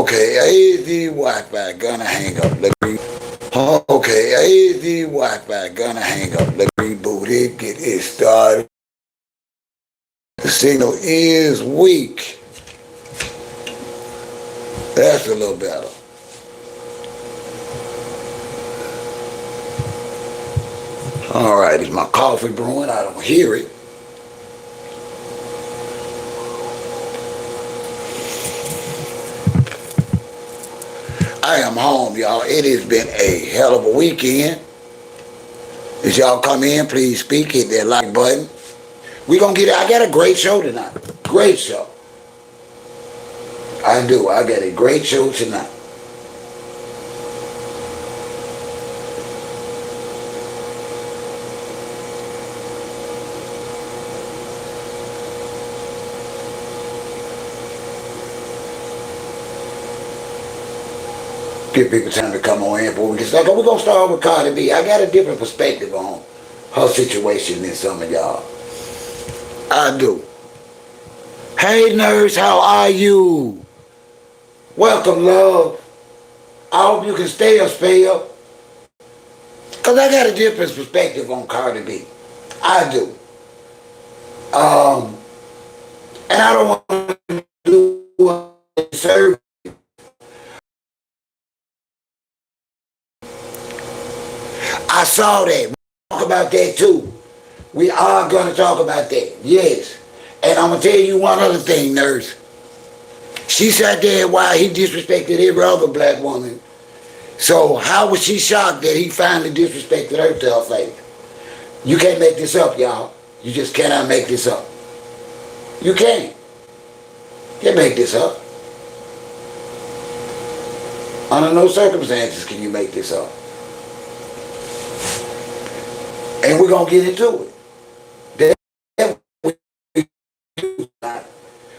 Okay, is the Wi-Fi gonna hang up? Let me. Okay, is the Wi-Fi gonna hang up? Let me reboot it, get it started. The signal is weak. That's a little better. All right, is my coffee brewing? I don't hear it. I am home, y'all. It has been a hell of a weekend. As y'all come in, please speak, hit that like button. We gonna get it. I got a great show tonight. Great show. I do. I got a great show tonight. Give people time to come on in before we get started. We're gonna start with Cardi B. I got a different perspective on her situation than some of y'all. I do. Hey nurse, how are you? Welcome, love. I hope you can stay or spell. Cause I got a different perspective on Cardi B. I do. And I don't want to do a service. I saw that. We talk about that too. We are going to talk about that. Yes. And I'm going to tell you one other thing, nurse. She sat there while he disrespected every other black woman. So how was she shocked that he finally disrespected her to her face? You can't make this up, y'all. You just cannot make this up. You can't. You can't make this up. Under no circumstances can you make this up. And we're going to get into it.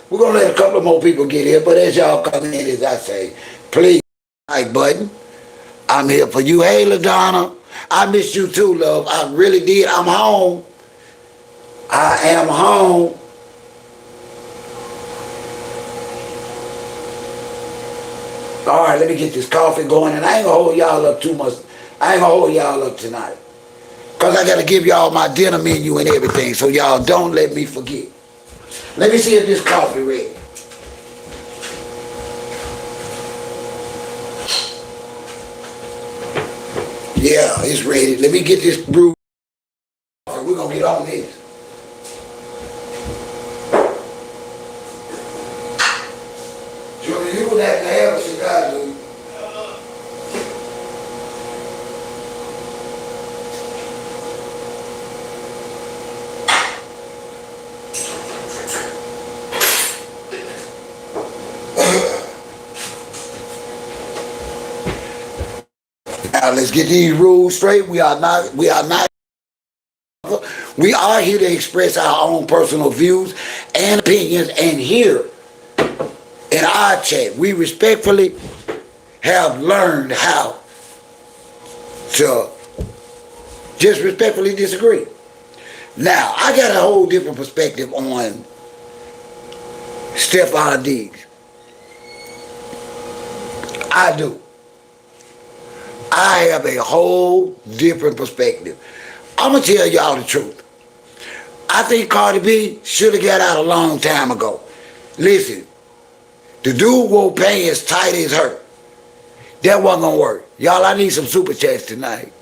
We're going to let a couple of more people get here, but as y'all come in, as I say, please, like button. I'm here for you. Hey, LaDonna, I missed you too, love. I really did. I'm home. I am home. All right, let me get this coffee going, and I ain't going to hold y'all up too much. I ain't going to hold y'all up tonight. Because I got to give y'all my dinner menu and everything, so y'all don't let me forget. Let me see if this coffee ready. Yeah, it's ready. Let me get this brew. We're going to get on this. Junior, you would have to have a cigar, dude. Now let's get these rules straight. We are here to express our own personal views and opinions, and here in our chat, we respectfully have learned how to just respectfully disagree. Now, I got a whole different perspective on Stephon Diggs. I do. I have a whole different perspective. I'm going to tell y'all the truth. I think Cardi B should have got out a long time ago. Listen, the dude wore pants tight as her. That wasn't going to work. Y'all, I need some super chats tonight.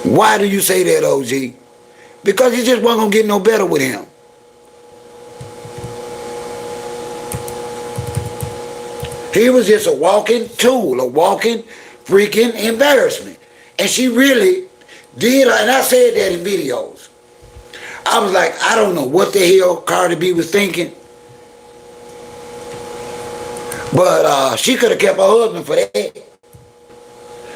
Why do you say that, OG? Because it just wasn't going to get no better with him. He was just a walking tool, a walking freaking embarrassment. And she really did, and I said that in videos. I was like, I don't know what the hell Cardi B was thinking. But she could have kept her husband for that.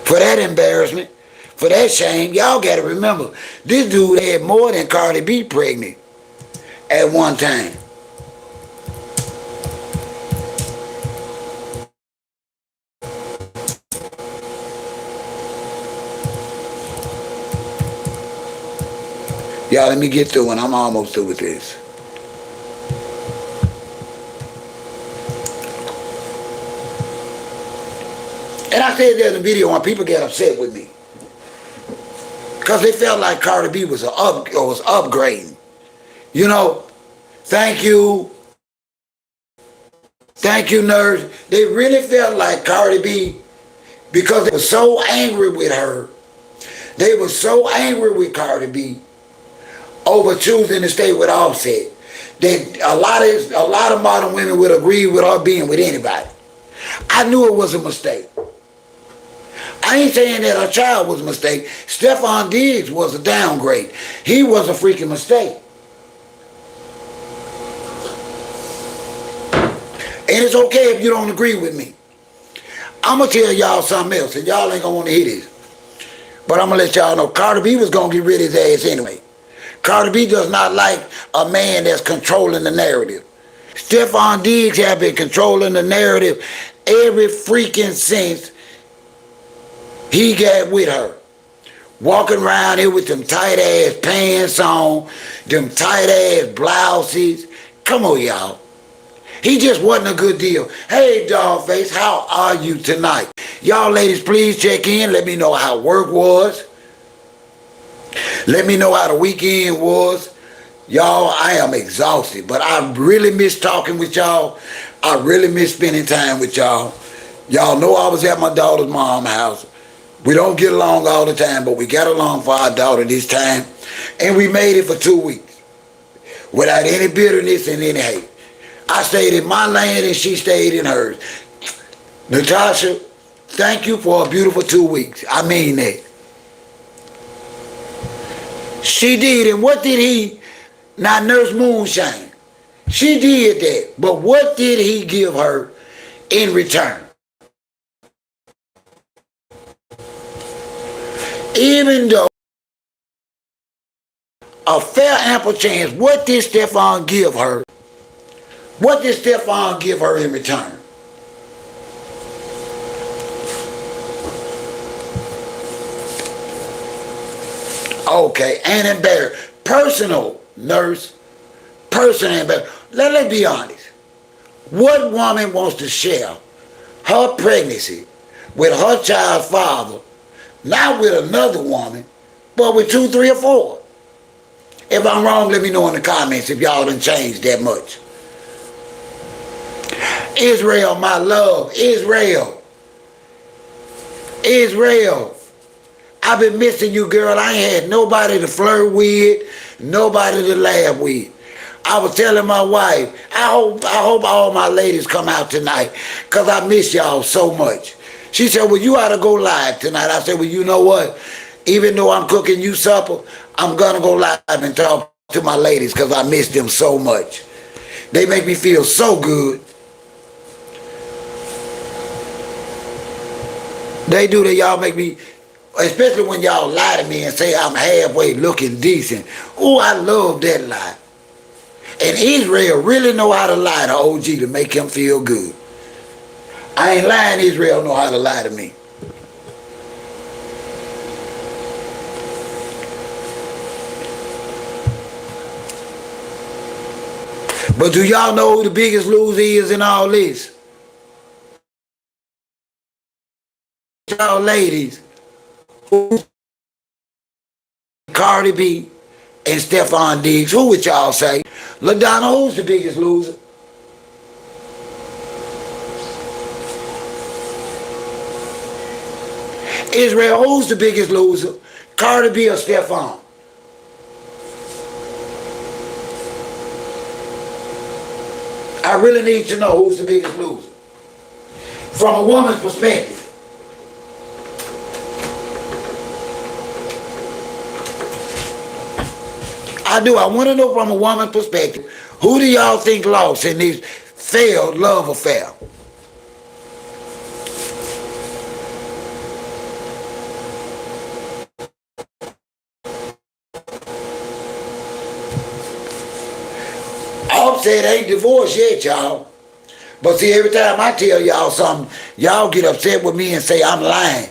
For that embarrassment. For that shame. Y'all got to remember, this dude had more than Cardi B pregnant at one time. Y'all, let me get through, and I'm almost through with this. And I said that in the video when people get upset with me. Because they felt like Cardi B was upgrading. You know, thank you. Thank you, nurse. They really felt like Cardi B, because they were so angry with her. They were so angry with Cardi B over choosing to stay with Offset that a lot of modern women would agree with her being with anybody. I knew it was a mistake. I ain't saying that her child was a mistake. Stephon Diggs was a downgrade. He was a freaking mistake. And it's okay if you don't agree with me. I'm going to tell y'all something else, and y'all ain't going to want to hear this. But I'm going to let y'all know, Cardi B was going to get rid of his ass anyway. Cardi B does not like a man that's controlling the narrative. Stephon Diggs have been controlling the narrative every freaking since he got with her. Walking around here with them tight ass pants on, them tight ass blouses. Come on, y'all. He just wasn't a good deal. Hey, Dollface, how are you tonight? Y'all ladies, please check in. Let me know how work was. Let me know how the weekend was. Y'all, I am exhausted, but I really miss talking with y'all. I really miss spending time with y'all. Y'all know I was at my daughter's mom's house. We don't get along all the time, but we got along for our daughter this time. And we made it for 2 weeks without any bitterness and any hate. I stayed in my lane and she stayed in hers. Natasha, thank you for a beautiful 2 weeks. I mean that. She did, and what did he, not Nurse Moonshine, she did that, but what did he give her in return? Even though a fair ample chance, what did Stephon give her? What did Stephon give her in return? Okay, and embarrassed. Personal, nurse. Personal embarrassed. Let's be honest. What woman wants to share her pregnancy with her child's father, not with another woman, but with 2, 3, or 4? If I'm wrong, let me know in the comments if y'all done changed that much. Israel, my love. Israel. Israel. I've been missing you, girl. I ain't had nobody to flirt with, nobody to laugh with. I was telling my wife, I hope all my ladies come out tonight, because I miss y'all so much. She said, well, you ought to go live tonight. I said, well, you know what? Even though I'm cooking you supper, I'm going to go live and talk to my ladies, because I miss them so much. They make me feel so good. They do that. Y'all make me, especially when y'all lie to me and say I'm halfway looking decent. Oh, I love that lie. And Israel really know how to lie to OG to make him feel good. I ain't lying. Israel know how to lie to me. But do y'all know who the biggest loser is in all this? Y'all ladies, Cardi B and Stephon Diggs. Who would y'all say? LaDonna, who's the biggest loser? Israel, who's the biggest loser? Cardi B or Stephon? I really need to know who's the biggest loser. From a woman's perspective. I do. I want to know from a woman's perspective, who do y'all think lost in this failed love affair? Offset ain't divorced yet, y'all. But see, every time I tell y'all something, y'all get upset with me and say I'm lying.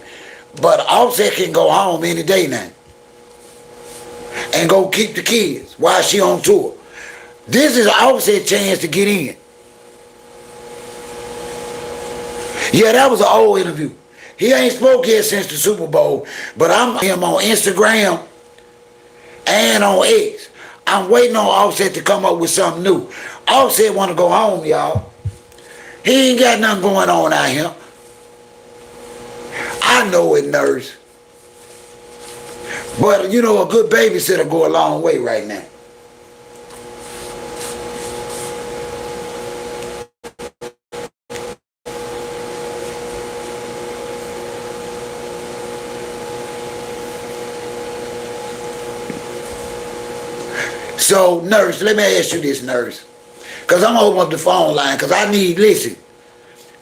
But Offset can go home any day now. and go keep the kids while she on tour. This is an Offset chance to get in. Yeah, that was an old interview. He ain't spoke yet since the Super Bowl, but I'm him on Instagram and on X. I'm waiting on Offset to come up with something new. Offset want to go home, y'all. He ain't got nothing going on out here. I know it, nurse. But, you know, a good babysitter go a long way right now. So, nurse, let me ask you this, nurse. Because I'm going to open up the phone line because I need, listen,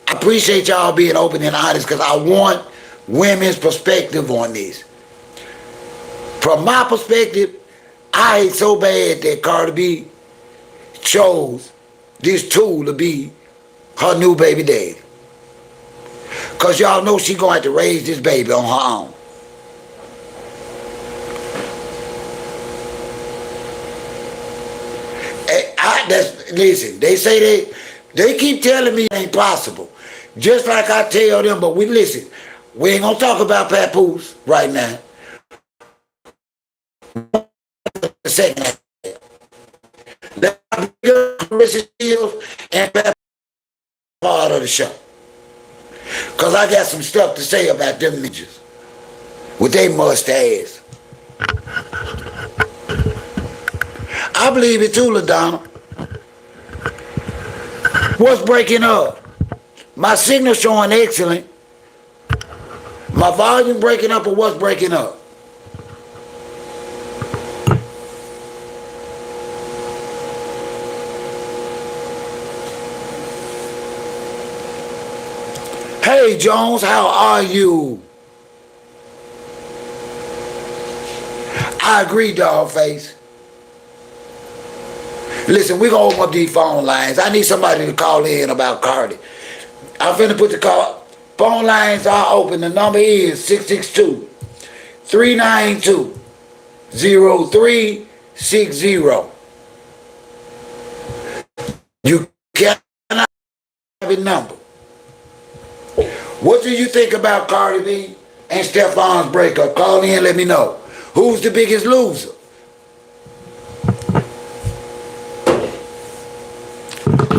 I appreciate y'all being open and honest because I want women's perspective on this. From my perspective, I hate so bad that Cardi B chose this tool to be her new baby daddy. Because y'all know she going to have to raise this baby on her own. Listen, they say they keep telling me it ain't possible. Just like I tell them, but we listen, we ain't gonna talk about papoose right now. The second Claressa and part of the show. Cause I got some stuff to say about them ninjas with their mustache. I believe it too, LaDonna. What's breaking up? My signal showing excellent. My volume breaking up, or what's breaking up? Hey Jones, how are you? I agree, dog face. Listen, we're going to open up these phone lines. I need somebody to call in about Cardi. I'm finna put the call. Phone lines are open. The number is 662-392-0360. You cannot have a number. What do you think about Cardi B and Stefan's breakup? Call in, let me know. Who's the biggest loser?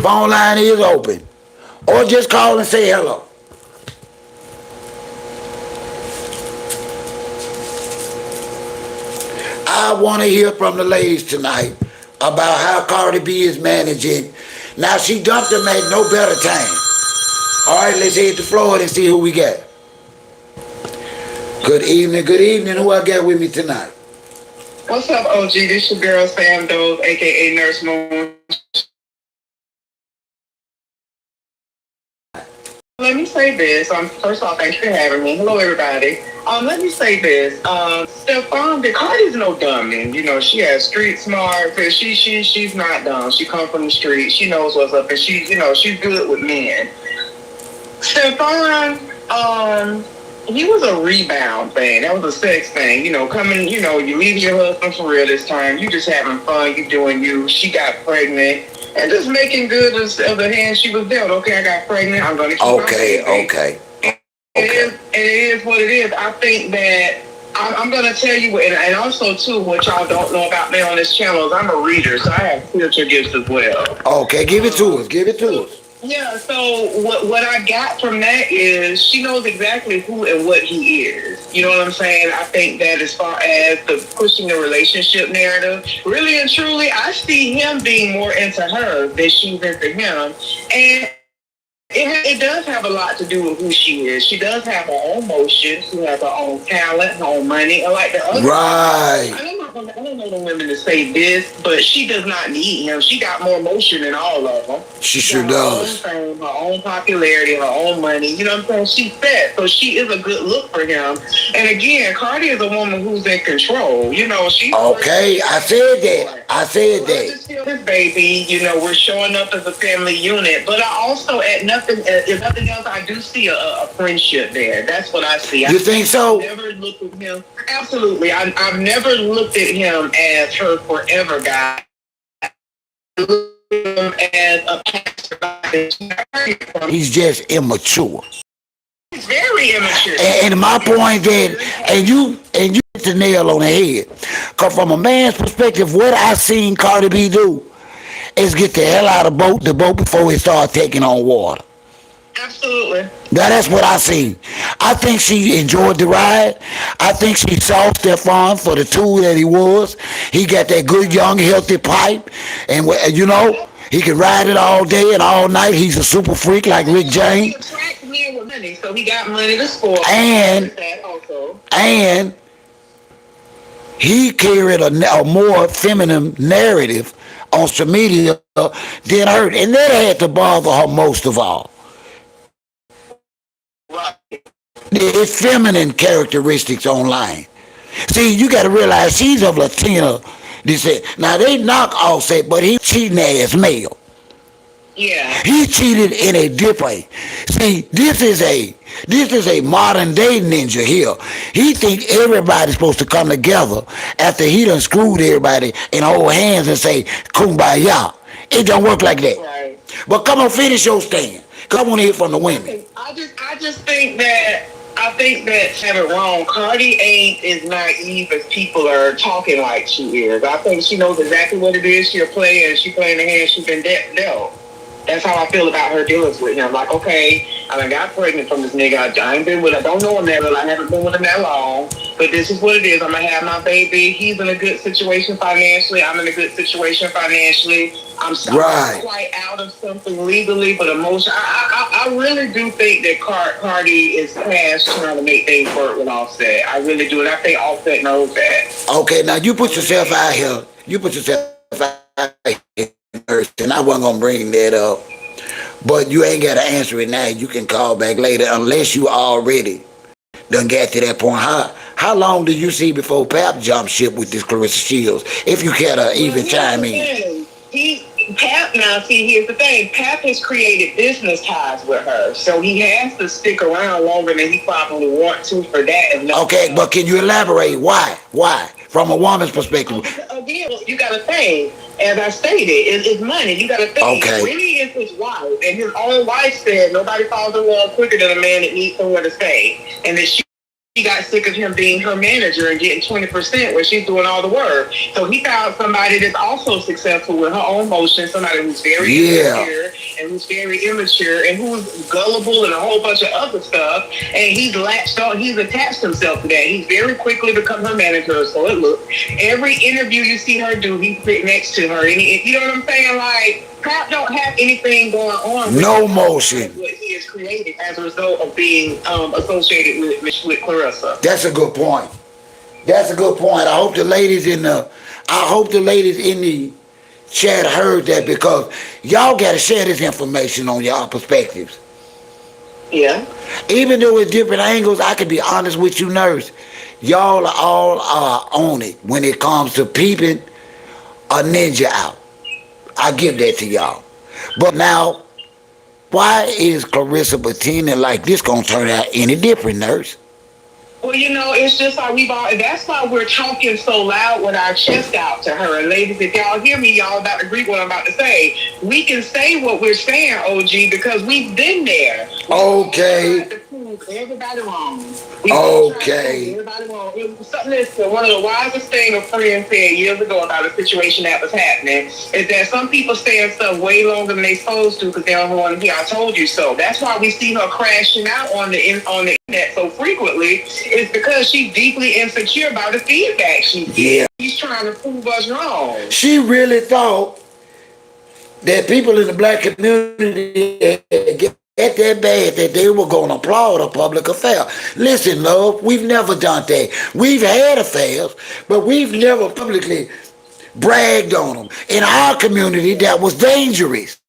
Phone line is open. Or just call and say hello. I want to hear from the ladies tonight about how Cardi B is managing. Now, she dumped him at no better time. All right, let's hit the floor and see who we got. Good evening, who I got with me tonight? What's up, OG? This your girl, Sam Dove, a.k.a. Nurse Moon. Let me say this. First off, thanks for having me. Hello, everybody. Let me say this. Stefan, Cardi's no dummy. You know, she has street smart. She's not dumb. She come from the street. She knows what's up, and she's good with men. Stefan, he was a rebound thing. That was a sex thing. You know, you leave your husband for real this time. You just having fun. You doing you. She got pregnant. And just making good of the hand she was dealt. Okay, I got pregnant. I'm going to keep my baby. Okay. It is what it is. I think that I'm going to tell you, and also, too, what y'all don't know about me on this channel is I'm a reader, so I have spiritual gifts as well. Okay, give it to us. Yeah, so what I got from that is she knows exactly who and what he is. You know what I'm saying? I think that as far as the pushing the relationship narrative, really and truly, I see him being more into her than she's into him. And it does have a lot to do with who she is. She does have her own motion. She has her own talent, her own money. And like the other right. I don't know the women to say this, but she does not need him. She got more motion than all of them. She sure does. Her own fame, her own popularity, her own money. You know what I'm saying? She's set, so she is a good look for him. And again, Cardi is a woman who's in control. You know, she's okay. I said that. I said I that. just feel this baby, we're showing up as a family unit, but I also, at nothing, if nothing else, I do see a friendship there. That's what I see. You think I've so? never looked at him. Absolutely, I've never looked at him as her forever guy. As a pastor. He's just immature. He's very immature. And my point that, and you hit the nail on the head. Cause from a man's perspective, what I seen Cardi B do is get the hell out of the boat before it start taking on water. Absolutely. Now that's what I seen. I think she enjoyed the ride. I think she saw Stefan for the tool that he was. He got that good young healthy pipe, and he can ride it all day and all night. He's a super freak like Rick He James. attracts men with money, so he got money to spoil. And That also. and he carried a more feminine narrative on social media than her, and that had to bother her most of all. Right. It's feminine characteristics online. See, you got to realize she's of Latina descent. Now they knock Offset, but he cheating ass male. Yeah. He cheated in a different. See, this is a modern day ninja here. He think everybody's supposed to come together after he done screwed everybody and hold hands and say kumbaya. It don't work like that. Right. But come on, finish your stand. Come on, hear from the women. I just think that have it wrong. Cardi ain't as naive as people are talking like she is. I think she knows exactly what it is she'll play, and she playing the hand she's been dealt. That's how I feel about her dealings with him. Like, okay, I done got pregnant from this nigga. I ain't been with him. I don't know him that well. I haven't been with him that long. But this is what it is. I'm going to have my baby. He's in a good situation financially. I'm in a good situation financially. I'm Right. quite out of something legally, but emotionally. I really do think that Cardi is past trying to make things work with Offset. I really do. And I think Offset knows that. Okay, now you put yourself out here. You put yourself out here, and I wasn't gonna bring that up. But you ain't gotta answer it now. You can call back later unless you already done got to that point. How long do you see before Pap jump ship with this Claressa Shields? If you care to even chime in. Pap, now see, here's the thing. Pap has created business ties with her, so he has to stick around longer than he probably want to for that. Okay, but can you elaborate why? Why? From a woman's perspective. Again, you got to think, as I stated, it's money. You got to think. Okay. Really, is his wife, and his own wife said nobody falls in love quicker than a man that needs somewhere to stay, and that she got sick of him being her manager and getting 20% where she's doing all the work. So he found somebody that's also successful with her own motion, somebody who's very insecure and who's very immature and who's gullible and a whole bunch of other stuff. And he's latched on, he's attached himself to that. He's very quickly become her manager. So look, every interview you see her do, he's sitting next to her. And you know what I'm saying? Like, Pap don't have anything going on with no motion. What he has created as a result of being associated with Claressa. That's a good point. That's a good point. I hope the ladies in the chat heard that, because y'all gotta share this information on y'all perspectives. Yeah. Even though it's different angles, I can be honest with you, nurse. Y'all all are on it when it comes to peeping a ninja out. I give that to y'all. But now, why is Claressa pretending like this gonna turn out any different, nurse? Well, it's just like that's why we're talking so loud with our chest out to her. And ladies, if y'all hear me, y'all about to agree with what I'm about to say. We can say what we're saying, OG, because we've been there. Okay. Everybody wrong. Okay. Everybody wrong. It was something that's one of the wisest things a friend said years ago about a situation that was happening is that some people stay in stuff way longer than they supposed to because they don't want to hear I told you so. That's why we see her crashing out on the internet so frequently. It's because she's deeply insecure about the feedback she gets. Yeah. She's trying to prove us wrong. She really thought that people in the black community get that bad that they were going to applaud a public affair. Listen, love, we've never done that. We've had affairs, but we've never publicly bragged on them. In our community, that was dangerous.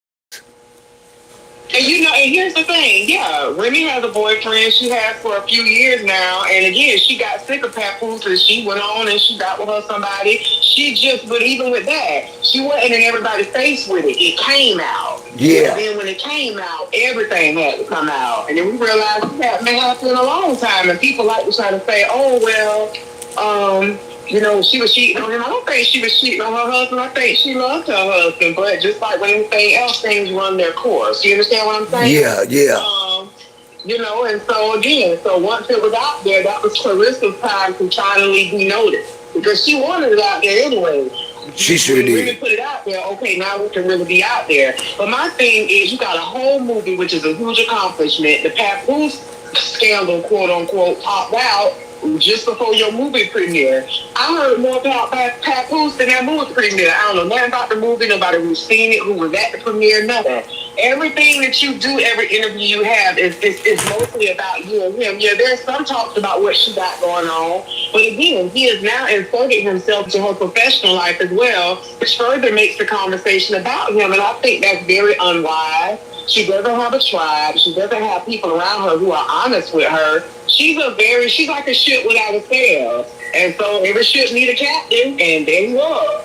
And and here's the thing, yeah, Remy has a boyfriend. She has for a few years now, and again, she got sick of Papoose, and she went on and she got with her somebody. But even with that, she wasn't in everybody's face with it. It came out, and Yeah, then when it came out, everything had to come out, and then we realized that may have been a long time. And people like to try to say, oh well, she was cheating on him. I don't think she was cheating on her husband. I think she loved her husband. But just like with anything else, things run their course. You understand what I'm saying? yeah, yeah. And so again, so once it was out there, that was Clarissa's time to finally be noticed. Because she wanted it out there anyway. She sure We really did. put it out there. Okay, now we can really be out there. But my thing is, you got a whole movie, which is a huge accomplishment. The Papoose scandal, quote unquote, popped out just before your movie premiere. I heard more about Papoose than that movie premiere. I don't know nothing about the movie, nobody who's seen it, who was at the premiere, nothing. Everything that you do, every interview you have is mostly about you and him. Yeah, there's some talks about what she got going on, but again, he has now inserted himself to her professional life as well, which further makes the conversation about him, and I think that's very unwise. She doesn't have a tribe. She doesn't have people around her who are honest with her. She's like a ship without a sail. And so every ship need a captain, and there he was.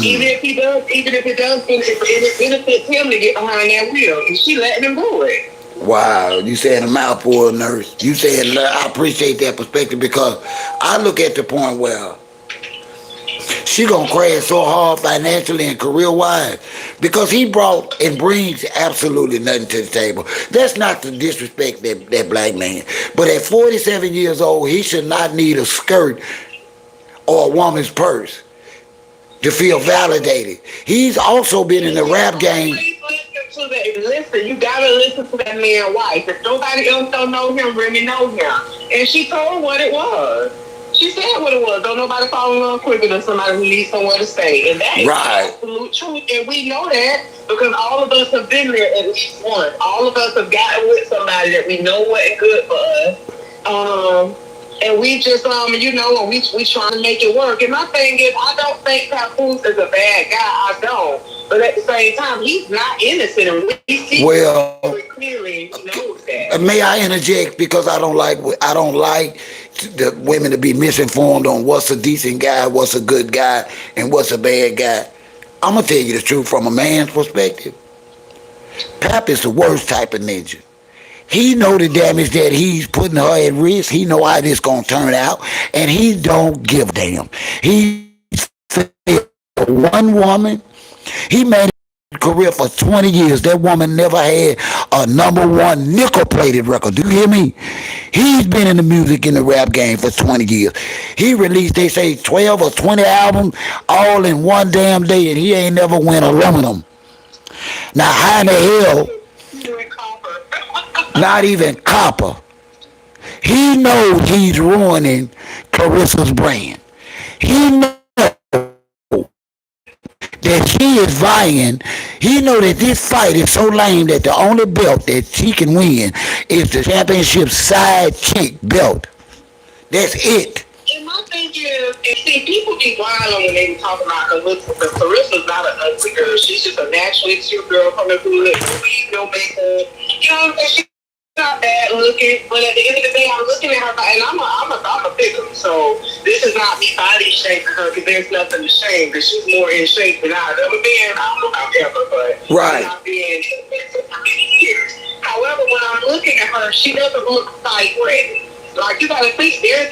Even if it does benefit him to get behind that wheel, and she letting him do it. Wow, you saying a mouthful, nurse. You saying I appreciate that perspective because I look at the point where she gonna crash so hard financially and career wise because he brought and brings absolutely nothing to the table. That's not to disrespect that black man, but at 47 years old, he should not need a skirt or a woman's purse to feel validated. He's also been in the rap game. Listen, you gotta listen to that man's wife. If nobody else don't know him, Remy know him. And she told what it was. She said what it was. Don't nobody fall in love quicker than somebody who needs somewhere to stay. And that is Right. absolute truth. And we know that because all of us have been there at least once. All of us have gotten with somebody that we know wasn't good for us. And we just, and we trying to make it work. And my thing is, I don't think Papoose is a bad guy. I don't. But at the same time, he's not innocent. And we see Well, very clearly knows that. may I interject because I don't like the women to be misinformed on what's a decent guy, what's a good guy, and what's a bad guy. I'm gonna tell you the truth from a man's perspective. Pap is the worst type of ninja. He know the damage that he's putting her at risk. He know how this gonna turn out, and he don't give a damn. He's failed one woman. He made a career for 20 years. That woman never had a number one nickel plated record. Do you hear me? He's been in the music in the rap game for 20 years. He released, they say, 12 or 20 albums all in one damn day, and he ain't never win aluminum. Now, how in the hell, not even copper, he knows he's ruining Clarissa's brand. He knows that she is vying. He know that this fight is so lame that the only belt that she can win is the championship side chick belt. That's it. And my thing is, and see, people be wild when they be talking about Clarissa, because Clarissa's not an ugly girl. She's just a naturally cute girl from the hood, no makeup. You know what I'm saying? Not bad looking, but at the end of the day, I'm looking at her, and I'm a victim. So this is not me body shaming her because there's nothing to shame. Because she's more in shape than I've ever been. I don't know about ever, but Right. I've been for many years. However, when I'm looking at her, she doesn't look sight ready. Like you gotta think, there's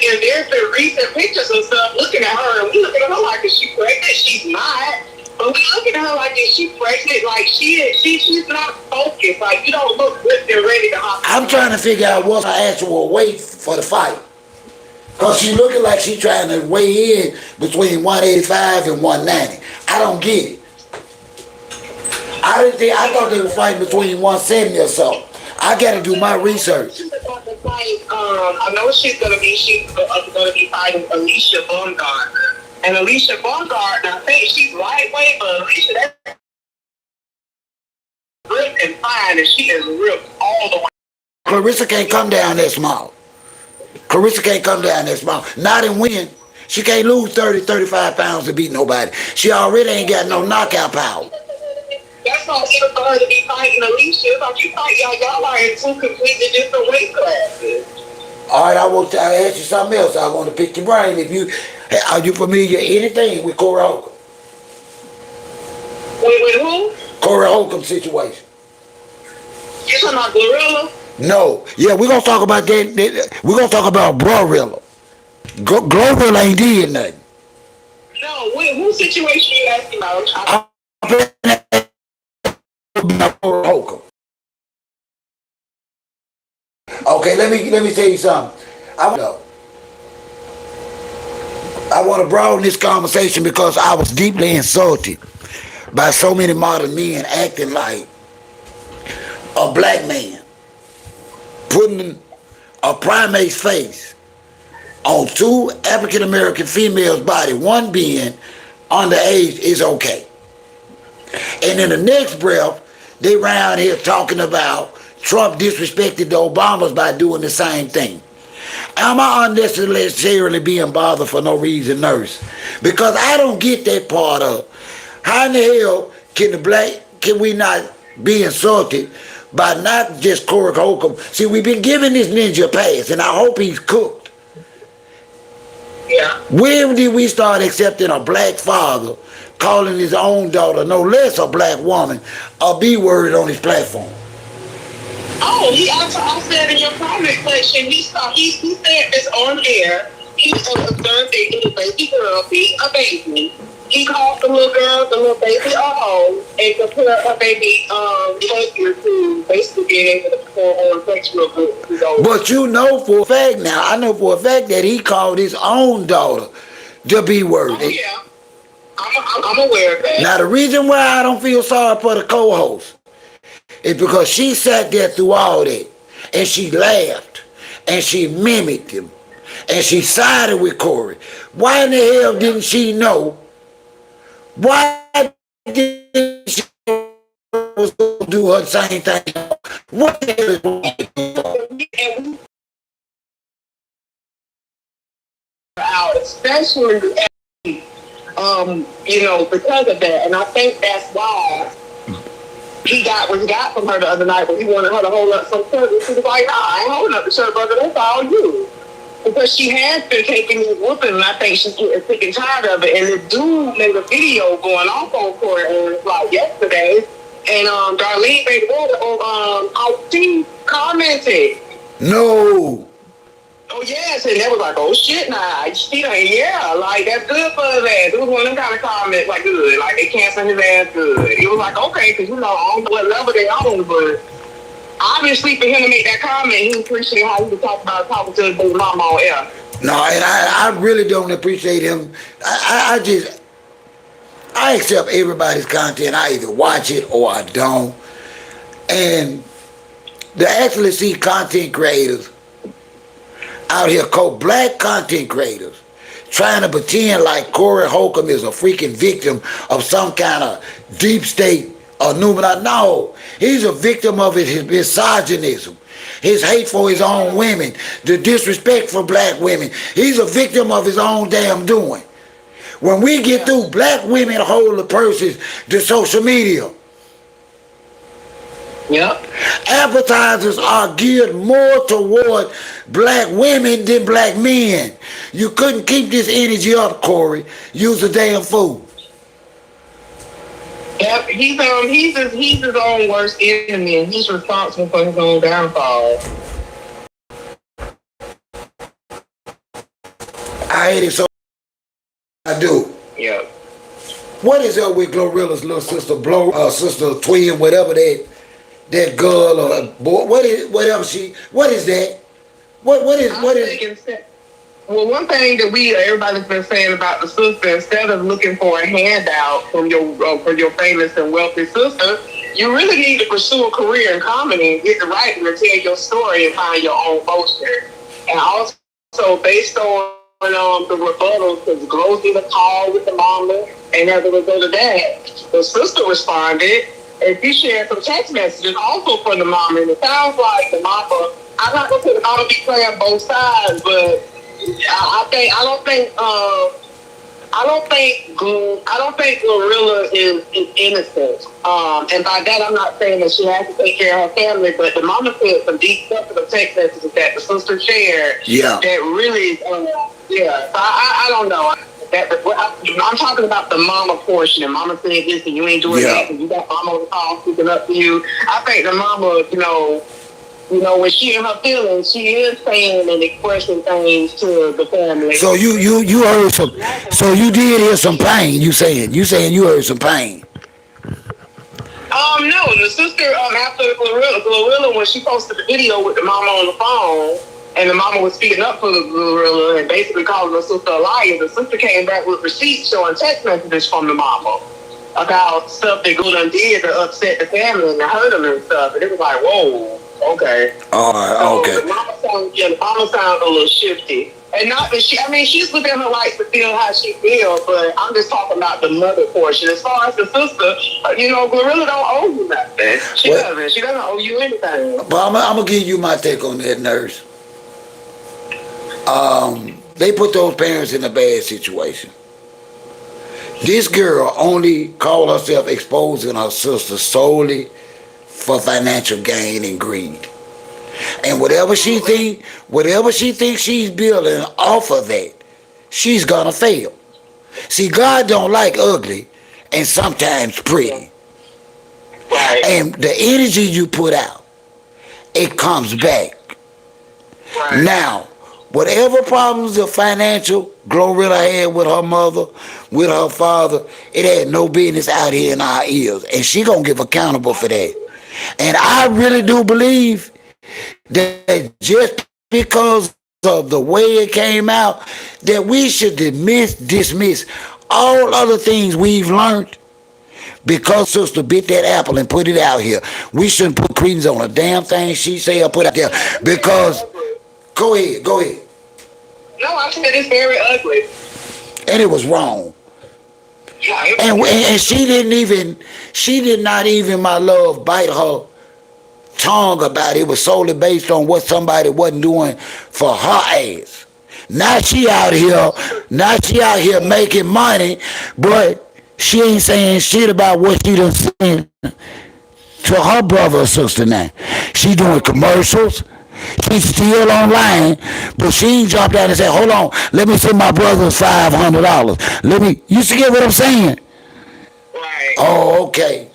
been recent pictures and stuff looking at her, and we looking at her like, is she pregnant? She's not. But we looking at her like, is she pregnant? Like she's not focused. Like you don't look good and ready to hop. I'm trying to figure out what's her actual weight for the fight. Because she looking like she trying to weigh in between 185 and 190. I don't get it. I thought they were fighting between 170 or so. I got to do my research. I know she's gonna be fighting Alicia Baumgartner. And Alicia Baumgartner, I think she's lightweight, but Alicia that's ripped and fine, and she is ripped all the way. Clarissa can't come down that small. Clarissa can't come down that small. Not in win. She can't lose 30, 35 pounds to beat nobody. She already ain't got no knockout power. That's not even for her to be fighting Alicia. Like you fight y'all are in two completely different weight classes. All right, I ask you something else. I want to pick your brain. Are you familiar anything with Corey Holcomb? With who? Corey Holcomb situation. You talking about Gorilla? No. Yeah, we're gonna talk about that. We're gonna talk about Glorilla. Glorilla ain't did nothing. No, whose situation you asking about? Corey Holcomb. Okay, let me tell you something. I want to broaden this conversation because I was deeply insulted by so many modern men acting like a black man, putting a primate's face on two African American females' body, one being underage, is okay. And in the next breath, they round here talking about Trump disrespected the Obamas by doing the same thing. Am I unnecessarily being bothered for no reason, nurse? Because I don't get that part of how in the hell can we not be insulted by not just Corey Holcomb? See, we've been giving this ninja a pass, and I hope he's cooked. Yeah. When did we start accepting a black father calling his own daughter, no less a black woman, a B word on his platform? Oh, I said in your comment section, he said this on air. He observed a little baby girl being a baby. He called the little baby a hoe, and compared her baby behavior to basically being able to perform on sexual goods. But you know for a fact now, I know for a fact that he called his own daughter the B word. Oh, yeah. I'm aware of that. Now, the reason why I don't feel sorry for the co-host is because she sat there through all that, and she laughed, and she mimicked him, and she sided with Corey. Why in the hell didn't she know? Why didn't she do her same thing? What the hell is wrong? Out, especially because of that, and I think that's why he got what he got from her the other night when he wanted her to hold up some shirt. She was like, "Nah, I ain't holding up the shirt, brother. That's all you." Because she has been taking these whooping, and I think she's getting sick and tired of it. And this dude made a video going off on Corey like yesterday, and Darlene made on IT commented. No. Oh yes, and they was like, "Oh shit, nah, yeah, like that's good for his ass." It was one of them kind of comments, like good, like they cancel his ass good. It was like okay, because I don't know what level they on, but obviously for him to make that comment, he appreciated how he was talking to his baby mama on air. No, and I really don't appreciate him. I accept everybody's content. I either watch it or I don't. And to actually see content creators out here, black content creators, trying to pretend like Corey Holcomb is a freaking victim of some kind of deep state Illuminati. No, he's a victim of his misogynism, his hate for his own women, the disrespect for black women. He's a victim of his own damn doing. When we get through, black women hold the purses to social media. Yep. Advertisers are geared more toward black women than black men. You couldn't keep this energy up, Corey. You's a damn fool. Yep, he's his own worst enemy, and he's responsible for his own downfall. I hate it so. I do. Yep. What is up with Glorilla's little sister, sister, twin, whatever that girl or boy? What is that? What is? Well, one thing that everybody's been saying about the sister, instead of looking for a handout from your famous and wealthy sister, you really need to pursue a career in comedy and get the writing to tell your story and find your own motion. And also, based on the rebuttals, because Glow did a call with the mama, and as a result of that, the sister responded, and she shared some text messages also from the mama, and it sounds like the mama, I'm not going to say the mama be playing both sides, but I don't think I don't think Glorilla is innocent. And by that I'm not saying that she has to take care of her family, but the mama said some deep stuff in the text messages that the sister shared. Yeah. That really, yeah. So I don't know. I'm talking about the mama portion. And mama said this, and you ain't doing that, and you got mama on the call speaking up to you. I think the mama, when she in her feelings, she is saying and expressing things to the family. So you heard some. So you did hear some pain. You saying you heard some pain. No, the sister, after Glorilla, when she posted the video with the mama on the phone, and the mama was speaking up for the Glorilla and basically calling the sister a liar, the sister came back with receipts showing text messages from the mama about stuff that Glorilla did to upset the family and to hurt them and stuff. And it was like, whoa, okay. All right. So Okay. the mama sounds a little shifty. And not that she's within her rights to feel how she feels, but I'm just talking about the mother portion. As far as the sister, Glorilla don't owe you nothing. She doesn't. She doesn't owe you anything. But I'm gonna give you my take on that, nurse. They put those parents in a bad situation. This girl only called herself exposing her sister solely for financial gain and greed. And whatever she thinks she's building off of that, she's gonna fail. See, God don't like ugly and sometimes pretty. Right. And the energy you put out, it comes back. Right. Now, whatever problems of financial Glorilla had with her mother, with her father, it had no business out here in our ears. And she gonna give accountable for that. And I really do believe that just because of the way it came out, that we should dismiss all other things we've learned because sister bit that apple and put it out here. We shouldn't put credence on a damn thing she say or put out there because go ahead. No, I said it's very ugly. And it was wrong. Yeah, And she did not even, my love, bite her tongue about it. It was solely based on what somebody wasn't doing for her ass. Now she out here making money, but she ain't saying shit about what she done said to her brother or sister now. She doing commercials. She's still online, but she ain't jumped out and said, hold on, let me send my brother $500. You see what I'm saying? Right. Oh, okay.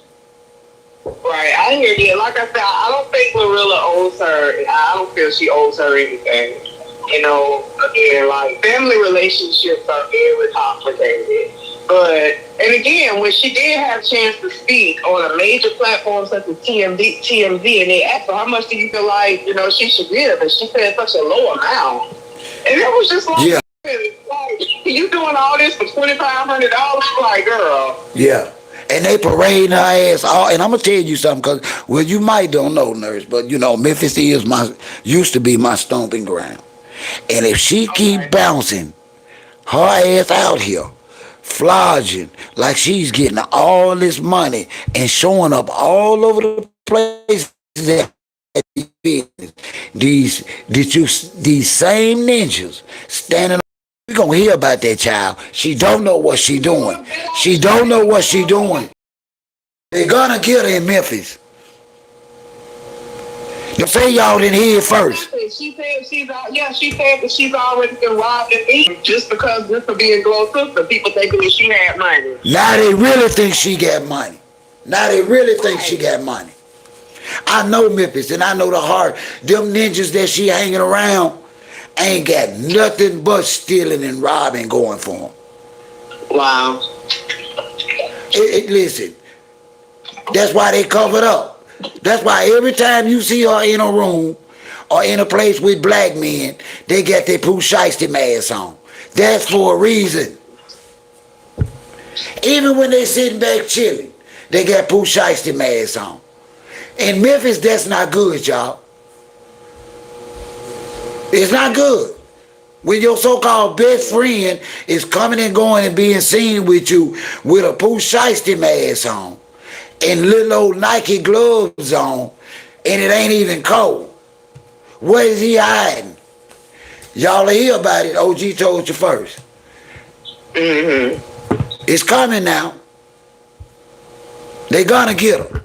Right, I hear you. Like I said, I don't think Glorilla owes her. I don't feel she owes her anything. Again, like family relationships are very complicated. And again, when she did have a chance to speak on a major platform such as TMZ, and they asked her, how much do you feel like, she should give? And she said such a low amount. And it was just like, yeah. You doing all this for $2,500? Like, girl. Yeah. And they parading her ass all. And I'm going to tell you something, because, you might don't know, nurse, but, Memphis used to be my stomping ground. And if she keep bouncing her ass out here, flogging like she's getting all this money and showing up all over the place that these same ninjas standing. We're gonna hear about that child. She don't know what she doing. They're gonna get her in Memphis. You say y'all didn't hear it first. She said that she's already been robbed and eaten just because this for being Glow's sister. People thinking that she had money. Now they really think she got money. I know Memphis and I know the heart. Them ninjas that she hanging around ain't got nothing but stealing and robbing going for them. Wow. Listen, that's why they covered up. That's why every time you see her in a room or in a place with black men, they got their Pooh Shiesty masks on. That's for a reason. Even when they sitting back chilling, they got Pooh Shiesty masks on. In Memphis, that's not good, y'all. It's not good. When your so-called best friend is coming and going and being seen with you with a Pooh Shiesty mask on and little old Nike gloves on, and it ain't even cold. What is he hiding? Y'all hear about it. OG told you first. It's coming now. They gonna get her.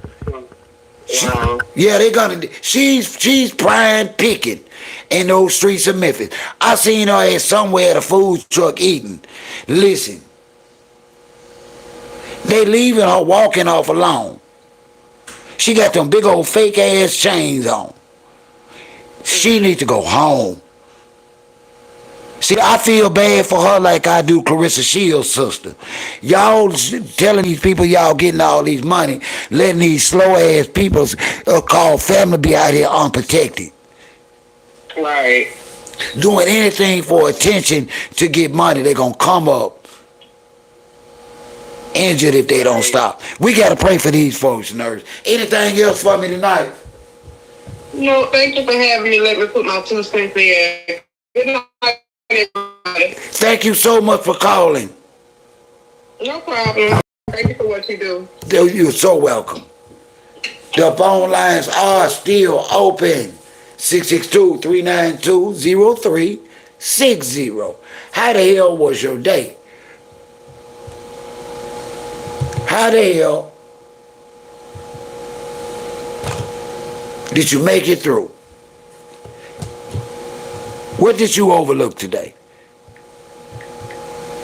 Wow. Yeah, they gonna. She's prime picking in those streets of Memphis. I seen her at somewhere at a food truck eating. Listen, they leaving her walking off alone. She got them big old fake ass chains on. She needs to go home. See, I feel bad for her like I do Claressa Shields' sister. Y'all telling these people y'all getting all these money, letting these slow ass people called family be out here unprotected. Right. Doing anything for attention to get money, they gonna come up injured if they don't stop. We gotta pray for these folks, nurse. Anything else for me tonight? No, thank you for having me. Let me put my 2 cents in. Good night, everybody. Thank you so much for calling. No problem. Thank you for what you do. You're so welcome. The phone lines are still open. 662-392-0360. How the hell was your day? How the hell did you make it through? What did you overlook today?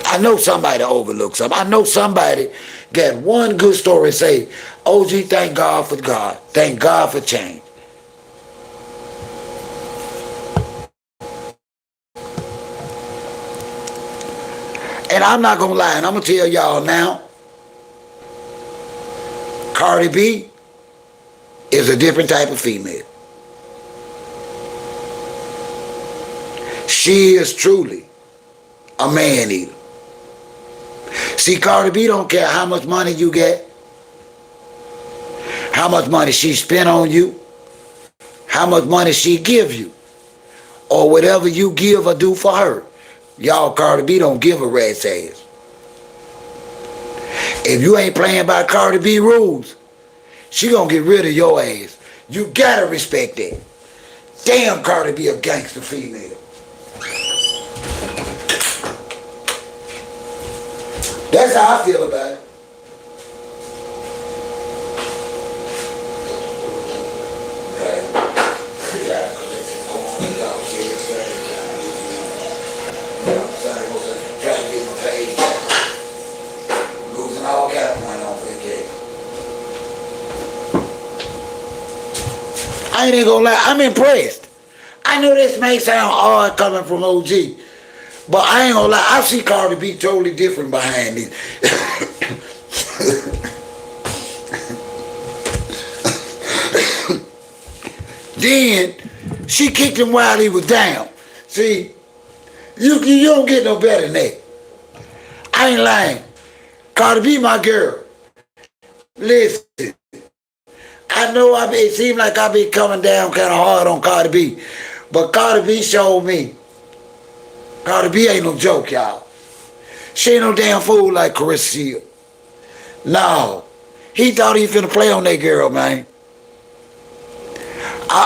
I know somebody overlooked something. I know somebody got one good story to say, OG, thank God for God. Thank God for change. And I'm not going to lie, and I'm going to tell y'all now, Cardi B is a different type of female. She is truly a man eater. See, Cardi B don't care how much money you get, how much money she spent on you, how much money she give you, or whatever you give or do for her. Y'all, Cardi B don't give a rat's ass. If you ain't playing by Cardi B rules, she gonna get rid of your ass. You gotta respect that. Damn, Cardi B a gangster female. That's how I feel about it. Losing all kind of money on vacation. I ain't even gonna lie, I'm impressed. I know this may sound odd coming from OG, but I ain't gonna lie, I see Cardi B totally different behind this. Then she kicked him while he was down. See, you don't get no better than that. I ain't lying. Cardi B my girl. Listen, I know it seems like I be coming down kind of hard on Cardi B, but Cardi B showed me. Cardi B ain't no joke, y'all. She ain't no damn fool like Claressa Shields. No. He thought he finna play on that girl, man.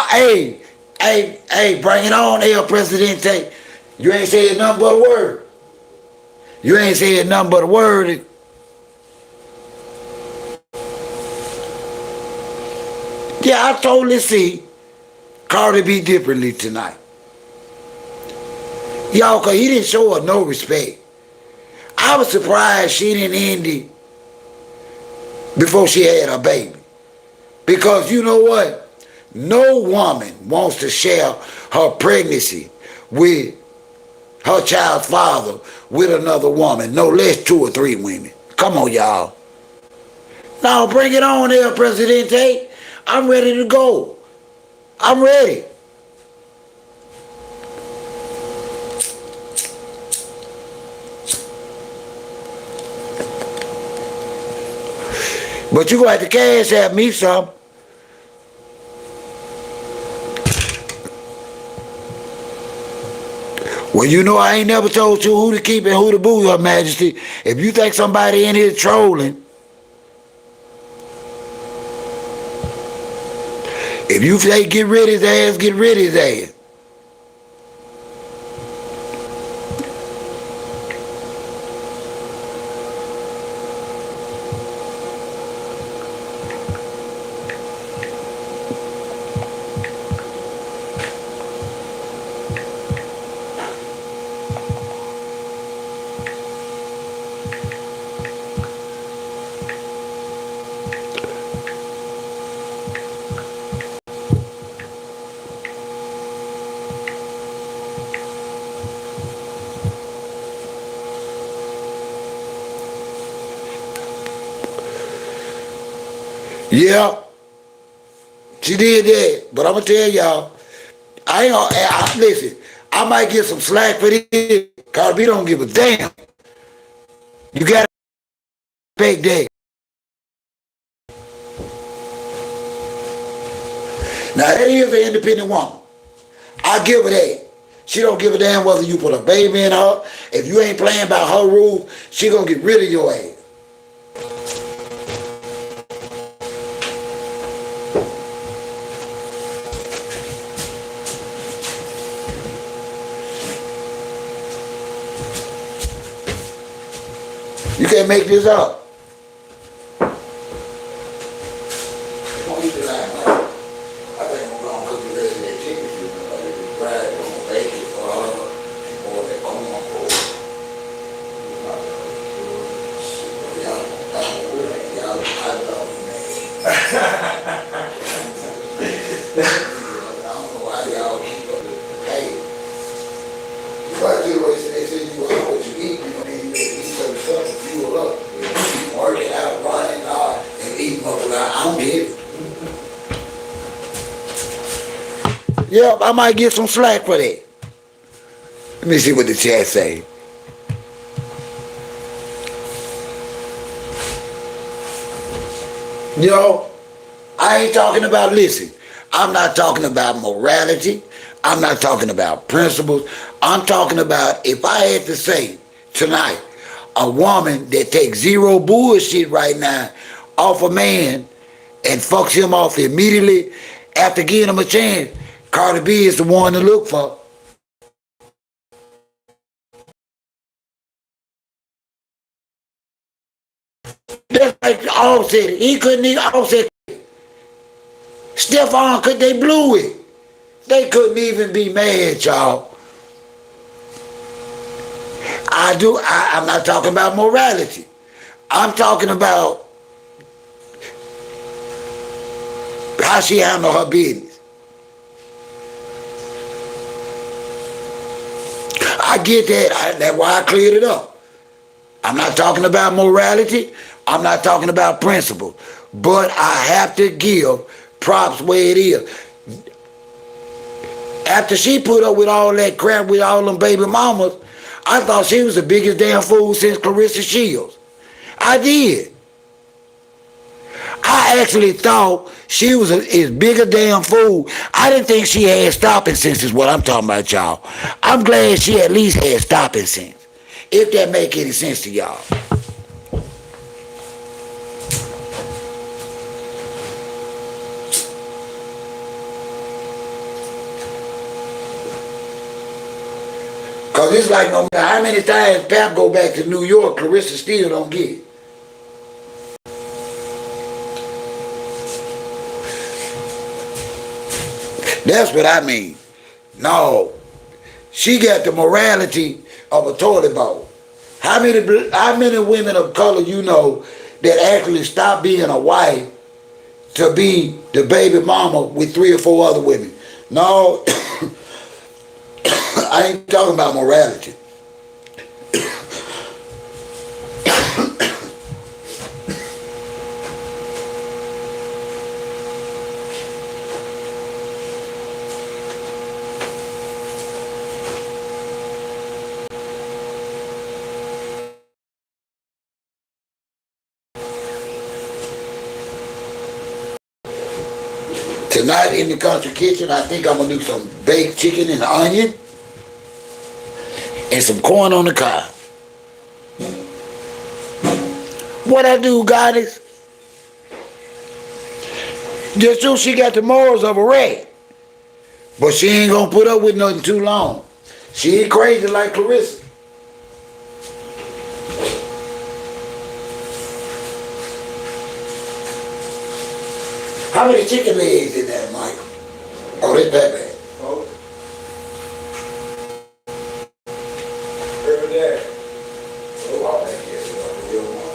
Hey, bring it on, El Presidente. You ain't saying nothing but a word. You ain't saying nothing but a word. Yeah, I totally see Cardi B differently tonight. Y'all, because he didn't show her no respect. I was surprised she didn't end it before she had her baby. Because you know what? No woman wants to share her pregnancy with her child's father with another woman, no less 2 or 3 women. Come on, y'all. Now bring it on there, Presidente. I'm ready to go. I'm ready. But you gonna have to cash at me some. Well, you know I ain't never told you who to keep and who to boo, Your Majesty. If you think somebody in here trolling, if you say get rid of his ass, get rid of his ass. Yeah, she did that. But I'm gonna tell y'all, I ain't gonna listen. I might get some slack for this. Cause we don't give a damn. You gotta respect that. Now that is an independent woman. I give her that. She don't give a damn whether you put a baby in her. If you ain't playing by her rules, she gonna get rid of your ass. You can't make this up. Yep, I might get some slack for that. Let me see what the chat say. Yo, I ain't talking about, listen, I'm not talking about morality. I'm not talking about principles. I'm talking about, if I had to say tonight, a woman that takes zero bullshit right now off a man and fucks him off immediately after giving him a chance, Cardi B is the one to look for. That's like Offset. He couldn't even Offset. Stephon could they blew it. They couldn't even be mad, y'all. I'm not talking about morality. I'm talking about how she handled her business. I get that. That's why I cleared it up. I'm not talking about morality. I'm not talking about principle. But I have to give props where it is. After she put up with all that crap with all them baby mamas, I thought she was the biggest damn fool since Claressa Shields. I did. I actually thought she was as big a damn fool. I didn't think she had stopping sense is what I'm talking about, y'all. I'm glad she at least had stopping sense. If that make any sense to y'all. Cause it's like no matter how many times Pap go back to New York, Claressa still don't get it. That's what I mean. No, she got the morality of a toilet bowl. How many women of color you know that actually stopped being a wife to be the baby mama with 3 or 4 other women? No, I ain't talking about morality. Tonight in the country kitchen, I think I'm gonna do some baked chicken and onion and some corn on the cob. What I do, goddess? Just so she got the morals of a rat. But she ain't gonna put up with nothing too long. She ain't crazy like Claressa. How many chicken legs in that, Michael? Oh, that's that bad. Oh. Every day. Oh, all that is a real one.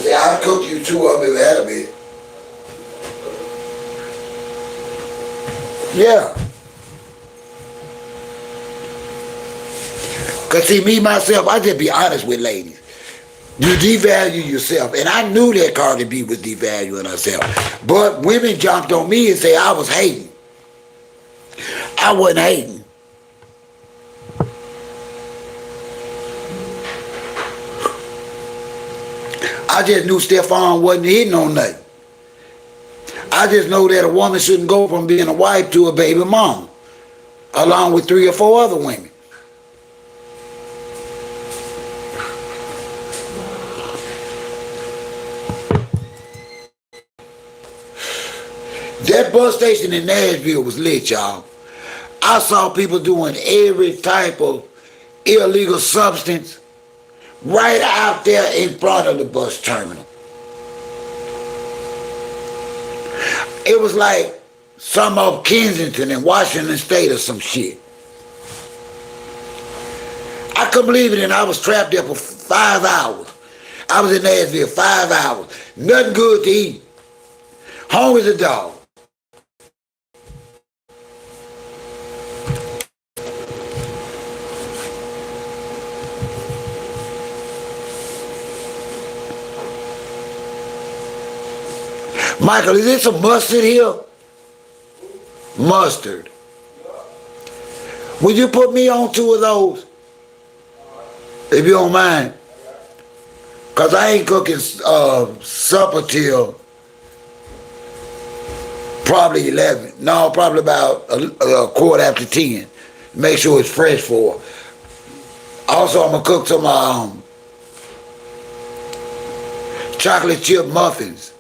Yeah. I'll cook you 2 of them if I had a bit. Yeah. Because see, me, myself, I just be honest with ladies. You devalue yourself. And I knew that Cardi B was devaluing herself. But women jumped on me and said I was hating. I wasn't hating. I just knew Stephon wasn't hitting on nothing. I just know that a woman shouldn't go from being a wife to a baby mom, along with 3 or 4 other women. That bus station in Nashville was lit, y'all. I saw people doing every type of illegal substance right out there in front of the bus terminal. It was like some of Kensington and Washington State or some shit. I couldn't believe it, and I was trapped there for 5 hours. I was in Nashville 5 hours. Nothing good to eat. Hungry as a dog. Michael, is there some mustard here? Mustard. Would you put me on 2 of those? If you don't mind. Because I ain't cooking supper till probably 11. No, probably about a quarter after 10. Make sure it's fresh for her. Also, I'm going to cook some chocolate chip muffins.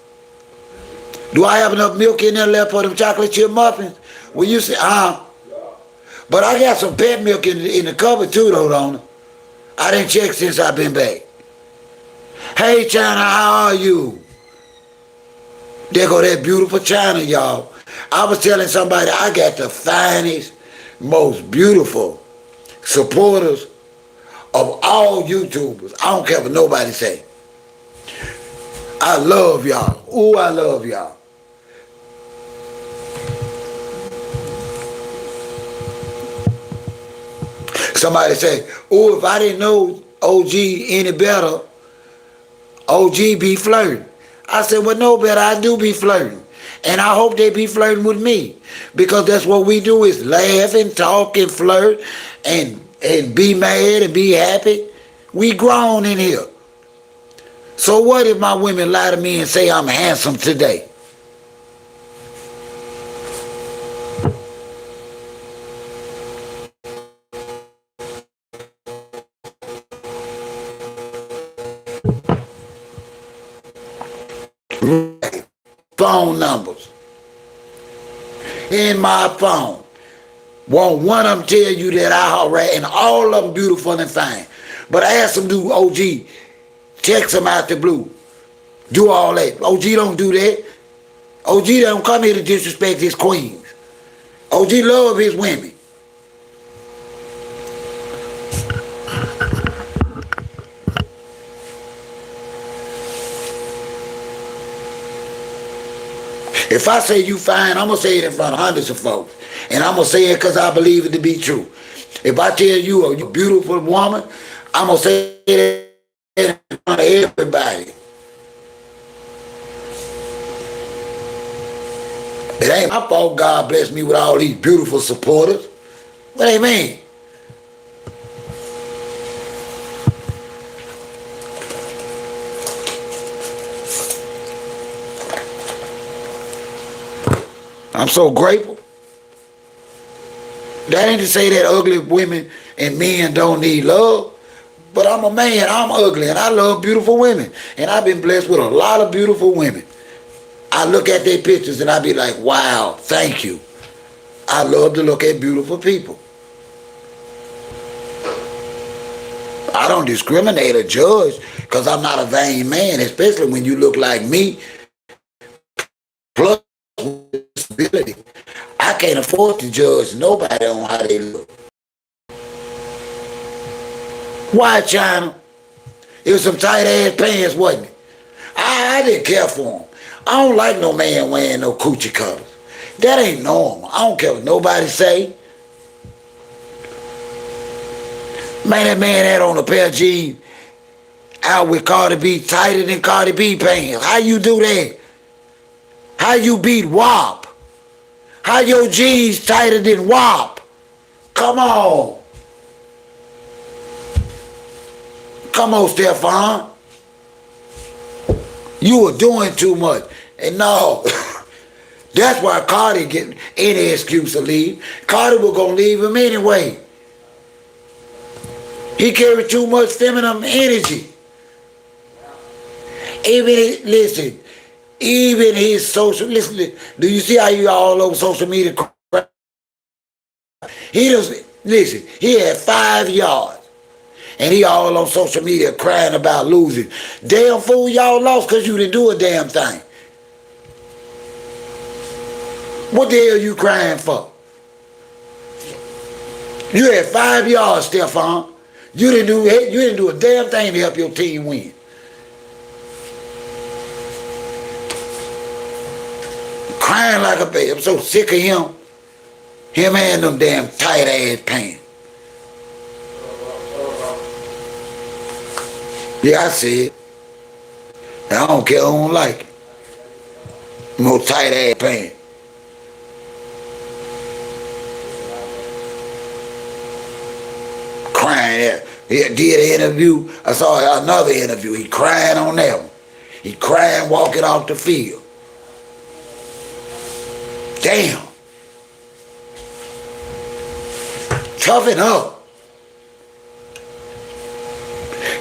Do I have enough milk in there left for them chocolate chip muffins? Well, you say, but I got some pet milk in the cupboard too, though, don't I? I didn't check since I've been back. Hey, China, how are you? There go that beautiful China, y'all. I was telling somebody I got the finest, most beautiful supporters of all YouTubers. I don't care what nobody say. I love y'all. Ooh, I love y'all. Somebody say, oh, if I didn't know OG any better, OG be flirting. I said, well, no better, I do be flirting. And I hope they be flirting with me. Because that's what we do, is laugh and talk and flirt and be mad and be happy. We grown in here. So what if my women lie to me and say I'm handsome today? Phone numbers in my phone. Won't one of them tell you that I harass, and all of them beautiful and fine. But I asked them, do OG text them out the blue? Do all that. OG don't do that. OG don't come here to disrespect his queens. OG love his women. If I say you fine, I'm going to say it in front of hundreds of folks. And I'm going to say it because I believe it to be true. If I tell you a beautiful woman, I'm going to say it in front of everybody. It ain't my fault God blessed me with all these beautiful supporters. What do you mean? I'm so grateful. That ain't to say that ugly women and men don't need love. But I'm a man, I'm ugly, and I love beautiful women. And I've been blessed with a lot of beautiful women. I look at their pictures and I be like, wow, thank you. I love to look at beautiful people. I don't discriminate or judge because I'm not a vain man, especially when you look like me. Plus, disability. I can't afford to judge nobody on how they look. Why, China? It was some tight ass pants, wasn't it? I didn't care for them. I don't like no man wearing no coochie colors. That ain't normal. I don't care what nobody say. Man, that man had on a pair of jeans out with Cardi B, tighter than Cardi B pants. How you do that? How you beat WAP? How your jeans tighter than WAP? Come on. Come on, Stephon. You were doing too much. And no, that's why Cardi get any excuse to leave. Cardi was going to leave him anyway. He carried too much feminine energy. Even his social, listen, do you see how you all over social media? He doesn't, listen, he had 5 yards. And he all on social media crying about losing. Damn fool, y'all lost because you didn't do a damn thing. What the hell you crying for? You had 5 yards, Stephon. You didn't do a damn thing to help your team win. Crying like a baby. I'm so sick of him. Him and them damn tight ass pants. Yeah, I see it. I don't care, I don't like it. More tight ass pants. Crying there. He did an interview. I saw another interview. He crying on that one. He crying walking off the field. Damn. Toughen up.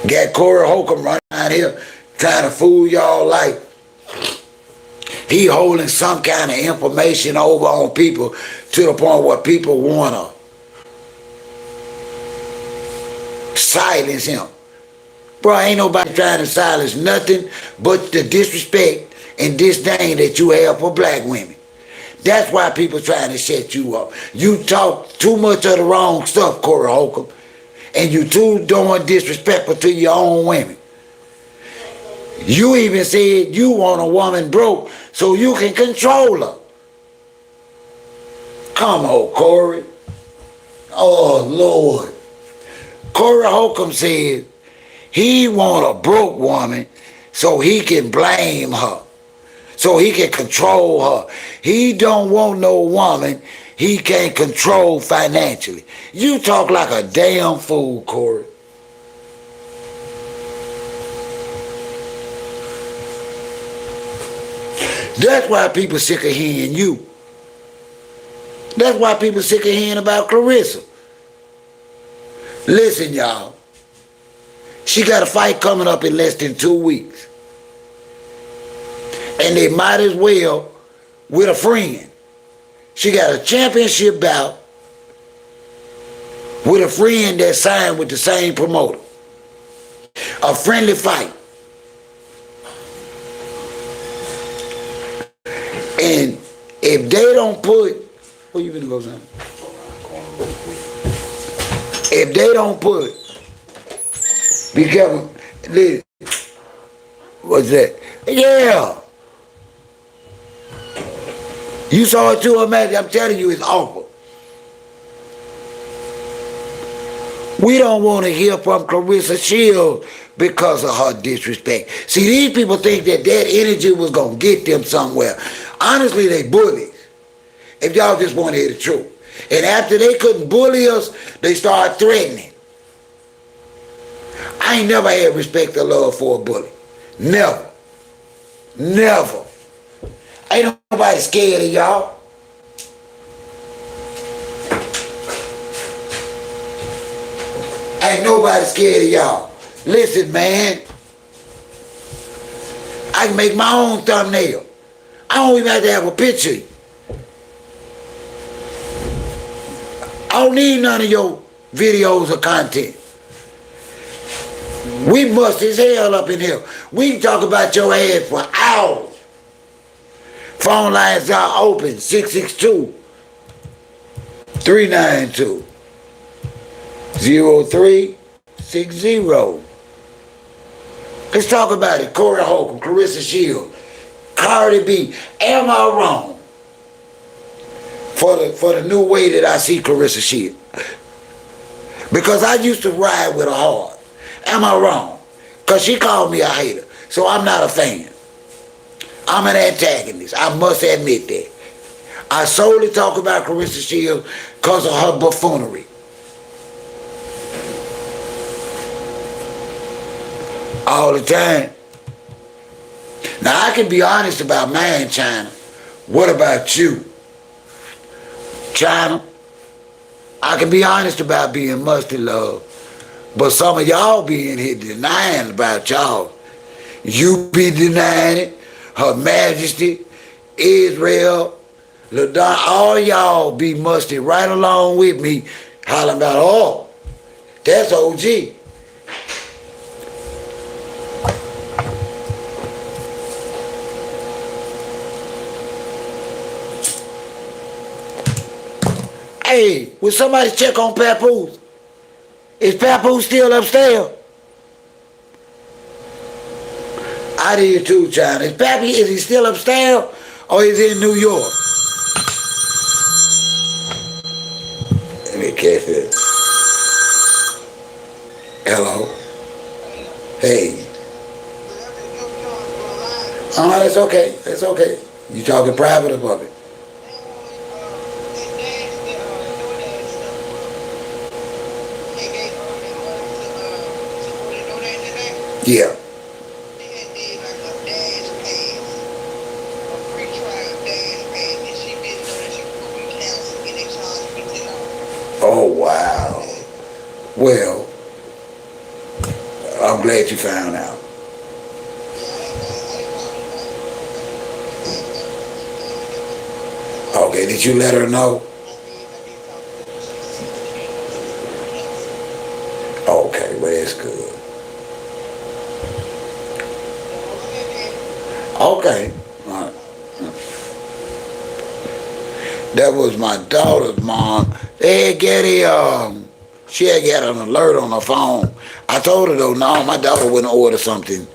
Got Corey Holcomb running out here trying to fool y'all like he holding some kind of information over on people to the point where people want to silence him. Bro, ain't nobody trying to silence nothing but the disrespect and disdain that you have for black women. That's why people trying to shut you up. You talk too much of the wrong stuff, Corey Holcomb. And you too doing disrespectful to your own women. You even said you want a woman broke so you can control her. Come on, Corey. Oh, Lord. Corey Holcomb said he want a broke woman so he can blame her, so he can control her. He don't want no woman he can't control financially. You talk like a damn fool, Corey. That's why people sick of hearing you. That's why people sick of hearing about Claressa. Listen, y'all. She got a fight coming up in less than 2 weeks. And they might as well with a friend. She got a championship bout with a friend that signed with the same promoter. A friendly fight. And if they don't put, where you finna go, son? If they don't put, be careful, listen, what's that? Yeah. You saw it too, man. I'm telling you, it's awful. We don't want to hear from Claressa Shields because of her disrespect. See, these people think that energy was going to get them somewhere. Honestly, they bullies. If y'all just want to hear the truth. And after they couldn't bully us, they started threatening. I ain't never had respect or love for a bully. Never. Never. Ain't nobody scared of y'all. Ain't nobody scared of y'all. Listen, man. I can make my own thumbnail. I don't even have to have a picture. I don't need none of your videos or content. We must as hell up in here. We can talk about your ass for hours. Phone lines are open, 662-392-0360. Let's talk about it. Corey Holcomb, Claressa Shields, Cardi B. Am I wrong for the new way that I see Claressa Shields? Because I used to ride with her hard. Am I wrong? Because she called me a hater. So I'm not a fan. I'm an antagonist. I must admit that. I solely talk about Claressa Shields because of her buffoonery. All the time. Now I can be honest about mine, China. What about you? China? I can be honest about being musty love. But some of y'all be in here denying about y'all. You be denying it. Her Majesty, Israel, LaDon, all y'all be musty right along with me, hollering about, oh, that's OG. Hey, will somebody check on Papoose? Is Papoose still upstairs? I did too, China. Is he still upstairs or is he in New York? Let me catch it. Hello? Hey. Oh, that's okay. That's okay. You talking private or public? Yeah. Oh, wow. Well, I'm glad you found out. Okay, did you let her know? Okay, well, that's good. Okay. All right. That was my daughter's mom. They had she had got an alert on her phone. I told her though, no, my daughter wouldn't order something.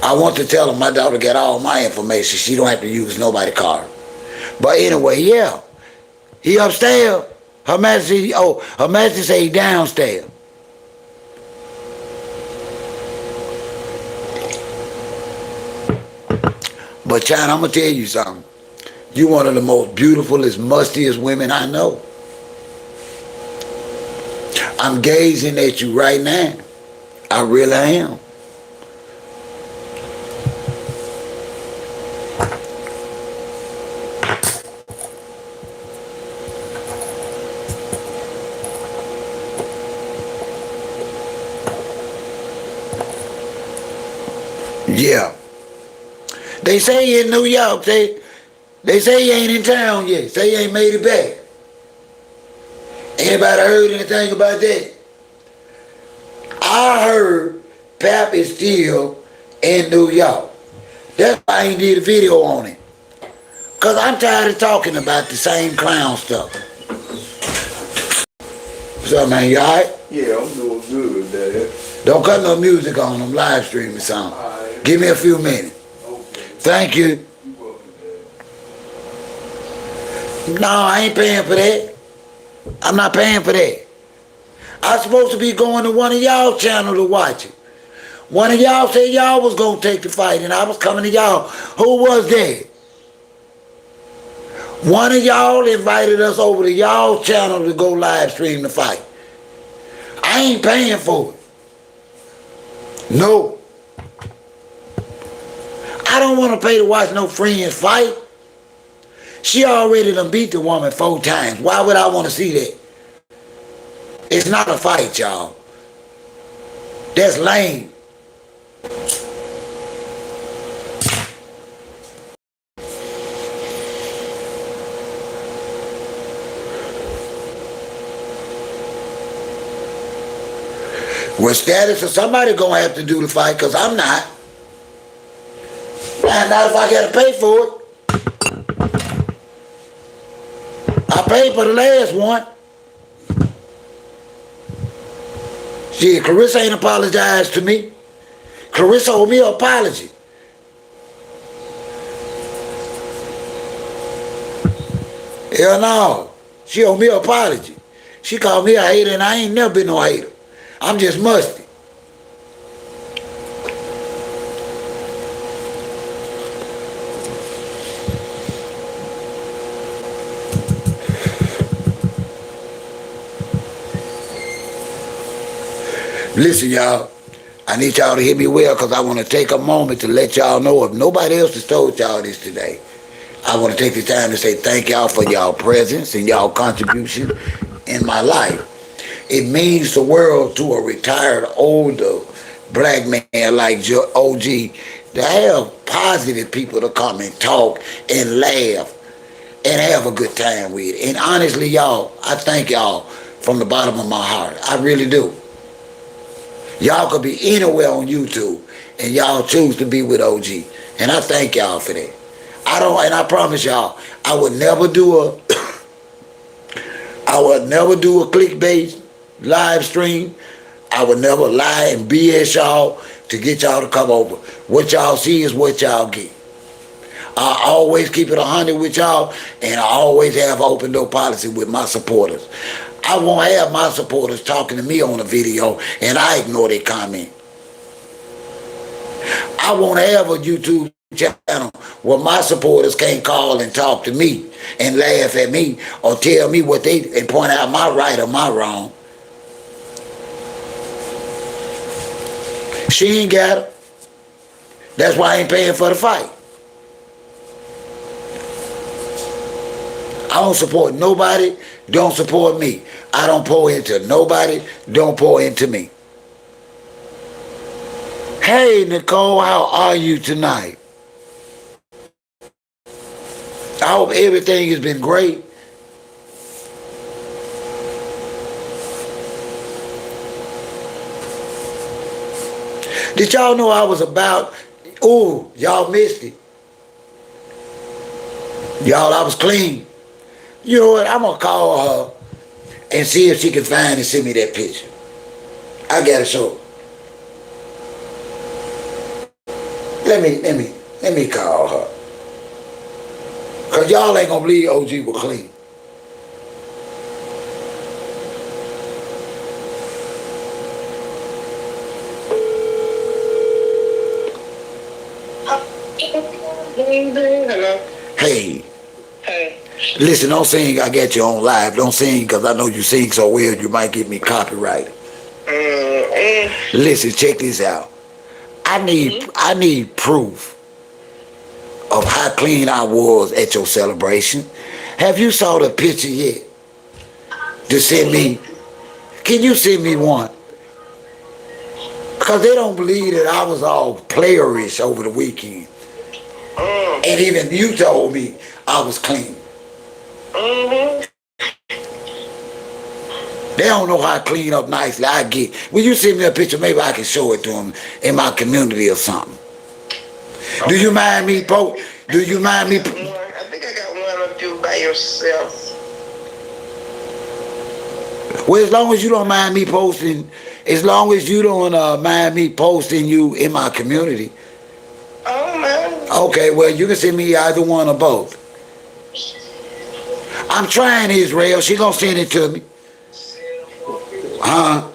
I want to tell her my daughter got all my information. She don't have to use nobody's car. But anyway, yeah. He upstairs. Her Majesty say he downstairs. But China, I'm going to tell you something. You're one of the most beautifulest, mustiest women I know. I'm gazing at you right now. I really am. Yeah. They say he in New York. They say he ain't in town yet. Say he ain't made it back. Anybody heard anything about that? I heard Pap is still in New York. That's why I ain't did a video on it. Because I'm tired of talking about the same clown stuff. What's up, man? You alright? Yeah, I'm doing good, Dad. Don't cut no music on them live streaming something. Right. Give me a few minutes. Okay. Thank you. You're welcome, Dad. No, I ain't paying for that. I'm not paying for that. I'm supposed to be going to one of y'all channel to watch it. One of y'all said y'all was going to take the fight, and I was coming to y'all. Who was that? One of y'all invited us over to y'all channel to go live stream the fight. I ain't paying for it. No. I don't want to pay to watch no friends fight. She already done beat the woman 4 times. Why would I want to see that? It's not a fight, y'all. That's lame. Well, status or somebody gonna have to do the fight, because I'm not. And not if I gotta pay for it. I paid for the last one. Shit, Claressa ain't apologized to me. Claressa owe me an apology. Hell no. She owe me an apology. She called me a hater, and I ain't never been no hater. I'm just musty. Listen, y'all. I need y'all to hear me well because I want to take a moment to let y'all know if nobody else has told y'all this today. I want to take the time to say thank y'all for y'all presence and y'all contribution in my life. It means the world to a retired older black man like OG to have positive people to come and talk and laugh and have a good time with. And honestly, y'all, I thank y'all from the bottom of my heart. I really do. Y'all could be anywhere on YouTube and y'all choose to be with OG. And I thank y'all for that. And I promise y'all, I would never do a clickbait live stream. I would never lie and BS y'all to get y'all to come over. What y'all see is what y'all get. I always keep it 100 with y'all, and I always have open door policy with my supporters. I won't have my supporters talking to me on a video and I ignore their comment. I won't have a YouTube channel where my supporters can't call and talk to me and laugh at me or tell me what they and point out my right or my wrong. She ain't got her. That's why I ain't paying for the fight. I don't support nobody, don't support me. I don't pour into nobody, don't pour into me. Hey, Nicole, how are you tonight? I hope everything has been great. Did y'all know I was about, ooh, y'all missed it. Y'all, I was clean. You know what, I'm going to call her and see if she can find and send me that picture. I got to show her. Let me call her. Because y'all ain't going to believe OG was clean. Hello. Hey. Hey. Listen, don't sing. I got you on live. Don't sing because I know you sing so well you might get me copyrighted. Listen, check this out. I need proof of how clean I was at your celebration. Have you saw the picture yet? To send me. Can you send me one? Because they don't believe that I was all playerish over the weekend. And even you told me I was clean. They don't know how clean up nicely I get. Will you send me a picture? Maybe I can show it to them in my community or something. Okay. Do you mind me Do you mind me? I think I got one of you by yourself. Well, as long as you don't mind me posting, as long as you don't mind me posting you in my community. Oh, man. Okay, well, you can send me either one or both. I'm trying, Israel. She gonna send it to me. Huh?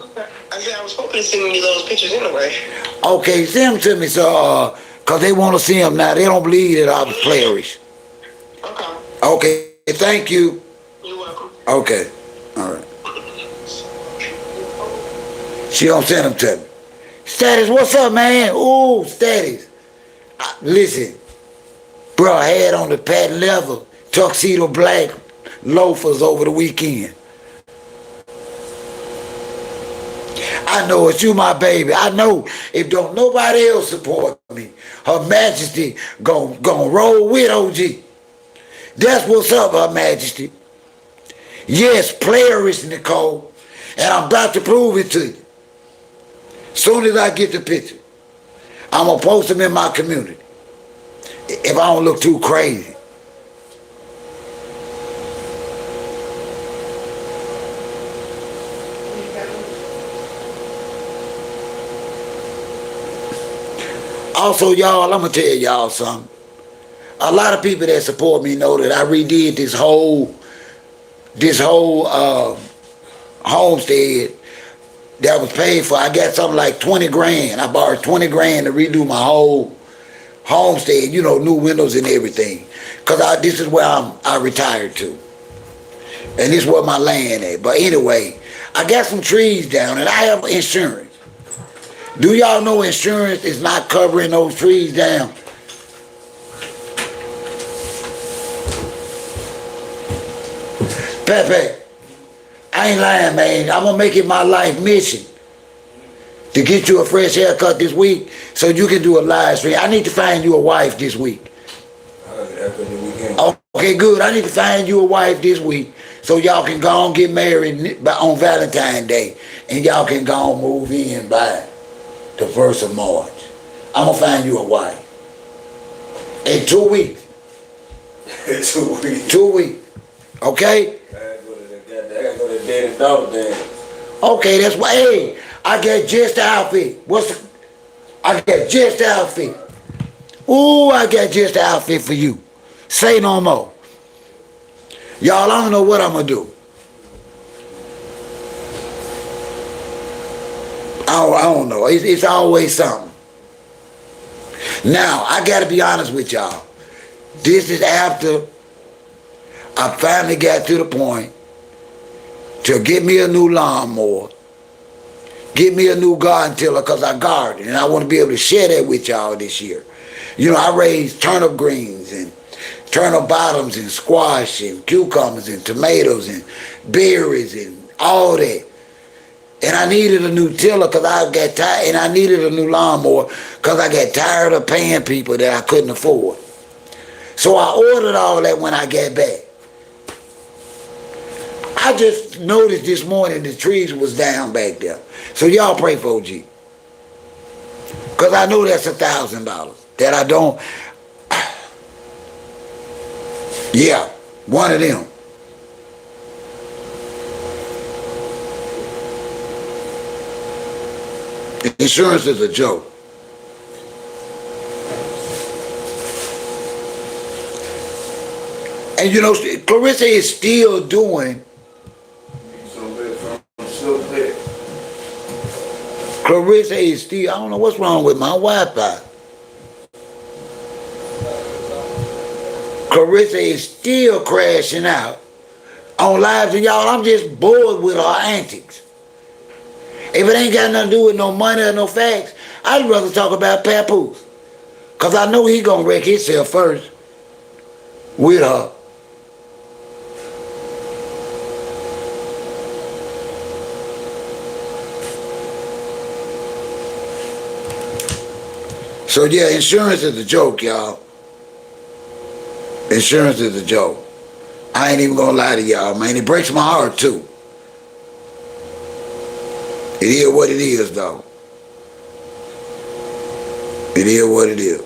I said I was hoping to send me those pictures anyway. Okay, send them to me, so cause they want to see them now. They don't believe that I was playerish. Okay. Okay, thank you. You're welcome. Okay, all right. She don't send them to me. Status, what's up, man? Ooh, Status. Listen, bro, I had on the patent leather tuxedo black loafers over the weekend. I know it's you, my baby. I know if don't nobody else support me, Her Majesty gon' roll with OG. That's what's up, Her Majesty. Yes, playerish, Nicole. And I'm about to prove it to you. Soon as I get the picture, I'm going to post them in my community. If I don't look too crazy. Also, y'all, I'm going to tell y'all something. A lot of people that support me know that I redid this whole homestead that was paid for. I got something like 20 grand. I borrowed 20 grand to redo my whole homestead, you know, new windows and everything. Because this is where I retired to. And this is where my land at. But anyway, I got some trees down and I have insurance. Do y'all know insurance is not covering those trees down? Pepe, I ain't lying, man. I'm going to make it my life mission to get you a fresh haircut this week so you can do a live stream. I need to find you a wife this week. After the weekend. Okay, good. I need to find you a wife this week so y'all can go and get married on Valentine's Day and y'all can go and move in by the 1st of March. I'm going to find you a wife. In 2 weeks. 2 weeks. 2 weeks. Okay? I gotta go to the daddy dog dance. Okay, that's why. Hey, I got just the outfit. I got just the outfit. Ooh, I got just the outfit for you. Say no more. Y'all, I don't know what I'm going to do. I don't know. It's always something. Now, I got to be honest with y'all. This is after I finally got to the point to get me a new lawnmower, get me a new garden tiller because I garden and I want to be able to share that with y'all this year. You know, I raised turnip greens and turnip bottoms and squash and cucumbers and tomatoes and berries and all that. And I needed a new tiller because I got tired, and I needed a new lawnmower because I got tired of paying people that I couldn't afford. So I ordered all that when I got back. I just noticed this morning the trees was down back there. So y'all pray for OG. Because I know that's $1,000 that I don't. Yeah, one of them. Insurance is a joke. And you know, Claressa is still doing. Claressa is still, I don't know what's wrong with my Wi-Fi. Claressa is still crashing out on lives, and y'all, I'm just bored with our antics. If it ain't got nothing to do with no money or no facts, I'd rather talk about Papoose. Because I know he gonna wreck himself first with her. So yeah, insurance is a joke, y'all. Insurance is a joke. I ain't even gonna lie to y'all, man. It breaks my heart too. It is what it is, though. It is what it is.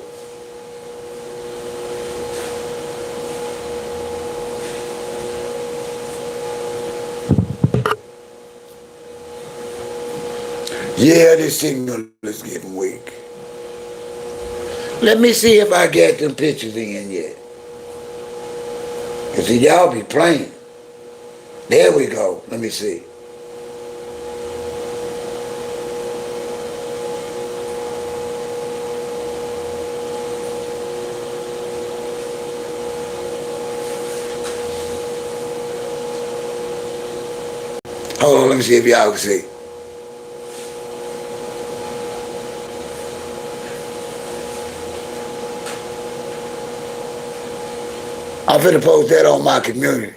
Yeah, this signal is getting weak. Let me see if I got them pictures in yet. Cause see, y'all be playing. There we go. Let me see. Hold on, let me see if y'all can see. I'm finna post that on my community.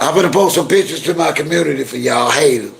I'm finna post some pictures to my community for y'all haters.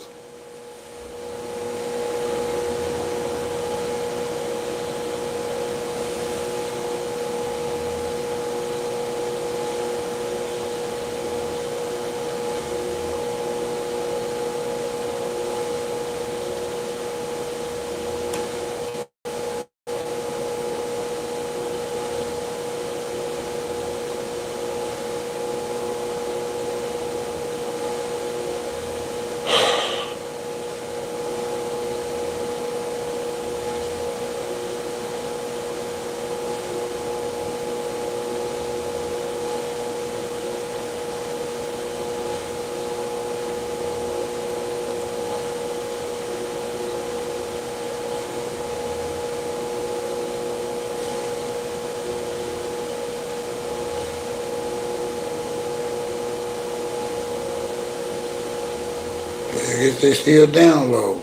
guess they still download.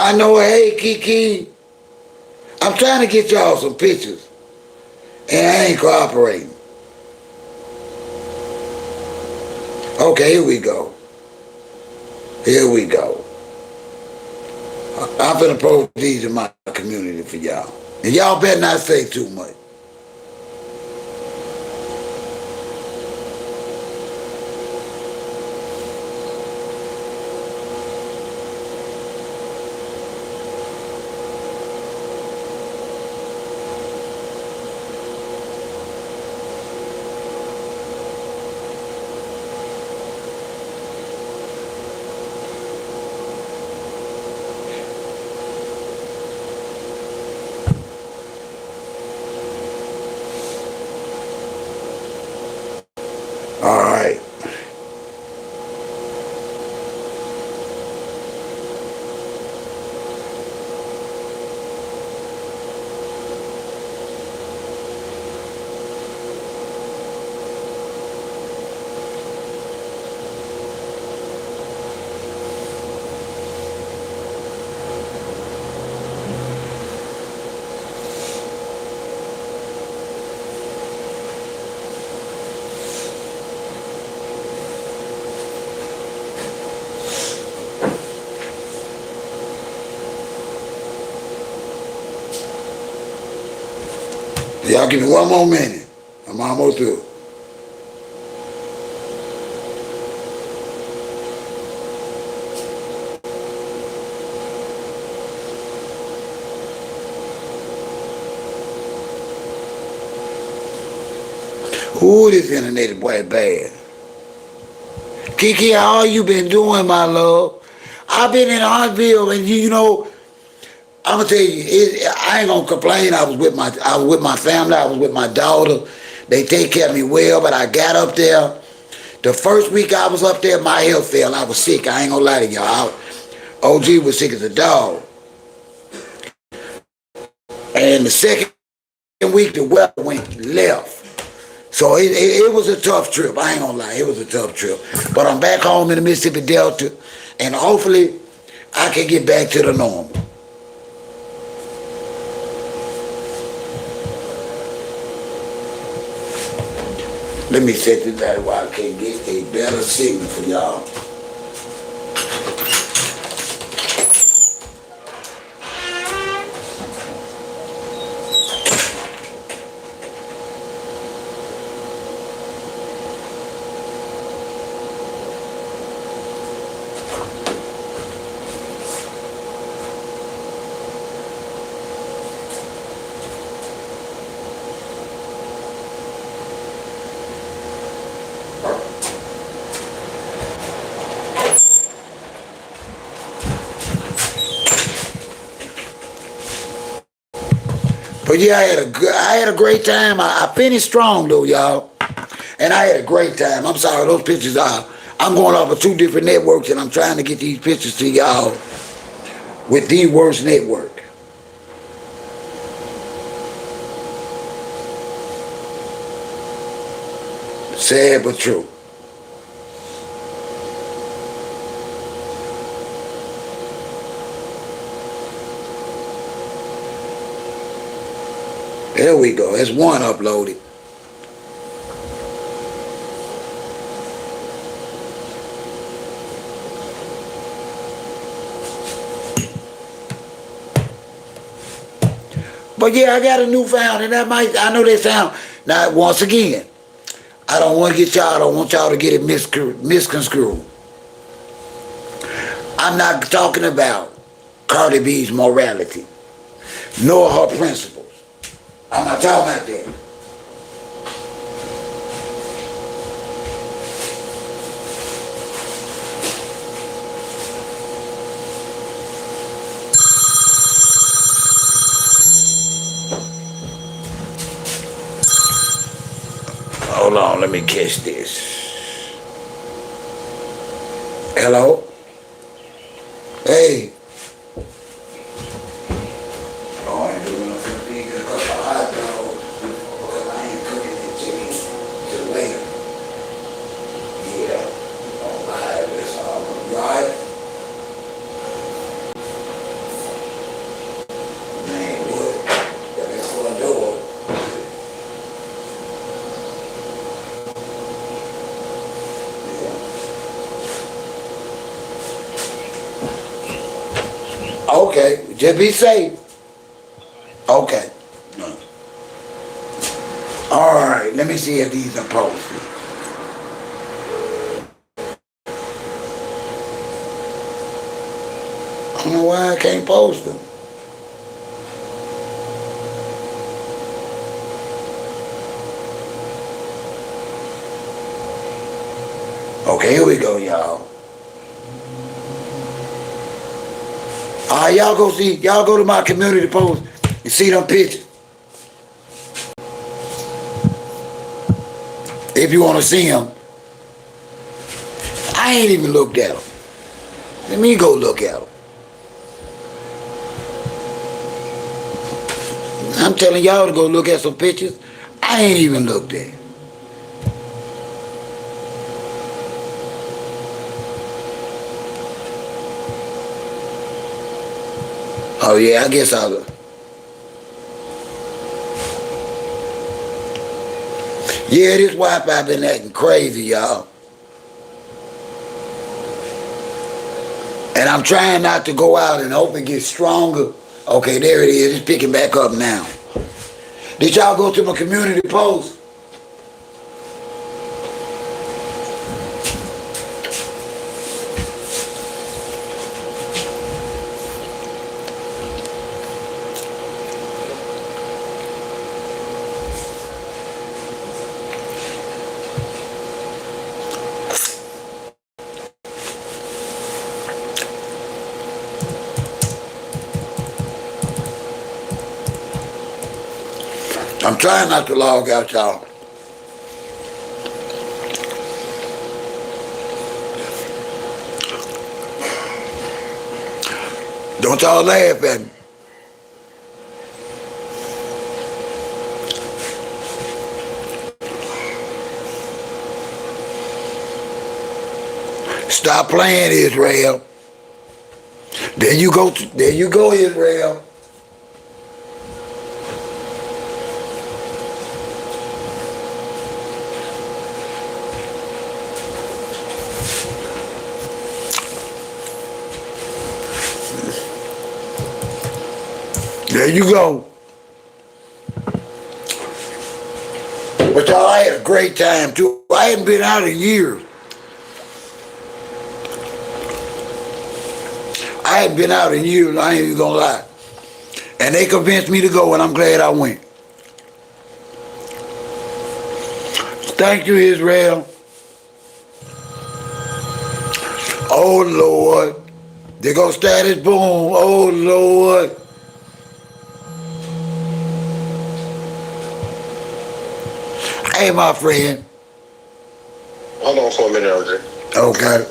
I know, hey, Kiki, I'm trying to get y'all some pictures, and I ain't cooperating. Okay, here we go. Here we go. I'm finna post these in my community for y'all. And y'all better not say too much. All right. Y'all give me one more minute. I'm almost through. Ooh, this internet boy bad. Kiki, how you been doing, my love? I've been in Huntsville, and you know, I'm gonna tell you, I ain't gonna complain. I was with my family. I was with my daughter. They take care of me well. But I got up there. The first week I was up there, my health failed. I was sick. I ain't gonna lie to y'all. OG was sick as a dog. And the second week, the weather went left. So it was a tough trip. I ain't gonna lie, it was a tough trip. But I'm back home in the Mississippi Delta, and hopefully I can get back to the normal. Let me set this out while I can get a better signal for y'all. But yeah, I had a great time. I finished strong though, y'all, and I had a great time. I'm sorry, those pictures are. I'm going off of 2 different networks, and I'm trying to get these pictures to y'all with the worst network. Sad but true. There we go. That's one uploaded. But yeah, I got a newfound, and I know that sound. Now, once again, I don't want to get y'all, I don't want y'all to get it misconstrued. I'm not talking about Cardi B's morality, nor her principles. I'm not talking about that. Hold on, let me catch this. Hello? Hey. Oh, I ain't doing nothing big because of hot dogs because I ain't cooking the chicken till later. Yeah. Don't lie, that's all. Right? Man, what? That's what I'm doing. Okay, just be safe. Okay. All right, let me see if these are posted. I don't know why I can't post them. Okay, here we go, y'all. All right, y'all go to my community post and see them pictures. If you want to see them. I ain't even looked at them. Let me go look at them. I'm telling y'all to go look at some pictures I ain't even looked at. Oh yeah, I guess I'll. Yeah, this Wi-Fi been acting crazy, y'all. And I'm trying not to go out and hope it gets stronger. Okay, there it is. It's picking back up now. Did y'all go to my community post? I'm trying not to log out, y'all. Don't y'all laugh at me. Stop playing, Israel. There you go, Israel. There you go. But y'all, I had a great time too. I hadn't been out in years. I ain't even gonna lie. And they convinced me to go, and I'm glad I went. Thank you, Israel. Oh, Lord. They go status boom. Oh, Lord. Hey, my friend. Hold on for a minute, RJ. Okay.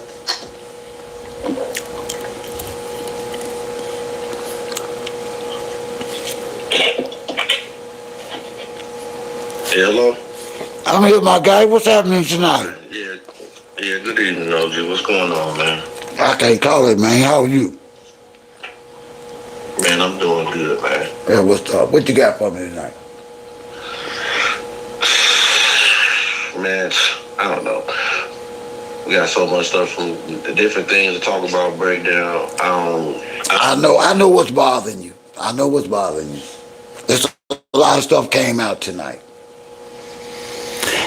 Hello? I'm here, my guy. What's happening tonight? Yeah, good evening, OG. What's going on, man? I can't call it, man. How are you? Man, I'm doing good, man. Yeah, what's up? What you got for me tonight? Man, I don't know. We got so much stuff from the different things to talk about, breakdown. I know what's bothering you. I know what's bothering you. There's a lot of stuff came out tonight.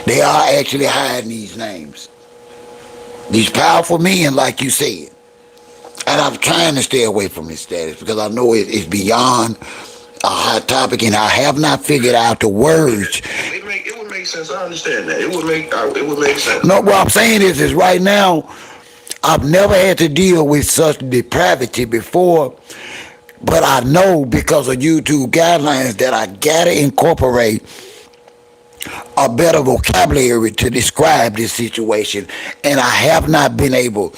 They are actually hiding these names. These powerful men, like you said. And I'm trying to stay away from this status because I know it's beyond a hot topic, and I have not figured out the words. It would make sense. I understand that. It would make sense. No, what I'm saying is right now, I've never had to deal with such depravity before, but I know because of YouTube guidelines that I gotta incorporate a better vocabulary to describe this situation, and I have not been able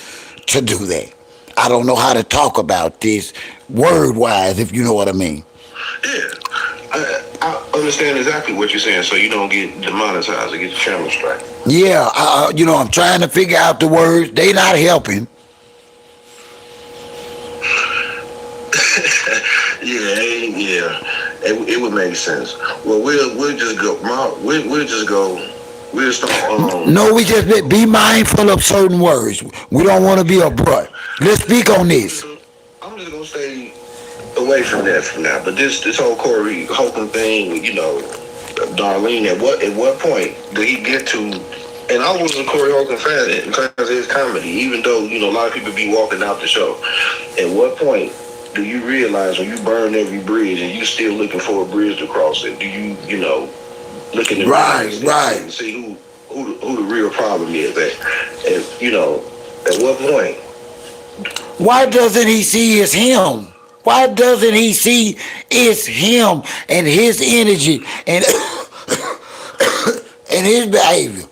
to do that. I don't know how to talk about this word-wise, if you know what I mean. Yeah, I understand exactly what you're saying, so you don't get demonetized or get the channel strike. Yeah, I'm trying to figure out the words. They not helping. It would make sense. Well, we'll just go. We'll start. No, we just be mindful of certain words. We don't want to be abrupt. Let's speak on this. I'm just gonna stay away from that for now. But this whole Corey Holcomb thing, Darlene. At what point did he get to? And I was a Corey Holcomb fan in terms of his comedy, even though a lot of people be walking out the show. At what point do you realize when you burn every bridge and you still looking for a bridge to cross it? Do you look in the right and see who the real problem is and at what point? Why doesn't he see it's him? Why doesn't he see it's him and his energy and and his behavior?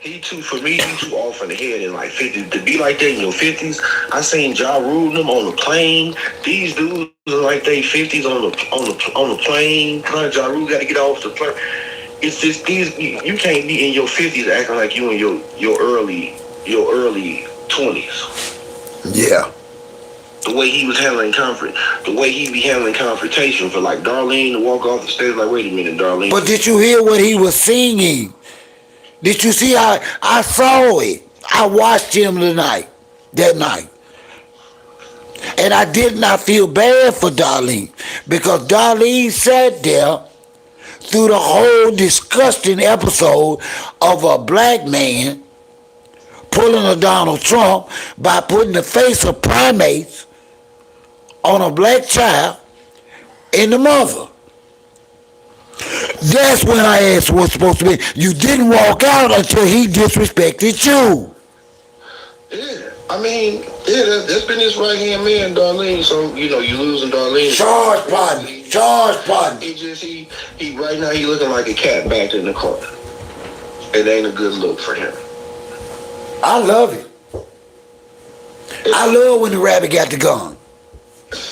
He too off in the head in like 50 to be like that in your 50s. I seen Ja Rule them on the plane. These dudes are like they 50s on the plane. Ja Rule got to get off the plane. It's just you can't be in your 50s acting like you in your early 20s. Yeah. The way he was handling the way he be handling confrontation for like Darlene to walk off the stage like, wait a minute, Darlene. But did you hear what he was singing? Did you see how I saw it? I watched him that night. And I did not feel bad for Darlene because Darlene sat there through the whole disgusting episode of a black man pulling a Donald Trump by putting the face of primates on a black child and the mother. That's when I asked what's supposed to be. You didn't walk out until he disrespected you. Yeah, I mean, that's been his right hand man, Darlene. So you losing Darlene. Charge partner. He just he right now he looking like a cat back in the corner. It ain't a good look for him. I love it. I love when the rabbit got the gun.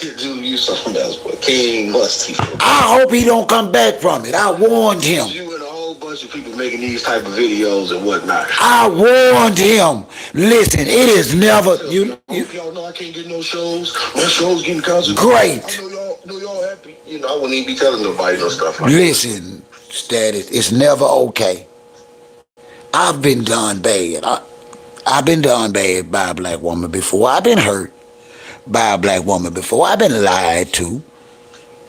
Dude, you something else, but King Musty. I hope he don't come back from it. I warned him. You and a whole bunch of people making these type of videos and whatnot. I warned him. Listen, it is never y'all know I can't get no shows. My show's getting canceled. Great. I know y'all happy. I wouldn't even be telling nobody no stuff like Listen, Status, it's never okay. I've been done bad. I've been done bad by a black woman before. I've been hurt by a black woman before. I've been lied to,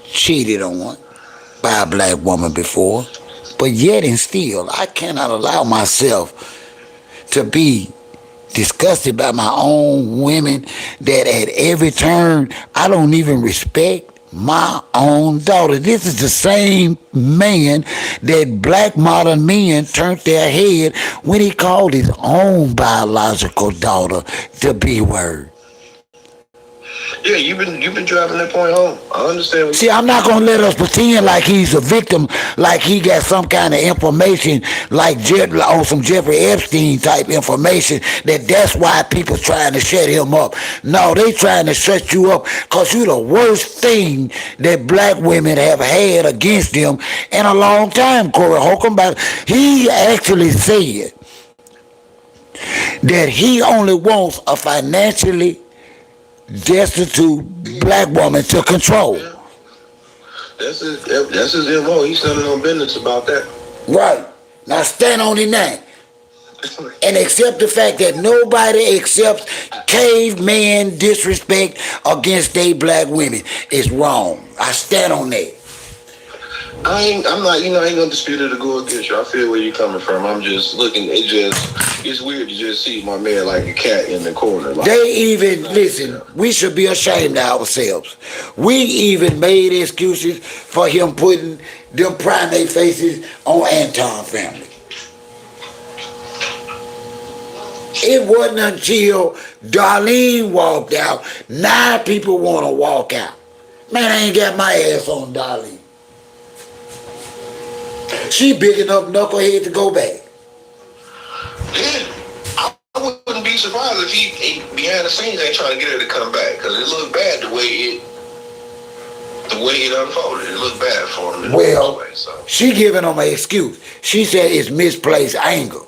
cheated on by a black woman before. But yet and still, I cannot allow myself to be disgusted by my own women that at every turn I don't even respect my own daughter. This is the same man that black modern men turned their head when he called his own biological daughter the B word. Yeah, you've been driving that point home. I understand. See, I'm not gonna let us pretend like he's a victim, like he got some kind of information, like on some Jeffrey Epstein type information. That's why people trying to shut him up. No, they trying to shut you up because you're the worst thing that black women have had against them in a long time. Corey Holcomb, he actually said that he only wants a financially destitute black woman to control. Yeah. That's his MO. He's standing on business about that. Right. Now stand on it now and accept the fact that nobody accepts caveman disrespect against they black women. It's wrong. I stand on that. I'm not, I ain't gonna dispute it or go against you. I feel where you're coming from. I'm just looking, it's weird to just see my man like a cat in the corner. Like, They even, listen, we should be ashamed of ourselves. We even made excuses for him putting them primate faces on Anton family. It wasn't until Darlene walked out, 9 people want to walk out. Man, I ain't got my ass on Darlene. She big enough knucklehead to go back. Yeah, I wouldn't be surprised if he behind the scenes ain't trying to get her to come back, because it looked bad the way it unfolded. It looked bad for him. Well, way, so. she giving him an excuse. She said it's misplaced anger.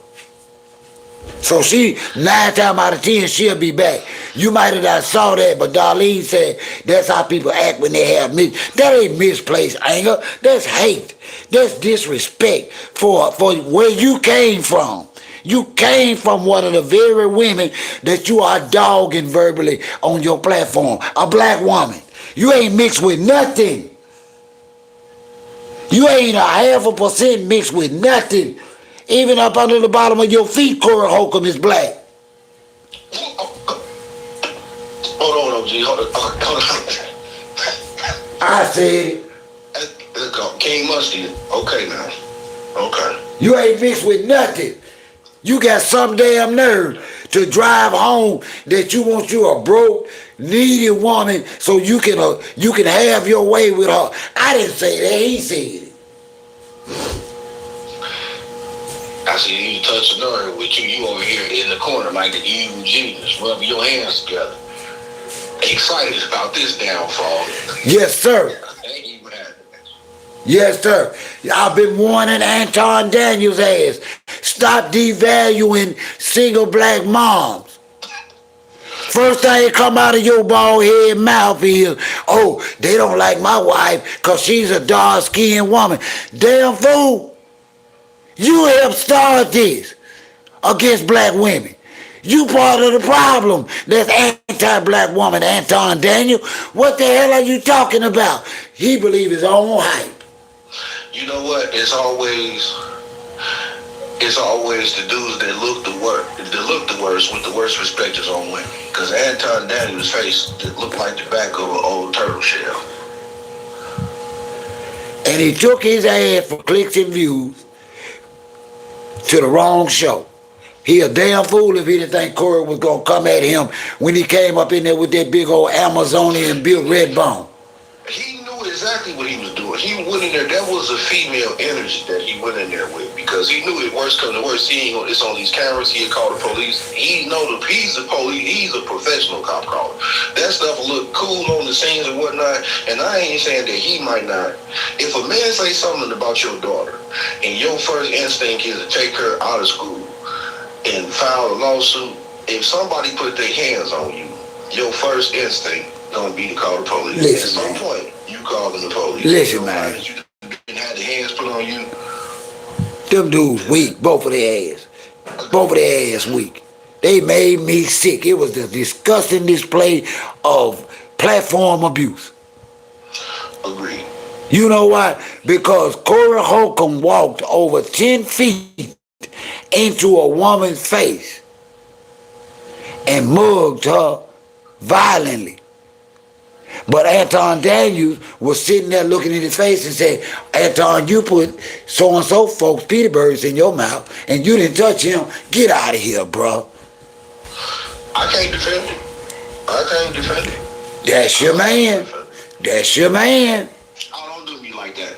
So she, 9 times out of 10, she'll be back. You might have not saw that, but Darlene said that's how people act when they have that ain't misplaced anger. That's hate. That's disrespect for where you came from. You came from one of the very women that you are dogging verbally on your platform. A black woman. You ain't mixed with nothing. You ain't 0.5% mixed with nothing. Even up under the bottom of your feet, Corey Holcomb is black. Hold on, OG. Hold on. I said it. King Musty. Okay, now. Okay. you ain't mixed with nothing. You got some damn nerve to drive home that you want you a broke, needy woman so you can have your way with her. I didn't say that. He said it. I see you touch a nerve with you over here in the corner like an evil genius, rubbing your hands together. Excited about this downfall. Yes, sir. Yes, sir. I've been warning Anton Daniels' ass. Stop devaluing single black moms. First thing that come out of your bald head mouth is, oh, they don't like my wife because she's a dark-skinned woman. Damn fool. You helped start this against black women. You part of the problem. That's anti-black woman, Anton Daniel. What the hell are you talking about? He believes his own hype. You know what? It's always the dudes that look the worst with the worst respecters on women. Because Anton Daniel's face looked like the back of an old turtle shell. And he took his ass for clicks and views to the wrong show. He a damn fool if he didn't think Corey was going to come at him when he came up in there with that big old Amazonian built red bone. He knew exactly what he was doing. He went in there. That was a female energy that he went in there with, because he knew it. Worst come to worst, it's on these cameras. He had called the police. He's a police. He's a professional cop caller. That stuff will look cool on the scenes and whatnot. And I ain't saying that he might not. If a man say something about your daughter, and your first instinct is to take her out of school and file a lawsuit, if somebody put their hands on you, your first instinct gonna be to call the police. Listen, at some point, you calling the police. Listen, man. You had the hands put on you. Them dudes weak, both of their ass. Both of their ass weak. They made me sick. It was a disgusting display of platform abuse. Agreed. You know why? Because Corey Holcomb walked over 10 feet into a woman's face and mugged her violently. But Anton Daniels was sitting there looking in his face and said, Anton, you put so-and-so folks Peterburgs in your mouth and you didn't touch him. Get out of here, bro. I can't defend it. That's your man. That's your man. Oh, don't do me like that.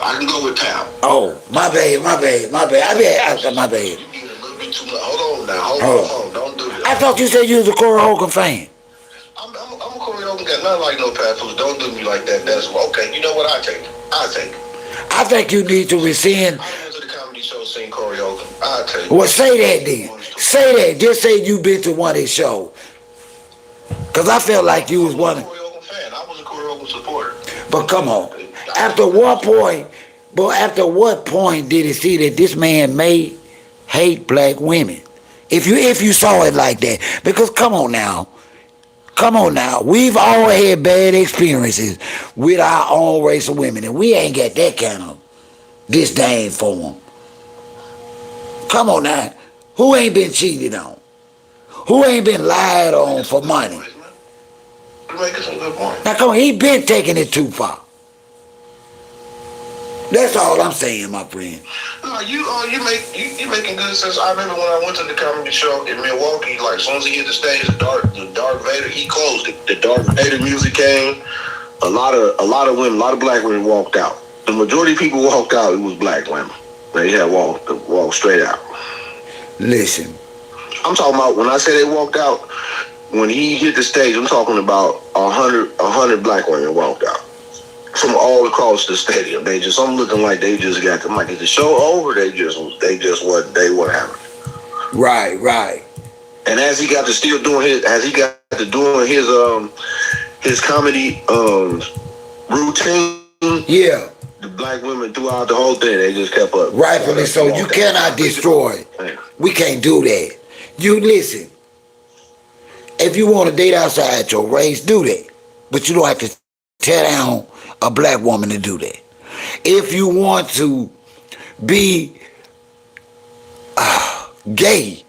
I can go with Tal. Oh, my bad. My bad. You get a little bit too much. Hold on now. Hold on. Don't do that. I thought you said you was a Corey Holcomb fan. I'm a Corey Holcomb guy. Nothing like no Pat Food. Don't do me like that. That's okay. You know what? I take it. I think you need to rescind. I went to the comedy show seeing Corey Holcomb. I take it. Well, say that then. Say that. Just say you been to one of his shows. Because I felt like you was one of... I was a Corey Holcomb fan. I was a Corey Holcomb supporter. But come on. After one point, But after what point did he see that this man may hate black women? If you saw it like that, because come on now, we've all had bad experiences with our own race of women, and we ain't got that kind of disdain for them. Come on now, who ain't been cheated on? Who ain't been lied on for money? You're making some good points. Now come on, he been taking it too far. That's all I'm saying, my friend. No, you making good sense. I remember when I went to the comedy show in Milwaukee. Like as soon as he hit the stage, the Darth Vader, he closed it. The Darth Vader music came. A lot of women, a lot of black women walked out. The majority of people walked out. It was black women. They had walked straight out. Listen, I'm talking about when I say they walked out. When he hit the stage, I'm talking about 100 black women walked out from all across the stadium. I'm looking like they just got the mic. Is the show over? They weren't having it. right. And as he got to doing his comedy routine, Yeah, the black women throughout the whole thing, they just kept up. rightfully so. You cannot destroy it. We can't do that. You listen. If you want to date outside your race, do that. But you don't have to tear down a black woman to do that. If you want to be gay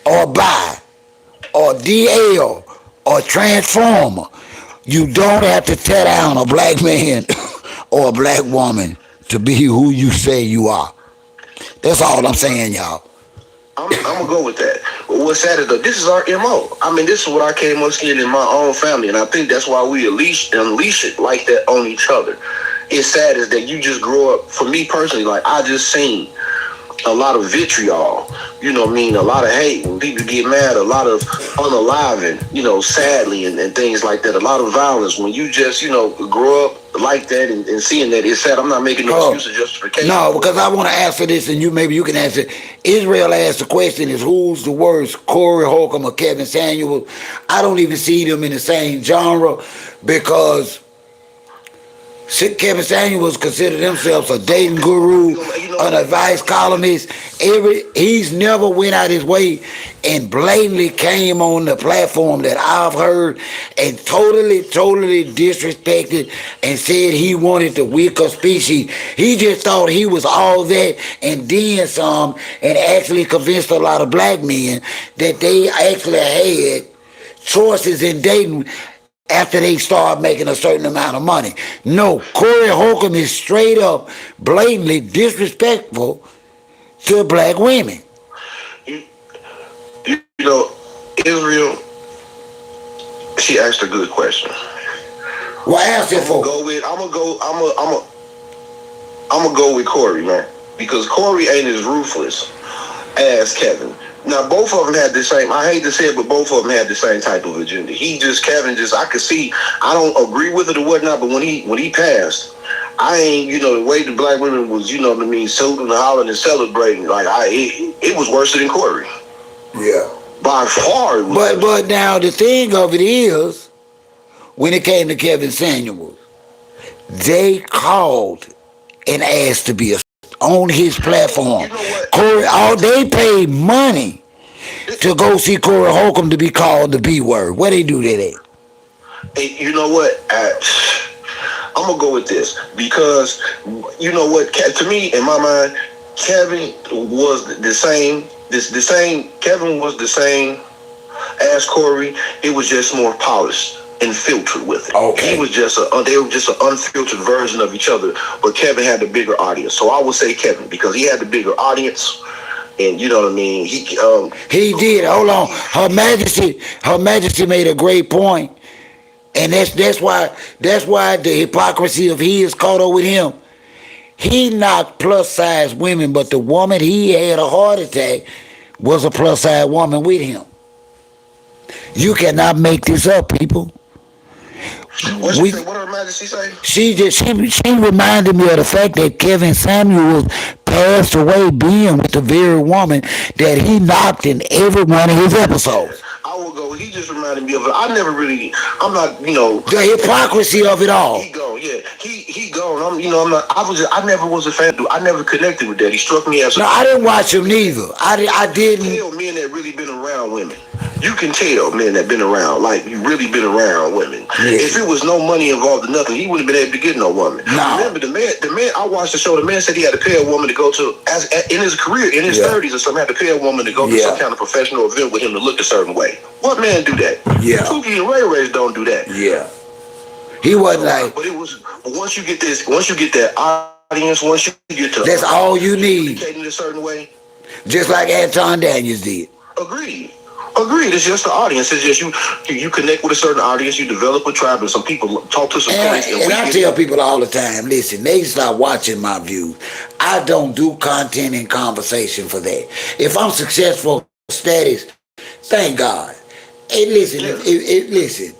or bi or DL or transformer, you don't have to tear down a black man or a black woman to be who you say you are. That's all I'm saying, y'all. I'm gonna go with that. But what's sad is though, this is our MO. I mean, this is what I came up seeing in my own family, and I think that's why we unleash it like that on each other. It's sad is that you just grow up. For me personally, like I just seen a lot of vitriol. You know what I mean? A lot of hate when people get mad. A lot of unaliving. You know, sadly and things like that. A lot of violence when you just grow up like that and seeing that. It's sad. I'm not making no excuse or justification. No, because I want to answer this, and maybe you can answer. Israel asked the question: is who's the worst, Corey Holcomb or Kevin Samuels? I don't even see them in the same genre because Kevin Samuels considered himself a dating guru, an advice columnist. He's never went out his way and blatantly came on the platform that I've heard and totally disrespected and said he wanted the weaker species. He just thought he was all that and then some, and actually convinced a lot of black men that they actually had choices in dating after they start making a certain amount of money. No, Corey Holcomb is straight up, blatantly disrespectful to black women. You know, Israel, she asked a good question. Well, ask it for. I'm gonna go with Corey, man, because Corey ain't as ruthless as Kevin. Now, both of them had the same, I hate to say it, but both of them had the same type of agenda. Kevin I could see, I don't agree with it or whatnot, but when he passed, I ain't, the way the black women was, saluting and hollering and celebrating, like, it was worse than Corey. Yeah. By far it was. But now the thing of it is, when it came to Kevin Samuels, they called and asked to be on his platform. Corey, they paid money to go see Corey Holcomb to be called the B word. Where they do that at? Hey, you know what? I'm gonna go with this because you know what? To me, in my mind, Kevin was the same. Kevin was the same as Corey. It was just more polished and filtered with it. Okay. They were just an unfiltered version of each other, but Kevin had the bigger audience. So I would say Kevin because he had the bigger audience, and you know what I mean. He did. Hold on, Her Majesty made a great point, and that's why the hypocrisy of he is caught up with him. He knocked plus size women, but the woman he had a heart attack was a plus size woman with him. You cannot make this up, people. What did Her Majesty say? She reminded me of the fact that Kevin Samuels passed away being with the very woman that he knocked in every one of his episodes. I show ago. He just reminded me of it. I never really. I'm not. You know. The hypocrisy of it all. He gone. Yeah. He gone. I'm. You know. I'm not. I never was a fan. I never connected with that. He struck me as. No, I didn't watch him neither. I didn't. Tell men that really been around women. You can tell men that been around, like you really been around women. Yeah. If it was no money involved or nothing, he wouldn't have been able to get no woman. No. Remember the man. I watched the show. The man said he had to pay a woman to go to, in his career, in his 30s or something, had to pay a woman to go to some kind of professional event with him to look a certain way. What man do that? Yeah. Pookie and Ray Rays don't do that. Yeah. He wasn't like. But it was once you get that audience, once you get to. That's all you need. In a certain way. Just like Anton Daniels did. Agreed. It's just the audience. It's just you connect with a certain audience. You develop a tribe, and some people talk to some points. And I tell people all the time, listen, they start watching my views. I don't do content and conversation for that. If I'm successful status, thank God. And listen, listen,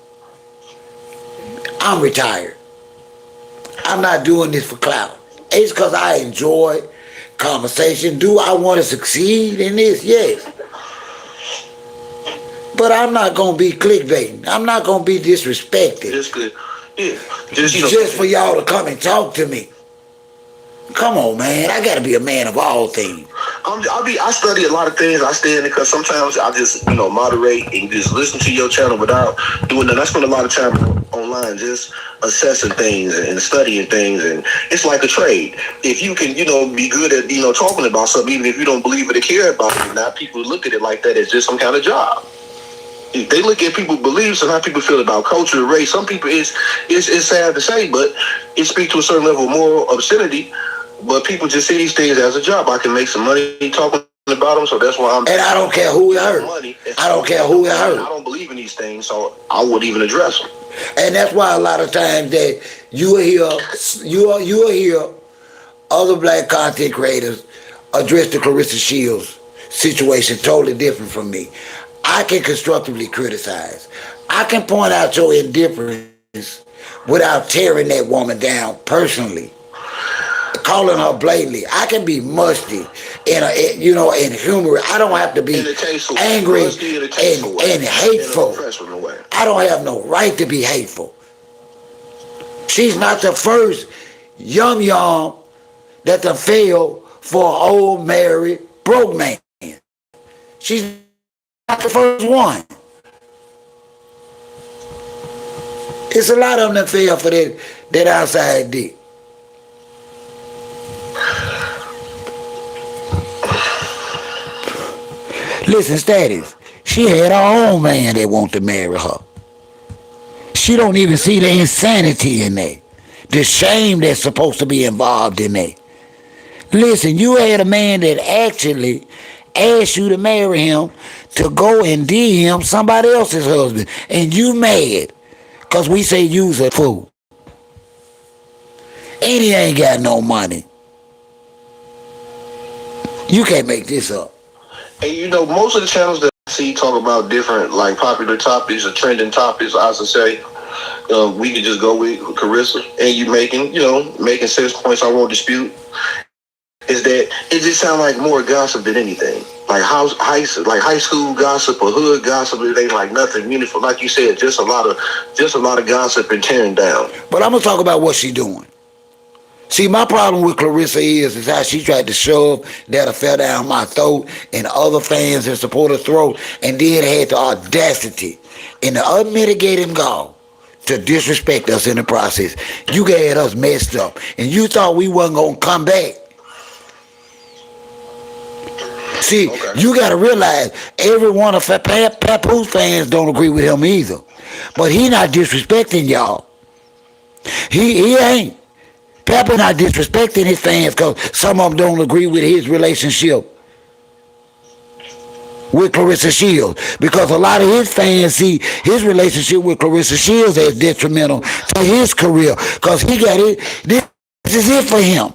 I'm retired. I'm not doing this for clout. It's because I enjoy conversation. Do I want to succeed in this? Yes. But I'm not gonna be clickbaiting. I'm not gonna be disrespected. Just good. Yeah. Just for y'all to come and talk to me. Come on, man. I gotta be a man of all things. I study a lot of things. I stay in it because sometimes I just moderate and just listen to your channel without doing that. I spend a lot of time online just assessing things and studying things, and it's like a trade. If you can be good at talking about something, even if you don't believe it or care about it, now people look at it like that as just some kind of job. They look at people's beliefs and how people feel about culture, race. Some people, it's sad to say, but it speaks to a certain level of moral obscenity. But people just see these things as a job. I can make some money talking about them, so that's why I'm. And I don't care who it hurt. I don't care who it hurt. I don't believe in these things, so I wouldn't even address them. And that's why a lot of times that you will hear other black content creators address the Claressa Shields situation totally different from me. I can constructively criticize. I can point out your indifference without tearing that woman down personally, calling her blatantly. I can be musty and humorous. I don't have to be angry and hateful. I don't have no right to be hateful. She's not the first yum that done failed for an old married broke man. She's not the first one. It's a lot of them that fail for that outside dick. Listen, Status, she had her own man that want to marry her. She don't even see the insanity in that. The shame that's supposed to be involved in that. Listen, you had a man that actually asked you to marry him to go and DM somebody else's husband, and you mad because we say you's a fool. And he ain't got no money. You can't make this up. And most of the channels that I see talk about different, like, popular topics or trending topics, I should say, we could just go with Claressa, and you making sense points I won't dispute, is that it just sounds like more gossip than anything. Like high school gossip or hood gossip, it ain't like nothing meaningful. Like you said, just a lot of gossip and tearing down. But I'm gonna talk about what she doing. See, my problem with Claressa is how she tried to shove that affair down my throat and other fans and supporters' throat, and then had the audacity and the unmitigated gall to disrespect us in the process. You got us messed up, and you thought we wasn't gonna come back. See, You got to realize every one of Papoose fans don't agree with him either. But he not disrespecting y'all. He ain't. Papa not disrespecting his fans because some of them don't agree with his relationship with Claressa Shields. Because a lot of his fans see his relationship with Claressa Shields as detrimental to his career. Because he got it. This is it for him.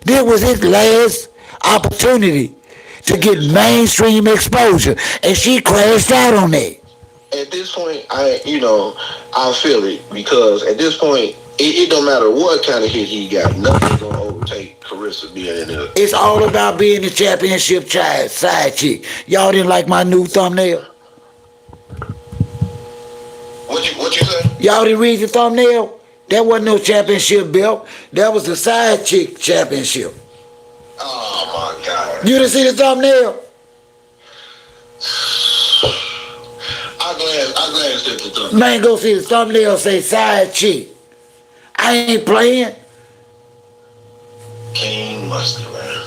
This was his last opportunity to get mainstream exposure, and she crashed out on that. At this point, I feel it, because at this point, it don't matter what kind of hit he got, nothing's gonna overtake Claressa being in it. It's all about being the championship side chick. Y'all didn't like my new thumbnail? Y'all didn't read the thumbnail? That wasn't no championship belt. That was the side chick championship. Oh my God. You didn't see the thumbnail? I glanced at the thumbnail. Man, go see the thumbnail say side chick. I ain't playing. King Mustard, man.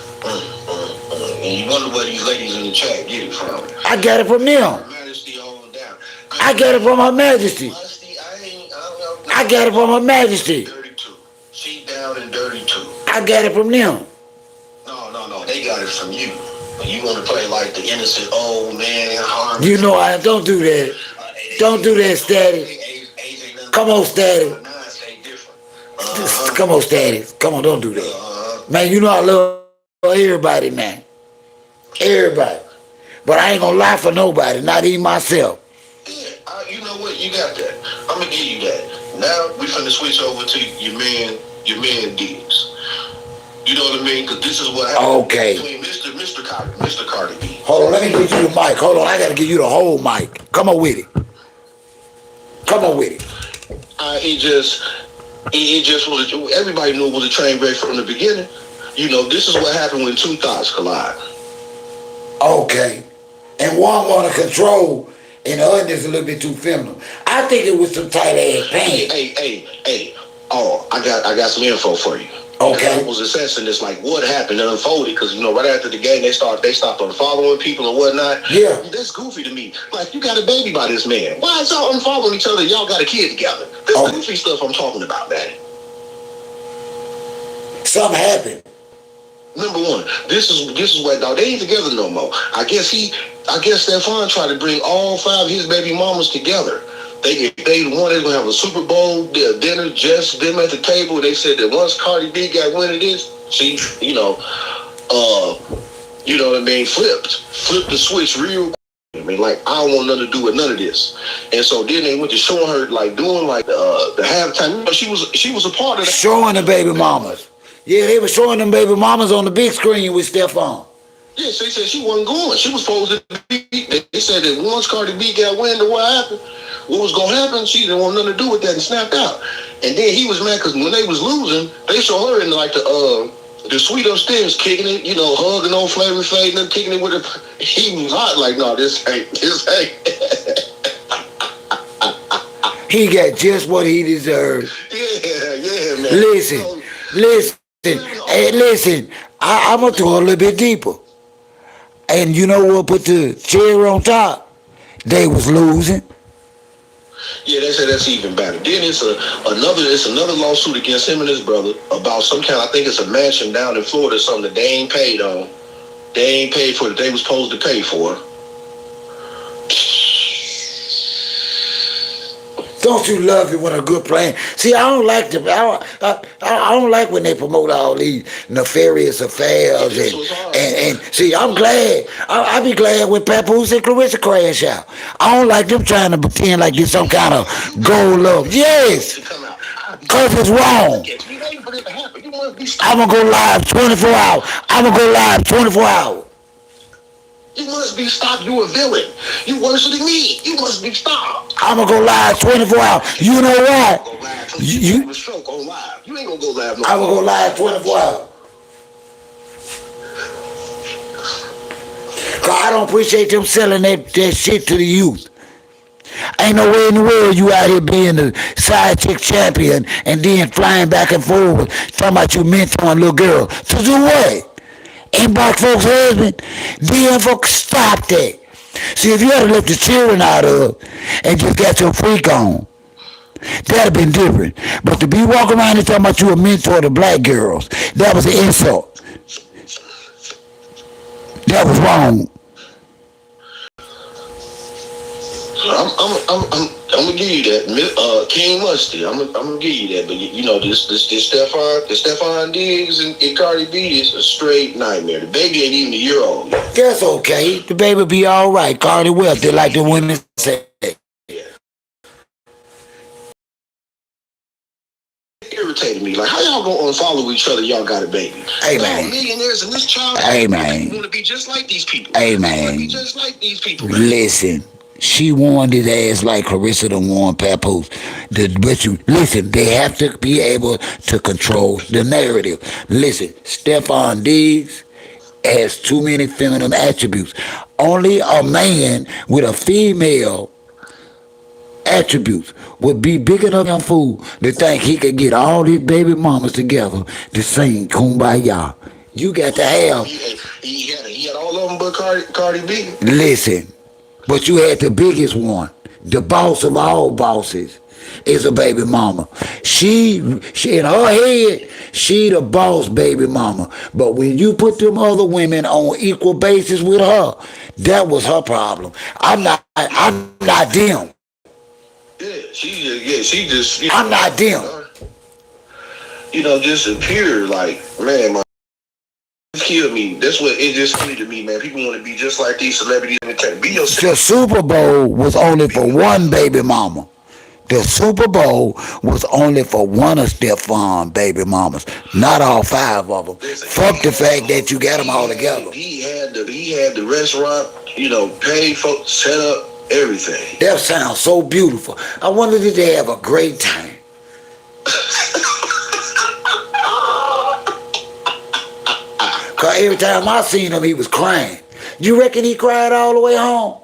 And you wonder where these ladies in the chat get it from. I got it from them. Her Majesty on down. I got it from Her Majesty. Musty, I got it from Her Majesty. 32. She down in 32. I got it from them. No. They got it from you. When you want to play like the innocent old man in harm. You know I don't do that. Don't do that, Static. Come on, Static. Come on, Static. Come on, don't do that. Man, you know I love everybody, man. Everybody. But I ain't gonna lie for nobody, not even myself. Yeah, you know what? You got that. I'm gonna give you that. Now we finna switch over to your man Diggs. You know what I mean? Because this is what happened between Mr. Cardi B. Hold on, let me give you the mic. Hold on, I gotta give you the whole mic. Come on with it. Come on with it. It just was. Everybody knew it was a train wreck from the beginning. You know, this is what happened when two thoughts collide. Okay. And one want to control, and the other is a little bit too feminine. I think it was some tight ass pants. Hey. Oh, I got some info for you. Okay. I was assessing this, like what happened and unfolded, because right after the game they stopped on following people and whatnot. Yeah. That's goofy to me. Like, you got a baby by this man. Why is y'all unfollowing each other? Y'all got a kid together. This goofy stuff I'm talking about, man. Something happened. Number one, this is what, dog, they ain't together no more. I guess Stephon tried to bring all 5 of his baby mamas together. If they wanted to have a Super Bowl dinner, just them at the table. They said that once Cardi B got wind of this, she, what I mean, flipped the switch real quick. I mean, like, I don't want nothing to do with none of this. And so then they went to showing her, like, doing, like, the halftime. She was a part of that. Showing the baby mamas. Yeah, they were showing them baby mamas on the big screen with Stephon. Yeah, so they said she wasn't going. She was supposed to be. They said that once Cardi B got wind of what happened, what was going to happen, she didn't want nothing to do with that and snapped out. And then he was mad because when they was losing, they saw her in like the suite upstairs kicking it, hugging on Flavor Flav and kicking it with her. He was hot like, no, this ain't. He got just what he deserved. Yeah, man. Listen. I'm going to go a little bit deeper. And you know what put the cherry on top? They was losing. Yeah, they said that's even better. Then it's another lawsuit against him and his brother about some kind. I think it's a mansion down in Florida, something that they ain't paid on. They ain't paid for that they was supposed to pay for. Don't you love it when a good plan? See, I don't like I don't like when they promote all these nefarious affairs and see. I'm glad. I be glad when Papoose and Claressa crash out. I don't like them trying to pretend like there's some kind of gold love. Yes, cause it's wrong. I'm gonna go live 24 hours. You must be stopped. You a villain. You worse than me. You must be stopped. I'm gonna go live 24 hours. You know what? You a stroke on live. You ain't gonna go live. I'm gonna go live 24 hours. Cause I don't appreciate them selling that shit to the youth. Ain't no way in the world you out here being the side chick champion and then flying back and forth talking about you mentoring little girl. To do what? Inbox folks' husband, DM folks, stop that. See, if you had left the children out of and just got your freak on, that'd have been different. But to be walking around and talking about you a mentor to black girls, that was an insult. That was wrong. I'm gonna give you that, King Musty. I'm gonna give you that, but this Stephon Diggs and Cardi B is a straight nightmare. The baby ain't even a year old yet. That's okay. The baby be all right. Cardi wealthy, like the women say. Yeah. Irritated me. Like, how y'all gonna unfollow each other? Y'all got a baby. Hey, man. Millionaires in this child. Hey, man. You want to be just like these people. Hey, man. Be just like these people. Man. Listen. She warned his ass like Claressa done warned Papoose. But you listen, they have to be able to control the narrative. Listen, Stephon Diggs has too many feminine attributes. Only a man with a female attributes would be big enough young fool to think he could get all these baby mamas together to sing Kumbaya. You got to have. He had all of them but Cardi B. Listen, but you had the biggest one, the boss of all bosses, is a baby mama. She in her head, she the boss baby mama. But when you put them other women on equal basis with her, that was her problem. I'm not them. She just. I'm not them. Just appear like, man, killed me. That's what it just funny to me, man. People want to be just like these celebrities in the tech. Be yourself. The Super Bowl was only for one baby mama. The Super Bowl was only for one of Stephon baby mamas, not all 5 of them. Fuck the fact that you got them all together. He had the restaurant, paid folks, set up everything. That sounds so beautiful. I wonder did they have a great time. Cause every time I seen him, he was crying. You reckon he cried all the way home?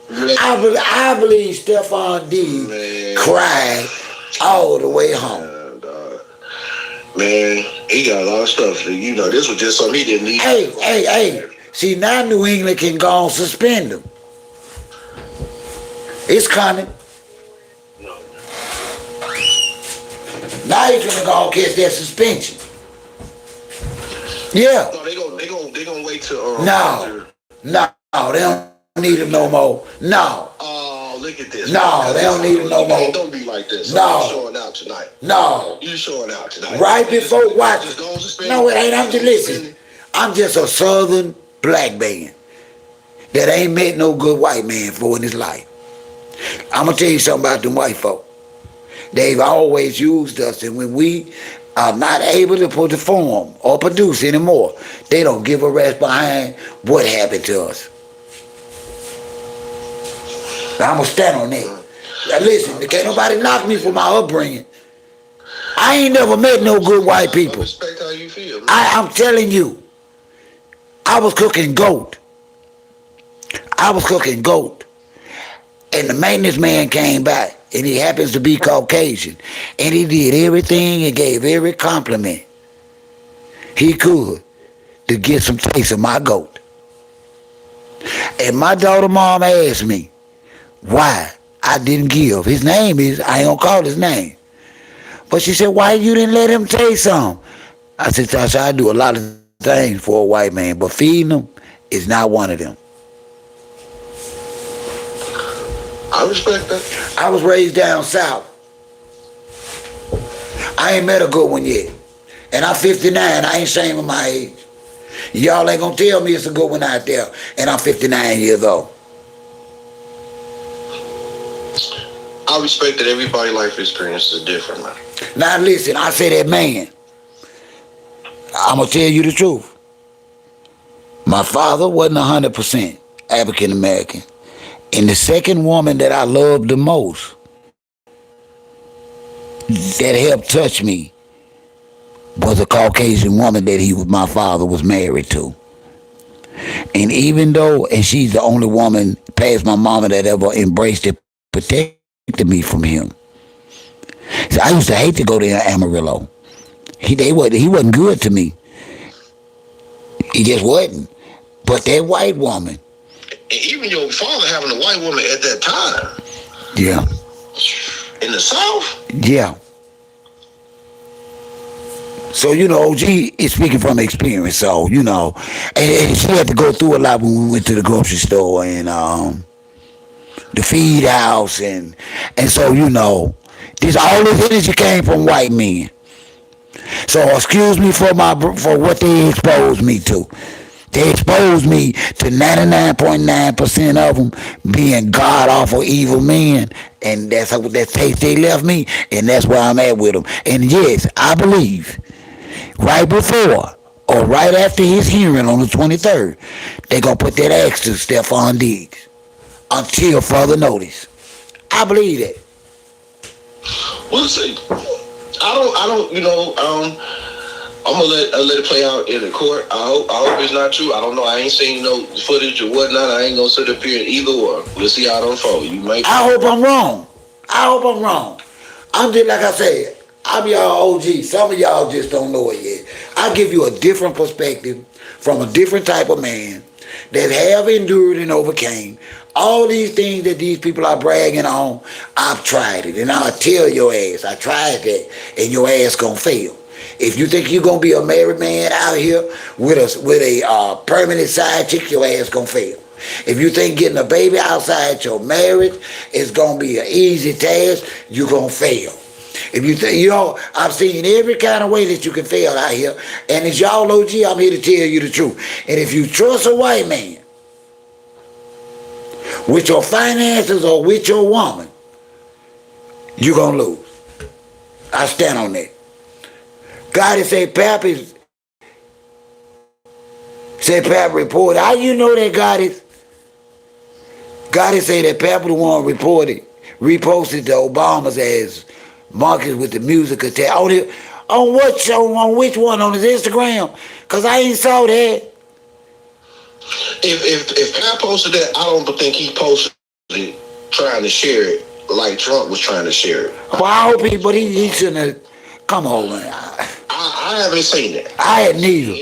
I believe Stephon Diggs cried all the way home. Man, he got a lot of stuff. This was just something he didn't need. Hey. See, now New England can go and suspend him. It's coming. Now he's gonna go and catch that suspension. Yeah. No, they gonna wait till No, they don't need him no more. No. Oh, look at this. No, they don't need him no more. Don't be like this. No. You showing out tonight. No. You showing out tonight. Right before watch. No, it ain't. I'm just listening. I'm just a southern black man that ain't met no good white man for in his life. I'm gonna tell you something about them white folk. They've always used us, and when we are not able to perform or produce anymore, they don't give a rest behind what happened to us. Now, I'm gonna stand on that. Now listen, can't nobody knock me for my upbringing. I ain't never met no good white people. I respect how you feel. I'm telling you, I was cooking goat. And the maintenance man came back, and he happens to be Caucasian. And he did everything and gave every compliment he could to get some taste of my goat. And my daughter mom asked me why I didn't give. His name is, I ain't gonna call his name. But she said, why you didn't let him taste some? I said, Tasha, I do a lot of things for a white man, but feeding them is not one of them. I respect that. I was raised down south. I ain't met a good one yet. And I'm 59. I ain't ashamed of my age. Y'all ain't gonna tell me it's a good one out there. And I'm 59 years old. I respect that everybody's life experience is different, man. Now listen, I say that man. I'm gonna tell you the truth. My father wasn't 100% African American. And the second woman that I loved the most, that helped touch me, was a Caucasian woman that my father was married to. And even though, and she's the only woman past my mama that ever embraced and protected me from him. So I used to hate to go to Amarillo. He wasn't good to me. He just wasn't. But that white woman. And even your father having a white woman at that time. Yeah. In the South? Yeah. So, OG is speaking from experience. So, and she had to go through a lot when we went to the grocery store and the feed house. And so, all this energy came from white men. So, excuse me for what they exposed me to. They exposed me to 99.9% of them being god-awful evil men. And that's that taste they left me. And that's where I'm at with them. And yes, I believe right before or right after his hearing on the 23rd, they're going to put that axe to Stephon Diggs. until further notice. I believe that. We'll see. I don't, I'm gonna let it play out in the court. I hope it's not true. I don't know. I ain't seen no footage or whatnot. I ain't gonna sit up here either or. We'll see how it unfolds. You might. I hope I'm wrong. I hope I'm wrong. I'm just like I said. I'm y'all OG. Some of y'all just don't know it yet. I give you a different perspective from a different type of man that have endured and overcame all these things that these people are bragging on. I've tried it, and I'll tell your ass I tried that, and your ass gonna fail. If you think you're gonna be a married man out here with a permanent side chick, your ass gonna fail. If you think getting a baby outside your marriage is gonna be an easy task, you're gonna fail. If you think, I've seen every kind of way that you can fail out here, and as y'all OG, I'm here to tell you the truth. And if you trust a white man with your finances or with your woman, you're gonna lose. I stand on that. God say Pappy reported. How you know that God is say that Pappy the one reposted the Obamas as monkeys with the music attack. On what show? On which one? On his Instagram? Cause I ain't saw that. If Pat posted that, I don't think he posted it trying to share it like Trump was trying to share it. Well, I hope he shouldn't have. Come on, man. I haven't seen it. I had neither.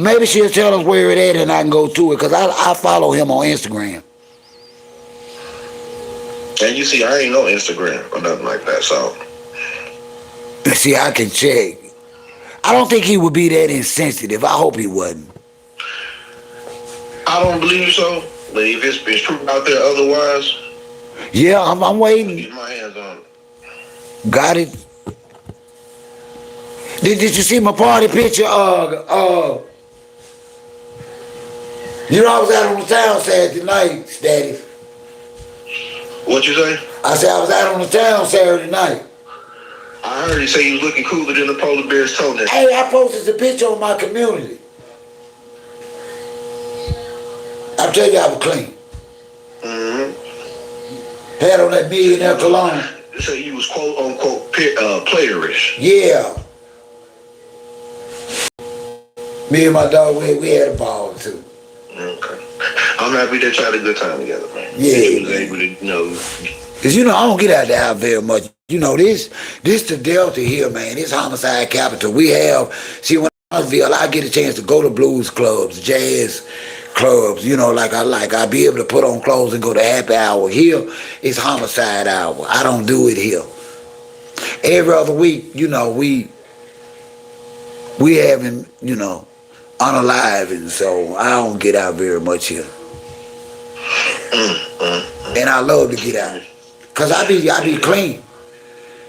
Maybe she'll tell us where it at and I can go to it, because I follow him on Instagram. And you see, I ain't no Instagram or nothing like that, so. See, I can check. I don't think he would be that insensitive. I hope he wasn't. I don't believe so, but if it's true out there otherwise. Yeah, I'm waiting. Get my hands on it. Got it. Did you see my party picture? I was out on the town Saturday night, Status. What you say? I said I was out on the town Saturday night. I heard you say you was looking cooler than the polar bear's toenail. Hey, I posted the picture on my community. I'll tell you I was clean. Mm-hmm. Had on that millionaire cologne. You say you was quote unquote playerish. Yeah. Me and my dog, we had a ball too. Okay. I'm happy that y'all had a good time together, man. Yeah. You was able to, Cause I don't get out the house very much. This the Delta here, man. This homicide capital. We have, when I was I get a chance to go to blues clubs, jazz clubs, I be able to put on clothes and go to happy hour. Here, it's homicide hour. I don't do it here. Every other week, we having, unaliving, so I don't get out very much here. And I love to get out. Cause I be clean.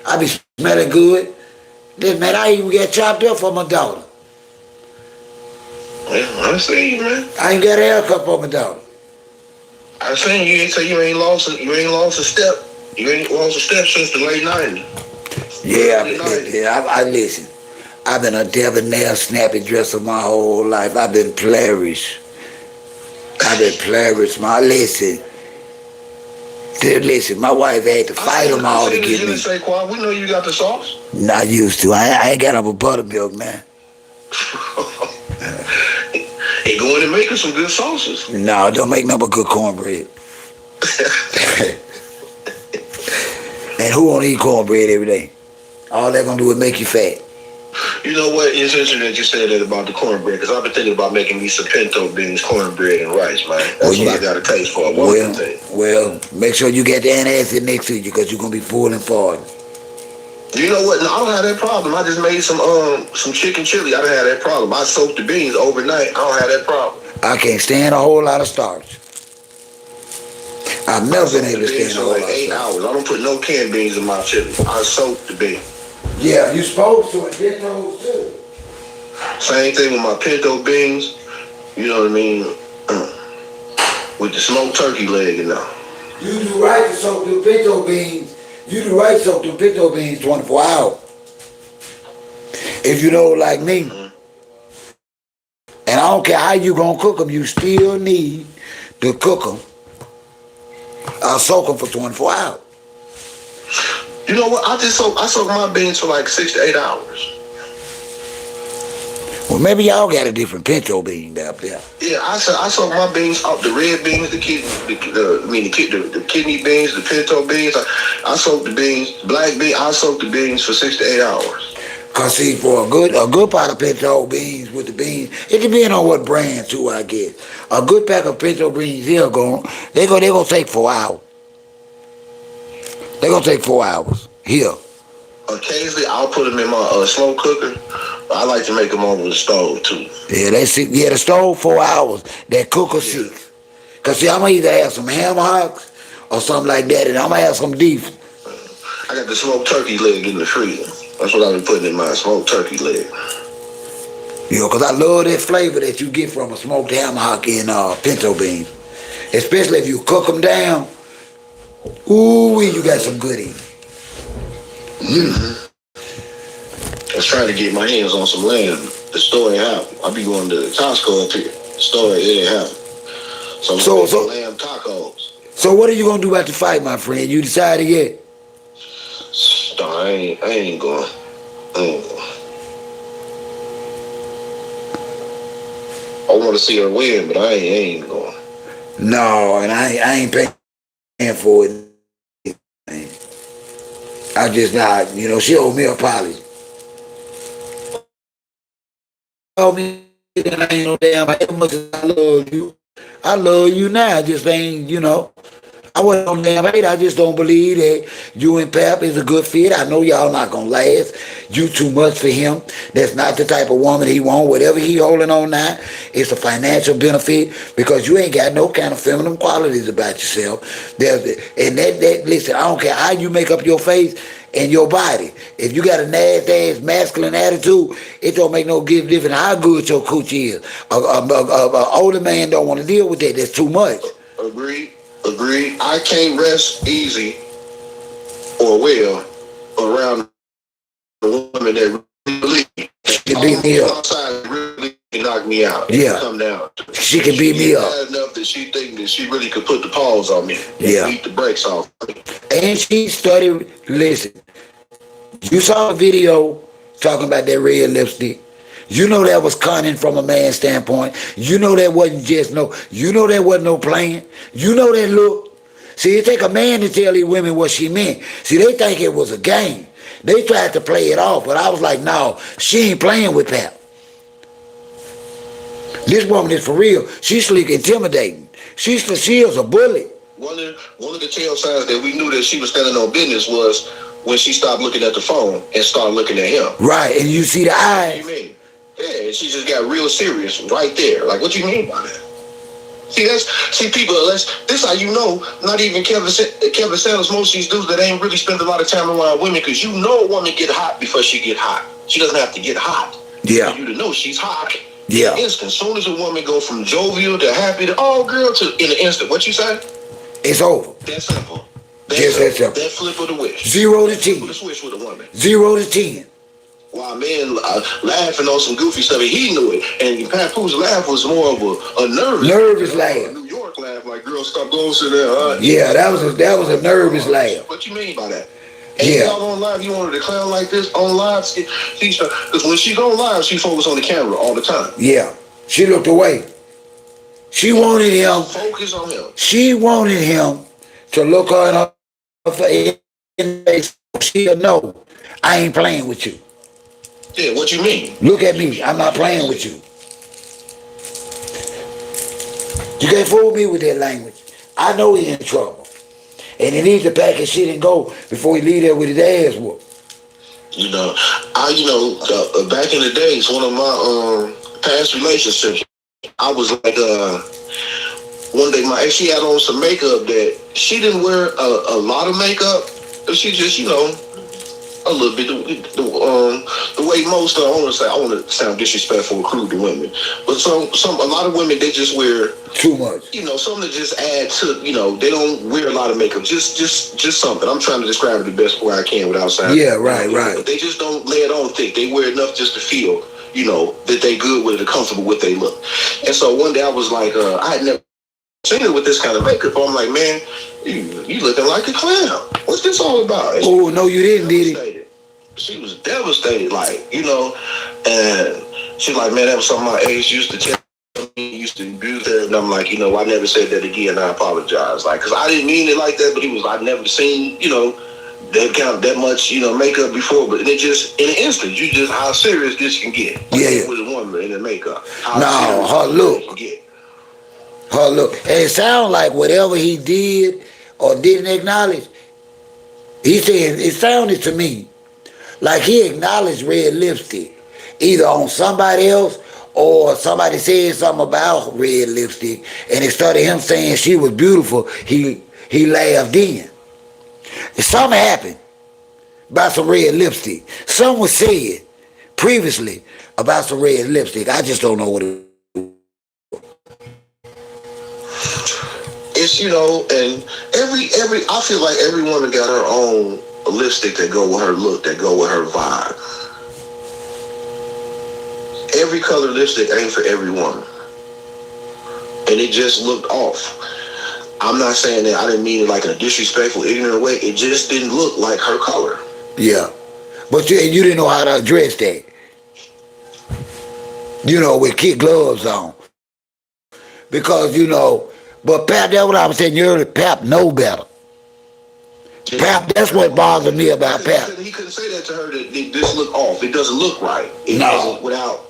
I be smelling good. Then, man, I even get chopped up for my daughter. Yeah, I see you, man. I ain't got a haircut for my daughter. I seen you say you ain't lost a step. You ain't lost a step since the late 90s. Yeah, I listen. I've been a debonair, snappy dresser my whole life. I've been flourish. Listen, my wife had to fight them all to get me. We know you got the sauce. Not used to. I ain't got up a buttermilk, man. He going and making some good sauces. No, don't make nothing but good cornbread. And who won't eat cornbread every day? All they're gonna do is make you fat. You know what? It's interesting that you said that about the cornbread, because I've been thinking about making me some pinto beans, cornbread, and rice, man. That's what I got a taste for. Well, make sure you get the antacid next to you, because you're going to be full and farting. You know what? No, I don't have that problem. I just made some chicken chili. I don't have that problem. I soaked the beans overnight. I don't have that problem. I can't stand a whole lot of starch. I've never been able to stand a whole lot of starch. 8 hours. I don't put no canned beans in my chili. I soak the beans. Yeah, you supposed to, and pintos too. Same thing with my pinto beans. You know what I mean? With the smoked turkey leg and all. You do right to soak them pinto beans. 24 hours. If you don't like me. And I don't care how you gonna cook them, you still need to cook them I'll soak them for 24 hours. You know what? I soak my beans for like 6 to 8 hours. Well, maybe y'all got a different pinto bean up there. Yeah, I soak my beans out, the red beans, the kidney beans, the pinto beans. I soak the beans, black beans. I soak the beans for 6 to 8 hours. Cause see, for a good pot of pinto beans with the beans, it depends on what brand too. I guess a good pack of pinto beans here they gonna take 4 hours. They gonna take 4 hours here. Occasionally, I'll put them in my slow cooker. I like to make them over the stove too. Yeah, the stove 4 hours. That cooker 6. Cause see, I'm gonna either have some ham hocks or something like that, and I'm gonna have some beef. I got the smoked turkey leg in the freezer. That's what I've been putting in my smoked turkey leg. You know, cause I love that flavor that you get from a smoked ham hock in pinto beans, especially if you cook them down. Ooh, you got some goodies. Mm-hmm. I was trying to get my hands on some lamb. The store ain't have. I be going to Costco up here. The store it ain't have. So lamb tacos. So what are you gonna do about the fight, my friend? You decided yet? No, I ain't going. I want to see her win, but I ain't going. No, and I ain't paying for it. I just not, you know, she owed me an apology. Told me that I ain't no damn, as much as I love you now. I just ain't, you know, I wasn't on damn hate. I just don't believe that you and Pap is a good fit. I know y'all not gonna last. You too much for him. That's not the type of woman he want. Whatever he holding on now, it's a financial benefit because you ain't got no kind of feminine qualities about yourself. Listen, I don't care how you make up your face and your body. If you got a nasty ass masculine attitude, it don't make no difference how good your coochie is. A older man don't want to deal with that. That's too much. Agreed. I can't rest easy or well around a woman that really can beat me up. Outside really knock me out. Yeah. Come down. She can beat me up. Bad enough that she think that she really could put the paws on me. Yeah. Beat the brakes off me. And she studied, listen, you saw a video talking about that red lipstick. You know that was cunning from a man's standpoint. You know that wasn't just you know that wasn't no playing. You know that look. See, it take a man to tell these women what she meant. See, they think it was a game. They tried to play it off, but I was like, no, she ain't playing with Pap. This woman is for real. She's slick intimidating. She is a bully. One of the tell signs that we knew that she was standing on business was when she stopped looking at the phone and started looking at him. Right, and you see the eyes. What do you mean? Yeah, she just got real serious right there. Like, what you mean by that? See, people, this how you know, not even Kevin Samuels, most of these dudes that ain't really spend a lot of time around women, because you know a woman get hot before she get hot. She doesn't have to get hot. Yeah. For you to know she's hot. Yeah. In an instant, soon as a woman go from jovial to happy to, oh, girl, to in an instant, what you say? It's over. That's simple. Just that simple. That flip of the wish. 0 to 10. Flip of the switch with a woman. 0 to 10. While men laughing on some goofy stuff, he knew it. And Papoose laugh was more of a nervous laugh. A New York laugh, like, girl, stop going to there. Yeah, that was a nervous laugh. What you mean by that? And yeah. Y'all on live, you wanted to clown like this on live? Because when she go live, she focus on the camera all the time. Yeah, she looked away. She wanted him. Focus on him. She wanted him to look her in her face. She'll know, I ain't playing with you. Yeah, what you mean? Look at me. I'm not playing with you. You can't fool me with that language. I know he's in trouble. And he needs to pack his shit and go before he leave there with his ass whooped. You know, back in the days, one of my past relationships, I was like, one day my ex, she had on some makeup that she didn't wear a lot of makeup. She just, you know, a little bit the way most I want to sound disrespectful, crude to women, but a lot of women, they just wear too much. You know, something to just add to, you know, they don't wear a lot of makeup. Just something. I'm trying to describe it the best way I can without sounding. Yeah, right. But they just don't lay it on thick. They wear enough just to feel, you know, that they good with it, comfortable with they look. And so one day I was like, I had never seen her with this kind of makeup. I'm like, man, you looking like a clown. What's this all about? And Oh, no, you didn't, did it? she was devastated, like, you know, and she's like, man, that was something my ex used to tell me, used to abuse her, and I'm like, you know, I never said that again, I apologize. Like, because I didn't mean it like that, but it was, I'd never seen, you know, that much, you know, makeup before, but it just, in an instant, you just, how serious this can get. Yeah. With a woman in the makeup. No, her look. Her look. And it sounds like whatever he did or didn't acknowledge, he said, it sounded to me like he acknowledged red lipstick, either on somebody else or somebody said something about red lipstick, and instead of him saying she was beautiful, he laughed in. And something happened about some red lipstick. Something was said previously about some red lipstick. I just don't know what it was. It's, you know, and every I feel like every woman got her own lipstick that go with her look, that go with her vibe. Every color lipstick ain't for every woman, and it just looked off. I'm not saying that, I didn't mean it like in a disrespectful, ignorant way. It just didn't look like her color. Yeah, but you didn't know how to address that. You know, with kid gloves on, because you know. But Pap, that's what I was saying earlier. Pap know better. Pap, that's what bothers me about Pap. He couldn't say that to her, that this look off. It doesn't look right. It No. doesn't, without,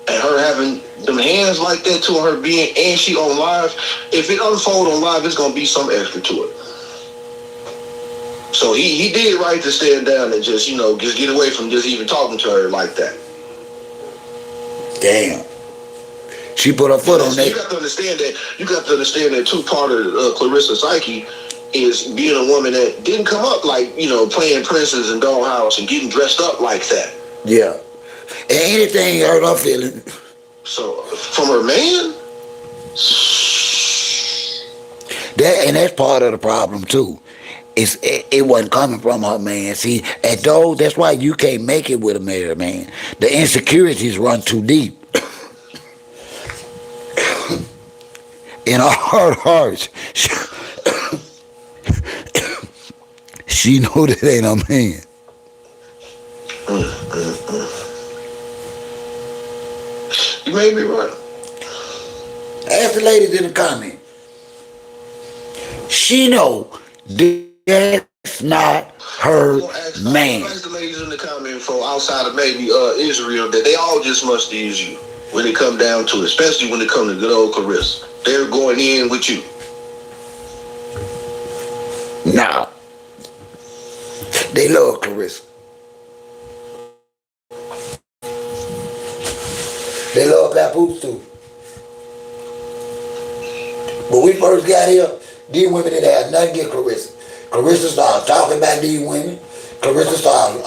and her having them hands like that to her being, and she on live. If it unfold on live, it's gonna be some extra to it. So he did right to stand down and just, you know, just get away from just even talking to her like that. Damn. She put her foot on that. You got to understand that. You got to understand that too. Part of Claressa's psyche is being a woman that didn't come up like, you know, playing princess and dollhouse and getting dressed up like that. Yeah. And anything hurt her feelings. So from her man, that's part of the problem too. It wasn't coming from her man. See, at those, that's why you can't make it with a married man. The insecurities run too deep. In her heart, she know that ain't a man. You made me right. Ask the ladies in the comment. She know that's not her man. Ask the ladies in the comment for outside of maybe Israel that they all just must use you when it come down to it, especially when it comes to good old Claressa. They're going in with you. No. They love Claressa. They love Papoose too. When we first got here, these women didn't have nothing against Claressa. Claressa started talking about these women. Claressa started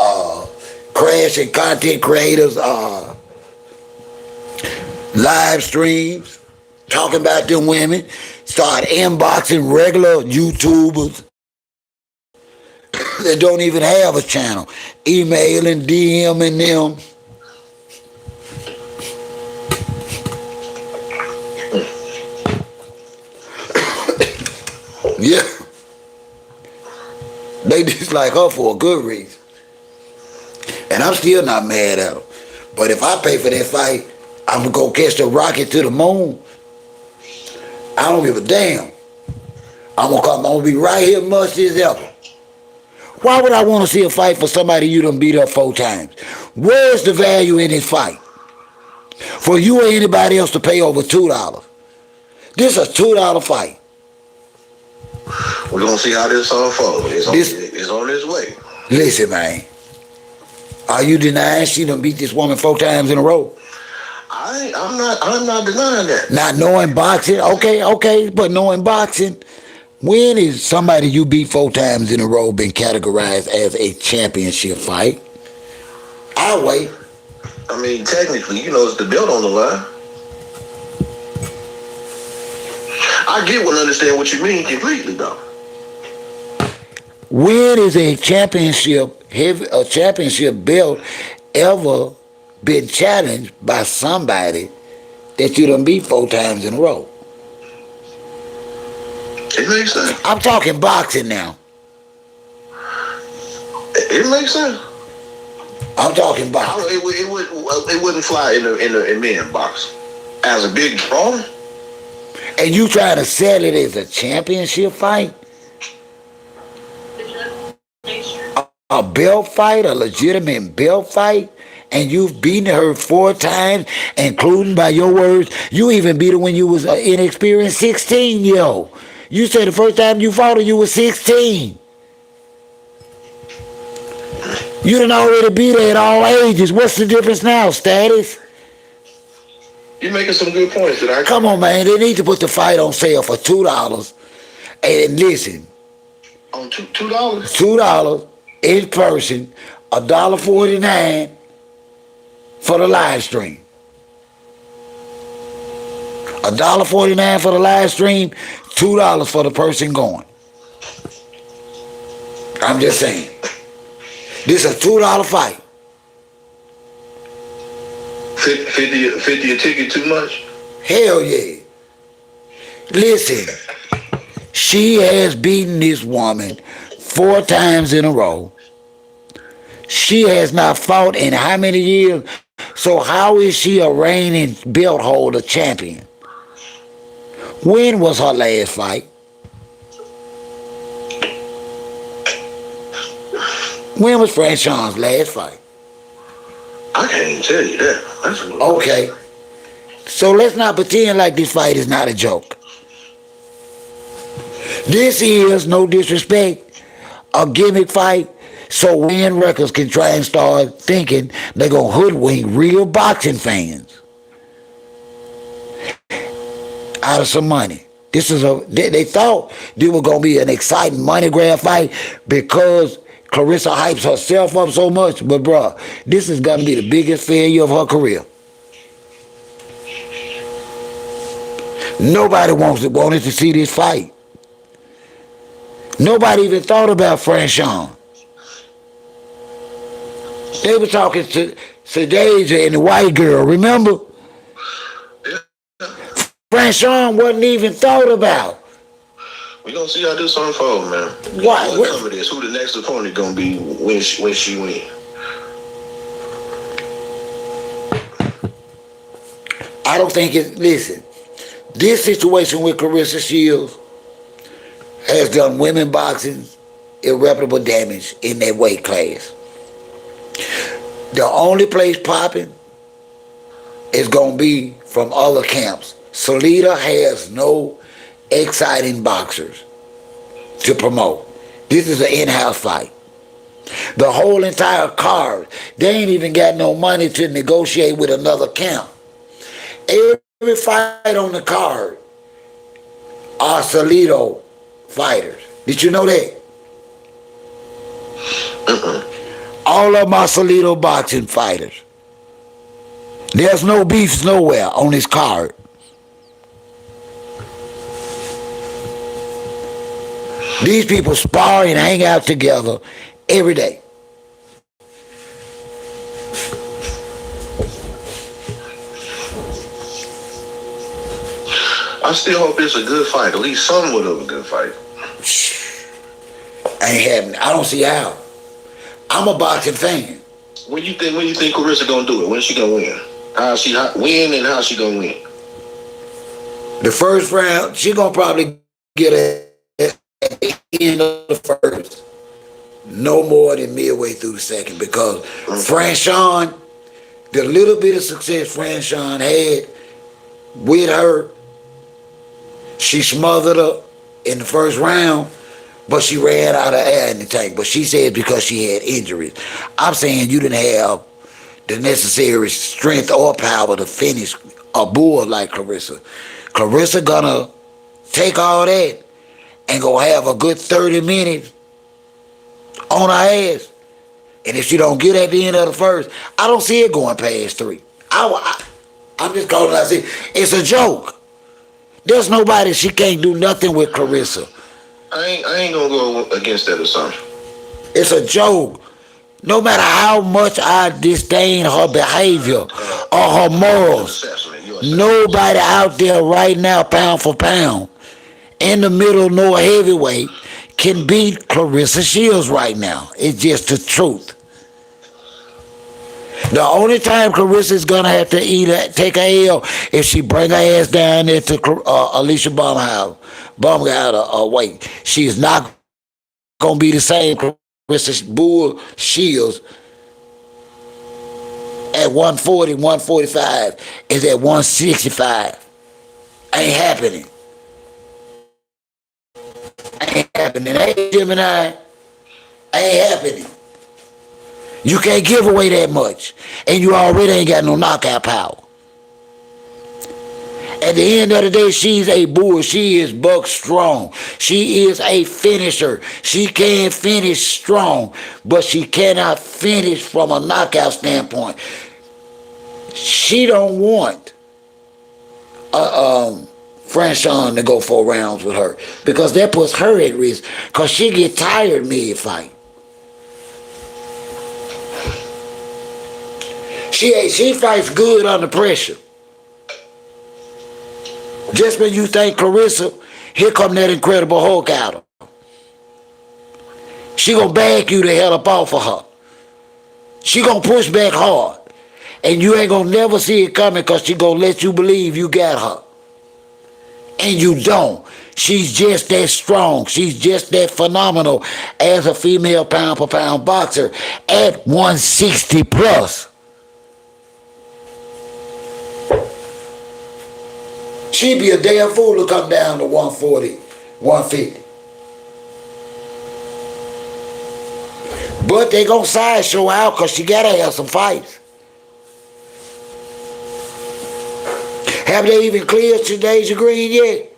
crashing content creators, live streams, talking about them women. Started inboxing regular YouTubers that don't even have a channel, emailing, DMing them. Yeah. They dislike her for a good reason. And I'm still not mad at her. But if I pay for that fight, I'm going to go catch the rocket to the moon. I don't give a damn. I'm going to be right here musty as ever. Why would I want to see a fight for somebody you done beat up 4 times? Where's the value in this fight? For you or anybody else to pay over $2. This is a $2 fight. We're going to see how this unfolds. It's on its way. Listen, man. Are you denying she done beat this woman 4 times in a row? I'm not denying that. Not knowing boxing? Okay. But knowing boxing, when is somebody you beat 4 times in a row been categorized as a championship fight? I'll wait. I mean, technically, you know, it's the belt on the line. I get and understand what you mean completely, though. When is a championship belt ever been challenged by somebody that you done beat 4 times in a row? It makes sense. I'm talking boxing now. It makes sense. I'm talking boxing. It wouldn't fly in men box as a big draw. And you trying to sell it as a championship fight? A belt fight, a legitimate belt fight, and you've beaten her 4 times, including, by your words, you even beat her when you was an inexperienced 16-year-old. You said the first time you fought her, you was 16. You done already beat her at all ages. What's the difference now, Status? You're making some good points that I Come on, man. They need to put the fight on sale for $2. And listen, on $2. $2 in person, $1.49 for the live stream. $1.49 for the live stream, $2 for the person going. I'm just saying. This is a $2 fight. 50 a ticket too much? Hell yeah. Listen, she has beaten this woman 4 times in a row. She has not fought in how many years? So how is she a reigning belt holder champion? When was her last fight? When was Franchon's last fight? I can't even tell you that. That's okay. So let's not pretend like this fight is not a joke. This is, no disrespect, a gimmick fight so Win Records can try and start thinking they're going to hoodwink real boxing fans out of some money. They thought this was going to be an exciting money grab fight because Claressa hypes herself up so much, but bruh, this is going to be the biggest failure of her career. Nobody wanted to see this fight. Nobody even thought about Franchon. They were talking to Sadeja and the white girl, remember? Franchon wasn't even thought about. We're going to see how this unfolds, man. Why? What cover this? Who the next opponent going to be when she win? I don't think listen, this situation with Claressa Shields has done women boxing irreparable damage in their weight class. The only place popping is going to be from other camps. Salida has no exciting boxers to promote. This is an in-house fight. The whole entire card, they ain't even got no money to negotiate with another camp. Every fight on the card are Salido fighters. Did you know that? All of them are Salido boxing fighters. There's no beefs nowhere on this card. These people spar and hang out together every day. I still hope it's a good fight, at least somewhat of a good fight. Ain't happening. I don't see how. I'm a boxing fan. When you think Claressa gonna do it? When's she gonna win? How's she gonna win? The first round, she gonna probably get it at the end of the first. No more than midway through the second, because Franchon, the little bit of success Franchon had with her, she smothered her in the first round, but she ran out of air in the tank. But she said because she had injuries. I'm saying you didn't have the necessary strength or power to finish a bull like Claressa. Claressa gonna take all that and go have a good 30 minutes on her ass. And if she don't get at the end of the first, I don't see it going past 3. I'm just calling it. I see it's a joke. There's nobody she can't do nothing with Claressa. I ain't gonna go against that assumption. It's a joke. No matter how much I disdain her behavior or her morals, nobody out there right now, pound for pound, in the middle nor heavyweight can beat Claressa Shields right now. It's just the truth. The only time Claressa is gonna have to take a L if she bring her ass down there to Alicia Baumgart weight. She's not gonna be the same Claressa Bull Shields at 140, 145 is at 165. Ain't happening. Ain't happening. Ain't Gemini. Ain't happening. You can't give away that much. And you already ain't got no knockout power. At the end of the day, she's a bull. She is buck strong. She is a finisher. She can finish strong, but she cannot finish from a knockout standpoint. She don't want Franchon to go 4 rounds with her because that puts her at risk because she get tired mid-fight. She fights good under pressure. Just when you think Claressa, here come that incredible Hulk out of her. She gonna bag you the hell up off of her. She gonna push back hard. And you ain't gonna never see it coming because she gonna let you believe you got her. And you don't. She's just that strong. She's just that phenomenal as a female pound-for-pound boxer at 160 plus. She'd be a damn fool to come down to 140, 150. But they gonna sideshow out because she gotta have some fights. Have they even cleared Shadeja Green yet?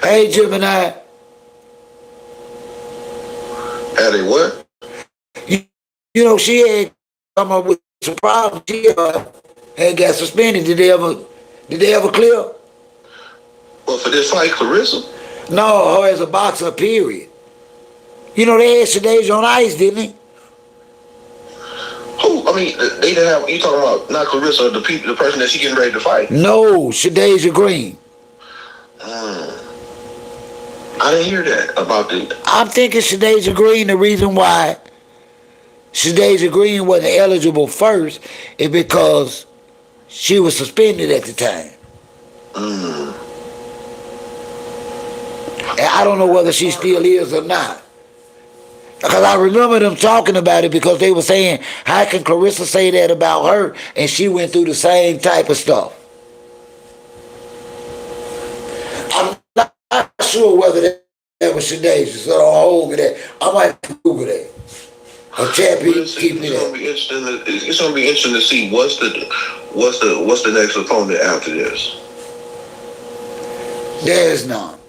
Hey, Gemini. Have they what? You know, she had come up with some problems. She had got suspended. Did they ever clear? Well, for this fight, Claressa? No, her as a boxer, period. You know, they had Shadeja on ice, didn't they? Who? I mean, they didn't have. You talking about not Claressa, the person that she getting ready to fight? No, Shadeja Green. I didn't hear that about the. I'm thinking Shadeja Green. The reason why Shadeja Green wasn't eligible first is because she was suspended at the time. And I don't know whether she still is or not. Because I remember them talking about it because they were saying, how can Claressa say that about her and she went through the same type of stuff? I'm not sure whether that was Shadeja, so don't hold me that. I might Google that. A champion keep me there. It's gonna be interesting to see what's the next opponent after this. There is none.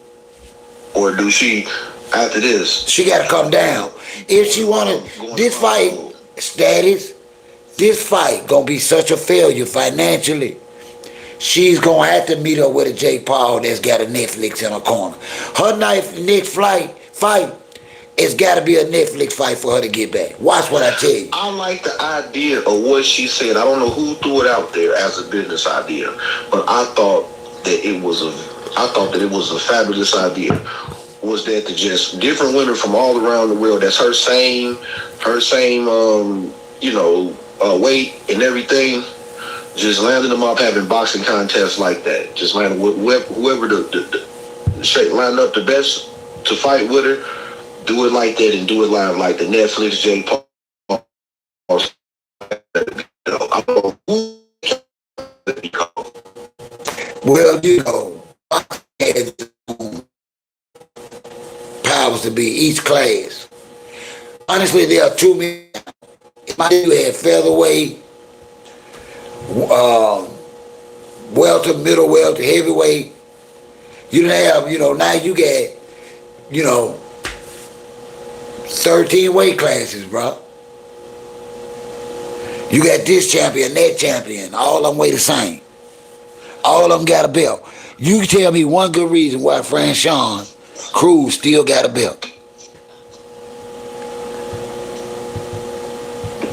Or do she after this? She got to come down. If she wanted this fight status, this fight gonna be such a failure financially. She's gonna have to meet up with a Jake Paul that's got a Netflix in her corner. Her next fight, it's got to be a Netflix fight for her to get back. Watch what I tell you. I like the idea of what she said. I don't know who threw it out there as a business idea, but I thought that it was a fabulous idea. Was that to just different women from all around the world? That's her same, weight and everything. Just landing them up, having boxing contests like that. Just landing whoever the straight line up the best to fight with her. Do it like that and do it live like the Netflix Jake Paul. Well, you know, had powers to be each class. Honestly, there are too many. You had featherweight, welter, middle welter, heavyweight. You didn't have, now you got, 13 weight classes, bro. You got this champion, that champion. All of them weigh the same. All of them got a belt. You tell me one good reason why Franchon Cruz still got a belt.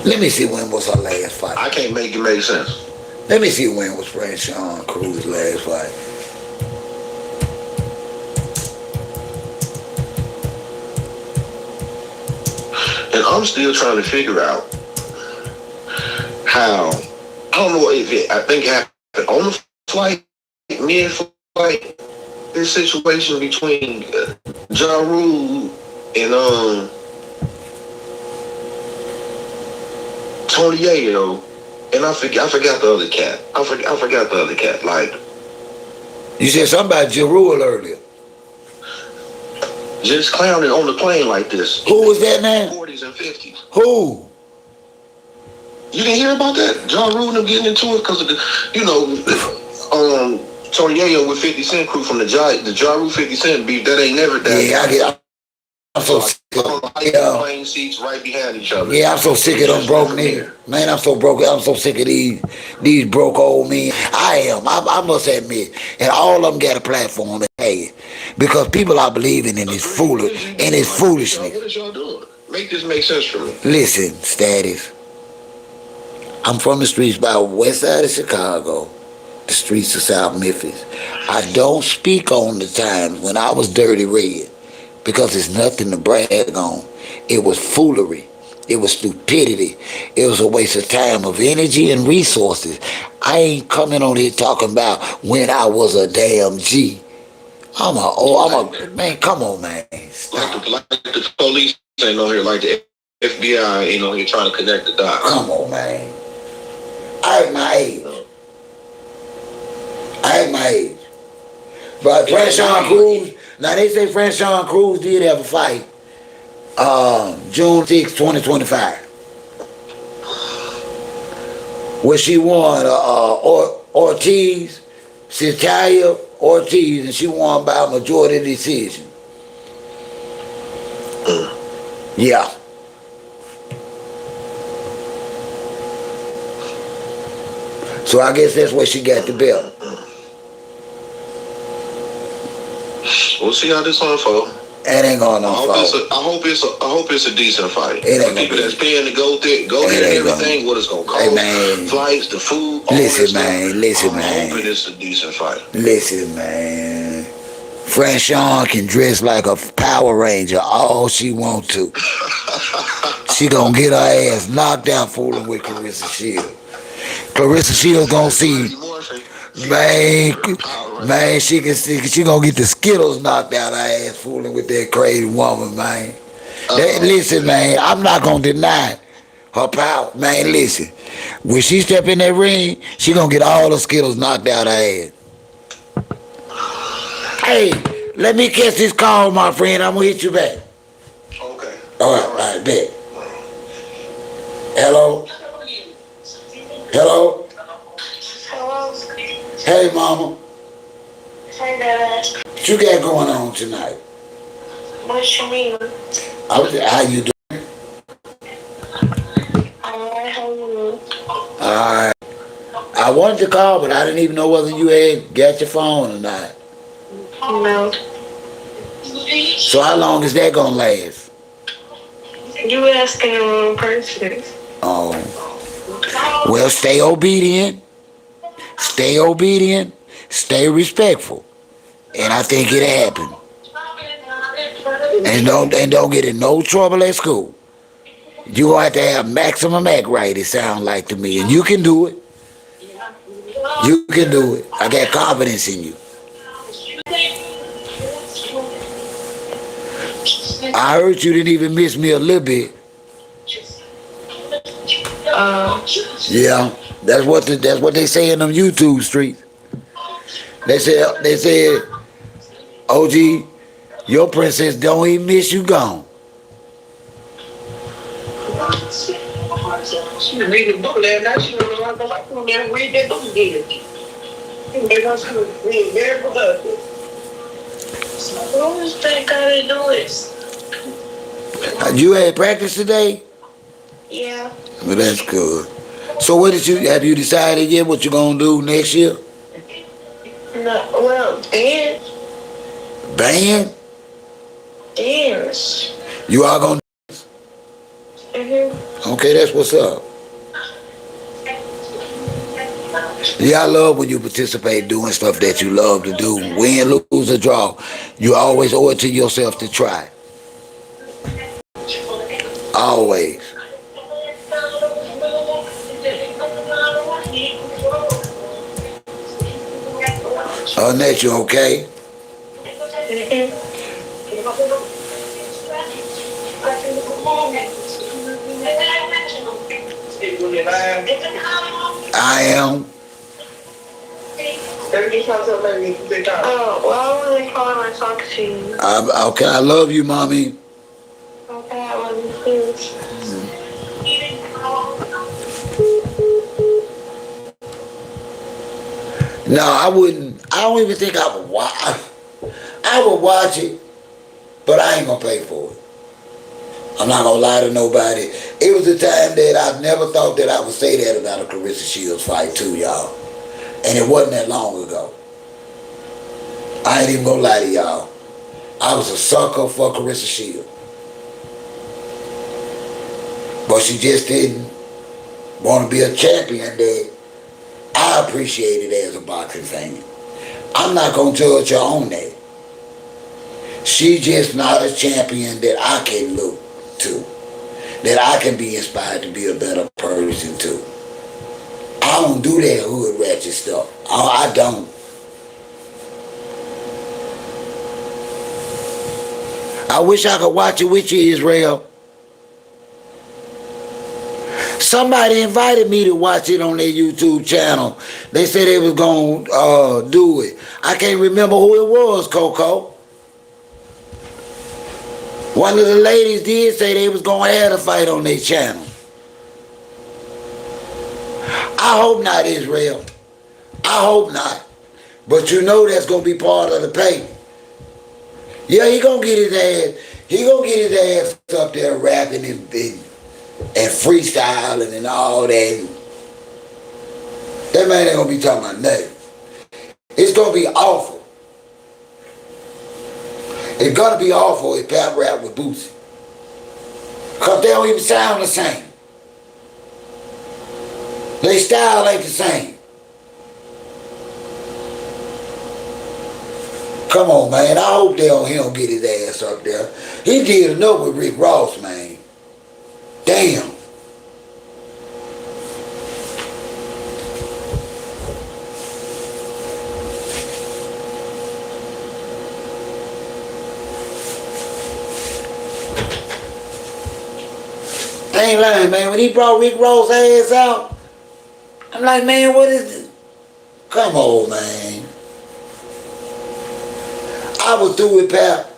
Let me see when was her last fight. I can't make it make sense. Let me see when was Franchon Cruz's last fight. I'm still trying to figure out how. I don't know if it. I think it happened on the flight, mid-flight. This situation between Ja Rule and Tony Yayo, and I forgot the other cat. I forgot the other cat. Like, you said something about Ja Rule earlier. just clowning on the plane like this. Who was that man? 40s and 50s. Who? You didn't hear about that? Ja Rule and them getting into it because of the, Tony Yayo with 50 Cent crew from the Ja Rule 50 Cent beef. That ain't never that. Yeah, I'm so sick of plane seats right behind each other. Yeah, I'm so sick of them broke niggas. Man, I'm so broke. I'm so sick of these broke old men. I am. I must admit. And all of them got a platform to pay. Because people are believing in this foolishness. What is y'all doing? Make this make sense for me. Listen, Status. I'm from the streets by west side of Chicago. The streets of South Memphis. I don't speak on the times when I was dirty red. Because it's nothing to brag on. It was foolery. It was stupidity. It was a waste of time, of energy and resources. I ain't coming on here talking about when I was a damn G. Man, come on, man. Like the police ain't on here, like the FBI ain't on here trying to connect the dots. Come on, man. I ain't my age. But Franchon Cruz, now they say Franchon Cruz did have a fight June 6, 2025. Where she won Ortiz, Citalia Ortiz, and she won by a majority decision. Yeah. So I guess that's where she got the belt. We'll see how this unfolds. It ain't going to unfold. I hope it's a decent fight. It ain't people that's paying to go there and everything, what it's gonna cost. Hey, man. Flights, the food, all listen, man. I'm hoping it's a decent fight. Listen, man. Franchon can dress like a Power Ranger all she want to. She gonna get her ass knocked out fooling with Claressa Shields. Claressa Shields gonna see, man, she gonna get the Skittles knocked out her ass fooling with that crazy woman, man. Listen, man, I'm not gonna deny her power. Man, listen, when she step in that ring, she gonna get all the Skittles knocked out her ass. Hey, let me catch this call, my friend. I'm gonna hit you back. Okay. All right, bet. Hello? Hello? Hello. Hey, mama. Hey, Dad. What you got going on tonight? What you mean? How you doing? Alright, how you doing? Alright. I wanted to call, but I didn't even know whether you had got your phone or not. No. So how long is that gonna last? You asking the wrong person. Oh. Well, stay obedient. Stay obedient. Stay respectful. And I think it'll happen. And don't get in no trouble at school. You gonna have to have maximum act right, it sounds like to me. And you can do it. You can do it. I got confidence in you. I heard you didn't even miss me a little bit. Yeah, that's what they say in them YouTube streets. They said, OG, your princess don't even miss you gone. She was reading the book last night. She was like, I come there and read that book again. She was being very productive. What was that gotta do it? You had practice today? Yeah. Well, that's good. So have you decided yet what you're gonna do next year? No, well, dance. Band? Dance. You are gonna Mm-hmm. Okay, that's what's up. Yeah, I love when you participate doing stuff that you love to do. Win, lose, or draw. You always owe it to yourself to try. Always. Annette, you okay? I am. Oh, well, I wasn't calling to talk to you. Okay, I love you, mommy. Okay, I love you too. No, I wouldn't. I don't even think I would watch. I would watch it, but I ain't gonna pay for it. I'm not gonna lie to nobody. It was a time that I never thought that I would say that about a Claressa Shields fight too, y'all. And it wasn't that long ago. I ain't even gonna lie to y'all. I was a sucker for Claressa Shields. But she just didn't want to be a champion that I appreciated as a boxing fan. I'm not gonna judge her on that. She just not a champion that I can look to, that I can be inspired to be a better person too. I don't do that hood ratchet stuff. I don't. I wish I could watch it with you, Israel. Somebody invited me to watch it on their YouTube channel. They said they was going to do it. I can't remember who it was, Coco. One of the ladies did say they was going to have a fight on their channel. I hope not, Israel. I hope not. But you know that's going to be part of the pay. Yeah, he going to get his ass. He going to get his ass up there rapping and freestyling and all that. That man ain't going to be talking about nothing. It's going to be awful. It's going to be awful if Pap rap with Bootsy. Because they don't even sound the same. Their style ain't the same. Come on, man. I hope he don't get his ass up there. He did enough with Rick Ross, man. Damn. I ain't lying, man. When he brought Rick Ross' ass out, I'm like, man, what is this? Come on, man. I was through with Pap.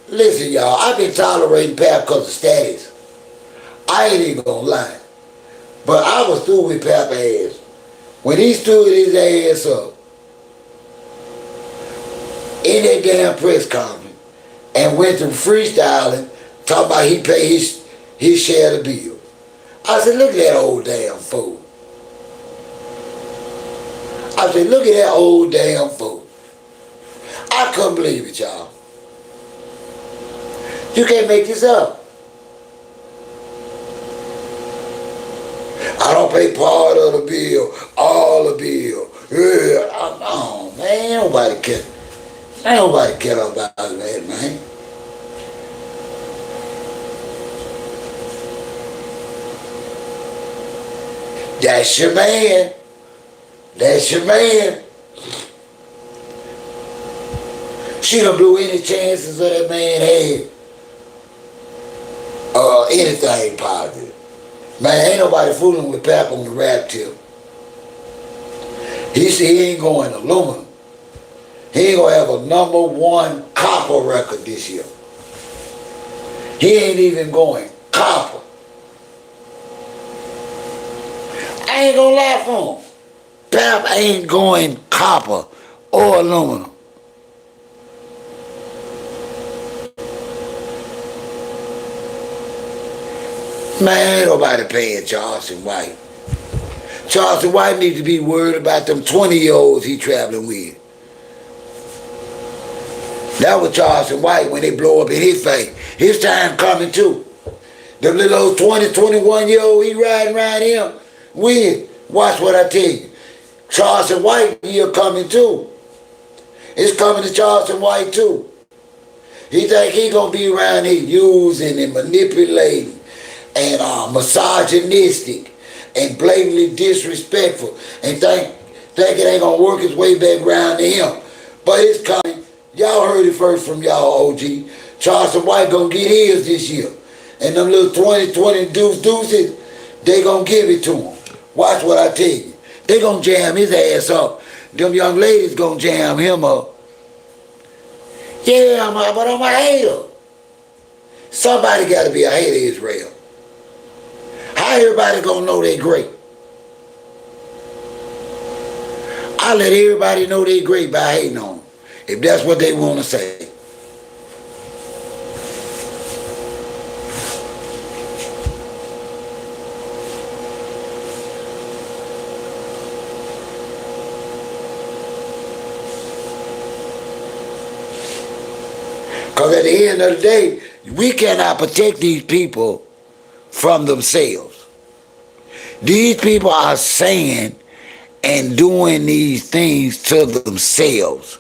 Listen, y'all, I've been tolerating Pap because of status. I ain't even gonna lie. But I was through with Pap ass. When he stood his ass up in that damn press conference and went through freestyling, talking about he paid his share of the bill. I said, look at that old damn fool. I said, look at that old damn fool. I couldn't believe it, y'all. You can't make this up. I don't pay part of the bill, all the bill. Yeah, oh man, ain't nobody care. Ain't nobody care about that, man. That's your man. That's your man. She done blew any chances of that man had. Anything positive. Man, ain't nobody fooling with Pap on the rap tip. He said he ain't going aluminum. He ain't gonna have a #1 copper record this year. He ain't even going copper. I ain't gonna lie for him. Pap ain't going copper or aluminum. Man, ain't nobody paying Charleston White. Charleston White needs to be worried about them 20-year-olds he traveling with. That was Charleston White when they blow up in his face. His time coming too. Them little old 20, 21-year-old he riding around him with. Watch what I tell you. Charleston White year coming too. It's coming to Charleston White too. He think he gonna be around here using and manipulating and misogynistic and blatantly disrespectful and think it ain't gonna work its way back around to him. But it's coming. Y'all heard it first from y'all, OG. Charleston White gonna get his this year. And them little 2020 deuces, they gonna give it to him. Watch what I tell you. They gonna jam his ass up. Them young ladies gonna jam him up. Yeah, but I'm a hater. Somebody gotta be a hater, Israel. How everybody gonna know they great? I let everybody know they great by hating on them, if that's what they want to say. Because at the end of the day, we cannot protect these people from themselves. These people are saying and doing these things to themselves.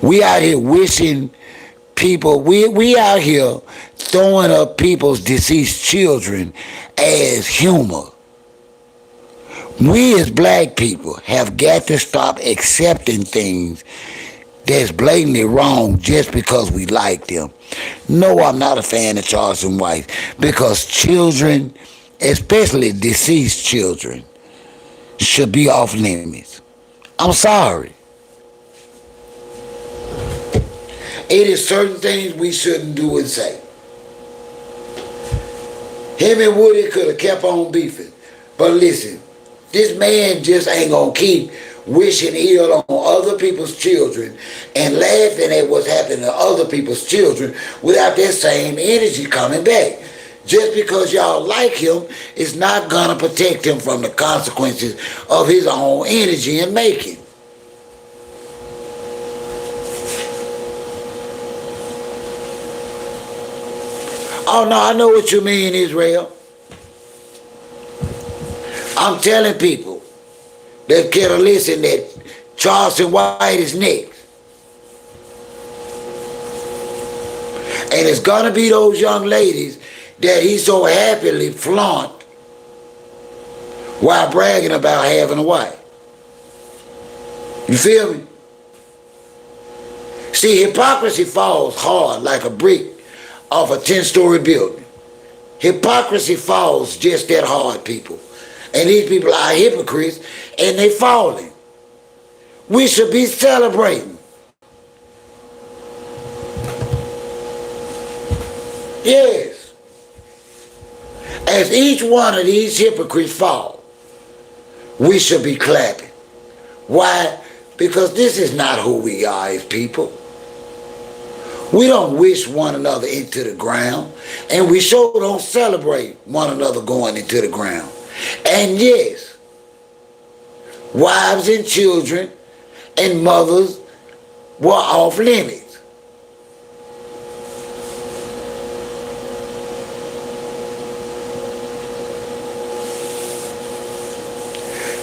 We out here wishing people, we out here throwing up people's deceased children as humor. We as black people have got to stop accepting things that's blatantly wrong just because we like them. No, I'm not a fan of Charleston White, because children, especially deceased children, should be off limits. I'm sorry. It is certain things we shouldn't do and say. Him and Woody could have kept on beefing. But listen, this man just ain't gonna keep wishing ill on other people's children and laughing at what's happening to other people's children without that same energy coming back. Just because y'all like him is not gonna protect him from the consequences of his own energy and making. Oh no, I know what you mean, Israel. I'm telling people that can listen that Charleston White is next. And it's gonna be those young ladies that he so happily flaunt while bragging about having a wife. You feel me? See, hypocrisy falls hard like a brick off a 10-story building. Hypocrisy falls just that hard, people. And these people are hypocrites and they falling. We should be celebrating. Yes. As each one of these hypocrites fall, we should be clapping. Why? Because this is not who we are as people. We don't wish one another into the ground, and we sure don't celebrate one another going into the ground. And yes, wives and children and mothers were off limits.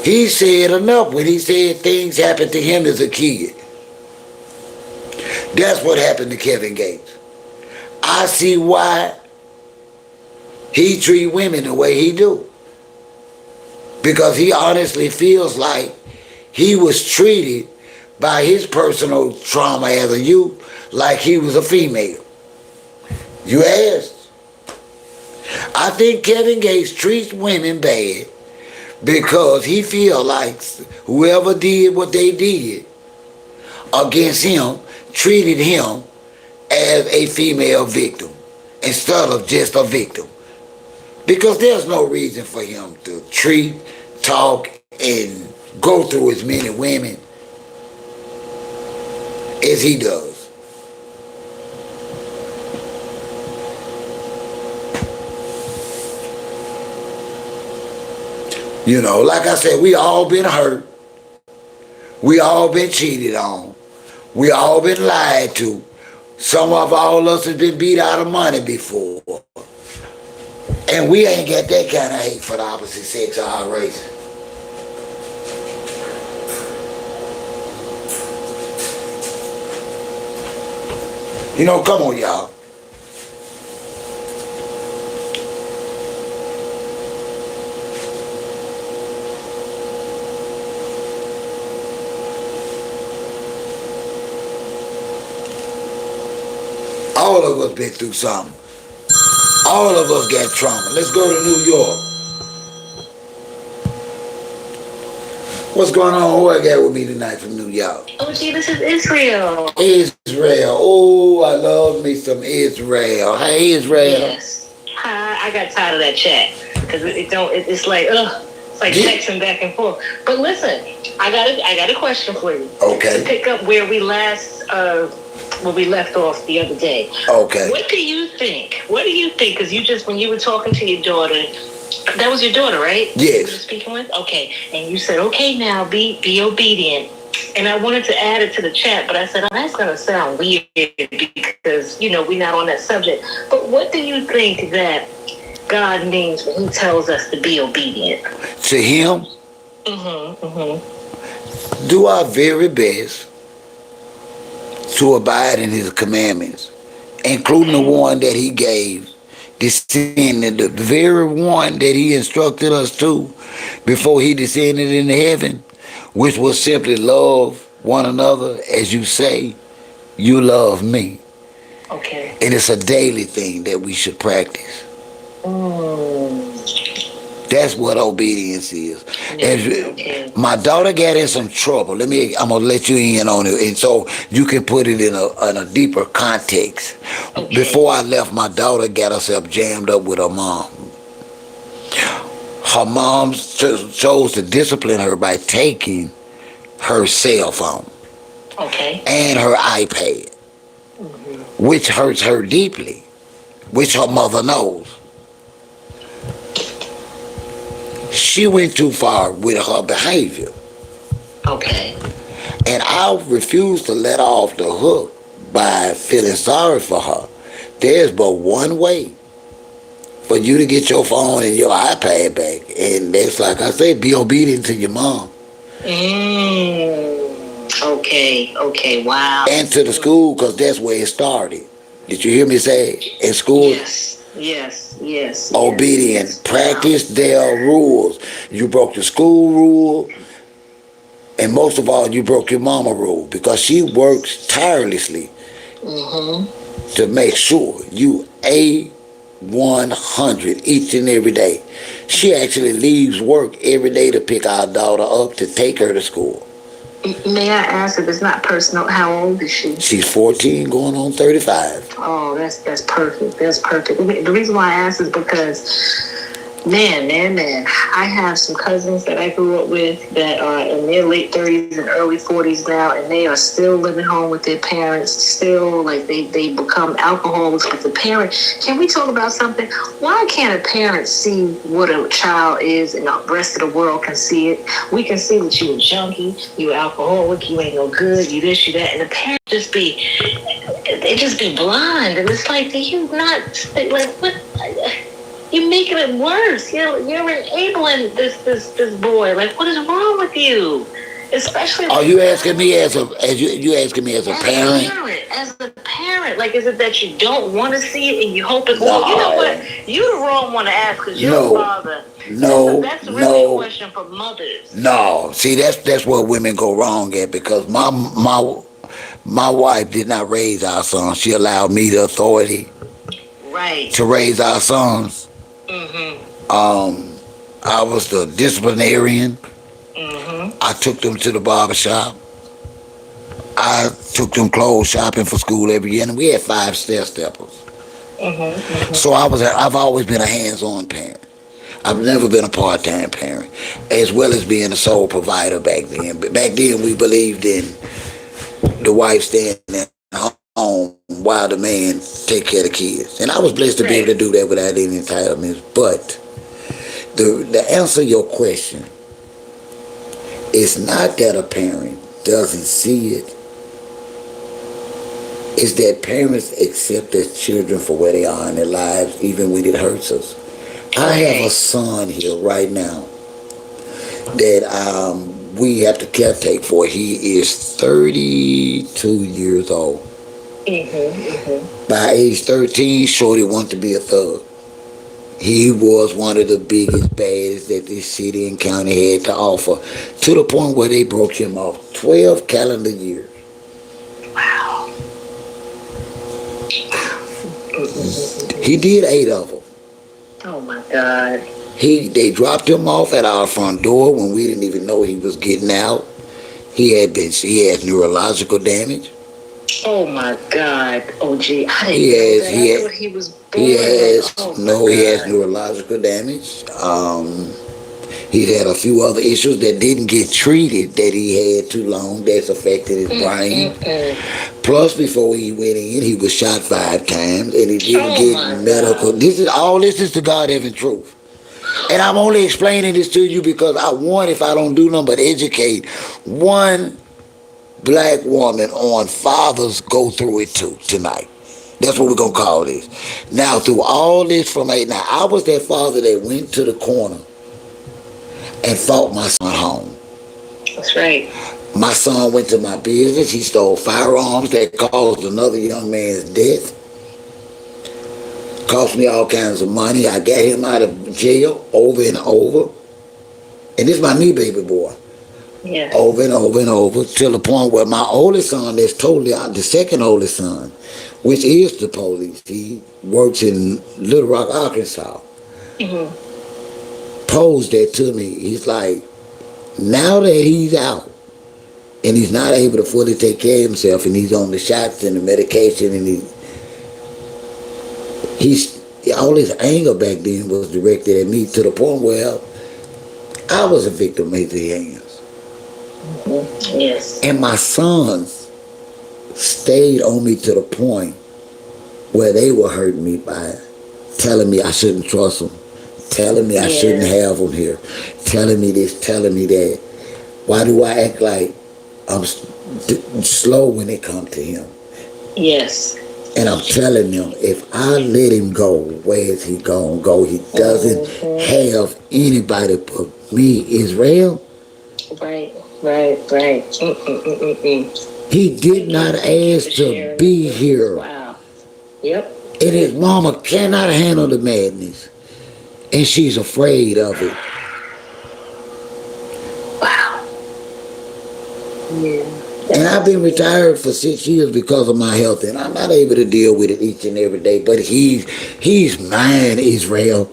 He said enough when he said things happened to him as a kid. That's what happened to Kevin Gates. I see why he treat women the way he do. Because he honestly feels like he was treated by his personal trauma as a youth like he was a female. You asked. I think Kevin Gates treats women bad because he feels like whoever did what they did against him treated him as a female victim instead of just a victim. Because there's no reason for him to treat, talk, and go through as many women as he does. You know, like I said, we all been hurt. We all been cheated on. We all been lied to. Some of all us have been beat out of money before. And we ain't got that kind of hate for the opposite sex or our race. You know, come on, y'all. All of us been through something. All of us got trauma. Let's go to New York. What's going on? Who I got with me tonight from New York? Oh, gee, this is Israel. Israel. Oh, I love me some Israel. Hey, Israel. Yes. Hi, I got tired of that chat because it's like, ugh. It's like texting back and forth. But listen, I got a question for you. Okay. To pick up where we left off the other day. Okay. What do you think? Because when you were talking to your daughter, that was your daughter, right? Yes. You were speaking with? Okay. And you said, okay, now be obedient. And I wanted to add it to the chat, but I said, oh, that's going to sound weird because, we're not on that subject. But what do you think that God means when he tells us to be obedient? To him? Do our very best to abide in his commandments, including the one that he gave, descended, the very one that he instructed us to before he descended into heaven, which was simply love one another as you say you love me. Okay. And it's a daily thing that we should practice. That's what obedience is. And my daughter got in some trouble. I'm gonna let you in on it, and so you can put it in a deeper context. Okay. Before I left, my daughter got herself jammed up with her mom. Her mom chose to discipline her by taking her cell phone, and her iPad, which hurts her deeply, which her mother knows. She went too far with her behavior. Okay. And I refuse to let her off the hook by feeling sorry for her. There's but one way for you to get your phone and your iPad back. And that's, like I say, be obedient to your mom. Okay, wow. And to the school, because that's where it started. Did you hear me say in school? Yes. Obedient. Yes. Practice their rules. You broke the school rule, and most of all, you broke your mama rule, because she works tirelessly to make sure you A100 each and every day. She actually leaves work every day to pick our daughter up to take her to school. May I ask, if it's not personal, how old is she? She's 14 going on 35. Oh, that's perfect. That's perfect. The reason why I ask is because, man, I have some cousins that I grew up with that are in their late 30s and early 40s now, and they are still living home with their parents, still, like, they become alcoholics with the parent. Can we talk about something? Why can't a parent see what a child is and the rest of the world can see it? We can see that you a junkie, you alcoholic, you ain't no good, you this, you that, and the parents just be blind, and it's like, do you not, like, what? You're making it worse. You're enabling this boy. Like, what is wrong with you? Especially. Are you asking me as a parent? As a parent, like, is it that you don't want to see it and you hope it? No. Well, you know what? You're the wrong one to ask because you're a father. That's really a question for mothers. No, see, that's where women go wrong at, because my wife did not raise our sons. She allowed me the authority, to raise our sons. I was the disciplinarian. I took them to the barbershop. I took them clothes shopping for school every year, and we had 5 stair-steppers. So I've always been a hands-on parent. I've never been a part-time parent, as well as being a sole provider back then. But back then, we believed in the wife staying at home while the man take care of the kids. And I was blessed to be able to do that without any entitlements. But the answer to your question is not that a parent doesn't see it. It's that parents accept their children for where they are in their lives, even when it hurts us. I have a son here right now that we have to caretake for. He is 32 years old. By age 13, Shorty wanted to be a thug. He was one of the biggest baddest that this city and county had to offer, to the point where they broke him off 12 calendar years. Wow. He did 8 of them. Oh my God. They dropped him off at our front door when we didn't even know he was getting out. He had neurological damage. Oh my God. Oh gee, I didn't He know has that. he I has thought he was born. he has Oh my no he has God. neurological damage. He had a few other issues that didn't get treated that he had too long. That's affected his brain. Plus, before he went in, he was shot 5 times, and he didn't Oh get my medical. God. This is the God given truth. And I'm only explaining this to you because I want, if I don't do nothing but educate, one black woman on fathers go through it too tonight. That's what we're gonna call this. Now, through all this from 8, now I was that father that went to the corner and fought my son home. That's right. My son went to my business. He stole firearms that caused another young man's death. Cost me all kinds of money. I got him out of jail over and over. And this is my new baby boy. Yeah. Over and over and over till the point where my oldest son, that's totally out, the second oldest son, which is the police, he works in Little Rock, Arkansas, posed that to me. He's like, now that he's out and he's not able to fully take care of himself and he's on the shots and the medication and he's all his anger back then was directed at me to the point where I was a victim at the hands. Yes. And my sons stayed on me to the point where they were hurting me by telling me I shouldn't trust them, telling me I shouldn't have them here, telling me this, telling me that. Why do I act like I'm slow when it comes to him? Yes. And I'm telling them, if I let him go, where is he gonna go? He doesn't have anybody but me, Israel. Right. He did not ask to be here. Wow. Yep. And his mama cannot handle the madness. And she's afraid of it. Wow. Yeah. And I've been retired for 6 years because of my health, and I'm not able to deal with it each and every day. But he's mine, Israel.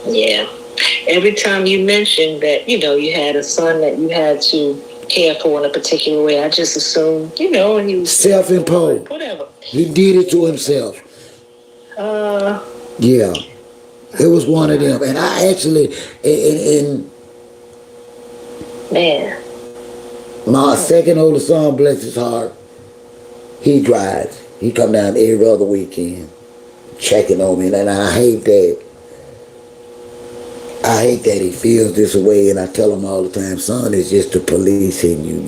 Yeah. Every time you mentioned that, you had a son that you had to care for in a particular way, I just assumed, he was Self-imposed. Whatever. He did it to himself. Yeah. It was one of them. And I actually, Man. my second oldest son, bless his heart, he drives. He come down every other weekend checking on me, and I hate that. I hate that he feels this way, and I tell him all the time, son, it's just the police in you,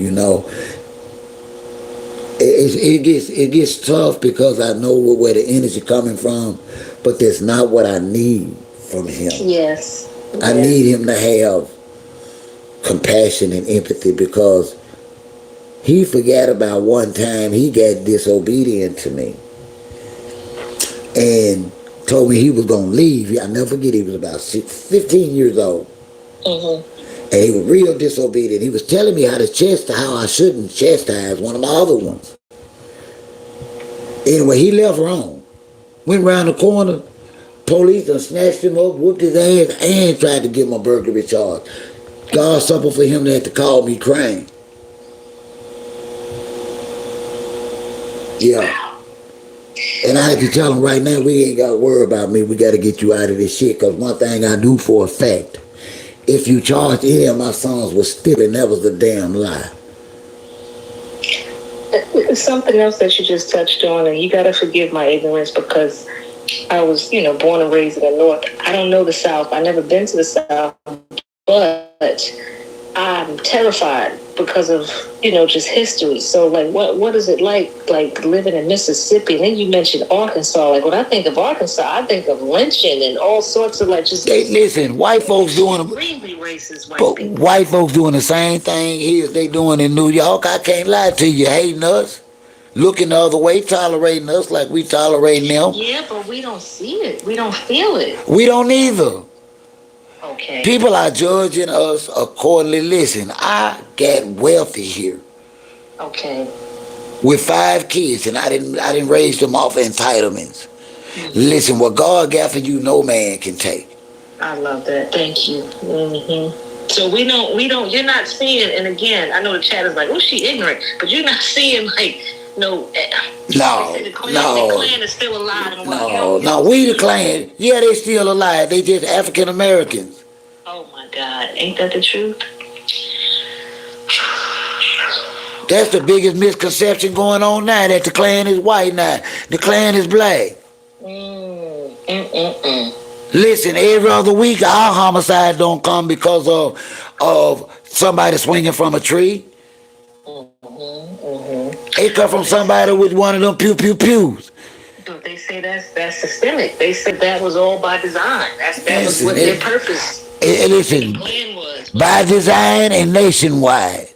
It gets tough because I know where the energy coming from, but that's not what I need from him. Yes. I need him to have compassion and empathy because he forgot about one time he got disobedient to me and told me he was going to leave. I never forget, he was about 15 years old. And he was real disobedient. He was telling me how I shouldn't chastise one of my other ones. Anyway, he left wrong. Went around the corner. Police done snatched him up, whooped his ass, and tried to give him a burglary charge. God suffered for him to have to call me crying. Yeah. And I had to tell him right now, we ain't got to worry about me. We got to get you out of this shit. Because one thing I do for a fact, if you charge any of my sons with stealing, that was a damn lie. Something else that you just touched on, and you got to forgive my ignorance because I was, born and raised in the North. I don't know the South. I've never been to the South, but I'm terrified because of, just history. So, what is it like living in Mississippi? And then you mentioned Arkansas. Like, when I think of Arkansas, I think of lynching and all sorts of, just... Listen, white folks doing... Extremely racist white people. White folks doing the same thing here as they doing in New York. I can't lie to you, hating us, looking the other way, tolerating us like we tolerating them. Yeah, but we don't see it. We don't feel it. We don't either. Okay. People are judging us accordingly. Listen, I got wealthy here. Okay. With 5 kids, and I didn't raise them off entitlements. Listen, what God got for you, no man can take. I love that. Thank you. So we don't. You're not seeing. And again, I know the chat is like, "Oh, she ignorant," but you're not seeing like no. No, The no, clan is still alive. And no. We the Klan. Yeah, they still alive. They just African Americans. Oh my God, ain't that the truth? That's the biggest misconception going on now, that the Klan is white now. The Klan is black. Listen, every other week our homicide don't come because of somebody swinging from a tree. It come from somebody with one of them pew pew pews. But they say that's systemic. They said that was all by design. That was what their purpose. Listen, The plan was by design and nationwide.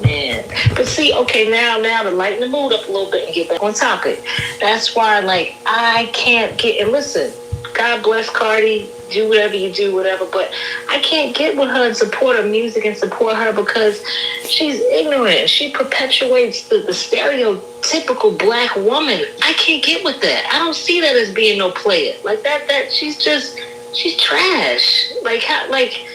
Man, but see, okay, now to lighten the mood up a little bit and get back on topic. That's why, like, I can't get, and listen, God bless Cardi, do whatever you do, whatever, but I can't get with her and support her music and support her because she's ignorant. She perpetuates the stereotypical black woman. I can't get with that. I don't see that as being no player. Like that she's trash. Like, how, like,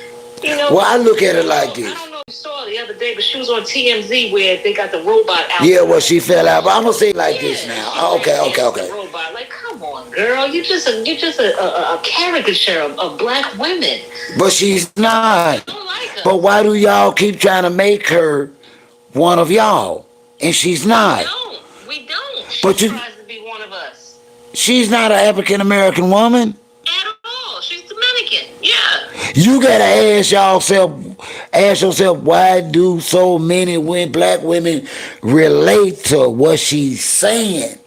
you know. Well, I look at it like this. I don't know if you saw the other day, but she was on TMZ where they got the robot out. Yeah, well, she fell out. But I'm gonna say it like this now. Okay. Robot. Like, come on, girl, you're just a caricature of black women. But she's not. I don't like her. But why do y'all keep trying to make her one of y'all? And she's not. We don't. She But tries to be one of us. She's not an African American woman. At all. She's Dominican. Yeah. You gotta ask yourself, why do so many black women relate to what she's saying?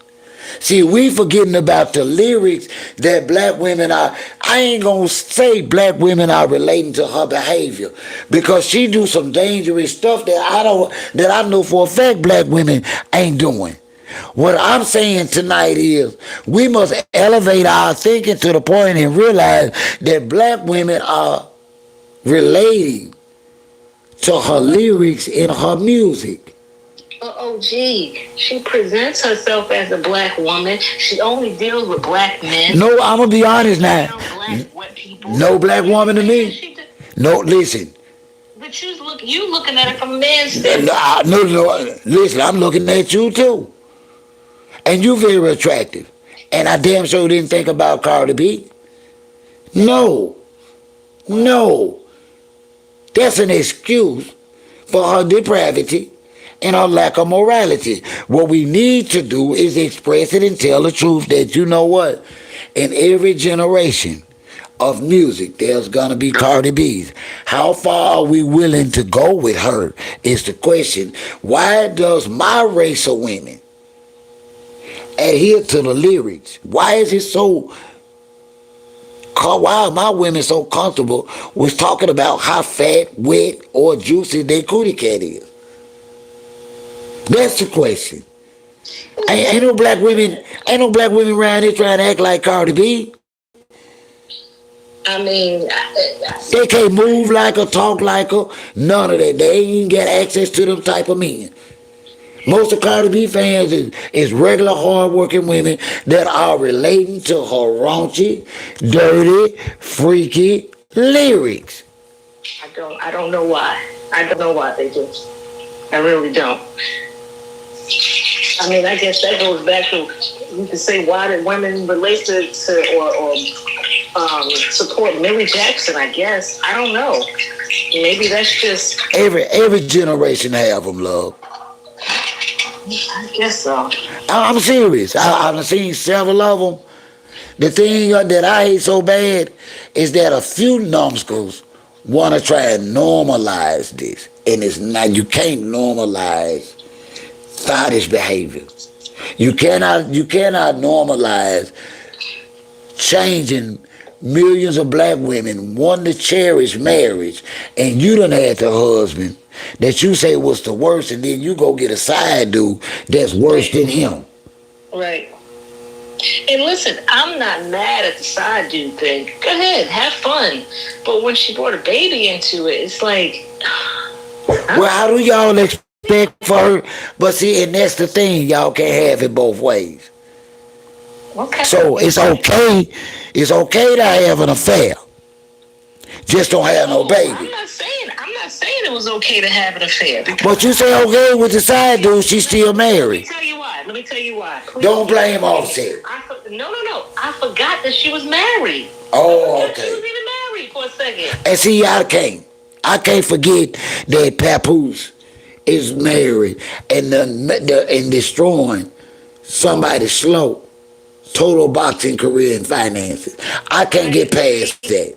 See, we forgetting about the lyrics that black women are. I ain't gonna say black women are relating to her behavior because she do some dangerous stuff that I know for a fact black women ain't doing. What I'm saying tonight is we must elevate our thinking to the point and realize that black women are relating to her lyrics in her music. Gee, she presents herself as a black woman. She only deals with black men. No, I'm gonna be honest now. No black woman to me. No, listen. But you looking at it from a man's standpoint. No, listen, I'm looking at you too. And you very attractive. And I damn sure didn't think about Cardi B. No. That's an excuse for her depravity and her lack of morality. What we need to do is express it and tell the truth that, you know what, in every generation of music, there's gonna be Cardi B's. How far are we willing to go with her is the question. Why does my race of women adhere to the lyrics? Why are my women so comfortable with talking about how fat, wet, or juicy their cootie cat is? That's the question. Ain't no black women around here trying to act like Cardi B. I mean, They can't move like her, talk like her, none of that. They ain't even get access to them type of men. Most of Cardi B fans is regular hard-working women that are relating to her raunchy, dirty, freaky lyrics. I don't know why. I don't know why they do. I really don't. I mean, I guess that goes back to, you can say, why did women relate to or support Millie Jackson, I guess. I don't know. Maybe that's just... Every generation have them, love. I guess so. I'm serious. I've seen several of them. The thing that I hate so bad is that a few numbskulls want to try and normalize this. And it's not, you can't normalize childish behavior. You cannot normalize changing millions of black women want to cherish marriage, and you done had the husband that you say was the worst, and then you go get a side dude that's worse than him. Right. And listen, I'm not mad at the side dude thing. Go ahead, have fun. But when she brought a baby into it, it's like... Well, how do y'all respect for her. But see, and that's the thing, y'all can't have it both ways. Okay. So it's okay. It's okay to have an affair. Just don't have no Oh, I'm baby. not saying. I'm not saying it was okay to have an affair. Because But you say okay with the side dude, she's still let me married. tell you why. Let me tell you why. Please. Don't blame Offset. No. I forgot that she was married. Oh, She was okay. even married for a second. And see, I can't forget that Papoose is married and destroying somebody slow, total boxing career and finances. I can't get past that.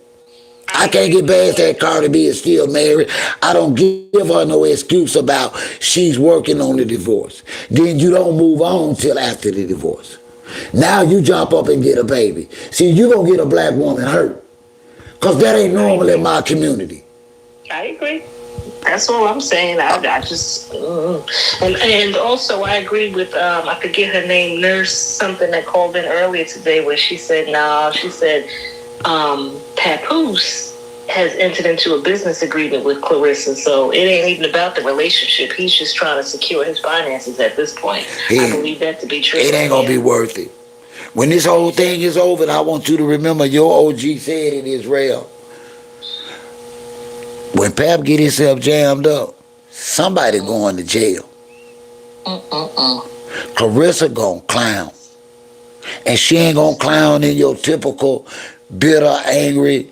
I can't get past that Cardi B is still married. I don't give her no excuse about she's working on the divorce. Then you don't move on till after the divorce. Now you jump up and get a baby. See, you gonna get a black woman hurt. Cause that ain't normal in my community. I agree. That's all I'm saying. I just and also I agree with I forget her name, nurse something that called in earlier today where she said no. She said Papoose has entered into a business agreement with Claressa, so it ain't even about the relationship. He's just trying to secure his finances at this point. I believe that to be true. It ain't gonna be worth it. When this whole thing is over, I want you to remember your OG said in Israel. When Pap get himself jammed up, somebody going to jail. Claressa gonna clown. And she ain't gonna clown in your typical bitter, angry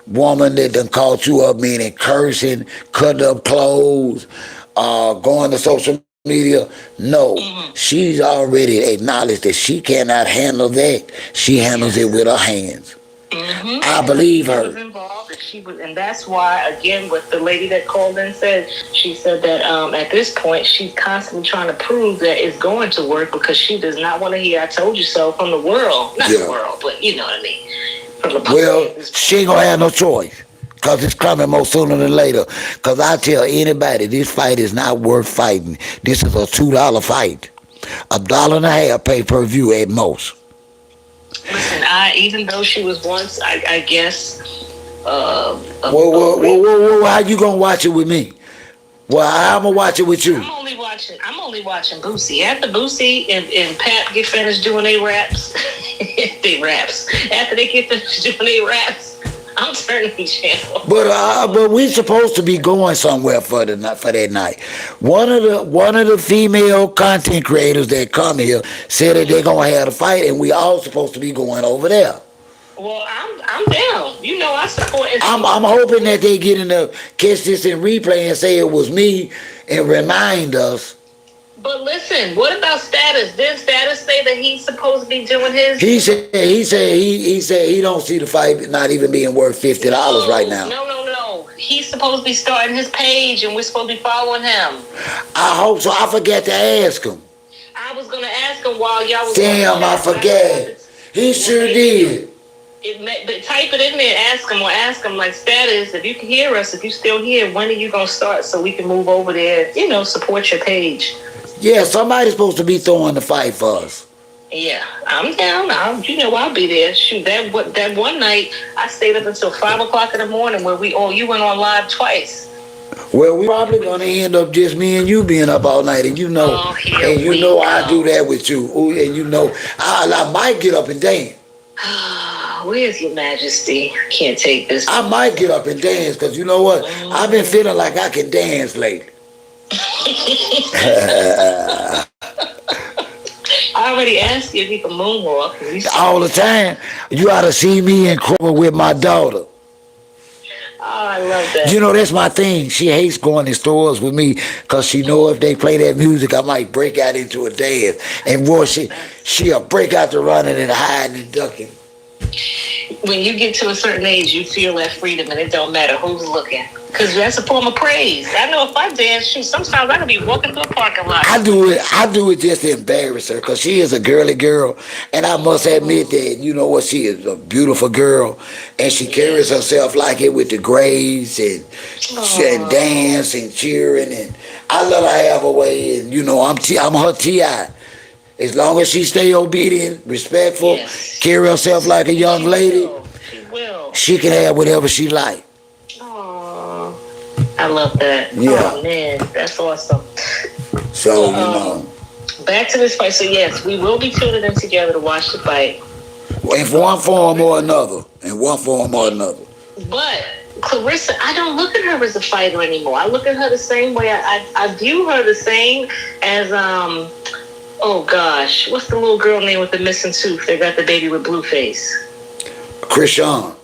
woman that done caught you up, meaning cursing, cutting up clothes, going to social media. No, she's already acknowledged that she cannot handle that. She handles it with her hands. I believe She her. was involved, and that's why, again, what the lady that called in said, she said that at this point she's constantly trying to prove that it's going to work because she does not want to hear "I told you so" from the world, not the world, but you know what I mean. From the Well, she ain't gonna have no choice. Cause it's coming more sooner than later. Cause I tell anybody this fight is not worth fighting. This is a $2 fight. $1.50 pay per view at most. Listen, even though she was once, I guess, How you gonna watch it with me? Well, I'm gonna watch it with you. I'm only watching Boosie. After Boosie and Pat get finished doing their raps, After they get finished doing their raps, I'm turning the channel. But we supposed to be going somewhere for that night. One of the female content creators that come here said that they're gonna have a fight, and we all supposed to be going over there. Well, I'm down. You know, I support. I'm hoping that they get in the catch this in replay and say it was me and remind us. But listen, what about Status? Did Status say that he's supposed to be doing his? He said he don't see the fight not even being worth $50 right now. No. He's supposed to be starting his page, and we're supposed to be following him. I hope so. I forgot to ask him. I was gonna ask him while y'all was. Damn, I forgot. He sure did. But type it in there. Ask him like, Status, if you can hear us, if you still here, when are you gonna start so we can move over there? You know, support your page. Yeah, somebody's supposed to be throwing the fight for us. Yeah, I'm down. I'll be there. Shoot, that one night I stayed up until 5:00 in the morning where you went on live twice. Well, we probably gonna end up just me and you being up all night, and you know, I do that with you. Ooh, and you know, I might get up and dance. Where's Your Majesty? I can't take this. I might get up and dance because you know what? I've been feeling like I can dance lately. I already asked you if you can moonwalk. All the time. You ought to see me in Kroger with my daughter. Oh, I love that. You know, that's my thing. She hates going in stores with me because she know if they play that music, I might break out into a dance. And boy, she'll break out to running and hiding and ducking. When you get to a certain age, you feel that freedom, and it don't matter who's looking, because that's a form of praise. I know if I dance, sometimes I can be walking through a parking lot. I do it just to embarrass her, because she is a girly girl, and I must admit that, you know what, she is a beautiful girl, and she carries herself like it with the grace and dance and cheering, and I let her have her way, and you know, I'm her T.I. As long as she stay obedient, respectful, carry herself like a young lady, she can have whatever she like. Oh, I love that. Yeah. Oh, man, that's awesome. So, you know. Back to this fight. So yes, we will be tuning in together to watch the fight. In one form or another. In one form or another. But Claressa, I don't look at her as a fighter anymore. I look at her the same way. I view her the same as oh gosh, what's the little girl name with the missing tooth? They got the baby with blue face. Krishan.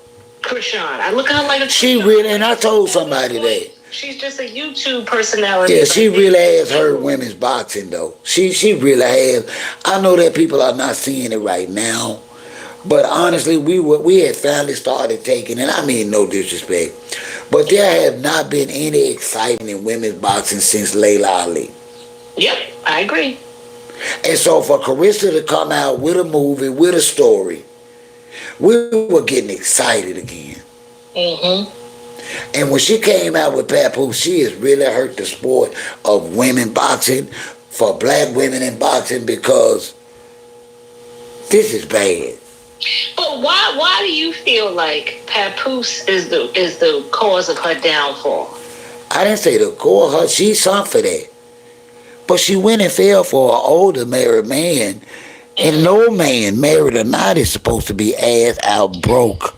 I look at her like a. She really, and I told somebody that. She's just a YouTube personality. Yeah, she really has heard women's boxing though. She really has. I know that people are not seeing it right now, but honestly, we had finally started taking, and I mean no disrespect, but there have not been any excitement in women's boxing since Layla Ali. Yep, I agree. And so for Carissa to come out with a movie, with a story, we were getting excited again. Mm-hmm. And when she came out with Papoose, she has really hurt the sport of women boxing, for black women in boxing, because this is bad. But why do you feel like Papoose is the cause of her downfall? I didn't say the cause her, she suffered for that. But she went and fell for an older married man, and no man, married or not, is supposed to be ass out broke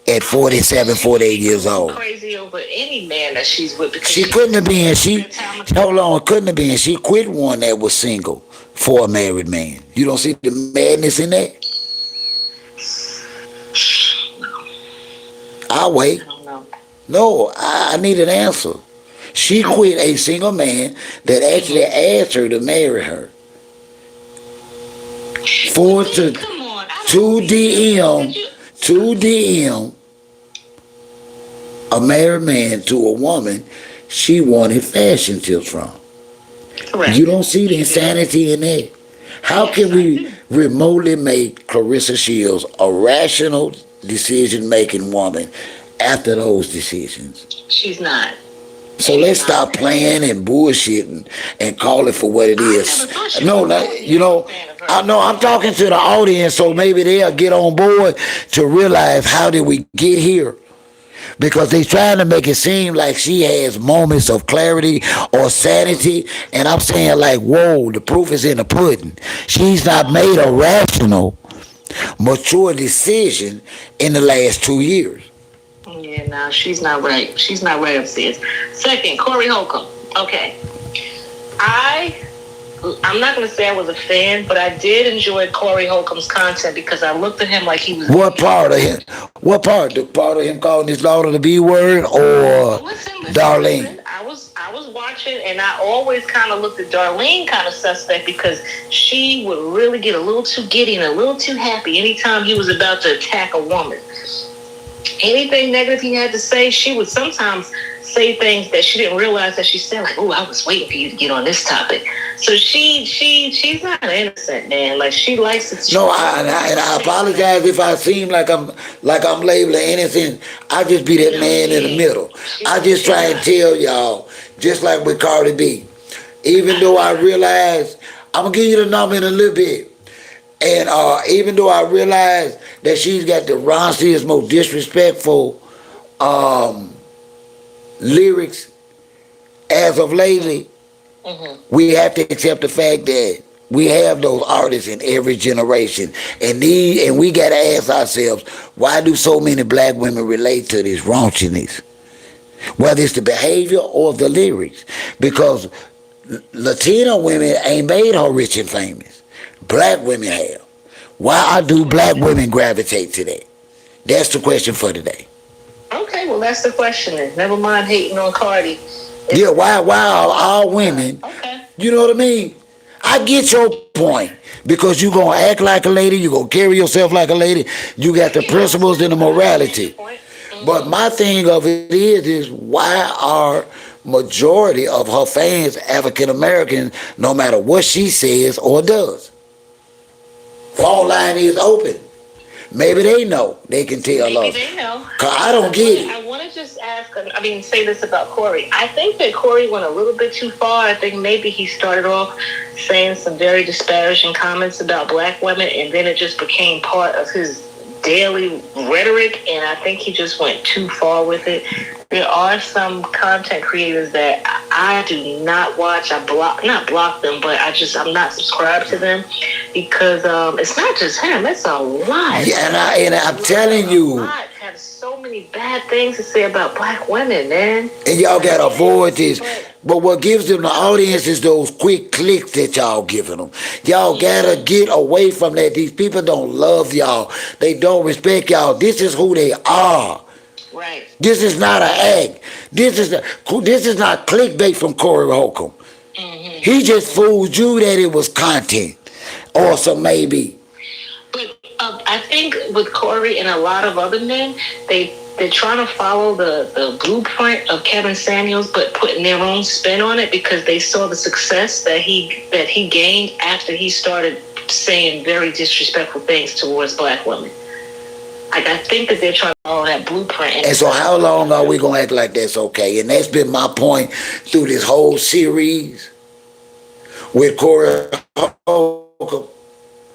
at 47, 48 years old. Crazy over any man that she's with. Because she couldn't have been, hold on, couldn't have been. She quit one that was single for a married man. You don't see the madness in that? I'll wait. I don't know. No, I need an answer. She quit a single man that actually asked her to marry her. To DM a married man to a woman she wanted fashion tips from. Correct. You don't see the insanity in that. How can we remotely make Claressa Shields a rational decision-making woman after those decisions? She's not. So let's stop playing and bullshitting and call it for what it is. No, you know, I know I'm talking to the audience, so maybe they'll get on board to realize how did we get here. Because they're trying to make it seem like she has moments of clarity or sanity, and I'm saying like, whoa, the proof is in the pudding. She's not made a rational, mature decision in the last 2 years. Yeah, no, she's not right. She's not right upstairs. Second, Corey Holcomb. Okay. I'm not going to say I was a fan, but I did enjoy Corey Holcomb's content because I looked at him like he was... What part of him? What part? The part of him calling his daughter the B word or Darlene? Listen. I was watching, and I always kind of looked at Darlene kind of suspect because she would really get a little too giddy and a little too happy anytime he was about to attack a woman. Anything negative he had to say, she would sometimes say things that she didn't realize that she said, like, oh, I was waiting for you to get on this topic. So she's not innocent, man. Like, she likes it. No, I apologize if I seem like I'm labeling anything. I just be that man in the middle. I just try and tell y'all, just like with Cardi B, even though I realize, I'm going to give you the number in a little bit. And even though I realize that she's got the raunchiest, most disrespectful lyrics as of lately, we have to accept the fact that we have those artists in every generation. And we got to ask ourselves, why do so many black women relate to this raunchiness? Whether it's the behavior or the lyrics. Because Latino women ain't made her rich and famous. Black women have. Why do black women gravitate to that? That's the question for today. Okay, well, that's the question then. Never mind hating on Cardi. Yeah, why are all women, you know what I mean? I get your point. Because you're going to act like a lady, you're going to carry yourself like a lady, you got the principles and the morality. But my thing of it is why are majority of her fans African American, no matter what she says or does? Phone line is open. Maybe they know. They can tell us. Maybe they know. Cause I don't get it. I want to just say this about Corey. I think that Corey went a little bit too far. I think maybe he started off saying some very disparaging comments about black women, and then it just became part of his daily rhetoric, and I think he just went too far with it. There are some content creators that I do not watch. I not block them, but I'm not subscribed to them because it's not just him. It's a lot. Yeah, and I'm telling you, have so many bad things to say about black women, man. and y'all gotta avoid this. But what gives them the audience is those quick clicks that y'all giving them. Y'all gotta get away from that. These people don't love y'all. They don't respect y'all. This is who they are. Right. This is not an act. This is not clickbait from Corey Holcomb. Mm-hmm. He just fooled you that it was content, or some maybe. But I think with Corey and a lot of other men, they're trying to follow the blueprint of Kevin Samuels, but putting their own spin on it because they saw the success that he gained after he started saying very disrespectful things towards black women. Like, I think that they're trying to follow that blueprint. And so how long are we going to act like that's okay? And that's been my point through this whole series with Corey Holcomb.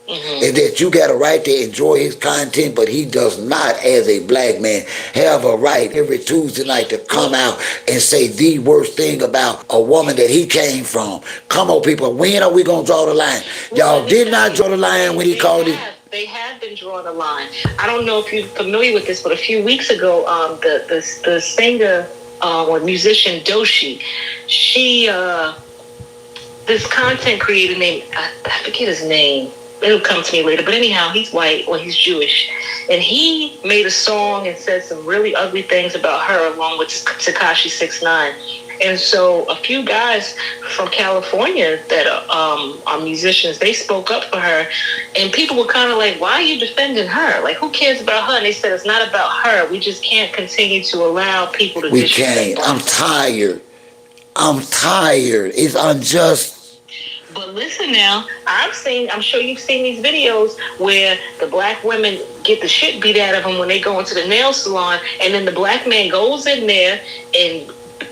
Mm-hmm. Is that you got a right to enjoy his content, but he does not, as a black man, have a right every Tuesday night to come out and say the worst thing about a woman that he came from. Come on, people, when are we going to draw the line? Y'all did not draw the line when he called it. They have been drawing a line. I don't know if you're familiar with this, but a few weeks ago, the singer or musician Doshi, this content creator named, I forget his name. It'll come to me later. But anyhow, he's white, or he's Jewish. And he made a song and said some really ugly things about her along with Tekashi 6ix9ine. And so a few guys from California that are musicians, they spoke up for her. And people were kind of like, why are you defending her? Like, who cares about her? And they said, it's not about her. We just can't continue to allow people to disrespect her. I'm tired. It's unjust. But listen now, I'm sure you've seen these videos where the black women get the shit beat out of them when they go into the nail salon, and then the black man goes in there and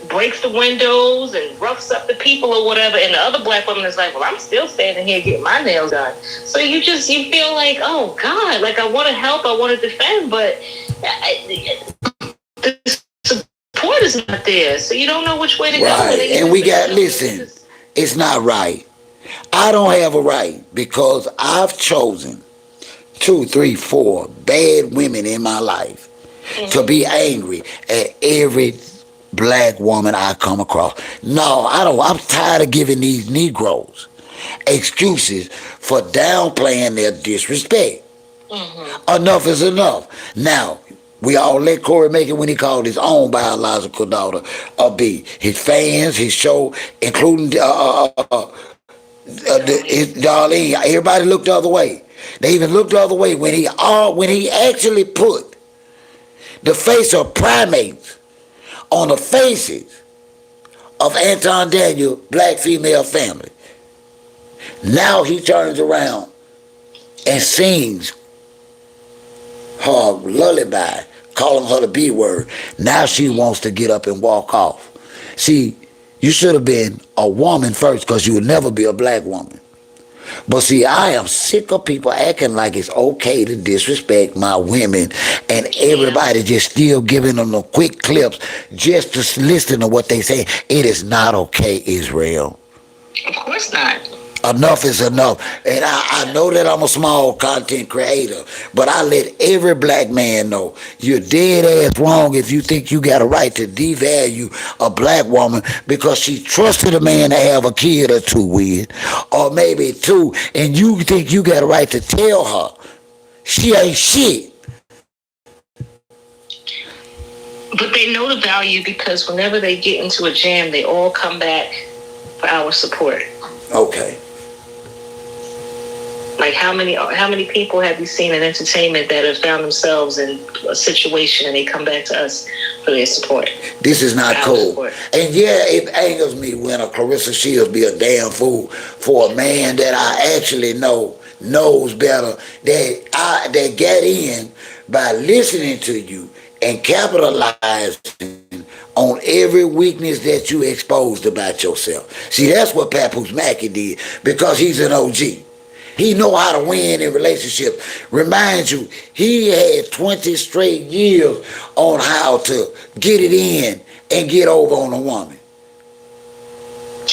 breaks the windows and roughs up the people or whatever, and the other black woman is like, well, I'm still standing here getting my nails done. So you feel like, oh God, like I want to help, I want to defend, but the support is not there, so you don't know which way to go. And we got, listen, it's not right. I don't have a right because I've chosen 2, 3, 4 bad women in my life to be angry at every black woman I come across. No, I don't. I'm tired of giving these Negroes excuses for downplaying their disrespect. Enough is enough. Now, we all let Corey make it when he called his own biological daughter a B. His fans, his show, including Darlene, everybody looked the other way. They even looked the other way when he actually put the face of primates on the faces of Anton Daniel, black female family. Now he turns around and sings her lullaby, calling her the B word. Now she wants to get up and walk off. See, you should have been a woman first because you would never be a black woman. But see, I am sick of people acting like it's okay to disrespect my women and everybody just still giving them the quick clips just to listen to what they say. It is not okay, Israel. Of course not. Enough is enough. And I know that I'm a small content creator, but I let every black man know you're dead ass wrong if you think you got a right to devalue a black woman because she trusted a man to have a kid or 2 with, or maybe 2, and you think you got a right to tell her she ain't shit. But they know the value because whenever they get into a jam, they all come back for our support. Okay. Like how many people have you seen in entertainment that have found themselves in a situation and they come back to us for their support? This is not cool. Support. And yeah, it angers me when a Claressa Shields be a damn fool for a man that I actually knows better, that got in by listening to you and capitalizing on every weakness that you exposed about yourself. See, that's what Papoose Mackey did because he's an OG. He know how to win in relationships. Remind you, he had 20 straight years on how to get it in and get over on a woman.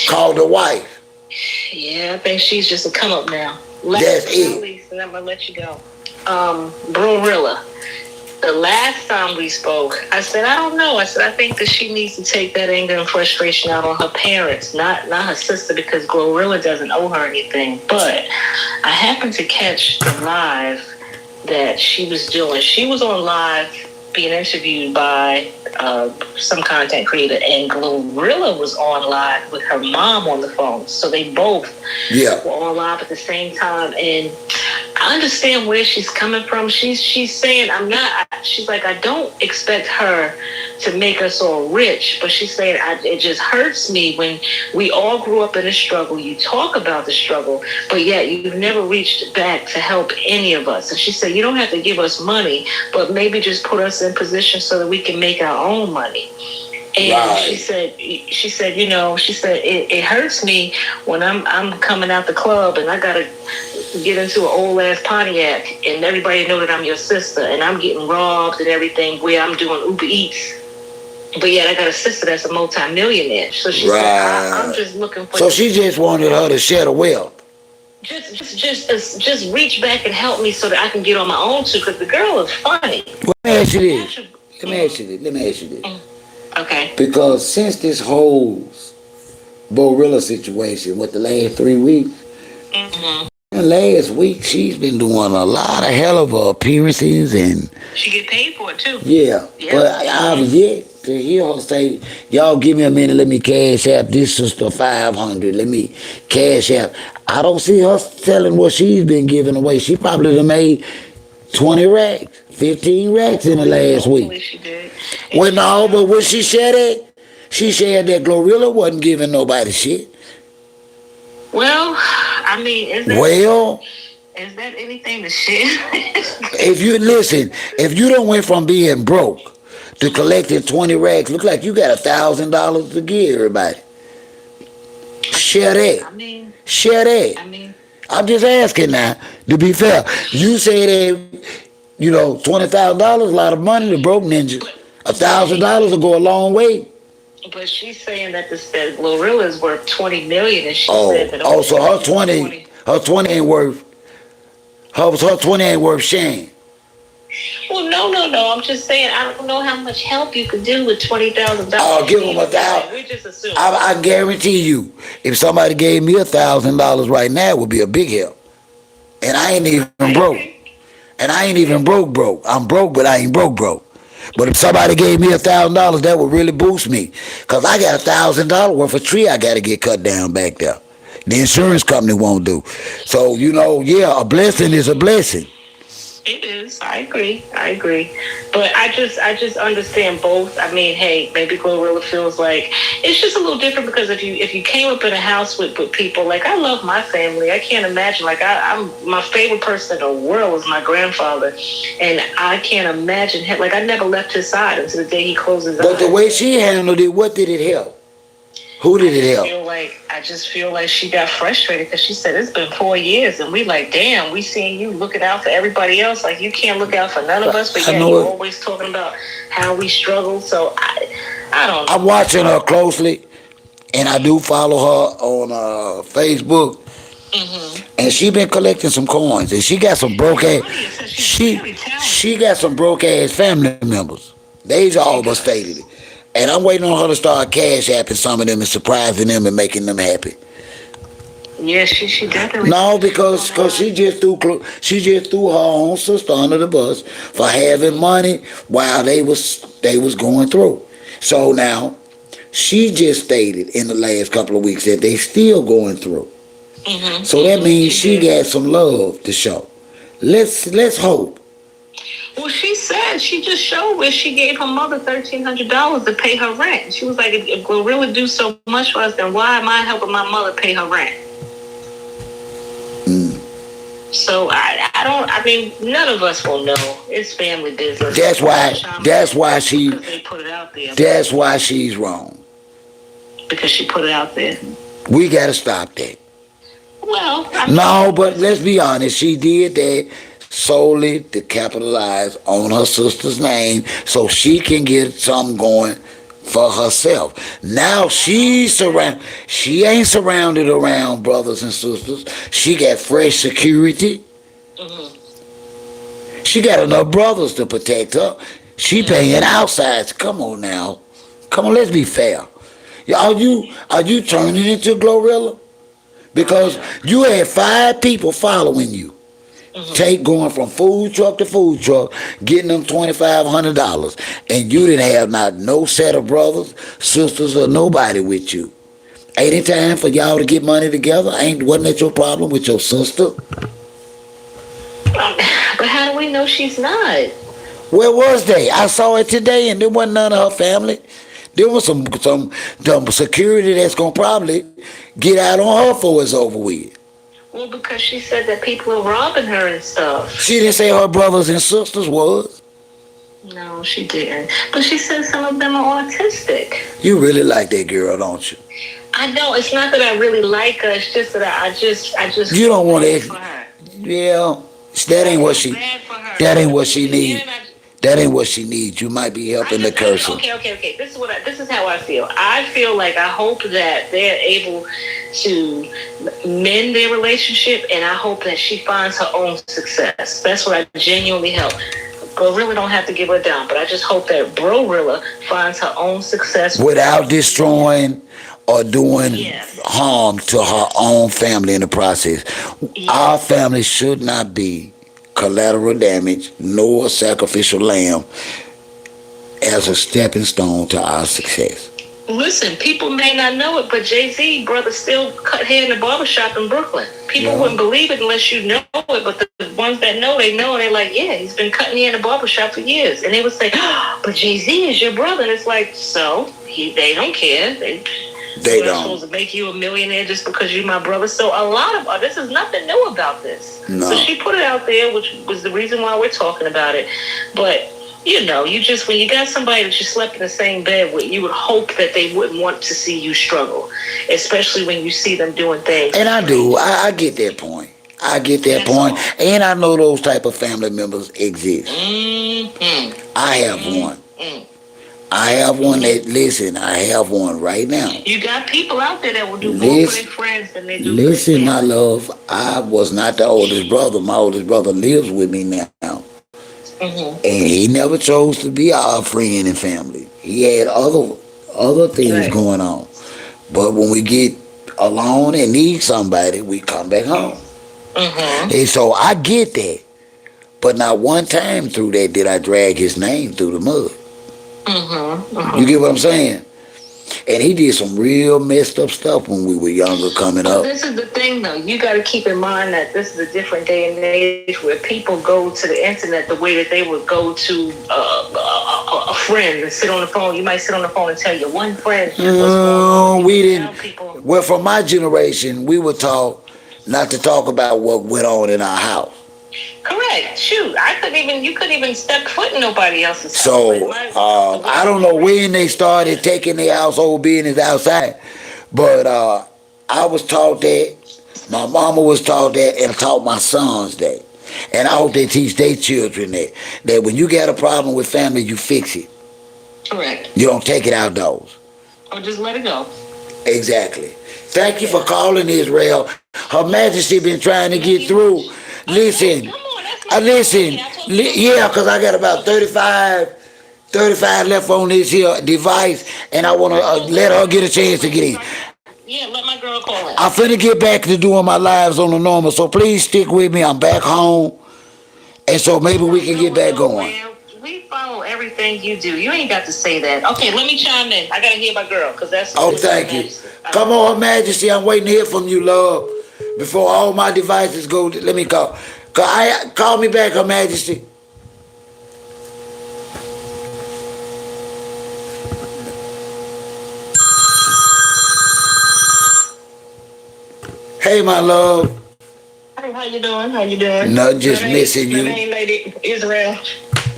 Called the wife. Yeah, I think she's just a come up now. That's Last but it. not least, and I'm gonna let you go. Brunrilla. The last time we spoke, I said, I don't know. I said, I think that she needs to take that anger and frustration out on her parents, not her sister, because Glorilla doesn't owe her anything. But I happened to catch the live that she was doing. She was on live being interviewed by some content creator, and Glorilla was on live with her mom on the phone. So they both were on live at the same time. And I understand where she's coming from. She's saying, she's like, I don't expect her to make us all rich, but she's saying, it just hurts me when we all grew up in a struggle. You talk about the struggle, but yet you've never reached back to help any of us. And she said, you don't have to give us money, but maybe just put us in position so that we can make our own money. And she said, it hurts me when I'm coming out the club and I gotta get into an old ass Pontiac and everybody know that I'm your sister and I'm getting robbed and everything where I'm doing Uber Eats. But yet I got a sister that's a multi-millionaire. So she said, I'm just looking for. So she just wanted her to share the wealth. Just reach back and help me so that I can get on my own too, because the girl is funny. Let me ask you this. Okay. Because since this whole Borilla situation with the last 3 weeks, last week she's been doing a lot of hell of appearances and she get paid for it too. Yeah. But I've yet to hear her say, y'all give me a minute, let me cash out this sister 500, let me cash out. I don't see her selling what she's been giving away. She probably done made 20 racks, 15 racks in the last week. She did. Well, no, but what she said that Glorilla wasn't giving nobody shit. Well, I mean, is that anything to share? If you don't went from being broke to collecting 20 racks, look like you got $1,000 to give everybody. Share that. Share that. I'm just asking now, to be fair. You say that, $20,000 a lot of money to broke ninjas. $1,000 will go a long way. But she's saying that Glorilla is worth $20 million, and she said that. So her 20 ain't worth. Her 20 ain't worth sharing. Well, no. I'm just saying I don't know how much help you could do with $20,000. I'll give them $1,000. We just assume. I guarantee you, if somebody gave me $1,000 right now, it would be a big help. And I ain't even broke. And I ain't even broke. I'm broke, but I ain't broke. But if somebody gave me $1,000, that would really boost me. Because I got $1,000 worth of tree I got to get cut down back there. The insurance company won't do. So, a blessing is a blessing. It is. I agree. But I just understand both. I mean, hey, maybe Glorilla feels like it's just a little different because if you came up in a house with people, like I love my family. I can't imagine, like I'm my favorite person in the world was my grandfather. And I can't imagine him, like I never left his side until the day he closed his eyes. But the way she handled it, what did it help? Who did it help? I just feel like she got frustrated because she said it's been 4 years and we like, damn, we seeing you looking out for everybody else. Like you can't look out for none of us, but you're always talking about how we struggle. So I don't know. I'm watching her closely, and I do follow her on Facebook. And she been collecting some coins, and she got some broke ass. She got some broke ass family members. They's all but stated it. And I'm waiting on her to start cash apping some of them and surprising them and making them happy. Yeah, she definitely. No, because she just threw her own sister under the bus for having money while they was going through. So now, she just stated in the last couple of weeks that they still going through. So that means she got some love to show. Let's hope. Well, she said she just showed where she gave her mother $1,300 to pay her rent. She was like, if Glorilla do so much for us, then why am I helping my mother pay her rent? So I mean, none of us will know. It's family business. That's why she. They put it out there. That's why she's wrong. Because she put it out there. We gotta stop that. Well, No, but let's be honest. She did that solely to capitalize on her sister's name so she can get something going for herself. Now she ain't surrounded around brothers and sisters. She got fresh security. She got enough brothers to protect her. She paying outsides. Come on now. Come on, let's be fair. Are you turning into Glorilla? Because you had 5 people following you. Take going from food truck to food truck, getting them $2,500, and you didn't have not no set of brothers, sisters, or nobody with you. Ain't it time for y'all to get money together? Wasn't that your problem with your sister? but how do we know she's not? Where was they? I saw it today, and there wasn't none of her family. There was some security that's gonna probably get out on her before it's over with. Well, because she said that people are robbing her and stuff. She didn't say her brothers and sisters was. No, she didn't. But she said some of them are autistic. You really like that girl, don't you? I know. It's not that I really like her. It's just that I just. You don't want to. for her. Yeah, that ain't what she. Bad for her. That ain't what she needs. And That ain't what she needs. You might be helping the cursor. Okay. This is how I feel. I feel like I hope that they're able to mend their relationship, and I hope that she finds her own success. That's what I genuinely hope. Glorilla don't have to give her down, but I just hope that Brorilla finds her own success Without destroying or doing Yes. harm to her own family in the process. Our family should not be collateral damage nor sacrificial lamb as a stepping stone to our success. Listen, people may not know it, but Jay-Z brother still cut hair in the barbershop in Brooklyn. People Yeah. wouldn't believe it unless you know it, but the ones that know, they know, and they're like, yeah, he's been cutting hair in the barbershop for years. And they would say, oh, but Jay-Z is your brother. And it's like, so? They don't care. They don't. supposed to make you a millionaire just because you're my brother. So a lot of, this is nothing new about this. No. So she put it out there, which was the reason why we're talking about it. But you know, you just, when you got somebody that you slept in the same bed with, you would hope that they wouldn't want to see you struggle, especially when you see them doing things. And I do. I get that point. I get that point. And I know those type of family members exist. I have one. I have one that, listen, I have one right now. You got people out there that will do more for their friends than they do for their Listen, my family. love, I was not the oldest brother. My oldest brother lives with me now. And he never chose to be our friend and family. He had other things going on. But when we get alone and need somebody, we come back home. And so I get that. But not one time through that did I drag his name through the mud. You get what I'm saying? And he did some real messed up stuff when we were younger coming up. This is the thing, though. You got to keep in mind that this is a different day and age where people go to the internet the way that they would go to a friend and sit on the phone. You might sit on the phone and tell your one friend what's going on. We didn't. People. Well, from my generation, we were taught not to talk about what went on in our house. Correct. Shoot, you couldn't even step foot in nobody else's house. So I don't know when they started taking their household business outside, but I was taught that. My mama was taught that, and taught my sons that. And I hope they teach their children that when you got a problem with family, you fix it. Correct. You don't take it outdoors. Or just let it go. Exactly. Thank you for calling, Israel. Her Majesty been trying to get through. Listen, yeah, because I got about 35 left on this here device, and I want to let her get a chance to get in. Yeah, let my girl call in. I'm finna get back to doing my lives on the normal, so please stick with me. I'm back home, and so maybe we can get back going. We follow everything you do. You ain't got to say that. Okay, let me chime in. I gotta hear my girl, because that's... Oh, thank you. Come on, Her Majesty, I'm waiting to hear from you, love. Before all my devices go, let me call. Call me back, Her Majesty. Hey, my love. Hey, how you doing? Nothing, just missing you. Hey, lady, Israel.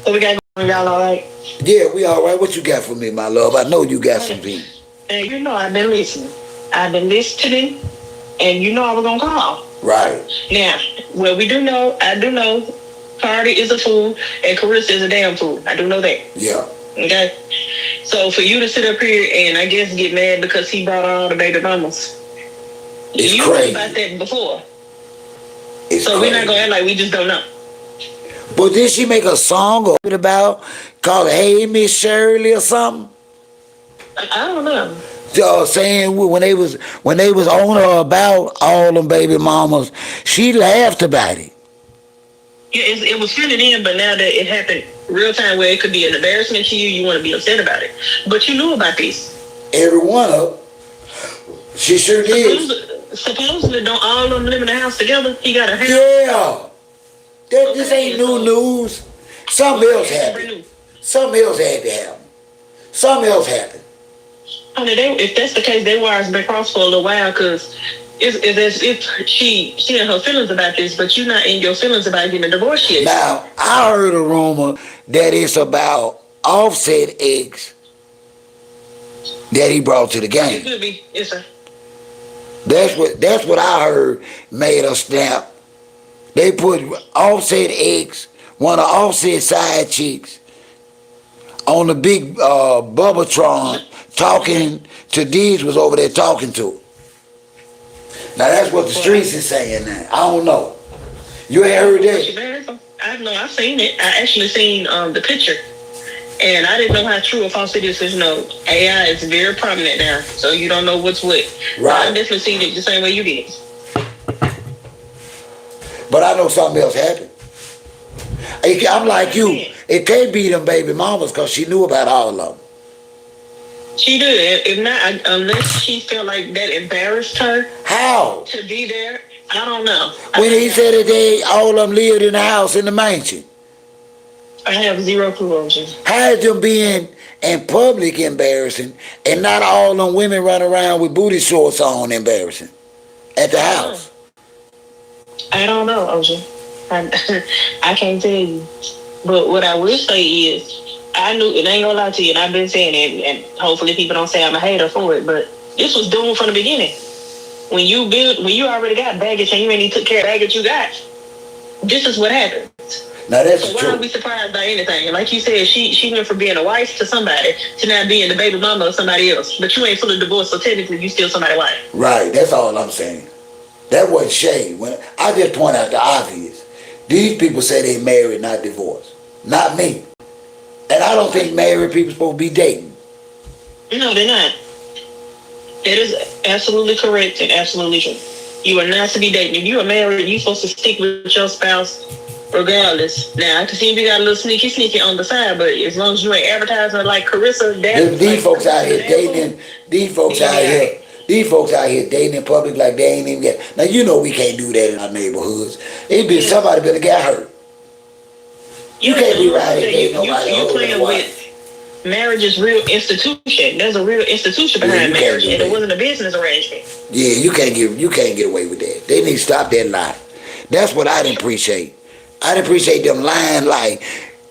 So we got y'all all right? Yeah, we all right. What you got for me, my love? I know you got some things. Hey, you know I've been listening. I've been listening. and you know I was gonna call. Right. Now, well, I do know, Cardi is a fool and Claressa is a damn fool. I do know that. Yeah. Okay. So for you to sit up here and I guess get mad because he brought all the baby mamas, It's you crazy. knew about that before. It's So crazy. we're not gonna act like we just don't know. But did she make a song or about called "Hey Miss Shirley" or something? I don't know. Saying when they was on her about all them baby mamas, she laughed about it. Yeah, it was funny then, but now that it happened real time where it could be an embarrassment to you, you want to be upset about it. But you knew about this. Every one of them. She sure did. Supposedly, don't all of them live in the house together? He got a house. Yeah. This ain't new news. Something else happened. Something else had to happen. Something else happened. Honey, if that's the case, their wires been crossed for a little while because it's as if she in her feelings about this, but you're not in your feelings about getting a divorce yet. Now, I heard a rumor that it's about Offset eggs that he brought to the It game. could be. Yes, sir. That's what I heard made us snap. They put Offset eggs, one of Offset side chicks, on the big Bubbletron talking to Deej was over there talking to her. Now that's what the streets is saying now. I don't know. You ain't heard that? I've seen it. I actually seen the picture. And I didn't know how true or false it is. Because, AI is very prominent now. So you don't know what's what. Right. I definitely seen it the same way you did. But I know something else happened. I'm like you. It can't be them baby mamas because she knew about all of them. She did. If not, unless she felt like that embarrassed her. How? To be there, I don't know. When he said that all of them lived in the house in the mansion. I have zero clue on you. How is them being in public embarrassing and not all them women run around with booty shorts on embarrassing at the house? I don't know, OJ. I can't tell you. But what I will say is, I knew, and I ain't gonna lie to you, and I've been saying it, and hopefully people don't say I'm a hater for it, but this was doomed from the beginning. When you already got baggage and you ain't even took care of baggage you got, this is what happened. Now that's so why true. are we surprised by anything? And like you said, she went from being a wife to somebody to now being the baby mama of somebody else. But you ain't fully divorced, so technically you still somebody's wife. Right, that's all I'm saying. That wasn't shade. When I just point out the obvious. These people say they married, not divorced. Not me. And I don't think married people supposed to be dating. No, they're not. That is absolutely correct and absolutely true. You are not to be dating. If you are married, you're supposed to stick with your spouse regardless. Now, I can see if you got a little sneaky on the side, but as long as you ain't advertising like Claressa, these folks out here dating, these folks out here dating in public like they ain't even get. Now, you know we can't do that in our neighborhoods. Somebody better get hurt. You can't be right here dating nobody. You playing with marriage is real institution. There's a real institution behind marriage, and it wasn't a business arrangement. Yeah, you can't get away with that. They need to stop that lie. That's what I didn't appreciate. I didn't appreciate them lying like,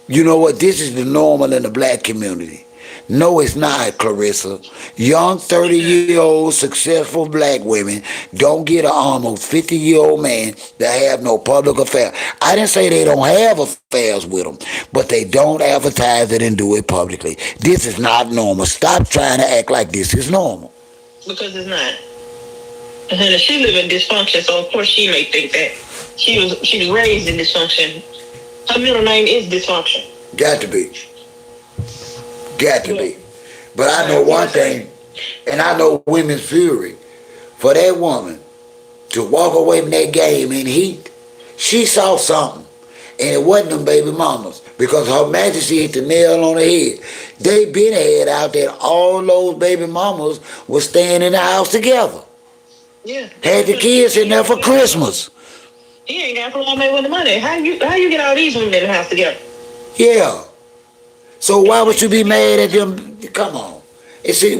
you know what, this is the normal in the black community. No, it's not, Claressa. Young 30-year-old successful black women don't get an almost 50-year-old man that have no public affair. I didn't say they don't have affairs with them, but they don't advertise it and do it publicly. This is not normal. Stop trying to act like this is normal. Because it's not. And she live in dysfunction, so of course she may think that. She was raised in dysfunction. Her middle name is dysfunction. Got to be. But I know one thing, and I know women's fury. For that woman to walk away from that game in heat, she saw something. And it wasn't them baby mamas. Because Her Majesty hit the nail on the head. They been had out that all those baby mamas were staying in the house together. Yeah. Had the kids in there for Christmas. He ain't got a problem with the money. How you get all these women in the house together? Yeah. So why would you be mad at them? Come on.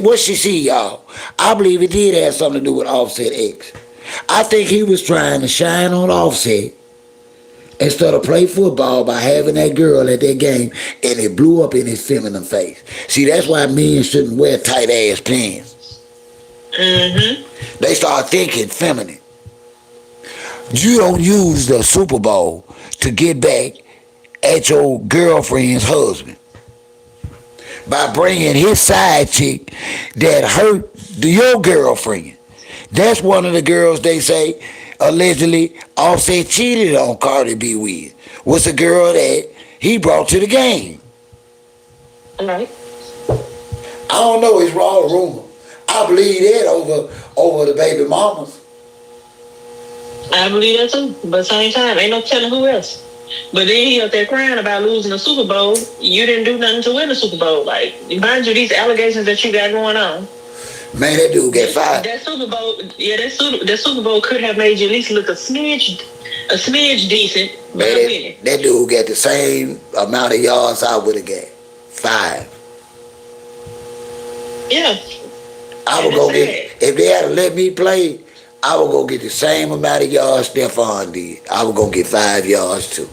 What she see, y'all? I believe it did have something to do with Offset X. I think he was trying to shine on Offset instead of play football by having that girl at that game, and it blew up in his feminine face. See, that's why men shouldn't wear tight-ass pants. They start thinking feminine. You don't use the Super Bowl to get back at your girlfriend's husband by bringing his side chick that hurt your girlfriend. That's one of the girls they say allegedly Offset cheated on Cardi B with. Was the girl that he brought to the game. Right. I don't know, it's raw rumor. I believe that over the baby mamas. I believe that too. But same time, ain't no telling who else. But then he up there crying about losing the Super Bowl. You didn't do nothing to win the Super Bowl. Like, mind you, these allegations that you got going on. Man, that dude get fired. That Super Bowl, yeah, that Super Bowl could have made you at least look a smidge decent. Man, that dude got the same amount of yards I would have got. 5. Yeah. I would go get, if they had to let me play, I would go get the same amount of yards Stephon did. I would go get 5 yards too.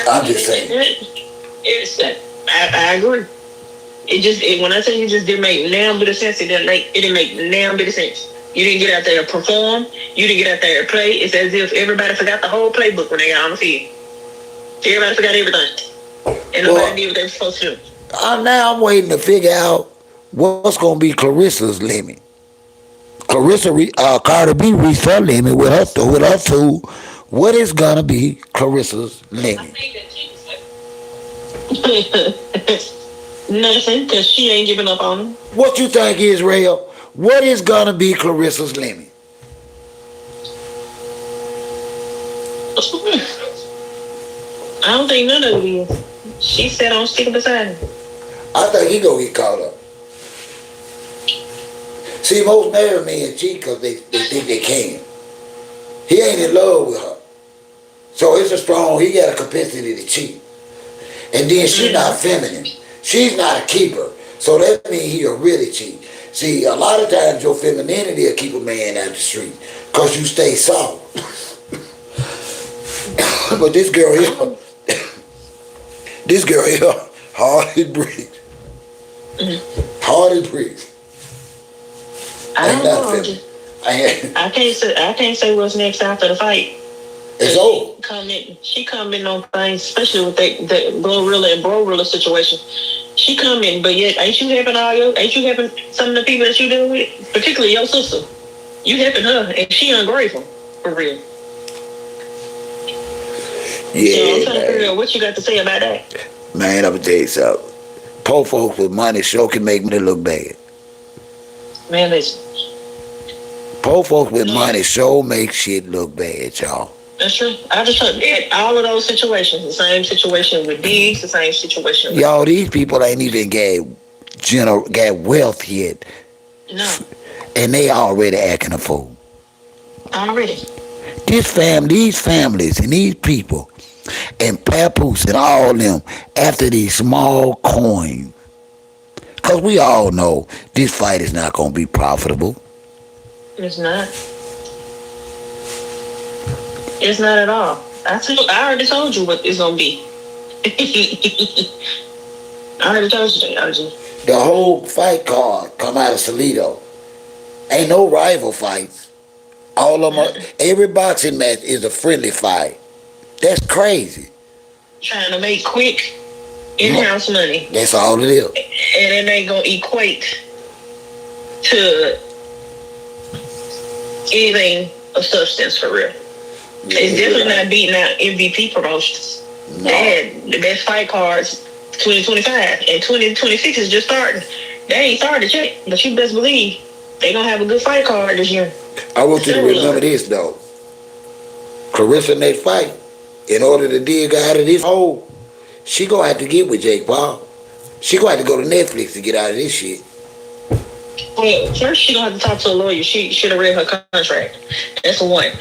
I'm just saying. I agree. When I tell you, it just didn't make damn bit of sense. It didn't make damn bit of sense. You didn't get out there to perform. You didn't get out there to play. It's as if everybody forgot the whole playbook when they got on the field. Everybody forgot everything. And nobody did what they were supposed to do. Now I'm waiting to figure out what's going to be Claressa's limit. Cardi B reached her limit with her two. What is going to be Claressa's limit? Nothing, because she ain't giving up on him. What you think, Israel? What is going to be Claressa's limit? I don't think none of it is. She said on sticking beside him. I think he going to get caught up. See, most married men cheat because they think they can. He ain't in love with her. So it's he got a capacity to cheat. And then she's not feminine. She's not a keeper. So that means he'll really cheat. See, a lot of times your femininity will keep a man out the street because you stay soft. But this girl here, hard as bricks. Hard as bricks. I don't know. I can't say what's next after the fight. It's over. She come in on things, especially with that Glorilla and Brorilla situation. She come in, but yet ain't you helping some of the people that you deal with, particularly your sister? You helping her, and she ungrateful for real. Yeah. So I'm trying to figure out what you got to say about that. Man, I'm gonna tell you something. Poor folks with money sure can make me look bad. Man, listen. Poor folks with money sure make shit look bad, y'all. That's true. I just heard all of those situations. The same situation with Diggs, the same situation with... Y'all, these people ain't even got wealth yet. No. And they already acting a fool. Already. These families and these people and papoose and all them after these small coins. Because we all know this fight is not going to be profitable. It's not. It's not at all. I already told you what it's going to be. I already told you that. The whole fight card come out of Toledo. Ain't no rival fights. All of them every boxing match is a friendly fight. That's crazy. Trying to make quick in-house money. That's all it is. And it ain't going to equate to anything of substance for real. It's definitely not beating out MVP promotions. No. They had the best fight cards 2025 and 2026 is just starting. They ain't started yet, but you best believe they gonna have a good fight card this year. I want you to remember this though. Claressa in that fight, in order to dig out of this hole, she gonna have to get with Jake Paul. She gonna have to go to Netflix to get out of this shit. Well, first she gonna have to talk to a lawyer. She should have read her contract. That's one.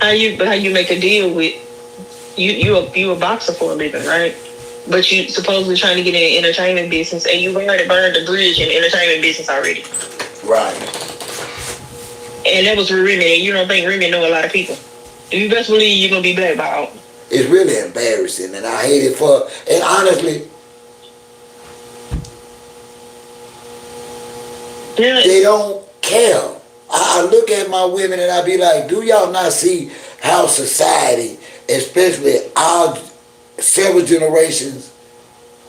How you make a deal with you a boxer for a living, right? But you supposedly trying to get in the entertainment business, and you already burned the bridge in the entertainment business already. Right. And that was Remy, and you don't think Remy know a lot of people. You best believe you're gonna be blackballed. It's really embarrassing, and I hate it for. And honestly, Yeah. They don't care. I look at my women and I be like, do y'all not see how society, especially our several generations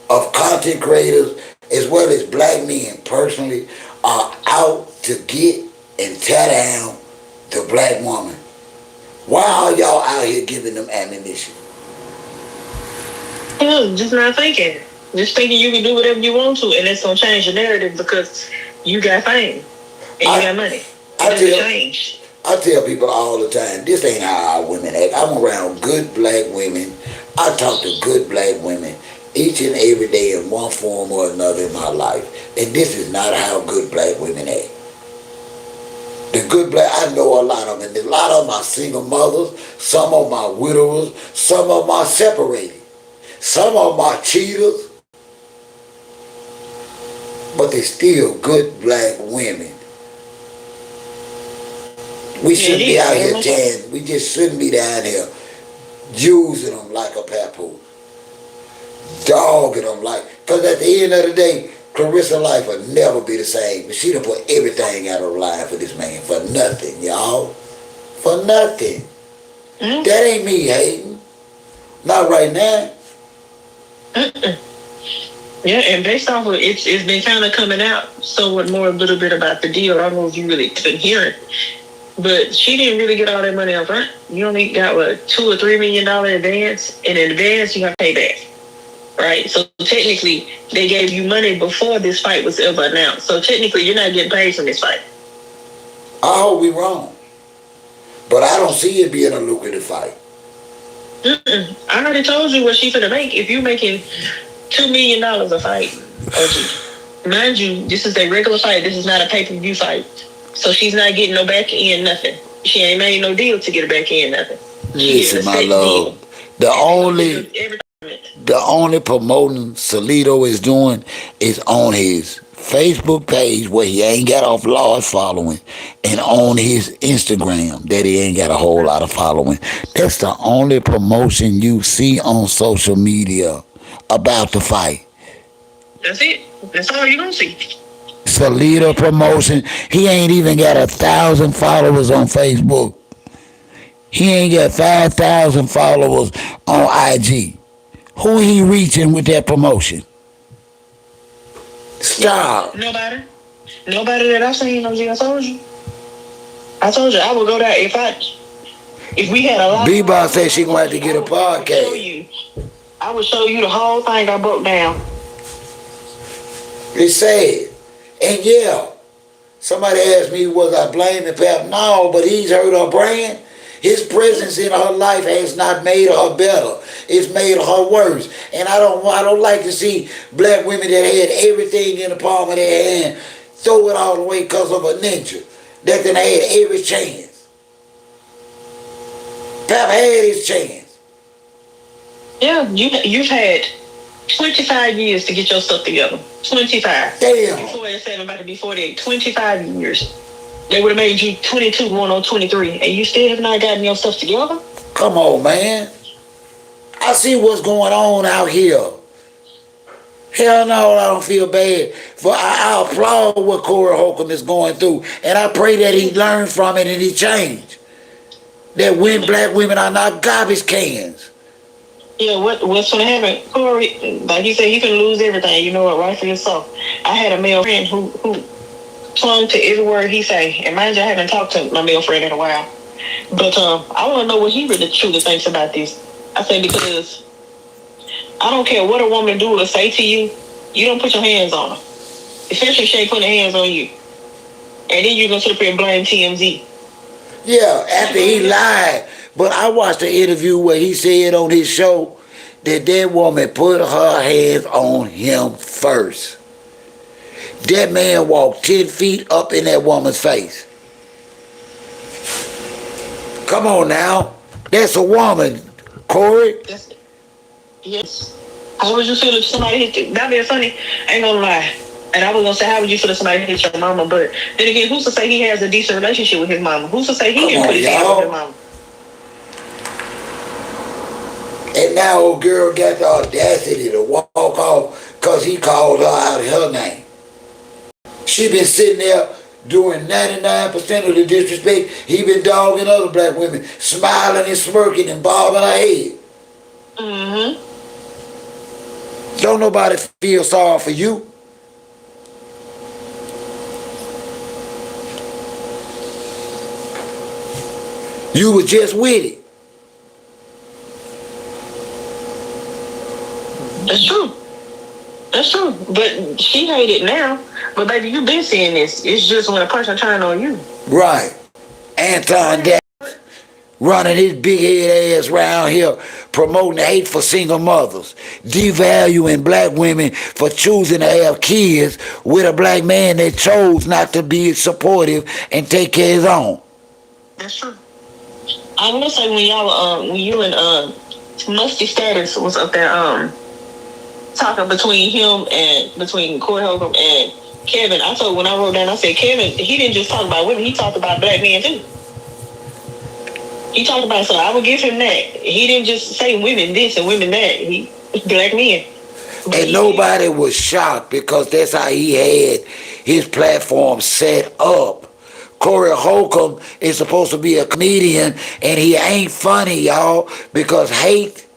of content creators, as well as black men personally, are out to get and tear down the black woman? Why are y'all out here giving them ammunition? Just not thinking. Just thinking you can do whatever you want to, and it's gonna change the narrative because you got fame and you got money. It doesn't change. I tell people all the time, this ain't how our women act. I'm around good black women. I talk to good black women each and every day in one form or another in my life. And this is not how good black women act. The good black, I know a lot of them. And a lot of them are single mothers. Some of them are widowers. Some of them are separated. Some of them are cheaters. But they're still good black women. We shouldn't be out here tearing. We just shouldn't be down here using them like a papoose. Dogging them like, because at the end of the day, Clarissa's life will never be the same. But she done put everything out of line for this man. For nothing, y'all. For nothing. That ain't me hating. Not right now. Yeah, and based off of it's been kind of coming out somewhat more a little bit about the deal. I don't know if you really couldn't hear it, but she didn't really get all that money up front. You only got what, $2 or $3 million advance, and in advance you have to pay back, right? So technically, they gave you money before this fight was ever announced. So technically, you're not getting paid from this fight. I hope we wrong, but I don't see it being a lucrative fight. I already told you what she's gonna make. If you're making $2 million a fight, mind you, this is a regular fight. This is not a pay-per-view fight. So she's not getting no back end, nothing. She ain't made no deal to get a back end, nothing. Listen, my love, the only promoting Salito is doing is on his Facebook page where he ain't got a large following, and on his Instagram that he ain't got a whole lot of following. That's the only promotion you see on social media about the fight. That's it. That's all you're gonna see. Salito promotion. He ain't even got 1,000 followers on Facebook. He ain't got 5,000 followers on IG. Who he reaching with that promotion? Stop. Nobody that I've seen. I told you. I would go there if we had a lot. B-Boss said she gonna have to get a podcast. I would show you the whole thing I broke down. It's sad. And yeah, somebody asked me, was I blaming Pap? No, but he's hurt her brand. His presence in her life has not made her better. It's made her worse. And I don't like to see black women that had everything in the palm of their hand throw it all away because of a ninja that then had every chance. Pap had his chance. Yeah, you've had 25 years to get your stuff together. 25. Damn. 47, about to be 48. 25 years. They would have made you 22 going on 23, and you still have not gotten your stuff together? Come on, man. I see what's going on out here. Hell no, I don't feel bad. I applaud what Corey Holcomb is going through, and I pray that he learned from it and he changed. That black women are not garbage cans. Yeah, what's going to happen? Corey, like he said, he can lose everything. You know what, right for yourself. I had a male friend who clung to every word he say. And mind you, I haven't talked to my male friend in a while. But I want to know what he really truly thinks about this. I say because I don't care what a woman do or say to you, you don't put your hands on her. Especially if she ain't putting her hands on you. And then you're going to sit up here and blame TMZ. Yeah, after he lied. But I watched an interview where he said on his show that woman put her hands on him first. That man walked 10 feet up in that woman's face. Come on now. That's a woman, Corey. Yes. How would you feel if somebody hit you? That being funny, I ain't gonna lie. And I was gonna say, how would you feel if somebody hit your mama? But then again, who's to say he has a decent relationship with his mama? Who's to say he didn't put his hands on his mama? And now old girl got the audacity to walk off because he called her out of her name. She been sitting there doing 99% of the disrespect. He been dogging other black women, smiling and smirking and bobbing her head. Mm-hmm. Don't nobody feel sorry for you. You was just with it. That's true. That's true. But she hate it now. But baby, you been seeing this. It's just when a person turn on you. Right. Anton Daniels running his big head ass around here promoting hate for single mothers, devaluing black women for choosing to have kids with a black man that chose not to be supportive and take care of his own. That's true. I want to say when y'all when you and Musty Status was up there talking between him and between Corey Holcomb and Kevin, I told when I wrote down, I said Kevin, he didn't just talk about women, he talked about black men too. He talked about, so I would give him that. He didn't just say women this and women that. He black men. But And nobody was shocked because that's how he had his platform set up. Corey Holcomb is supposed to be a comedian and he ain't funny, y'all, because hate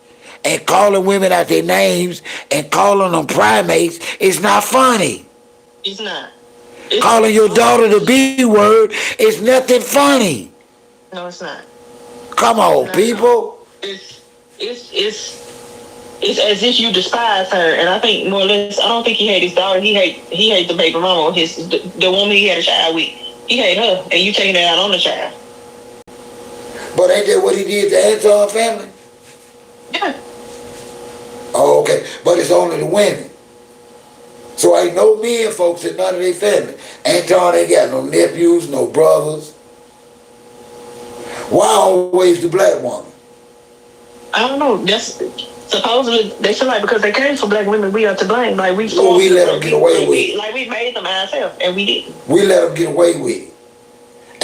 and calling women out their names and calling them primates is not funny. it's not. Calling your daughter the B word is nothing funny. No, it's not. Come on, No. people. It's as if you despise her, and I think more or less, I don't think he hate his daughter. He hate the baby mama, the woman he had a child with. He hate her, and you taking it out on the child. But ain't that what he did to Anton family? Yeah. Oh, okay. But it's only the women. So ain't no men folks in none of their family. Anton ain't got no nephews, no brothers. Why always the black woman? I don't know. That's supposedly they feel like because they came from black women, we are to blame. Like we let them get away with it. Like we made them ourselves, and we didn't. We let them get away with it.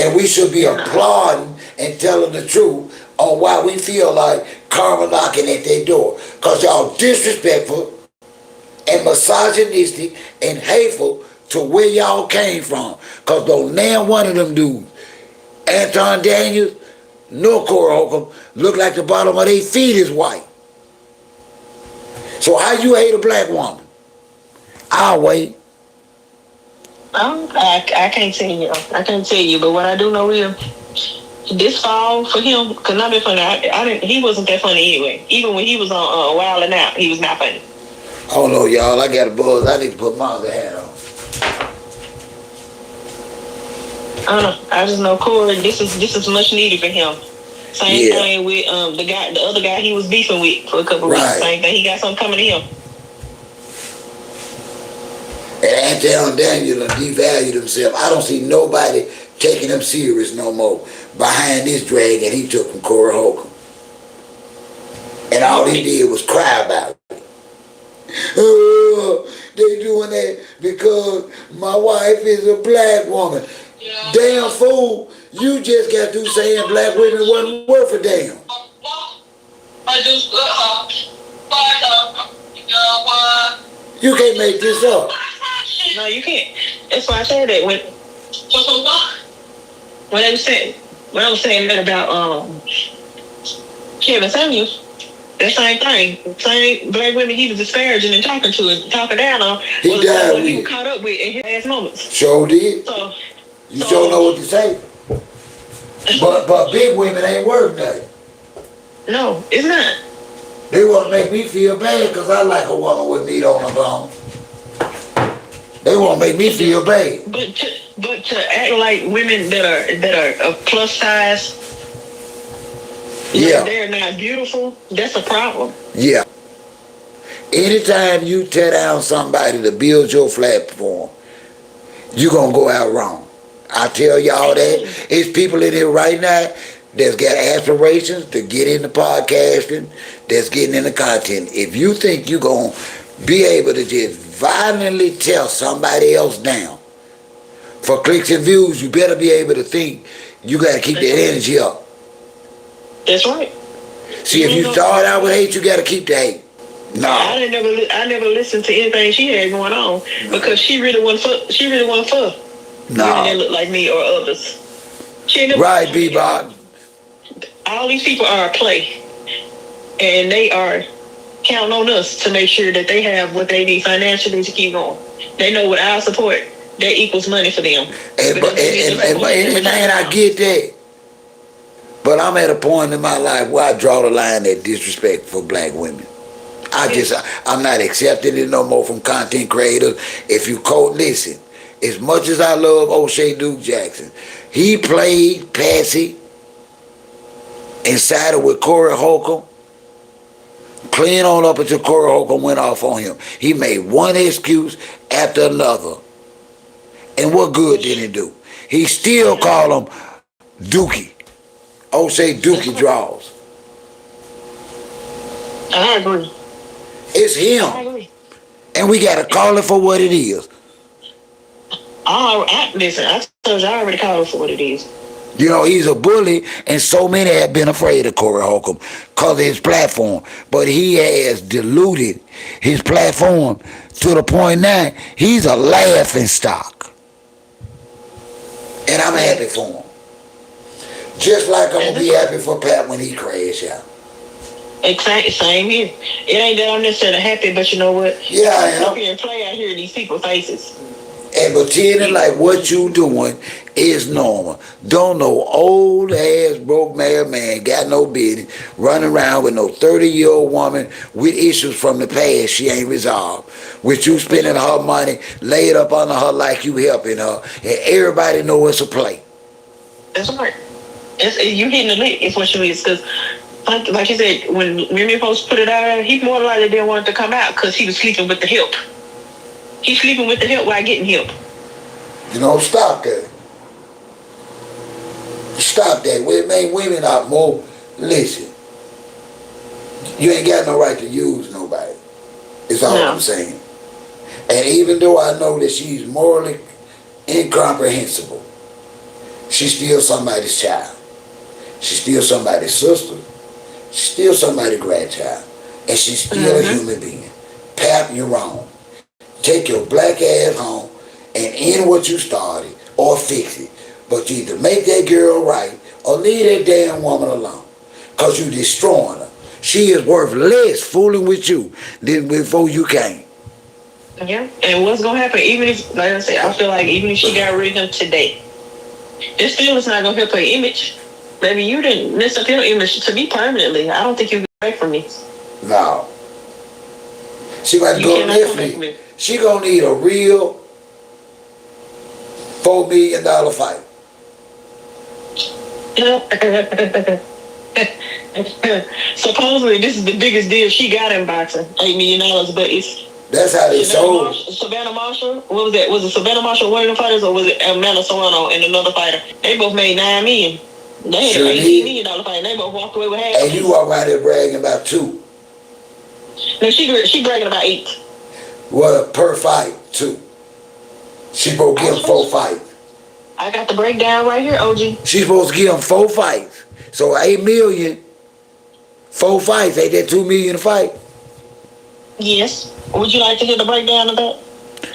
And we should be applauding and telling the truth on why we feel like karma knocking at their door. Because y'all disrespectful and misogynistic and hateful to where y'all came from. Because don't none one of them dudes, Anton Daniels, nor Corey Holcomb, look like the bottom of their feet is white. So how you hate a black woman? I'll wait. I can't tell you. I can't tell you. But what I do know is this fall for him, because not been funny. I didn't. He wasn't that funny anyway. Even when he was on Wild and Out, he was not funny. I don't know, y'all. I got a buzz. I need to put my other hat on. I don't know. I just know Corey. This is much needed for him. Same thing with the other guy he was beefing with for a couple of weeks. Same thing. He got something coming to him. And Anton Daniel devalued himself. I don't see nobody taking him serious no more behind this drag, and he took from Corey Holcomb. And all he did was cry about it. Oh, they doing that because my wife is a black woman. Yeah. Damn fool, you just got through saying black women wasn't worth a damn. You can't make this up. No, you can't. That's why I said that when I was saying that about Kevin Samuels. The same thing. Same black women he was disparaging and talking down on. He died what he was caught up with in his last moments. Sure did. You sure know what to say. But big women ain't worth nothing. No, it's not. They want to make me feel bad because I like a woman with meat on her bone. They want to make me feel bad. But to act like women that are of plus size, they're not beautiful, that's a problem. Yeah. Anytime you tear down somebody to build your platform, you're going to go out wrong. I tell y'all that. It's people in here right now that's got aspirations to get into podcasting, that's getting into content. If you think you're going to be able to just violently tear somebody else down for clicks and views, you better be able to think you got to keep that energy up. That's right. See, if you start out with hate, you got to keep the hate. No. I never listened to anything she had going on because she really wasn't for. She really wasn't for women that No. look like me or others. She ain't never. Right, Bebop. All these people are a play, and they are counting on us to make sure that they have what they need financially to keep going. They know with our support, that equals money for them. And I get that. But I'm at a point in my life where I draw the line at disrespect for black women. I'm not accepting it no more from content creators. If you listen, as much as I love O'Shea Duke Jackson, he played Patsy and sided with Corey Holcomb, clean on up until Corey Holcomb went off on him. He made one excuse after another. And what good did he do? He still call him Dookie. O'Shea Dookie draws. I agree. It's him. I agree. And we got to call it for what it is. Listen, I told you I already called it for what it is. You know, he's a bully, and so many have been afraid of Corey Holcomb because of his platform. But he has diluted his platform to the point now he's a laughing stock. And I'm happy for him. Just like I'm going to be happy for Pat when he crashed out. Exactly, same here. It ain't that I'm necessarily happy, but you know what? Yeah, I am. Come here and play out here in these people's faces. And pretending like what you doing is normal. Don't no old ass broke married man got no business running around with no 30-year-old woman with issues from the past she ain't resolved. With you spending her money laid up under her like you helping her, and everybody know it's a play. That's right. You hitting the lick is what you is, because like you said, when Mimi Post put it out, he more likely didn't want it to come out because he was sleeping with the help. He's sleeping with the help while getting help. You know, stop that. Stop that. Women are more. Listen, you ain't got no right to use nobody. Is all I'm saying. And even though I know that she's morally incomprehensible, she's still somebody's child. She's still somebody's sister. She's still somebody's grandchild. And she's still a human being. Pap, you're wrong. Take your black ass home and end what you started or fix it. But you either make that girl right or leave that damn woman alone. Because you're destroying her. She is worth less fooling with you than before you came. Yeah. And what's going to happen, even if, like I said, I feel like even if she got rid of him today, it still is not going to help her image. Baby, you didn't mess up your image to me permanently. I don't think you get back from me. No. She might go differently. She gonna need a real $4 million fight. Supposedly, this is the biggest deal she got in boxing, $8 million. But it's that's how they sold. Savannah Marshall. What was that? Was it Savannah Marshall one of the fighters, or was it Amanda Serrano and another fighter? They both made $9 million. They had an $18 million fight. And they both walked away with half. And you walk around there bragging about 2. No, she bragging about 8. Well, per fight, 2. She supposed to give him 4 fights. I got the breakdown right here, OG. She's supposed to give him 4 fights. So 8 million, 4 fights, ain't that 2 million a fight? Yes. Would you like to hear the breakdown of that?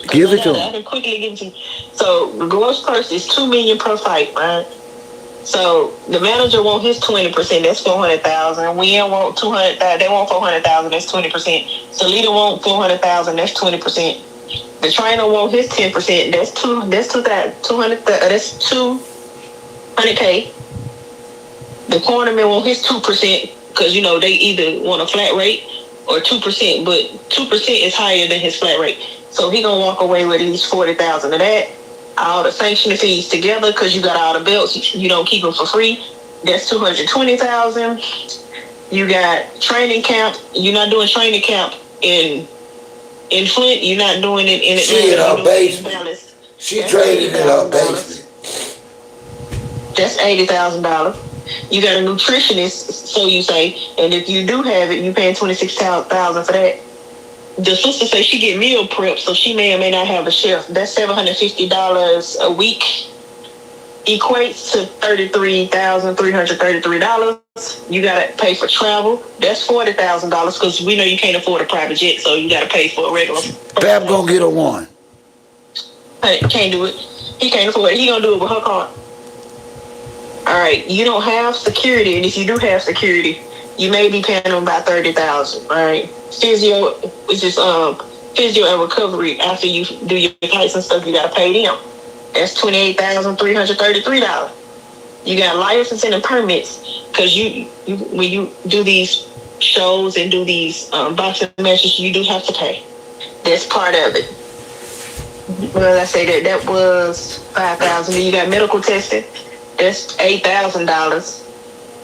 Give it to him. I can quickly give it to you. So the gross purse is $2 million per fight, right? So the manager want his 20%. That's $400,000. Win want $200,000. They want $400,000. That's 20%. So leader want $400,000. That's 20%. The trainer want his 10%. That's $200K. The cornerman want his 2% because you know they either want a flat rate or 2%, but 2% is higher than his flat rate. So he gonna walk away with at least $40,000 of that. All the sanction fees together, because you got all the belts, you don't keep them for free. That's $220,000. You got training camp. You're not doing training camp in Flint. You're not doing it in Atlanta. She in her basement. She training in her basement. That's $80,000. You got a nutritionist, so you say, and if you do have it, you paying $26,000 for that. The sister says she get meal prep, so she may or may not have a chef. That's $750 a week equates to $33,333. You gotta pay for travel. That's $40,000 because we know you can't afford a private jet, so you gotta pay for a regular. Pap gonna get a one. Hey, can't do it. He can't afford it. He gonna do it with her card. All right, you don't have security, and if you do have security, you may be paying them about $30,000. Right? Physio, which is physio and recovery. After you do your flights and stuff, you gotta pay them. That's $28,333. You got licensing and permits because you when you do these shows and do these boxing matches, you do have to pay. That's part of it. Well, I say that was $5,000. Then you got medical testing. That's $8,000.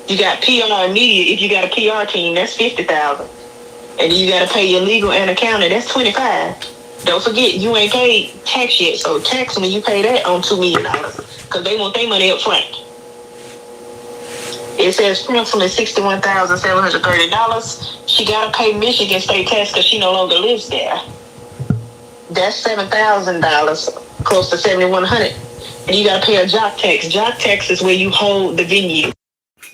You got PR and media. If you got a PR team, that's $50,000. And then you got to pay your legal and accounting. That's $25,000. Don't forget, you ain't paid tax yet. So tax when you pay that on $2 million because they want their money up front. It says approximately $61,730. She got to pay Michigan state tax because she no longer lives there. That's $7,000, close to $7,100. And you got to pay a jock tax. Jock tax is where you hold the venue.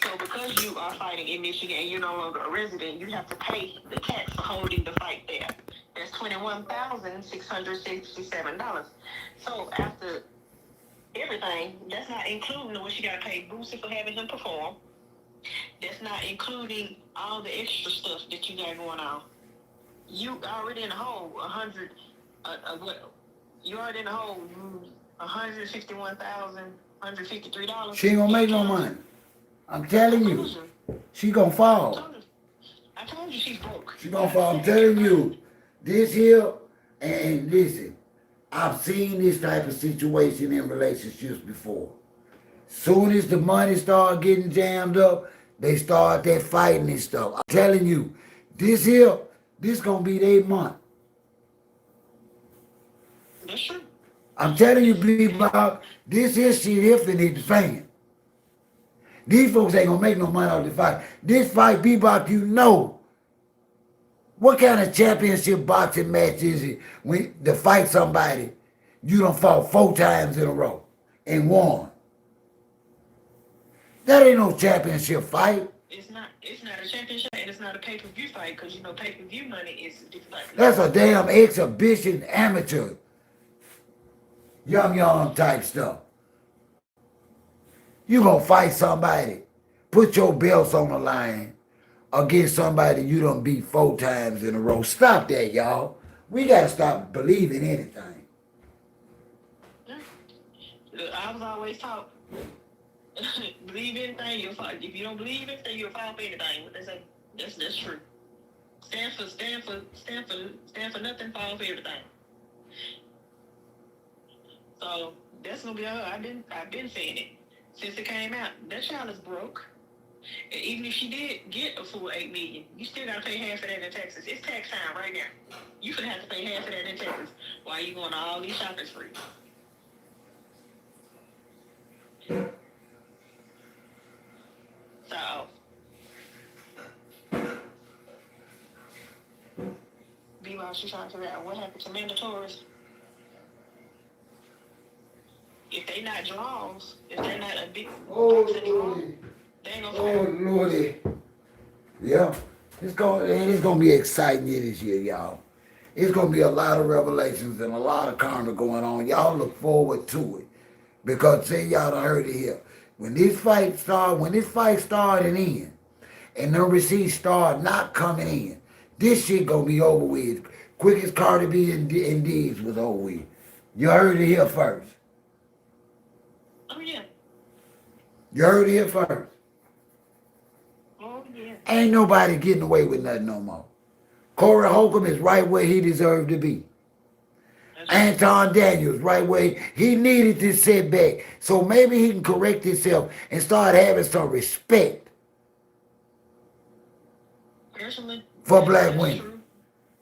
So because you are fighting in Michigan and you're no longer a resident, you have to pay the tax for holding the fight there. That's $21,667. So after everything, that's not including what you got to pay Boosie for having him perform. That's not including all the extra stuff that you got going on. You already in the hole you already in the hole $151,153. She ain't gonna make no money. I'm telling you. She gonna fall. I told you she's broke. She gonna fall. I'm telling you. This here, and listen, I've seen this type of situation in relationships before. Soon as the money start getting jammed up, they start that fighting and stuff. I'm telling you, this gonna be their month. That's true. I'm telling you, about this here shit here finna hit the fan. These folks ain't gonna make no money off the fight. This fight, Bebop, you know. What kind of championship boxing match is it when to fight somebody you done fought 4 times in a row and won? That ain't no championship fight. It's not a championship and it's not a pay-per-view fight because you know pay-per-view money is different. That's a damn exhibition amateur. Young type stuff. You gonna fight somebody, put your belts on the line against somebody you done beat 4 times in a row. Stop that, y'all. We gotta stop believing anything. Look, I was always taught, believe anything, you'll fight. If you don't believe anything, you'll fall for anything. What they say, that's true. Stand for nothing, fall for everything. So that's gonna be her. I've been saying it since it came out. That child is broke. And even if she did get a full $8 million, you still gotta pay half of that in Texas. It's tax time right now. You finna have to pay half of that in Texas while you going to all these shopping sprees. So meanwhile, she's trying to figure out what happened to mandatories. If they not draws, if they're not a big boxing draw, they ain't gonna fight. Oh, Lordy. Yeah. It's gonna be exciting this year, y'all. It's gonna be a lot of revelations and a lot of karma going on. Y'all look forward to it. Because say y'all done heard it here. When this fight started in, and the receipts start not coming in, this shit gonna be over with. Quick as Cardi B and D's was over with. You heard it here first. Oh yeah. You heard it here first. Oh yeah. Ain't nobody getting away with nothing no more. Corey Holcomb is right where he deserved to be. Anton Daniels, right where he needed this setback. So maybe he can correct himself and start having some respect Personally, for black women.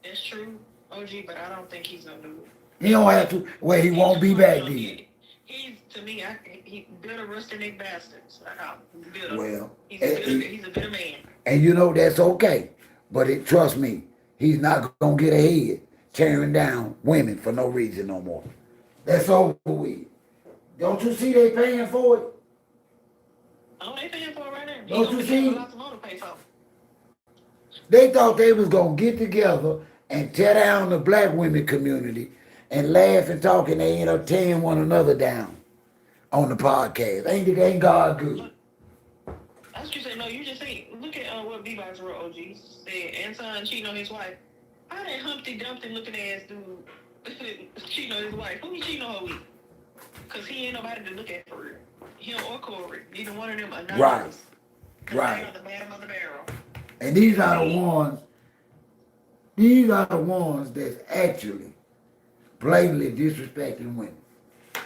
That's true, OG, but I don't think he's gonna do it. He don't have to. Well, he won't be back then. He's, to me, he bitter rusty neck bastards. Bitter. Well, he's a bitter man. And you know that's okay. But trust me, he's not gonna get ahead tearing down women for no reason no more. That's over with. Don't you see they paying for it? Oh, they paying for it right now. Don't you see? Lots of money to pay for. They thought they was gonna get together and tear down the black women community and laugh and talk, and they end up tearing one another down on the podcast. Ain't God good? That's what you say. No, you just say, look at what B-Box Real OG said. Anton cheating on his wife. How that Humpty Dumpty looking ass dude cheating on his wife? Who he cheating on her with? Because he ain't nobody to look at for real. Him or Corey. Neither one of them are anonymous. Right. They Right. are the bottom of the barrel. And these are the ones that's actually blatantly disrespecting women.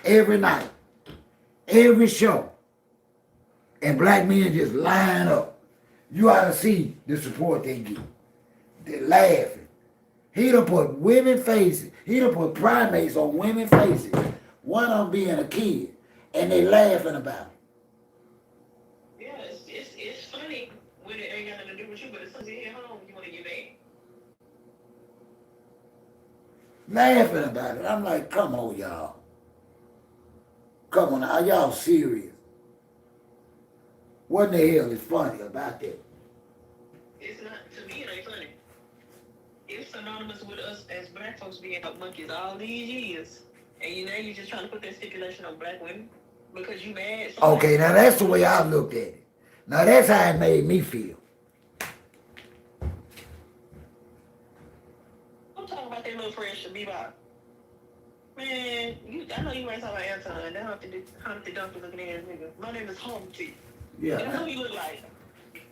Every night, every show. And black men just line up. You ought to see the support they get. They're laughing. He done put women faces, he done put primates on women faces. One of them being a kid. And they laughing about it. Yeah, it's funny when it ain't got nothing to do with you, but as soon as you get home, you want to get mad. Laughing about it. I'm like, come on, y'all. Come on, are y'all serious? What the hell is funny about that? It's not, to me, it ain't funny. It's synonymous with us as black folks being up monkeys all these years. And you're just trying to put that stipulation on black women because you mad. Okay, now that's the way I looked at it. Now that's how it made me feel. I'm talking about that little fresh Bebop. Man, I know you ain't talking about Anton. That Humpty Dumpty looking ass nigga. My name is Humpty. Yeah. That's who he look like.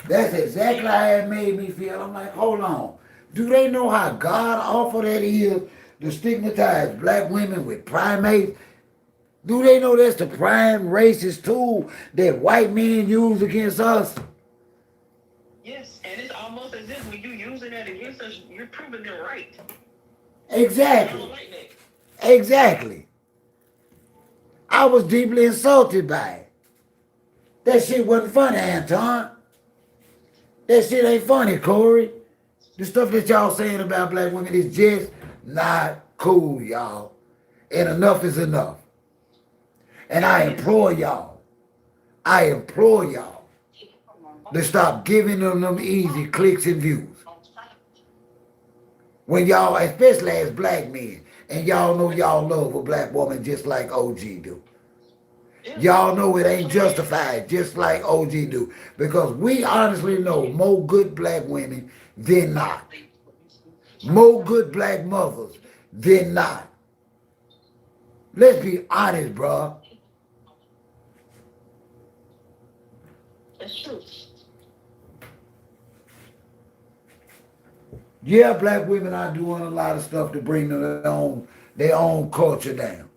That's exactly how it made me feel. I'm like, hold on. Do they know how God awful that is to stigmatize black women with primates? Do they know that's the prime racist tool that white men use against us? Yes, and it's almost as if when you using that against us, you're proving them right. I Exactly. don't like that. Exactly. I was deeply insulted by it. That shit wasn't funny, Anton. That shit ain't funny, Corey. The stuff that y'all saying about black women is just not cool, y'all. And enough is enough. And I implore y'all to stop giving them easy clicks and views. When y'all, especially as black men, and y'all know y'all love a black woman just like OG do. Y'all know it ain't justified just like OG do. Because we honestly know more good black women than not. More good black mothers than not. Let's be honest, bruh. That's true. Yeah, black women are doing a lot of stuff to bring their own culture down.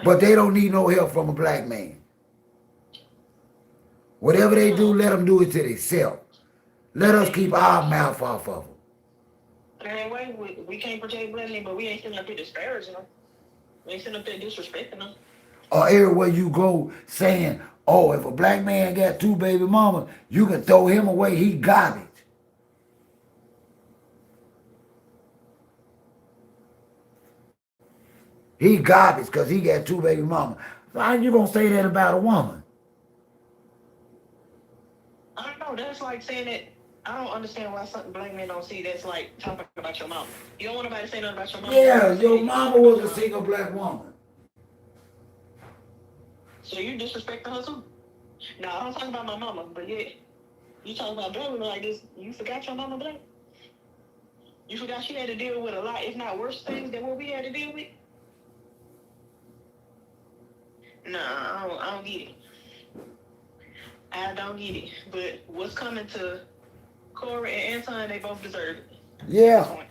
But they don't need no help from a black man. Whatever they do, let them do it to themselves. Let us keep our mouth off of them. Anyway, we can't protect black men, but we ain't sitting up there disparaging them. We ain't sitting up there disrespecting them. Or everywhere you go saying, oh, if a black man got 2 baby mamas, you can throw him away, he garbage. He garbage because he got 2 baby mamas. So how you gonna say that about a woman? I don't know. That's like saying that. I don't understand why some black men don't see that's like talking about your mama. You don't want nobody to say nothing about your mama. Yeah, your mama was a single black woman. So you disrespecting her too? No, I don't talk about my mama, but yeah, you talk about black women like this. You forgot your mama black? You forgot she had to deal with a lot, if not worse things than what we had to deal with? Nah, I don't get it. I don't get it. But what's coming to Corey and Anton, they both deserve it. Yeah.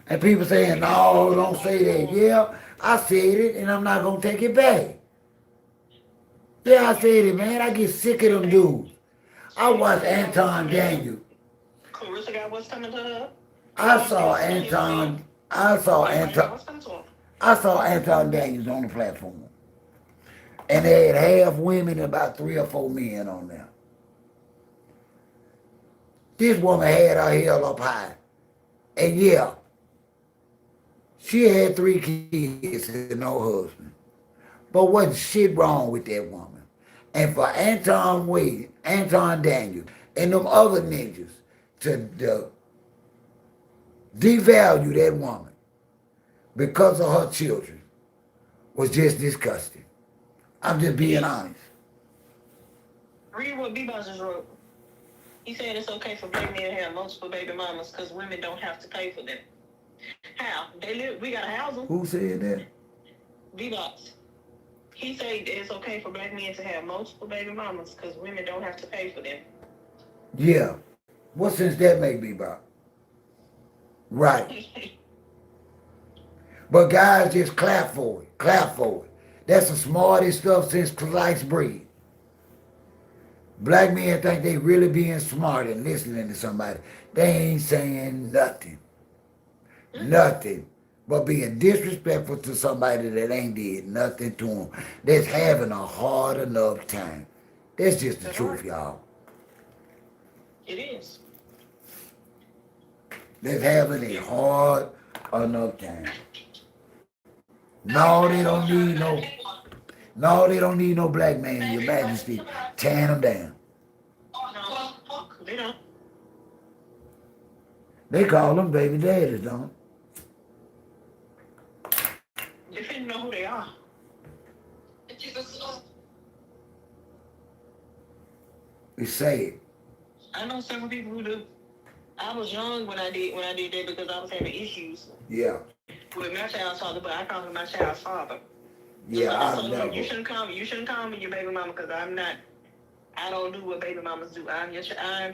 And people saying, no, don't say that. Yeah, I said it and I'm not going to take it back. Yeah, I said it, man. I get sick of them dudes. I watched Anton Daniels. Claressa got what's coming to her. I saw Anton Daniels on the platform. And they had half women and about 3 or 4 men on there. This woman had her head up high. And yeah, She had 3 kids and no husband. But wasn't shit wrong with that woman. And for Anton Daniels, and them other ninjas to devalue that woman because of her children was just disgusting. I'm just being honest. Read what Beboss just wrote. He said it's okay for black men to have multiple baby mamas because women don't have to pay for them. How? They live. We gotta house them. Who said that? Beboss. He said it's okay for black men to have multiple baby mamas because women don't have to pay for them. Yeah. What sense that make me about? Right. But guys just clap for it. Clap for it. That's the smartest stuff since sliced bread. Black men think they really being smart and listening to somebody. They ain't saying nothing. Nothing. But being disrespectful to somebody that ain't did nothing to them. That's having a hard enough time. That's just the truth, y'all. It is. That's having a hard enough time. No, they don't need no. No, they don't need no black man, Your Majesty. Tearing them down. No, they don't. They call them baby daddies, don't They finna know who they are. they? Say it. I know several people who do. I was young when I did that because I was having issues Yeah. with my child's father, but I call him my child's father. Yeah, I I told him, never. you shouldn't call me your baby mama because I don't do what baby mamas do. I'm your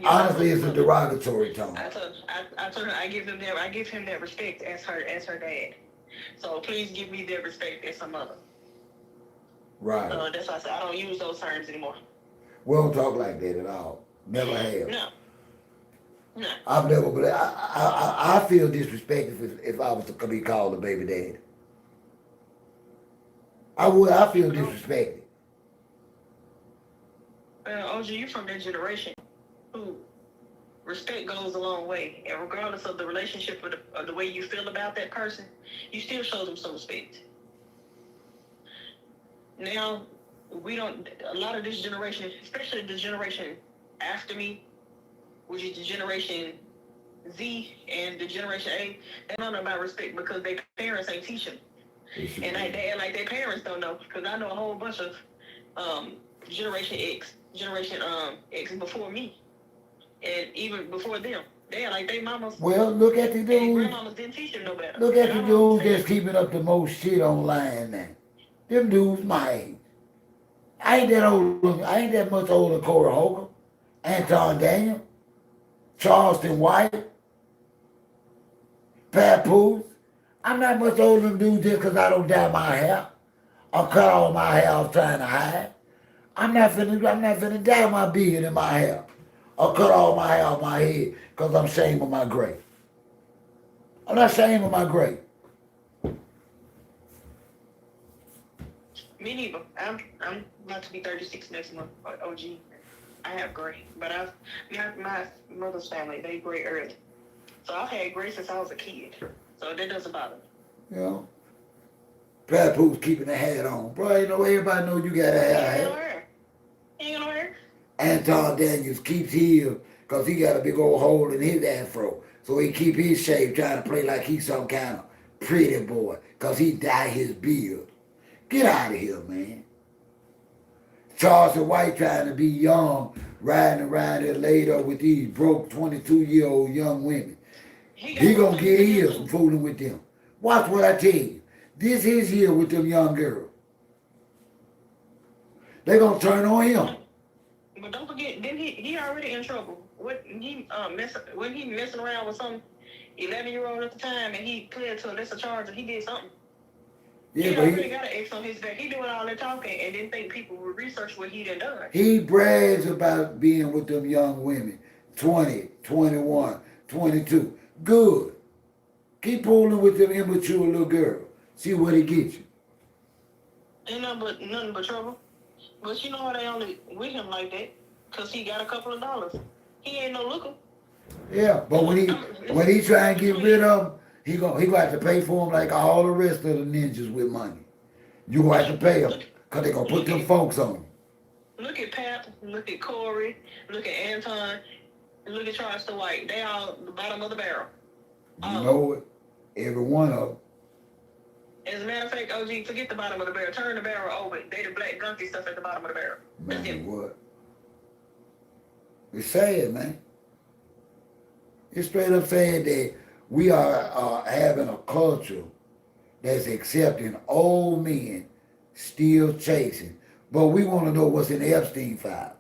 Honestly, it's a mother. derogatory tone. I told her I give him that respect as her dad. So please give me that respect as her mother. Right. So that's why I said I don't use those terms anymore. We don't talk like that at all. Never have. No. No. I've never been. I feel disrespected if I was to be called a baby daddy. I would. I feel disrespected. OG, you from that generation who respect goes a long way, and regardless of the relationship or the way you feel about that person, you still show them some respect. Now, we don't. A lot of this generation, especially the generation after me, which is the generation Z and the generation A, they don't know about respect because their parents ain't teach them. And they act like their parents don't know, because I know a whole bunch of Generation X before me, and even before them. They act like they mamas. Well, look at the And dudes. grandmamas didn't teach them no better. Look at And the I don't dudes that's keeping up the most shit online now. Them dudes my age. I ain't that old. I ain't that much older than Corey Holcomb, Anton Daniel, Charleston White, Papoose. I'm not much older than dudes just because I don't dye my hair or cut all my hair off trying to hide. I'm not finna dye my beard in my hair or cut all my hair off my head because I'm ashamed of my gray. I'm not ashamed of my gray. Me neither. I'm about to be 36 next month. OG. I have gray, but my mother's family, they gray early. So I've had gray since I was a kid. So that doesn't bother me. You know? Papoose keeping the hat on. Bro, you know everybody know you got a hat. He ain't gonna wear. Anton Daniels keeps his because he got a big old hole in his afro. So he keep his shape trying to play like he's some kind of pretty boy because he dyed his beard. Get out of here, man. Charleston White trying to be young, riding around there later with these broke 22-year-old young women. He gonna get his from fooling with them. Watch what I tell you. This is here with them young girls. They gonna turn on him. But don't forget, then he already in trouble. When he messing around with some 11-year-old at the time, and he pled to a lesser charge, and he did something. Yeah, he but already got an X on his back. He doing all that talking and didn't think people would research what he done. He brags about being with them young women, 20, 21, 22. Good. Keep pulling with them immature little girls. See what it gets you. Ain't nothing but trouble. But you know why they only with him like that? Because he got a couple of dollars. He ain't no looker. Yeah, but when he try and get rid of them, He gonna have to pay for them like all the rest of the ninjas with money. You gonna have to pay them because they gonna put them folks on you. Look at Pap, look at Corey, look at Anton, and look at Charles the White. They all the bottom of the barrel. You know it. Every one of them. As a matter of fact, OG, forget the bottom of the barrel. Turn the barrel over. They the black gunky stuff at the bottom of the barrel. That's Man, it. what? It's sad, man. It's straight up sad that we are having a culture that's accepting old men still chasing. But we want to know what's in the Epstein file.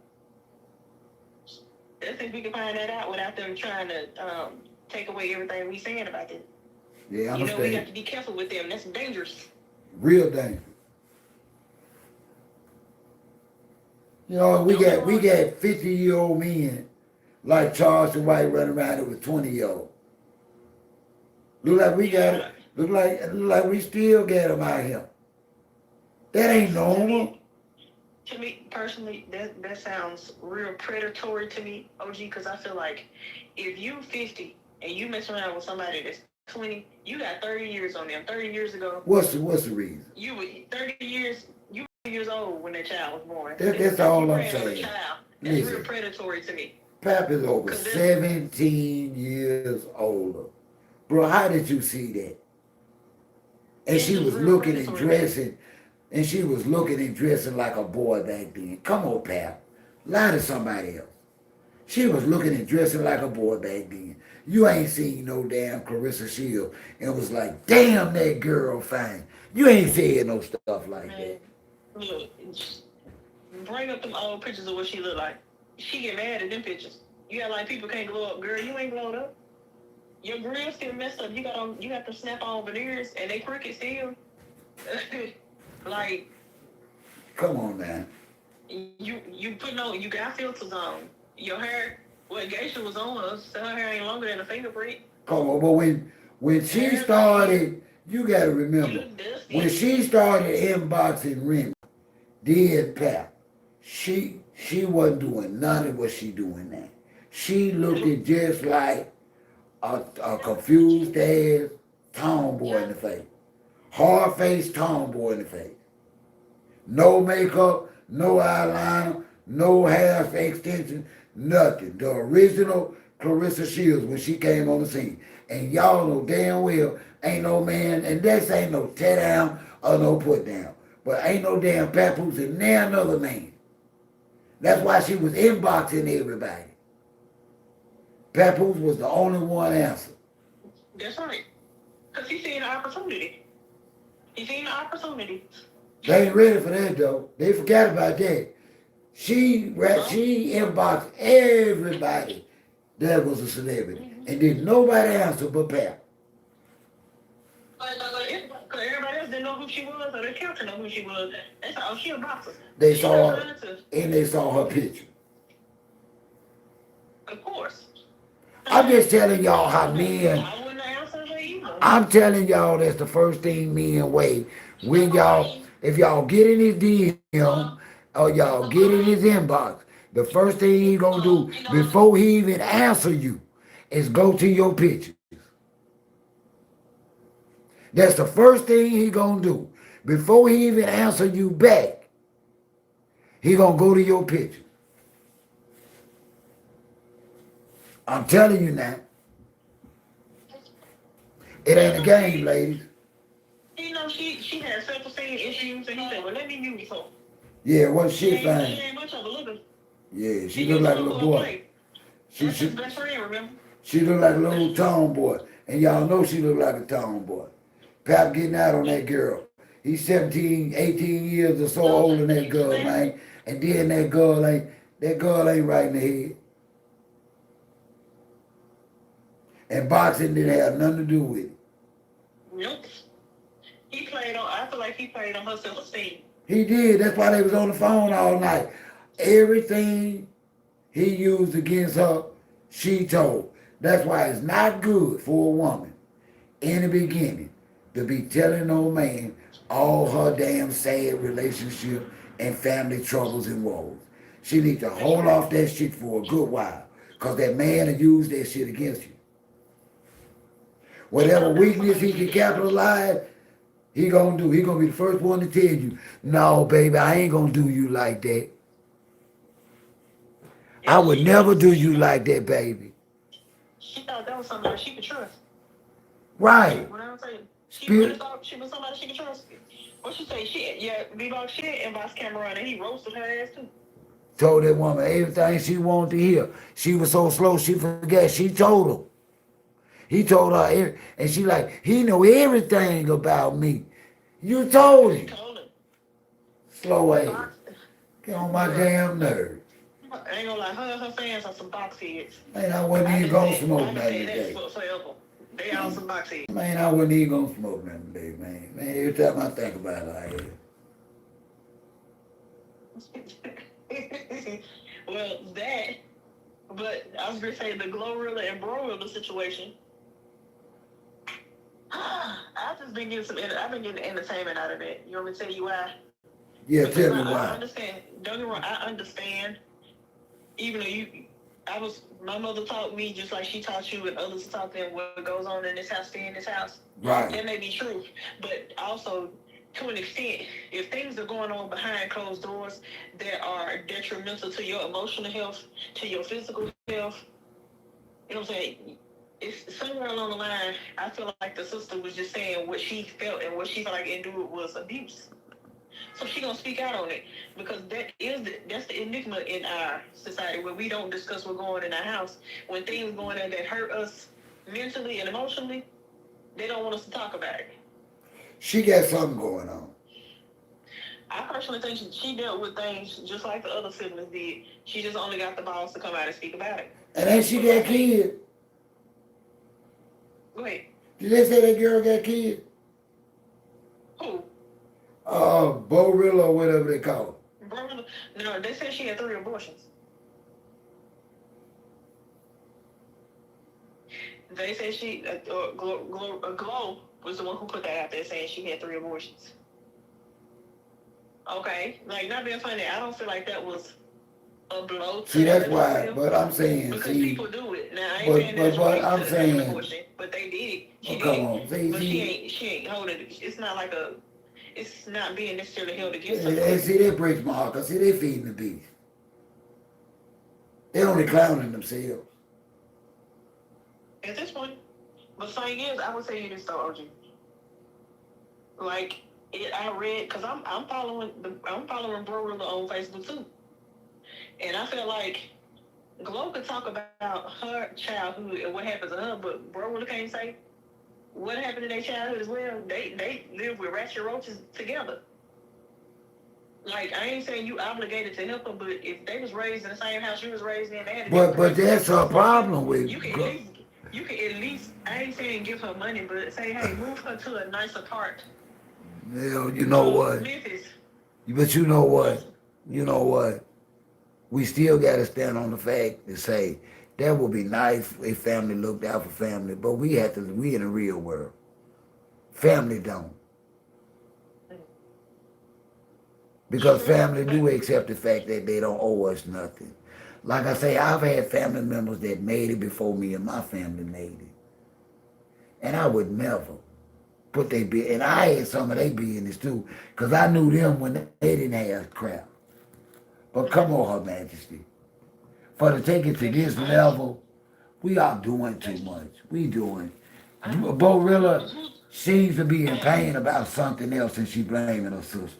I think we can find that out without them trying to take away everything we saying about them. Yeah, I You know, we got understand. to be careful with them. That's dangerous. Real dangerous. You know, we got 50-year-old men like Charles and White running around with 20-year-old. Look like we got it. Look like we still got them out here. That ain't normal. To me, personally, that sounds real predatory to me, OG, because I feel like if you 50 and you mess around with somebody that's 20, you got 30 years on them. 30 years ago, What's the reason? you were 30 years, you were years old when that child was born. That's all I'm You ran on a saying. child. That's Listen. real predatory to me. Pap is over 'Cause this- 17 years older. Bro, how did you see that? And she was looking and dressing, like a boy back then. Come on, Pap. Lie to somebody else. She was looking and dressing like a boy back then. You ain't seen no damn Claressa Shields and was like, damn, that girl fine. You ain't saying no stuff like that. Look, bring up them old pictures of what she look like. She get mad at them pictures. You got like people can't glow up. Girl, you ain't glowed up. Your grill still messed up. You got the snap on veneers and they crooked still. Like, Come on, man. you putting on, you got filters on. Your hair, well, Geisha was on us, so her hair ain't longer than a fingerprint. Come on, but when she started, you gotta remember, when she started inboxing Remy, did Pap, she wasn't doing none of what she doing now. She looking just like a confused ass tomboy in the face. Hard-faced tomboy in the face. No makeup, no eyeliner, no hair extension, nothing. The original Claressa Shields when she came on the scene. And y'all know damn well ain't no man, and this ain't no tear down or no put down. But ain't no damn papoose in there another man. That's why she was inboxing everybody. Papoose was the only one answer. That's right. Because he seen the opportunity. He seen the opportunity. They ain't ready for that though. They forgot about that. She inboxed everybody that was a celebrity. And did nobody answer but Pap. Because everybody else didn't know who she was, or they cared to know who she was. They saw, oh, she a boxer. They She saw a her, relative. and they saw her picture. Of course. I'm just telling y'all how men, I wouldn't answer her either. I'm telling y'all that's the first thing men weigh. When y'all, if y'all get in his DM or y'all get in his inbox, the first thing he gonna do before he even answer you is go to your pictures. That's the first thing he gonna do. Before he even answer you back, he gonna go to your picture. I'm telling you now. It ain't a game, ladies. You know, she had self-esteem issues, and he said, well, let me use her. Yeah, what She shit ain't fine. much of a looker. Yeah, she look like a little boy. That's his best friend, remember? She look like a little tomboy. And y'all know she look like a tomboy. Pap getting out on that girl. He's 17, 18 years or so older than that girl, man. And then that girl ain't right in the head. And boxing didn't have nothing to do with it. Nope. I feel like he played on her self-esteem. He did. That's why they was on the phone all night. Everything he used against her, she told. That's why it's not good for a woman in the beginning to be telling no man all her damn sad relationship and family troubles and woes. She needs to hold off that shit for a good while, because that man will use that shit against you. Whatever weakness he can capitalize, he gonna do. He gonna be the first one to tell you, no, baby, I ain't gonna do you like that. I would never do you like that, baby. She thought that was somebody she could trust. Right. What I'm saying, she really Spirit thought she was somebody she could trust. What she say? Bebop shit inbox Cameron and he roasted her ass too. told that woman everything she wanted to hear. She was so slow she forgot. She told him. He told her, and she like, he know everything about me. You told him. Told him. Slow ass. Get on my damn nerve. I ain't gonna lie, her and her fans are some box heads. Man, I wasn't even gonna smoke nothing today. Forever. They all some box heads. Man, I wasn't even gonna smoke nothing today, man. Man, every time I think about it, Well, that, but I was gonna say the Glorilla and Brorilla situation. I've just been getting I've been getting entertainment out of it. You want me to tell you why? yeah, Because tell me I why. understand. Don't get me wrong. I understand. Even though my mother taught me just like she taught you and others taught them what goes on in this house, stay in this house. Right. That may be true, but also to an extent, if things are going on behind closed doors that are detrimental to your emotional health, to your physical health, you know what I'm saying? It's somewhere along the line. I feel like the sister was just saying what she felt and what she felt like endured was abuse. So she gonna speak out on it because that's the enigma in our society where we don't discuss what's going on in our house. When things going on that hurt us mentally and emotionally, they don't want us to talk about it. She got something going on. I personally think she dealt with things just like the other siblings did. She just only got the balls to come out and speak about it. And then she got kids. Go ahead. Did they say that girl got kids? Who? Borilla or whatever they call it. Brother? No, they said she had 3 abortions. They said Glow was the one who put that out there saying she had 3 abortions. Okay, like not being funny, I don't feel like that was a blow to See, that's why, but I'm saying, because see, people do it. Now I ain't saying that's but right I'm to have saying, an abortion, but they did it. She come did. on, see, But she ain't holding it. It's not like it's not being necessarily held against and her. see, that breaks my heart, because see, they feeding the beast. They only clowning themselves. At this point, the thing is, I would say you this though, OG. Like I read because I'm following Brorilla on Facebook too, and I feel like Glow could talk about her childhood and what happened to her, but Brorilla can't say what happened in their childhood as well. They live with rats and roaches together. Like I ain't saying you obligated to help them, but if they was raised in the same house you was raised in, they had to But that's her problem with you can at least I ain't saying give her money, but say hey, move her to a nicer part. you know what? Memphis. But you know what? You know what? We still got to stand on the fact to say that would be nice if family looked out for family, but we in the real world. Family don't. Because family do accept the fact that they don't owe us nothing. Like I say, I've had family members that made it before me and my family made it. And I would never put their business, and I had some of their business too, because I knew them when they didn't have crap. But come on, Her Majesty. For to take it to this level, we are doing too much. We doing. Borilla seems to be in pain about something else and she blaming her sister.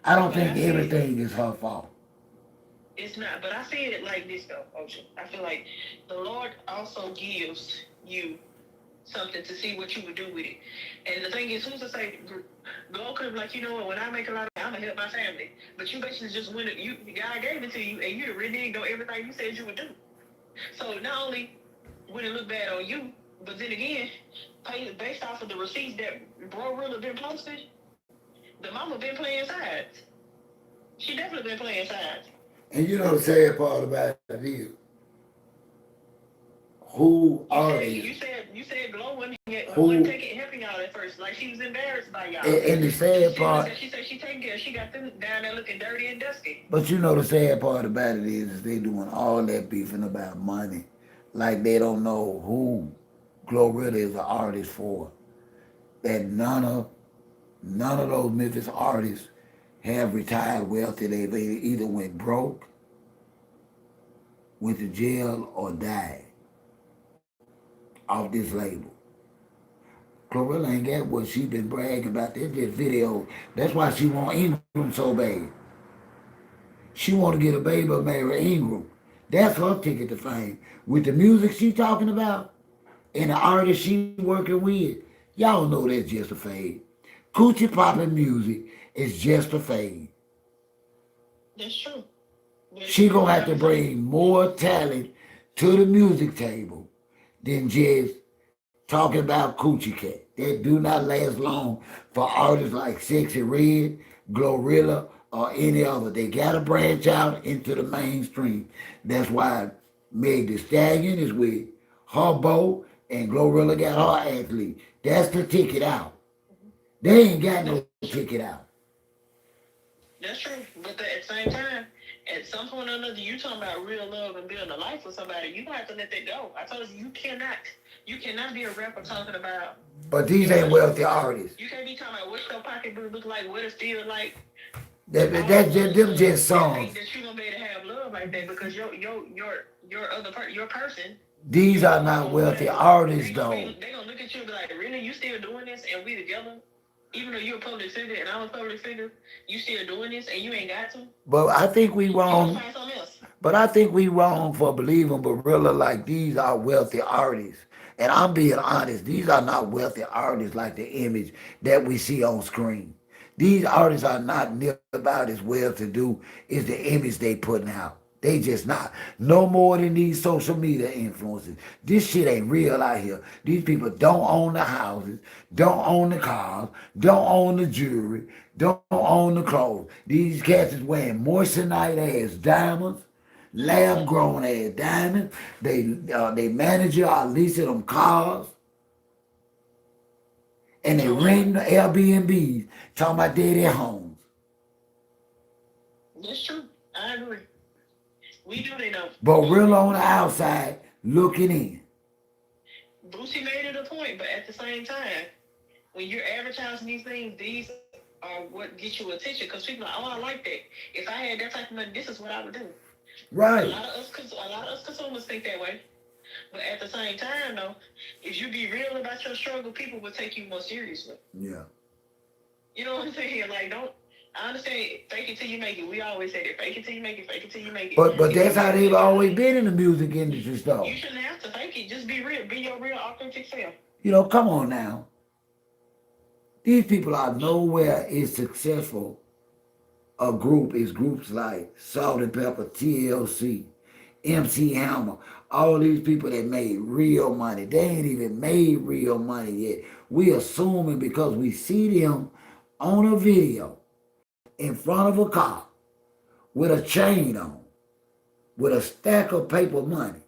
I don't think everything is her fault. It's not, but I see it like this though, Ocean. I feel like the Lord also gives you something to see what you would do with it. And the thing is, who's to say, God could be like, you know what, when I make a lot of money, I'm going to help my family. But you basically just went, God gave it to you, and you reneged on everything you said you would do. So not only would it look bad on you, but then again, based off of the receipts that Bro really been posting, the mama been playing sides. She definitely been playing sides. And you know the sad part about it is, who are these? You said Glow wasn't helping y'all at first. Like she was embarrassed by y'all. And the sad part, she said she taking care. She got them down there looking dirty and dusty. but you know the sad part about it is they doing all that beefing about money, like they don't know who Glorilla is an artist for. That none of those Memphis artists have retired wealthy. They've either went broke, went to jail, or died off this label. Glorilla ain't got what she been bragging about. This just video. That's why she want Ingram so bad. She want to get a baby of Mary Ingram. That's her ticket to fame. With the music she talking about and the artist she working with, y'all know that's just a fade. Coochie popping music is just a fade. That's true. She gonna have to bring more talent to the music table than just talking about Coochie Cat. That do not last long for artists like Sexy Red, Glorilla, or any other. They gotta branch out into the mainstream. That's why Meg Thee Stallion is with her beau and Glorilla got her athlete. That's the ticket out. They ain't got no ticket out. That's true. But at the same time, at some point or another, you talking about real love and building a life with somebody, you have to let that go. I told you, you cannot be a rapper talking about. But these ain't wealthy artists. You can't be talking about what your pocketbook look like, what it feel like. That's just them just songs. That you gonna be able to have love like that because your person. These are not wealthy artists though. They gonna look at you and be like, really, you still doing this and we together? Even though you're a public figure and I'm a public figure, you still doing this and you ain't got to? But I think we wrong. Find something else. But I think we wrong for believing Barilla like these are wealthy artists. And I'm being honest, these are not wealthy artists like the image that we see on screen. These artists are not near about as well to do as the image they putting out. They just not. No more than these social media influencers. This shit ain't real out here. These people don't own the houses, don't own the cars, don't own the jewelry, don't own the clothes. These cats is wearing moissanite ass diamonds, lab grown ass diamonds. They manager are leasing them cars. And they renting the Airbnbs, talking about daddy homes. That's true. I agree. We do they know. But real on the outside, looking in. Boosie made it a point, but at the same time, when you're advertising these things, these are what get you attention because people are like, oh, I like that. If I had that type of money, this is what I would do. Right. A lot of us consumers think that way. But at the same time, though, if you be real about your struggle, people will take you more seriously. Yeah. You know what I'm saying? Like, don't. I understand. Fake it till you make it. We always say that. Fake it till you make it. Fake it till you make it. But that's how they've always been in the music industry stuff. You shouldn't have to fake it. Just be real. Be your real, authentic self. You know, come on now. These people are nowhere as successful a group as groups like Salt and Pepper, TLC, MC Hammer, all these people that made real money. They ain't even made real money yet. We assuming because we see them on a video in front of a car with a chain on, with a stack of paper money,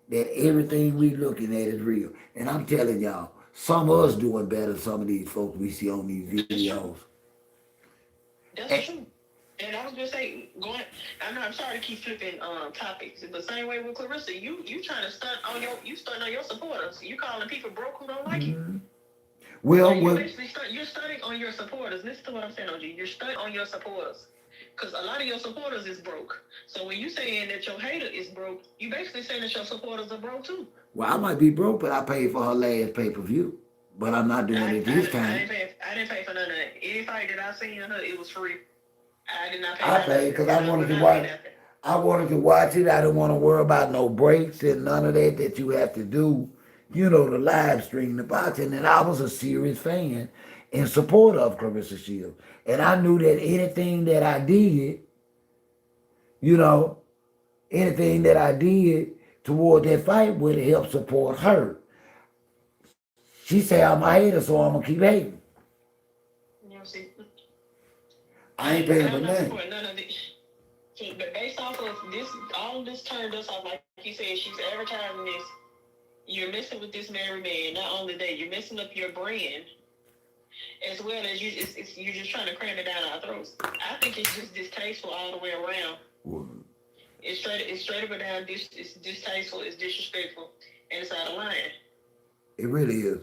that everything we looking at is real. And I'm telling y'all, some of us doing better than some of these folks we see on these videos. That's true. And I was gonna say, I'm sorry to keep flipping topics, but same way with Claressa, you trying to stunt on your supporters. You calling people broke who don't like you. Well, you're stunting on your supporters. Listen to what I'm saying, OG. You're stunting on your supporters. Because a lot of your supporters is broke. So when you saying that your hater is broke, you basically saying that your supporters are broke too. Well, I might be broke, but I paid for her last pay-per-view. But I'm not doing it this time. I didn't pay for none of that. Any fight that I seen her, it was free. I did not pay. I paid because I wanted to watch. I wanted to watch it. I didn't want to worry about no breaks and none of that you have to do. You know, the live stream, the boxing. And I was a serious fan in support of Claressa Shields. And I knew that anything that I did, you know, anything that I did toward that fight would help support her. She said I'm a hater, so I'm going to keep hating. You know, see, I ain't paying for nothing. None of it. But based off of this, all this turned us off. Like you said, she's advertising this. You're messing with this married man. Not only that, you're messing up your brand, as well as you're just trying to cram it down our throats. I think it's just distasteful all the way around. It's straight up and down. It's distasteful. It's disrespectful, and it's out of line. It really is.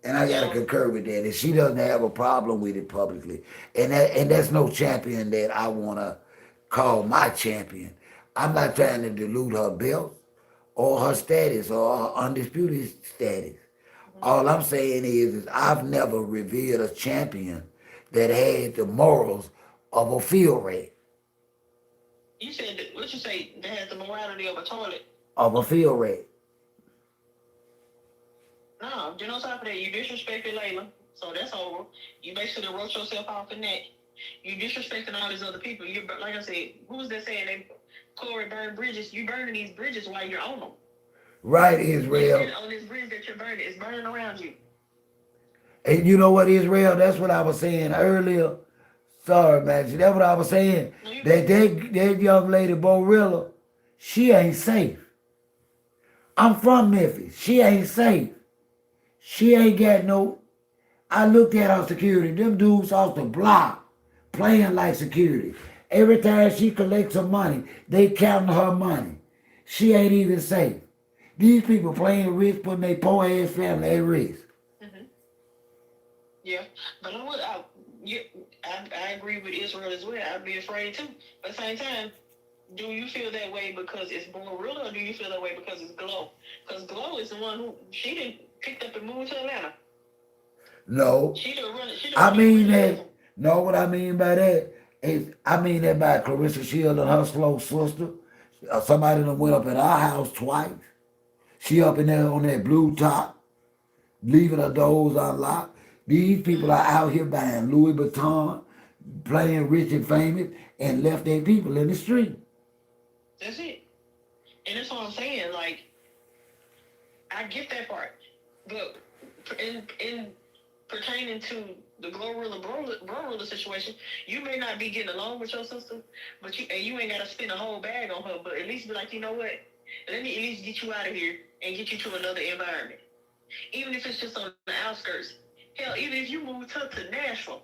And I gotta So concur with that. And she doesn't have a problem with it publicly. And that's no champion that I wanna call my champion. I'm not trying to dilute her belt or her status or her undisputed status. All I'm saying is I've never revered a champion that had the morals of a field rat, you said that, what you say? That has the morality of a toilet. of a field rat. No, then on top of that, you disrespected Layla, so that's over. You basically wrote yourself off in that. You disrespecting all these other people. You like I said, who was that saying they Corey burned bridges? You burning these bridges while you're on them. Right, You're Israel. on this bridge that you're burning. It's burning around you. And you know what, Israel? That's what I was saying earlier. Sorry, man. That's what I was saying. No, you That young lady, Borilla, she ain't safe. I'm from Memphis. She ain't safe. She ain't got no. I looked at her security. Them dudes off the block playing like security. Every time she collects some money, they counting her money. She ain't even safe. These people playing risk, putting their poor ass family at risk. yeah, but I would. I agree with Israel as well. I'd be afraid too. But at the same time, do you feel that way because it's Glorilla, or do you feel that way because it's Glow? Because Glow is the one who she didn't picked up and moved to Atlanta. No. She done run. She I done mean run. that. No, what I mean by that is, I mean that by Claressa Shield and her slow sister. Somebody done went up at our house twice. She up in there on that blue top, leaving her doors unlocked. These people are out here buying Louis Vuitton, playing rich and famous, and left their people in the street. That's it. And that's what I'm saying. Like, I get that part, but in pertaining to the Glorilla situation, you may not be getting along with your sister, but you ain't got to spend a whole bag on her. But at least be like, you know what? Let me at least get you out of here and get you to another environment, even if it's just on the outskirts. Hell, even if you moved her to Nashville.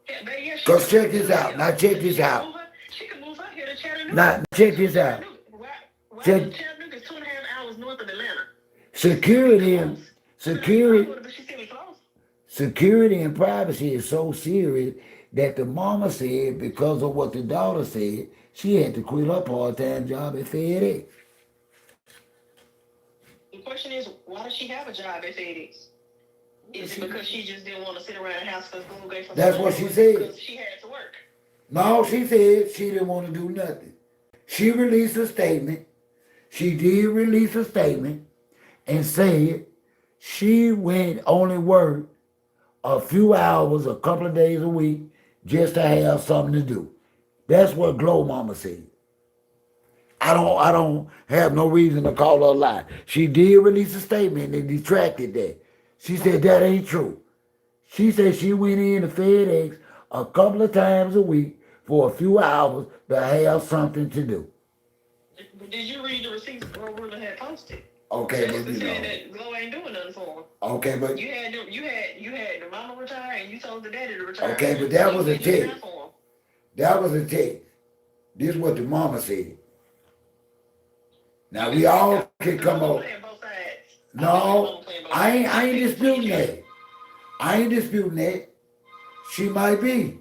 Hell, baby, yeah, Cause check this out. Now check this out. She could move her here to Chattanooga. Now check this out. Why Check Chattanooga is 2.5 hours north of Atlanta? security and security. But she still be close. Security and privacy is so serious that the mama said, because of what the daughter said, she had to quit her part-time job at FedEx. The question is, why does she have a job at FedEx? Is it because she just didn't want to sit around the house because Google gave her That's what she said. because she had to work? No, she said she didn't want to do nothing. She released a statement. She did release a statement and said she went only worked a few hours, a couple of days a week, just to have something to do. That's what Glow Mama said. I don't have no reason to call her a lie. She did release a statement and detracted that. She said that ain't true. She said she went in to FedEx a couple of times a week for a few hours to have something to do. But did you read the receipts Glorilla had posted? Okay, but Basically you saying know. that Glow ain't doing nothing for him. Okay, but You had the mama retire and you told the daddy to retire. okay, but that was a You did text. that for him. That was a text. This is what the mama said. Now we all can come Mama up. playing both sides. No, Mama playing both I sides. ain't disputing that. I ain't disputing that. She might be.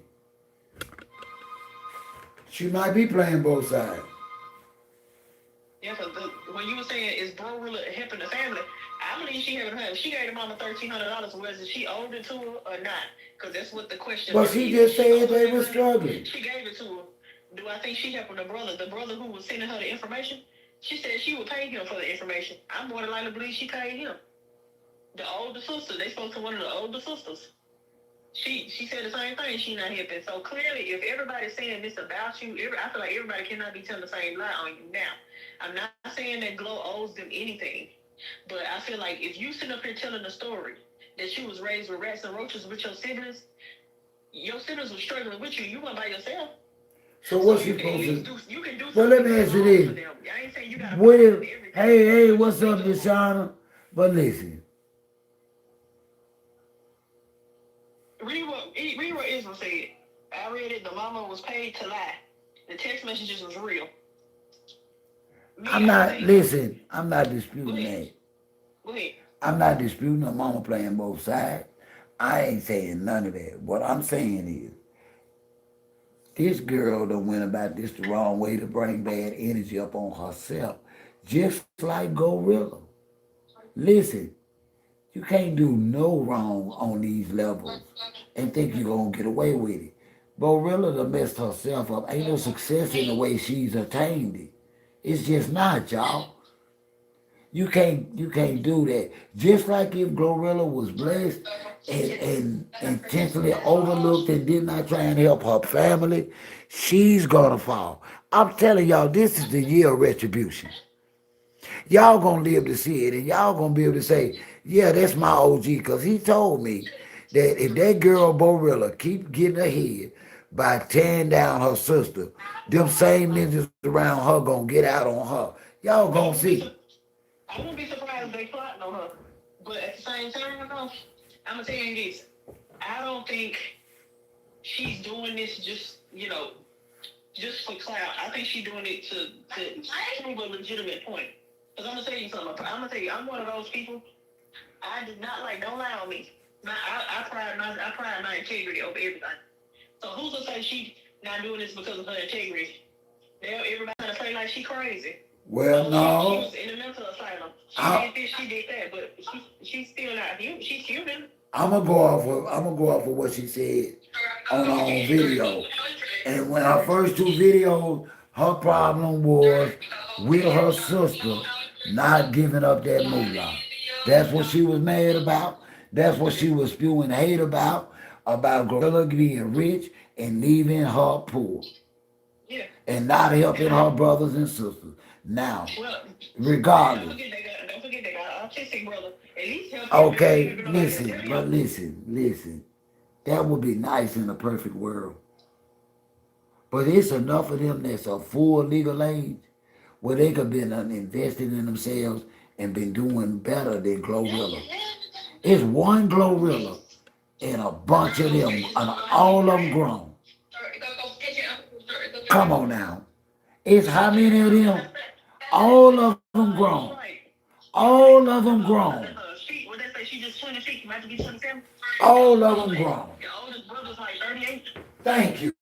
She might be playing both sides. Yeah, because when you were saying is Glorilla helping the family, I believe she helping her. She gave the mama $1,300. Whether she owed it to her or not, because that's what the question. But she just said they were struggling. She gave it to her. Do I think she helping the brother? The brother who was sending her the information. She said she would pay him for the information. I'm more than likely to believe she paid him. The older sister, they spoke to one of the older sisters. She said the same thing. She not helping. So clearly, if everybody's saying this about you, I feel like everybody cannot be telling the same lie on you. Now, I'm not saying that Glow owes them anything, but I feel like if you sit up here telling a story that you was raised with rats and roaches with your siblings were struggling with you. You weren't by yourself. So what's you you can supposed to? do? You can do. Well, let me ask you this. I ain't saying you gotta. What if? Hey, what's up, Deshauna? But listen. Read what Israel said. I read it. The mama was paid to lie. The text messages was real. I'm not disputing that. Wait. I'm not disputing her mama playing both sides. I ain't saying none of that. What I'm saying is, this girl done went about this the wrong way to bring bad energy up on herself, just like Gorilla. Listen, you can't do no wrong on these levels and think you're gonna get away with it. Gorilla done messed herself up. Ain't no success in the way she's attained it. It's just not, y'all. You can't do that. Just like if Glorilla was blessed and intentionally overlooked and did not try and help her family, she's gonna fall. I'm telling y'all, this is the year of retribution. Y'all gonna live to see it, and y'all gonna be able to say, "Yeah, that's my OG," because he told me that if that girl Borilla keep getting ahead by tearing down her sister, them same ninjas around her gonna get out on her. Y'all gonna see. I wouldn't be surprised if they plotting on her. But at the same time, though, I'm gonna tell you this. I don't think she's doing this just for clout. I think she's doing it to prove a legitimate point. Because I'm gonna tell you something. I'm gonna tell you, I'm one of those people. I did not like. Don't lie on me. I pride my integrity over everything. So who's to say she not doing this because of her integrity? Everybody trying to play like she crazy. Well, She no. was in the mental asylum. I, She did this, she did that, but she's still not human. She's human. I'm gonna go off of what she said on her own video. And when her first two videos, her problem was with her sister not giving up that moolah. That's what she was mad about. That's what she was spewing hate about Gorilla being rich and leaving her poor Yeah. and not helping her brothers and sisters. Now, Well, regardless, don't forget they got an autistic brother. At least help him if okay, nobody else listen, tell but you. listen. That would be nice in a perfect world. But it's enough of them that's a full legal age where they could been invested in themselves and been doing better than Glorilla. It's one Glorilla and a bunch of them, and all of them grown. Come on now. It's how many of them? All of them grown. Right. All of them grown. What they say, she just 26, about to be 27. All of them grown. Your oldest brother's like 38. Thank you.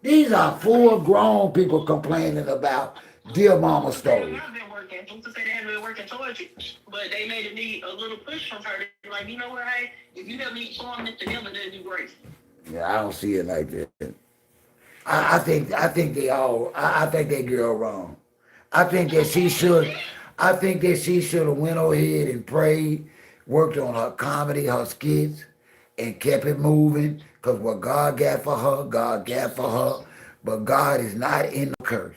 These are full grown people complaining about Dear Mama They have story. not been working. Who's to say they haven't been working towards it? But they made it need a little push from her. They're like, you know what, hey, if you help me form this together, that'd be great. Yeah, I don't see it like that. I think I think that girl wrong. I think that she should I think that she should have went ahead and prayed, worked on her comedy, her skits, and kept it moving. Cause what God got for her, God got for her. But God is not in the curse.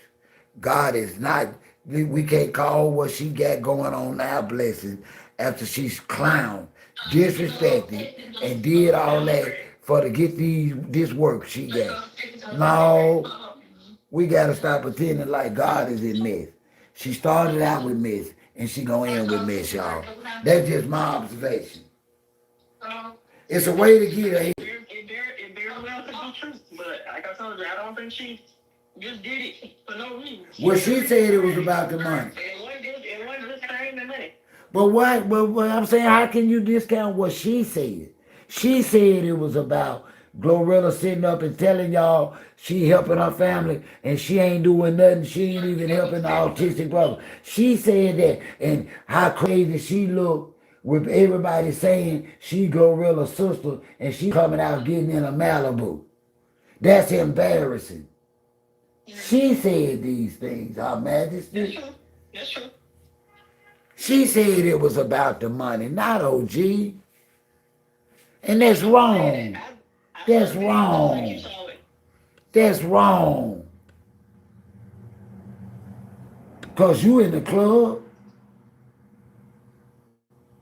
God is not. We can't call what she got going on now blessing after she's clowned, disrespected, and did all that for to get this work she got. No, we gotta stop pretending like God is in mess. She started out with mess, and she gonna end with mess, y'all. That's just my observation. It's a way to get ahead. It very well could be true. But like I told you, I don't think she just did it for no reason. Well, she said it was about the money. It wasn't just time and money. But why? But I'm saying, how can you discount what she said? She said it was about Glorilla sitting up and telling y'all she helping her family and she ain't doing nothing. She ain't even helping the autistic brother. She said that, and how crazy she looked with everybody saying she Glorilla's sister and she coming out getting in a Malibu. That's embarrassing. She said these things, Her Majesty. That's true. She said it was about the money, not OG. And that's wrong. That's wrong. That's wrong. Because you in the club.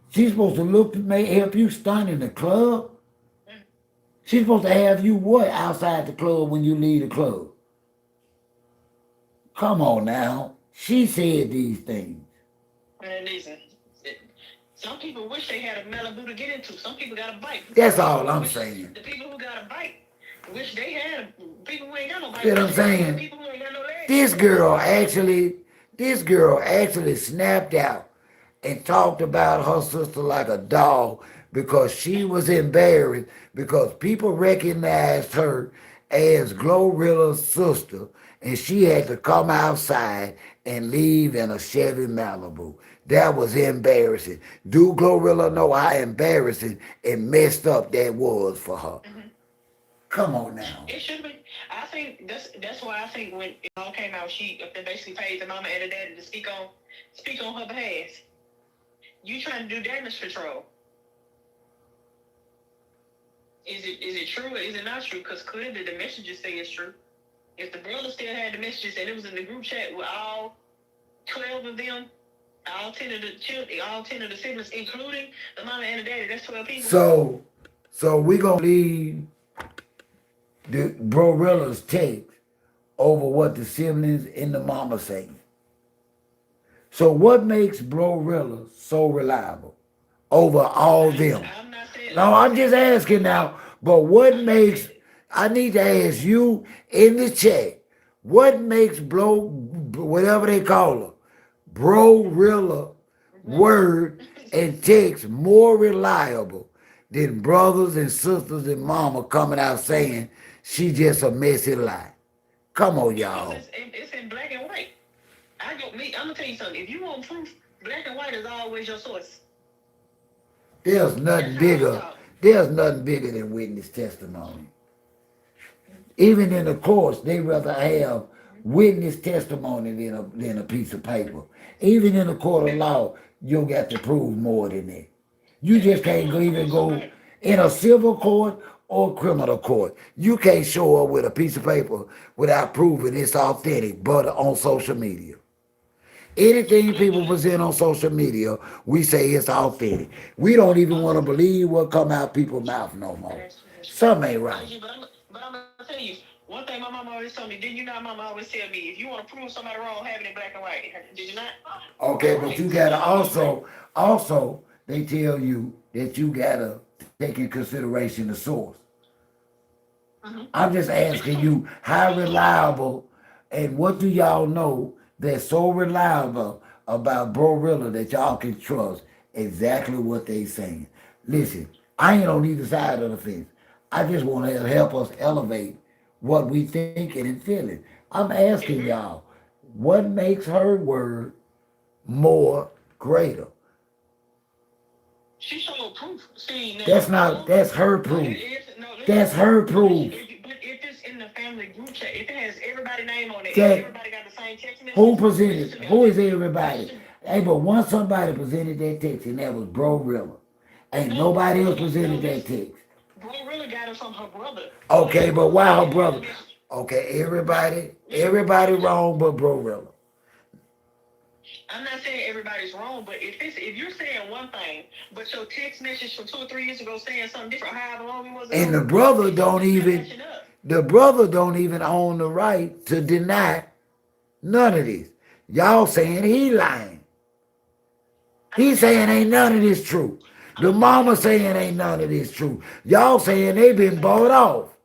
She's supposed to help you stunt in the club. She's supposed to have you what outside the club when you leave the club? Come on now. She said these things. Man, listen. Some people wish they had a Malibu to get into. Some people got a bike. That's all I'm saying. The people who got a bike wish they had people who ain't got no bike. See what I'm saying? People who ain't got no legs. This girl actually snapped out and talked about her sister like a dog because she was embarrassed because people recognized her as Glorilla's sister and she had to come outside and leave in a Chevy Malibu. That was embarrassing. Do Glorilla know how embarrassing and messed up that was for her? Come on now. It should be. I think that's why I think when it all came out, she basically paid the mama and the daddy to speak on her behalf. You trying to do damage control? Is it true or is it not true? Because clearly the messages say it's true. If the brother still had the messages and it was in the group chat with all 12 of them, all 10 of the children, all 10 of the siblings, including the mama and the daddy, that's 12 people. So we gonna leave the Glorilla's take over what the siblings and the mama say. So what makes Glorilla so reliable over all them? I'm not saying. No, I'm just asking now. But what makes? I need to ask you in the chat. What makes whatever they call her, Glorilla word and text more reliable than brothers and sisters and mama coming out saying she just a messy lie? Come on, y'all. It's in black and white. I'm gonna tell you something. If you want proof, black and white is always your source. There's nothing bigger. There's nothing bigger than witness testimony. Even in the courts, they rather have witness testimony than a piece of paper. Even in a court of law, you got to prove more than that. You just can't even go in a civil court or criminal court. You can't show up with a piece of paper without proving it's authentic, but on social media. Anything people present on social media, we say it's authentic. We don't even want to believe what come out people's mouth no more. Something ain't right. But I'm gonna tell you one thing. My mama always told me. Did you not? Mama always tell me if you want to prove somebody wrong, have it in black and white. Did you not? Okay, but you gotta also they tell you that you gotta take in consideration the source. I'm just asking you how reliable and what do y'all know that's so reliable about Glorilla that y'all can trust exactly what they saying. Listen, I ain't on either side of the fence. I just want to help us elevate what we thinking and feeling. I'm asking y'all, what makes her word more greater? She showed proof. See, now, That's her proof. That's her proof. But if it's in the family group chat, if it has everybody's name on it, That- if everybody got the same text message. Who presented? Who is everybody? Hey, but once somebody presented that text, and that was Glorilla. Ain't nobody else presented that text. Glorilla got it from her brother. Okay, but why her brother? Okay, everybody wrong but Glorilla. I'm not saying everybody's wrong, but if you're saying one thing, but your text message from 2 or 3 years ago saying something different, however long it was ago, And the brother don't even own the right to deny none of this. Y'all saying he lying. He saying ain't none of this true. The mama saying ain't none of this true. Y'all saying they been bought off.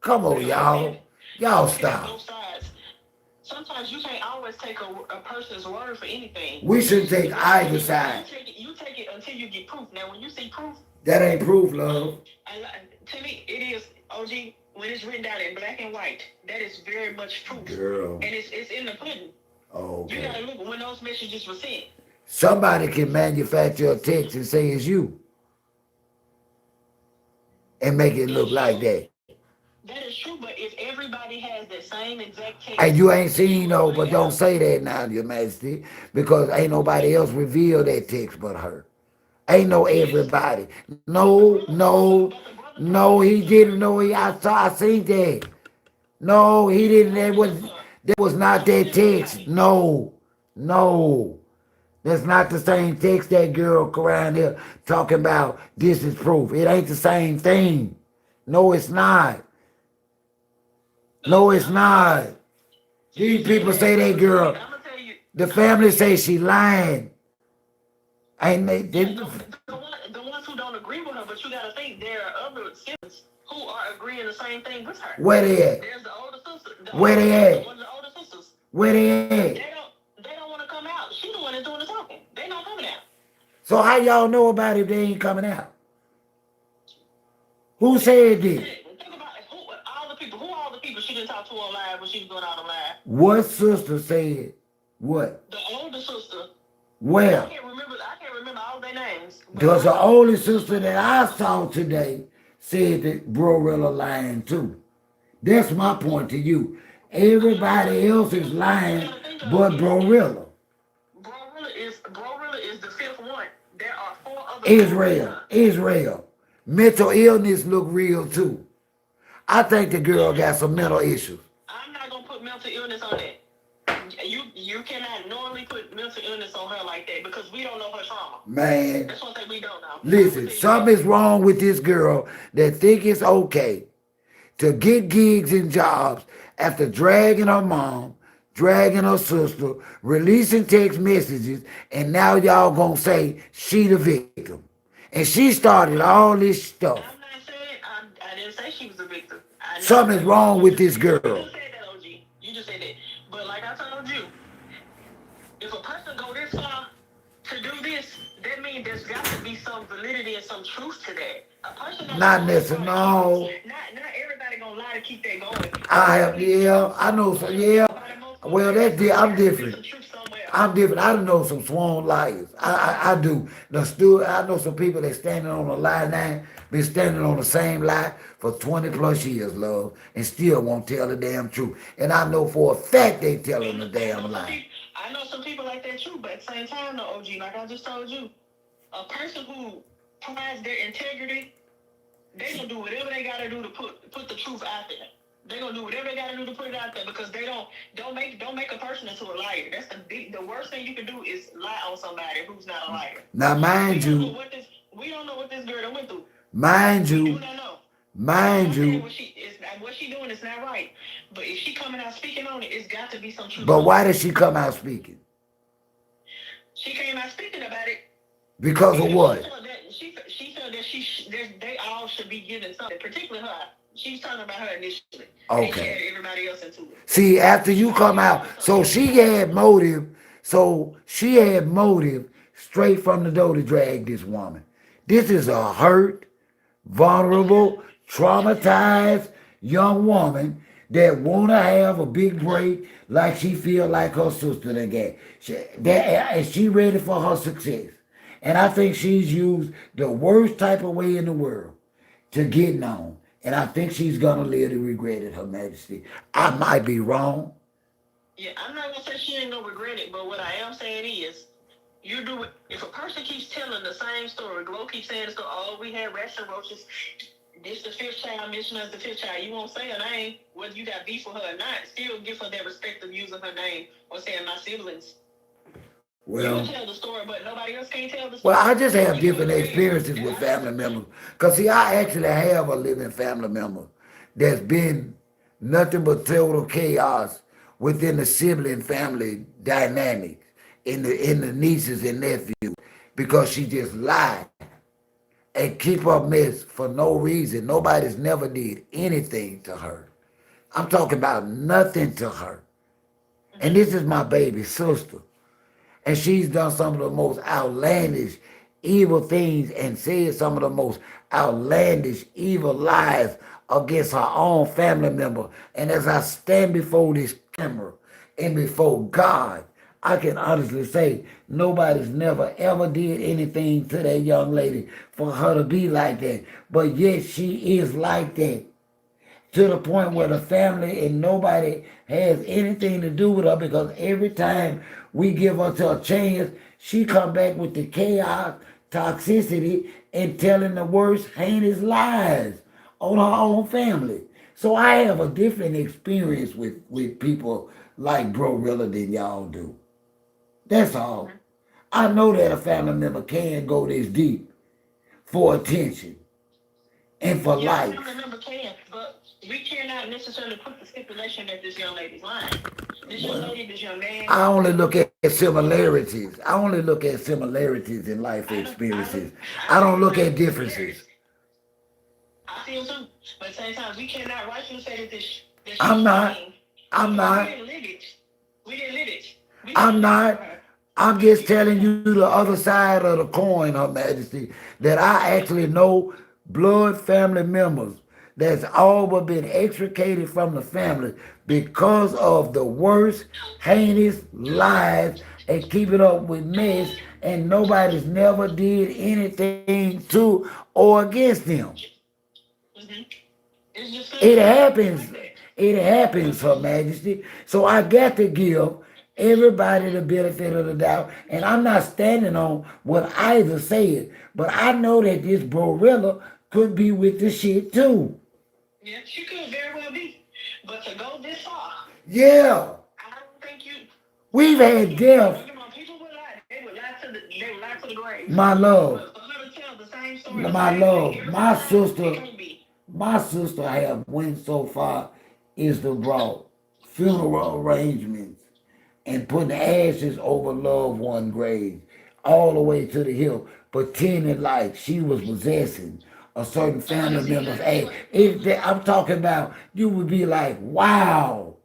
Come on, y'all. Y'all stop. both sides. Sometimes you can't always take a person's word for anything. We shouldn't take either side. You take it until you get proof. Now, when you see proof, That ain't proof, love. to me, it is, OG, when it's written down in black and white, that is very much proof. Girl. And it's in the pudding. Oh, You okay. gotta look when those messages were sent. Somebody can manufacture a text and say it's you. And make it look like that. That is true, but if everybody has that same exact text. And you ain't seen no, but don't say that now, Your Majesty, because ain't nobody else revealed that text but her. Ain't no everybody. No, he didn't know. I seen that. No, he didn't. That was not that text. No. That's not the same text that girl around here talking about. This is proof. It ain't the same thing. No, it's not. These people say that girl. The family say she lying. Ain't they? The ones who don't agree with her, but you gotta think there are other siblings who are agreeing the same thing with her. Where they at? There's the older sister. Where they at? One of the older sisters. Where they at? They don't want to come out. She the one that's doing the talking. They not coming out. So how y'all know about it if they ain't coming out? Who said this? Think about who all the people she didn't talk to on live when she was going out on live. What sister said what? The older sister. Where? I can't remember all their names. Because the only sister that I saw today said that Brorilla lying too. That's my point to you. Everybody else is lying but Brorilla. Glorilla is the fifth one. There are 4 other Israel. Mental illness look real too. I think the girl got some mental issues. I'm not gonna put mental illness on that. You cannot normally put mental illness on her like that because we don't know her trauma. Man, That's one thing we don't know. listen, something's wrong with this girl that think it's okay to get gigs and jobs after dragging her mom, dragging her sister, releasing text messages, and now y'all gonna say she the victim. And she started all this stuff. I'm not saying I didn't say she was a victim. Something's wrong with this girl. You just said that, OG. You just said that. But like I told you, if a person go this far to do this, that means there's got to be some validity and some truth to that. A person not necessarily. No. Not everybody gonna lie to keep that going. I know some. Yeah. Well, I'm different. I'm different. I know some sworn liars. I do. I know some people that standing on a lie now, been standing on the same lie for 20 plus years, love, and still won't tell the damn truth. And I know for a fact they telling the damn lie. I know some people like that too, but at the same time, though, OG, like I just told you, a person who prides their integrity, they gonna do whatever they gotta do to put the truth out there. They gonna do whatever they gotta do to put it out there because they don't make a person into a liar. That's the worst thing you can do is lie on somebody who's not a liar. Now, mind you, we don't know what this girl went through. Mind you, we do not know. Mind you, what she doing is not right. But if she coming out speaking on it, it's got to be some truth. But why did she come out speaking? She came out speaking about it because of what? She felt that they all should be given something, particularly her. She's talking about her initially. Okay. And everybody else into it. See, after you come out, so she had motive. So she had motive straight from the door to drag this woman. This is a hurt, vulnerable, traumatized young woman that want to have a big break like she feel like her sister done got. And she ready for her success. And I think she's used the worst type of way in the world to get known. And I think she's going to live to regret it, Her Majesty. I might be wrong. Yeah, I'm not going to say she ain't going to regret it, but what I am saying is, you do it. If a person keeps telling the same story, Glow keeps saying, so, oh, we had ration roaches, this the 5th child, mission as the 5th child. You won't say her name, whether you got beef with her or not. Still give her that respect of using her name or saying my siblings. Well, you can tell the story, but nobody else can tell the story. Well, I just have different experiences with family members. Because, see, I actually have a living family member that's been nothing but total chaos within the sibling family dynamics, in the nieces and nephews, because she just lied and keep up mess for no reason. Nobody's never did anything to her. I'm talking about nothing to her. And this is my baby sister. And she's done some of the most outlandish, evil things and said some of the most outlandish, evil lies against her own family member. And as I stand before this camera and before God, I can honestly say nobody's never ever did anything to that young lady for her to be like that. But yet she is like that. To the point where the family and nobody has anything to do with her, because every time we give her a chance, she come back with the chaos, toxicity, and telling the worst heinous lies on her own family. So I have a different experience with people like Brorilla than y'all do. That's all. I know that a family member can go this deep for attention and for life. A family member can, but we cannot necessarily put the stipulation that this young lady's lying. This young lady, this young man. I only look at similarities. I only look at similarities in life experiences. I don't look at differences. I feel too, but at the same time, we cannot rightfully say that this I'm not. I'm not. We didn't live it. I'm not. I'm just telling you the other side of the coin, Her Majesty, that I actually know blood family members that's all but been extricated from the family because of the worst, heinous lies and keeping up with mess, and nobody's never did anything to or against them. Mm-hmm. It's just It simple. It's happens. like that. It happens, Her Majesty. So I got to give everybody the benefit of the doubt. And I'm not standing on what either said, but I know that this Borilla could be with the shit too. Yeah, she could very well be. But to go this far, Yeah. I don't think you. We've I don't think had you. Don't death, get me wrong. People would lie. They would lie to the. They would lie to the grave. my love, But for her to tell the same story the my same way love, every time, it can't be. my sister have went so far is to brought funeral arrangements and putting ashes over loved one graves all the way to the hill, pretending like she was possessing a certain I know family that's member's exactly ass. what. I'm talking about you would be like, wow,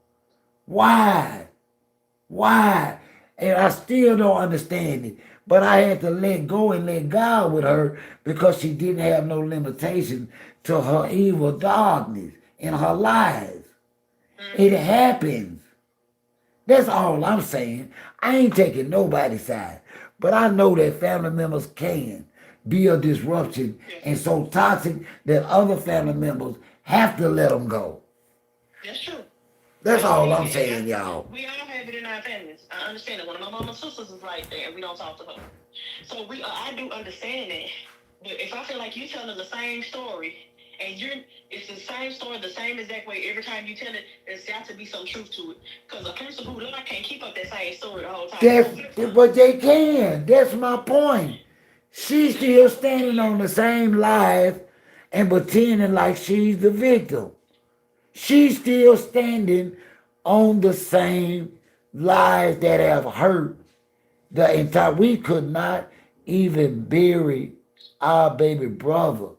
why? Why? And I still don't understand it. But I had to let go and let God with her because she didn't have no limitation to her evil darkness and her lies. It happens. That's all I'm saying. I ain't taking nobody's side. But I know that family members can be a disruption Yes, and so toxic that other family members have to let them go. that's true. That's And, all and, I'm and saying, y'all. we all have it in our families. I understand it. One of my mama's sisters is like that, and we don't talk to her. So I do understand that. But if I feel like you telling the same story, and it's the same story, the same exact way every time you tell it, there's got to be some truth to it. Because a person who lie can't keep up that same story the whole time. It's gonna flip flop. But they can. That's my point. She's still standing on the same lies and pretending like she's the victim. She's still standing on the same lies that have hurt the entire. We could not even bury our baby brother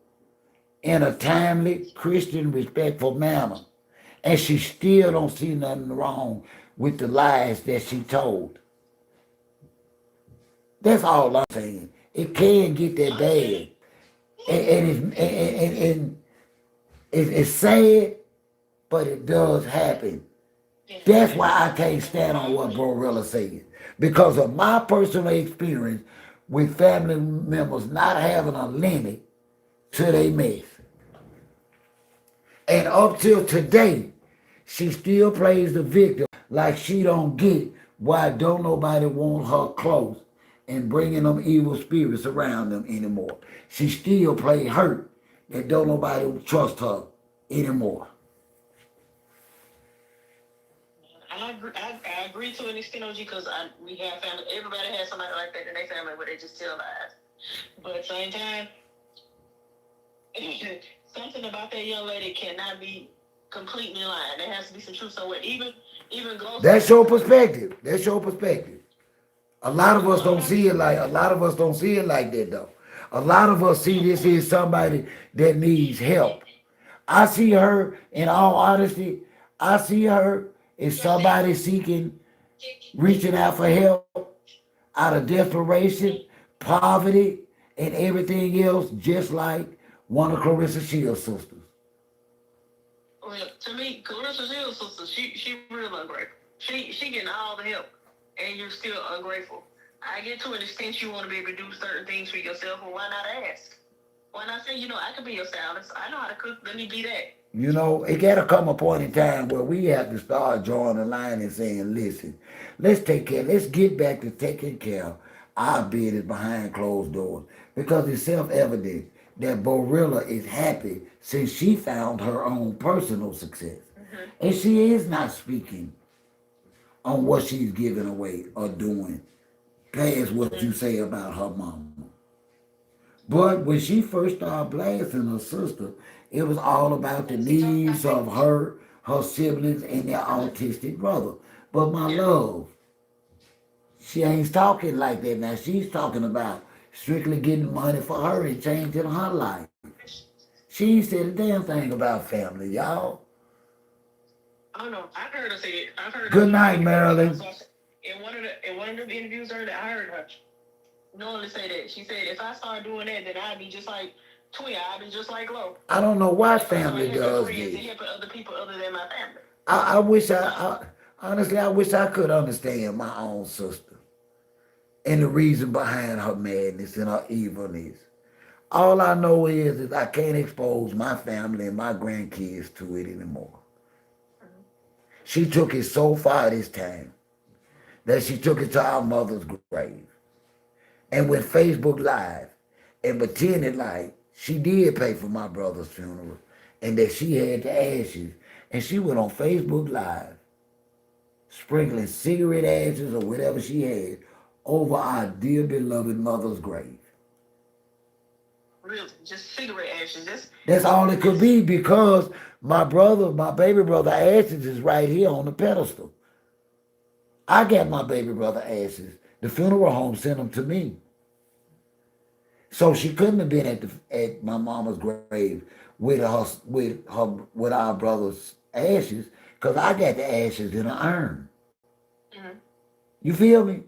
in a timely, Christian, respectful manner. And she still don't see nothing wrong with the lies that she told. That's all I'm saying. It can get that I understand bad. it. It's sad, but it does happen. Yes, it That's can. why I can't stand on what Gorilla said. Because of my personal experience with family members not having a limit to their mess. And up till today, she still plays the victim like she don't get why don't nobody want her close and bringing them evil spirits around them anymore. She still play hurt that don't nobody trust her anymore. I agree to an extent, OG, because we have family. Everybody has somebody like that in their family where they just tell lies. But at the same time, something about that young lady cannot be completely lying. There has to be some truth somewhere. Even Ghost. That's your perspective. That's your perspective. A lot of us don't see it like that though. A lot of us see this as somebody that needs help. I see her, in all honesty, I see her as somebody seeking, reaching out for help out of desperation, poverty, and everything else, just like one of Clarissa Shields' sisters. Well, to me, Clarissa Shields' sister, she real ungrateful. She getting all the help, and you're still ungrateful. I get to an extent you want to be able to do certain things for yourself, well, why not ask? Why not say, I could be your stylist. I know how to cook. Let me be that. You know, it gotta come a point in time where we have to start drawing the line and saying, listen, let's get back to taking care of our business behind closed doors. Because it's self-evident that Borilla is happy since she found her own personal success. And she is not speaking on what she's giving away or doing past what you say about her mama. But when she first started blasting her sister, it was all about the needs of her siblings, and their autistic brother. But my love, she ain't talking like that now. She's talking about strictly getting money for her and changing her life. She ain't said a damn thing about family, y'all. I don't know. I've heard her say it. I've heard her Good say night, it. Marilyn. In one of in the interviews earlier, I heard her normally say that. She said, if I start doing that, then I'd be just like Twin. I'd be just like Glow. I don't know why If I start family helping does friends and this. helping other people other than my family. I wish honestly, I wish I could understand my own sister and the reason behind her madness and her evilness. All I know is I can't expose my family and my grandkids to it anymore. She took it so far this time that she took it to our mother's grave and went Facebook Live and pretended like she did pay for my brother's funeral and that she had the ashes. And she went on Facebook Live sprinkling cigarette ashes or whatever she had over our dear beloved mother's grave. Really, just cigarette ashes. That's all it could be because my baby brother ashes is right here on the pedestal. I got my baby brother ashes. The funeral home sent them to me. So she couldn't have been at my mama's grave with our brother's ashes because I got the ashes in an urn. Mm-hmm. You feel me?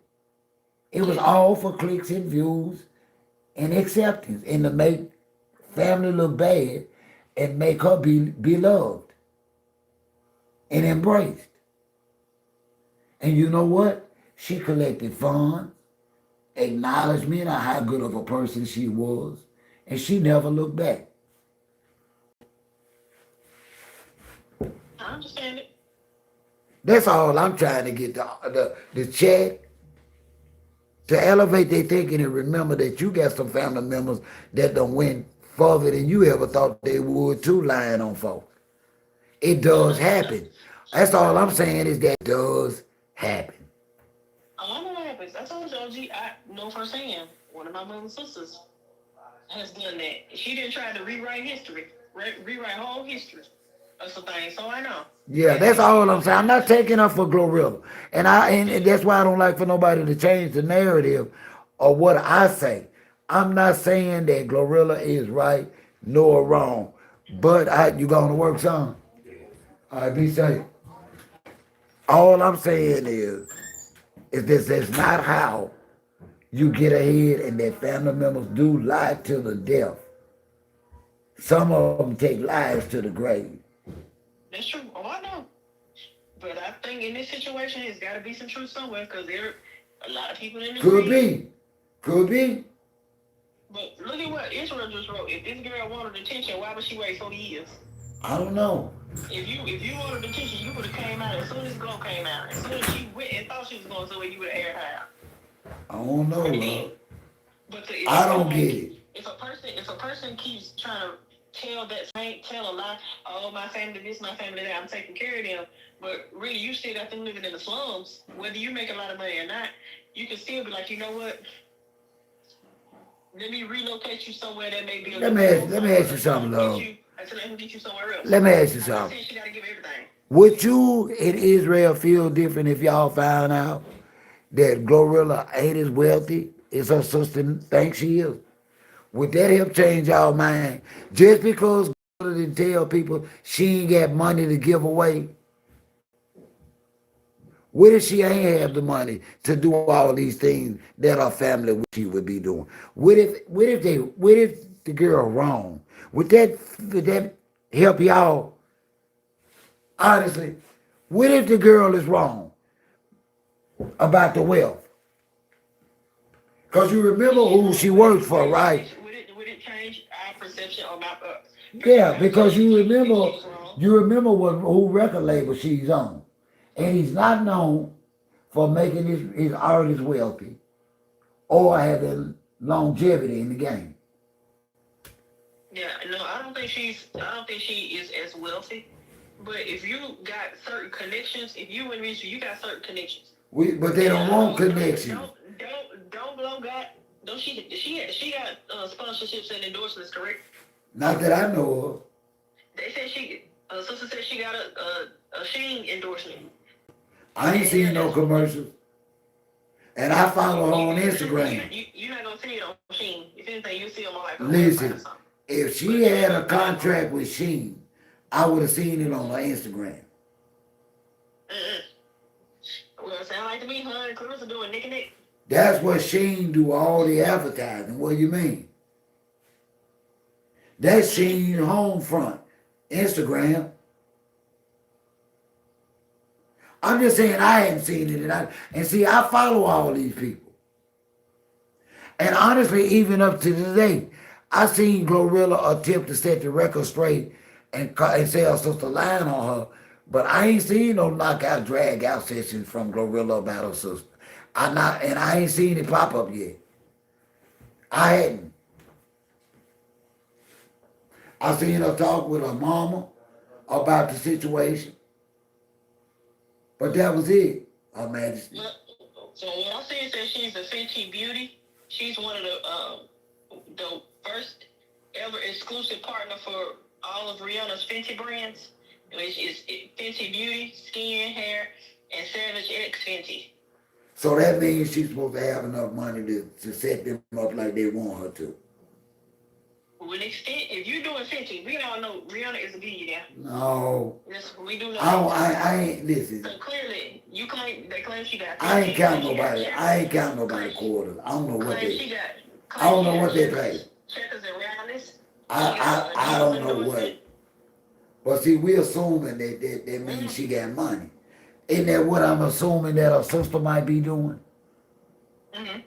It was all for clicks and views and acceptance and to make family look bad and make her be beloved and embraced. And you know what? She collected funds, acknowledgement of how good of a person she was, and she never looked back. I understand it. That's all I'm trying to get the chat to elevate their thinking and remember that you got some family members that done went further than you ever thought they would too, lying on folks. It does happen. That's all I'm saying is that it does happen. Oh, I know what happens. I told you, OG, I know firsthand. One of my mother's sisters has done that. She didn't try to rewrite history, rewrite whole history of some things. So I know. Yeah, that's all I'm saying. I'm not taking up for Glorilla. And that's why I don't like for nobody to change the narrative or what I say. I'm not saying that Glorilla is right nor wrong. But you going to work some? All right, be safe. All I'm saying is this is not how you get ahead and that family members do lie to the death. Some of them take lies to the grave. That's true. Oh, I know. But I think in this situation, it's got to be some truth somewhere because there are a lot of people in the Could be. Could be. But look at what Israel just wrote. If this girl wanted attention, why would she wait 40 years? I don't know. If you wanted attention, you would have came out as soon as Glow came out. As soon as she went and thought she was going to, you would have aired her out. I don't know, love. But I don't get it. If a person keeps trying to tell a lie, oh, my family this, my family that, I'm taking care of them, but really you still got them living in the slums, whether you make a lot of money or not, you can still be like, you know what? Let me relocate you somewhere that may be a Let me ask you something, love. Until I can get you somewhere else. Let me ask you something. She gotta give everything. Would you in Israel feel different if y'all found out that Glorilla ain't as wealthy as her sister thinks she is? Would that help change y'all mind? Just because Glorilla didn't tell people she ain't got money to give away? What if she ain't have the money to do all these things that her family wish she would be doing? What if the girl wrong? Would that help y'all? Honestly, what if the girl is wrong about the wealth? Because you remember who she worked for, right? Would it change our perception about Yeah, because you remember who record label she's on. And he's not known for making his artists wealthy or having longevity in the game. Yeah, no, I don't think she is as wealthy. But if you got certain connections, if you in music, you got certain connections. But they don't want connections. Don't Blow got she got sponsorships and endorsements, correct? Not that I know of. They said sister said she got a Sheen endorsement. I ain't seen no commercials. And I follow her on Instagram. You're not gonna see it on Sheen. If anything, you see them on like Listen, if she had a contract with Sheen, I would have seen it on her Instagram. Well, it sound like to me, her and Claressa doing Nick and Nick. That's what Sheen do all the advertising. What do you mean? That's Sheen Homefront, Instagram. I'm just saying I haven't seen it, and see I follow all these people. And honestly, even up to today, I seen Glorilla attempt to set the record straight and say her sister lying on her, but I ain't seen no knockout, drag out sessions from Glorilla about her sister. I ain't seen it pop up yet. I hadn't. I seen her talk with her mama about the situation, but that was it, Her Majesty. So when I see it says she's a Fenty Beauty, she's one of the first ever exclusive partner for all of Rihanna's Fenty brands, which is Fenty Beauty, Skin, Hair, and Savage X Fenty. So that means she's supposed to have enough money to set them up like they want her to. To an extent, if you're doing Fenty, we all know Rihanna is a billionaire. No. Yes, we do know. I ain't, listen. So clearly, they claim she got. I ain't counting nobody quarters. I don't know what they. I don't know what they pay. Checkers and roundness. I don't know what. But see, we assuming that means she got money. Isn't that what I'm assuming that her sister might be doing? Mm-hmm.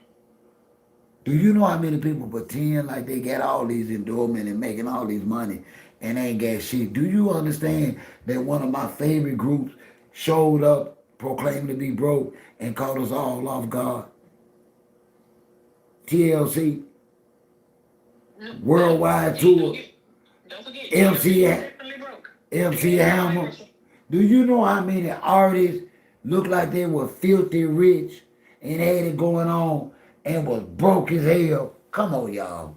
Do you know how many people pretend like they got all these endowment and making all these money and ain't got shit? Do you understand that one of my favorite groups showed up proclaiming to be broke and caught us all off guard? TLC. Worldwide tour. Don't forget, MC Hammer. Do you know how many artists looked like they were filthy rich and had it going on and was broke as hell? Come on, y'all.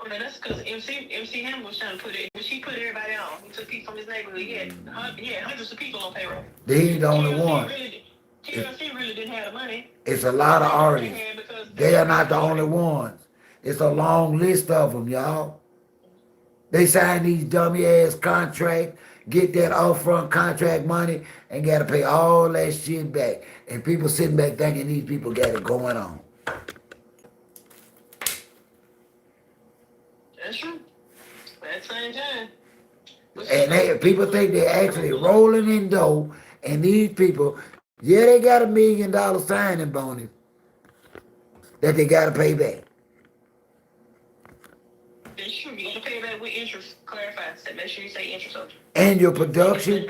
Oh, no, that's because MC Hammer was trying to put it. She put everybody on. He took people from his neighborhood. He had hundreds of people on payroll. They ain't the only one. TLC really didn't have the money. It's a lot of artists. They are not the only ones. It's a long list of them, y'all. They sign these dummy ass contracts, get that upfront contract money, and gotta pay all that shit back. And people sitting back thinking these people got it going on. That's true. But at the same time. And people think they're actually rolling in dough, and these people, yeah, they got $1 million signing bonus that they gotta pay back. That's true. You gotta pay back with interest. Clarify. So make sure you say interest on it. And your production,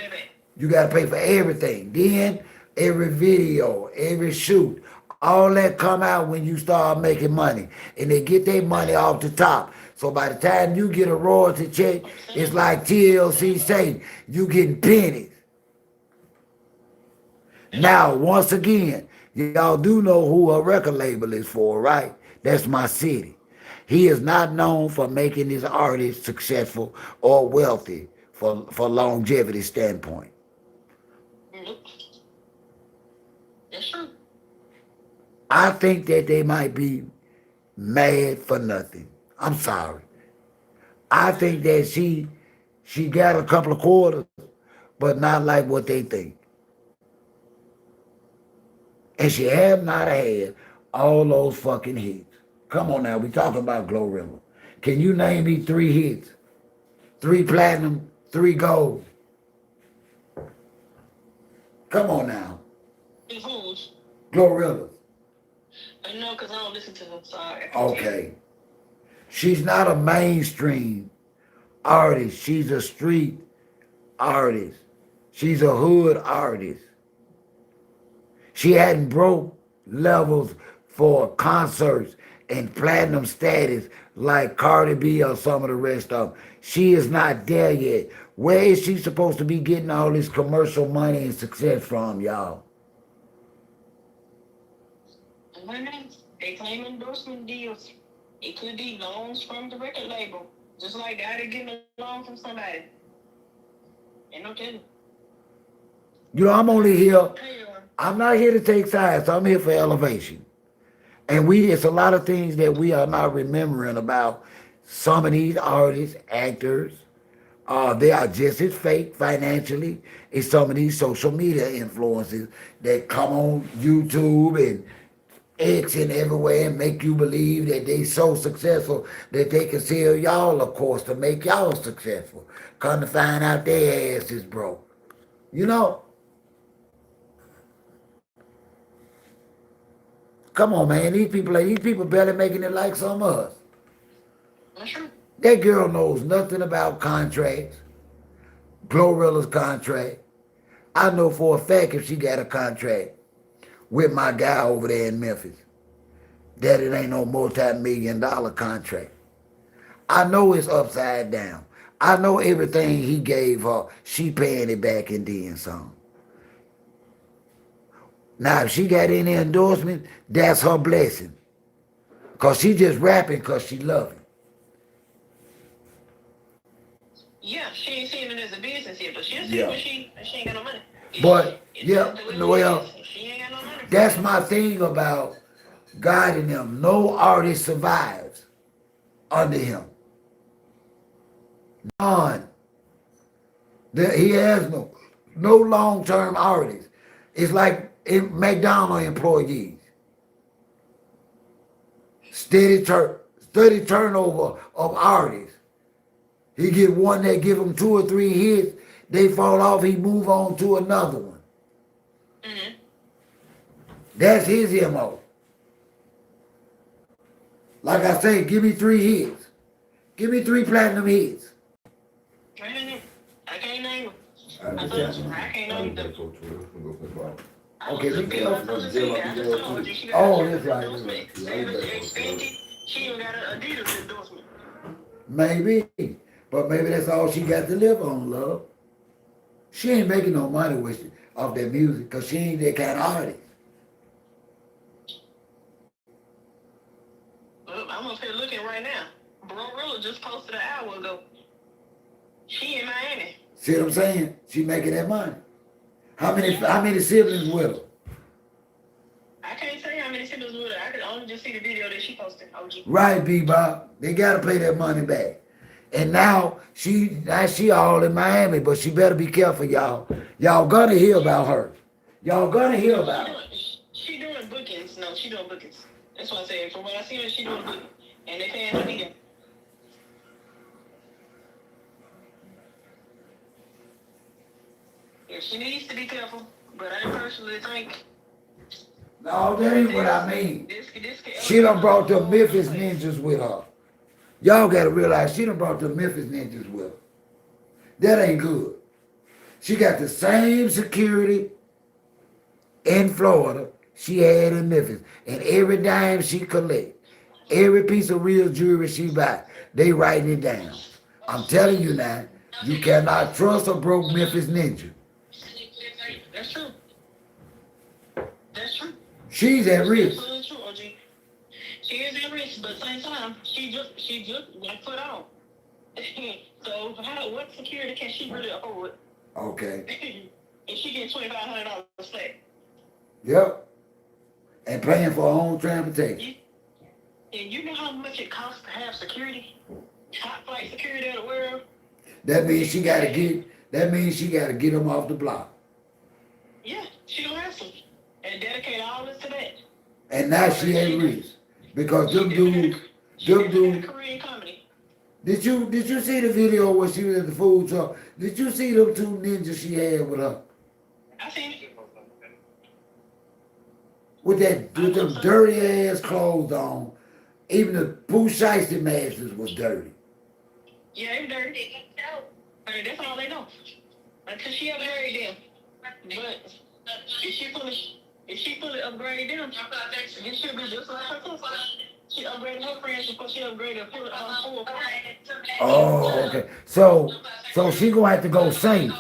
you gotta pay for everything. Then every video, every shoot, all that come out when you start making money. And they get their money off the top. So by the time you get a royalty check, it's like TLC say, you getting pennies. Now, once again, y'all do know who a record label is for, right? That's my city. He is not known for making his artists successful or wealthy for longevity standpoint. That's true. I think that they might be mad for nothing. I'm sorry. I think that she got a couple of quarters, but not like what they think. And she have not had all those fucking hits. Come on now, we talking about Glorilla. Can you name me 3 hits? 3 platinum, 3 gold. Come on now. Who's? Glorilla. I know because I don't listen to them. Sorry. Okay. She's not a mainstream artist. She's a street artist. She's a hood artist. She hadn't broke levels for concerts and platinum status like Cardi B or some of the rest of them. She is not there yet. Where is she supposed to be getting all this commercial money and success from, y'all? They claim endorsement deals. It could be loans from the record label. Just like Daddy getting a loan from somebody. Ain't no kidding. You know, I'm only here. I'm not here to take sides. I'm here for elevation. And it's a lot of things that we are not remembering about some of these artists, actors, They are just as fake financially as some of these social media influencers that come on YouTube and X and everywhere and make you believe that they so successful that they can sell y'all a course to make y'all successful. Come to find out their ass is broke. You know? Come on, man. These people barely making it like some of us. That's true. That girl knows nothing about contracts, Glorilla's contract. I know for a fact if she got a contract with my guy over there in Memphis, that it ain't no multi-million-dollar contract. I know it's upside down. I know everything he gave her, she paying it back and then some. Now, if she got any endorsement, that's her blessing. Because she just rapping because she love it. Yeah, she ain't seeing it as a business yet, but she'll see Yeah. when she ain't got no money. But, yeah, well, She ain't got no money. that's my thing about God and them. No artist survives under him. None. He has no long-term artists. It's like McDonald's employees. Steady turnover of artists. He get one that give him 2 or 3 hits, they fall off, he move on to another one. Mm-hmm. That's his MO. Like I say, give me 3 hits. Give me 3 platinum hits. I can't name them. I I just can't name them. Okay, be careful. Oh, Oh, that's right. She even got an Adidas endorsement. Maybe. But maybe that's all she got to live on, love. She ain't making no money off that music because she ain't that kind of artist. Look, I'm up here looking right now. Glorilla just posted an hour ago. She in Miami. See what I'm saying? She making that money. How many siblings with her? I can't tell you how many siblings with her. I could only just see the video that she posted. OG. Right, Bebop. They gotta pay that money back. And now she all in Miami, but she better be careful, y'all. Y'all gonna hear about her. Y'all gonna hear about her. She doing bookings. No, she doing bookings. That's what I said. From what I see her, she doing bookings. And they paying her media. Yeah, she needs to be careful. But I personally think No, that ain't what I mean. this She done brought the Memphis Ninjas with her. Y'all gotta realize she done brought the Memphis Ninjas with her. That ain't good. She got the same security in Florida she had in Memphis. And every dime she collect, every piece of real jewelry she buy, they writing it down. I'm telling you now, you cannot trust a broke Memphis Ninja. That's true. That's true. She's at risk. Absolutely true, OG. She is at risk, but at the same time, she just got put on. So what security can she really afford? Okay. And she getting $2,500 flat. Yep. And paying for her own transportation. And you know how much it costs to have security? Top flight security in the world? That means she gotta get them off the block. Yeah, she gonna have to. And dedicate all this to that. And now she at risk. Because them dudes, Korean comedy. did you see the video where she was at the food truck? Did you see them 2 ninjas she had with her? I seen it. With them dirty ass clothes on. Even the Pooh Shiesty masters was dirty. Yeah, they dirty. That's all they know. Until she upgrade them. But if she fully upgrade them, then she'll be just like her sister. She upgraded her friends before she upgraded her full. Oh, okay. So she gonna have to go safe.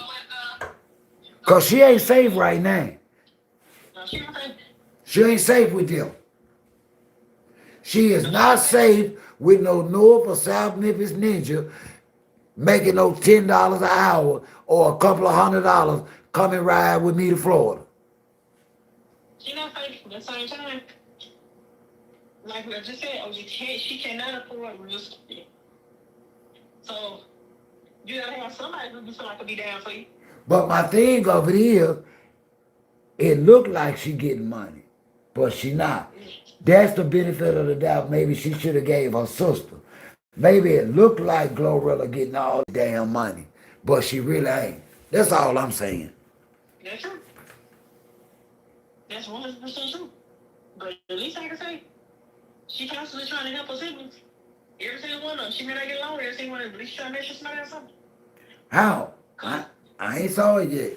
Cause she ain't safe right now. No, she don't think. She ain't safe with them. She is not safe with no North or South Memphis Ninja making no $10 an hour or a couple of $100 coming ride with me to Florida. She not safe at the same time. Like I just said, she cannot afford real security. So You gotta have somebody who you feel like could be down for you. But my thing of it is, it looked like she getting money, but she not. That's the benefit of the doubt. Maybe she should have gave her sister. Maybe it looked like Glorilla getting all the damn money, but she really ain't. That's all I'm saying. That's true. That's 100% true. But at least I can say, she constantly trying to help her siblings. Every single one of them. She may not get along with every single one of them, at least trying to make sure somebody has something. How? I ain't saw it yet.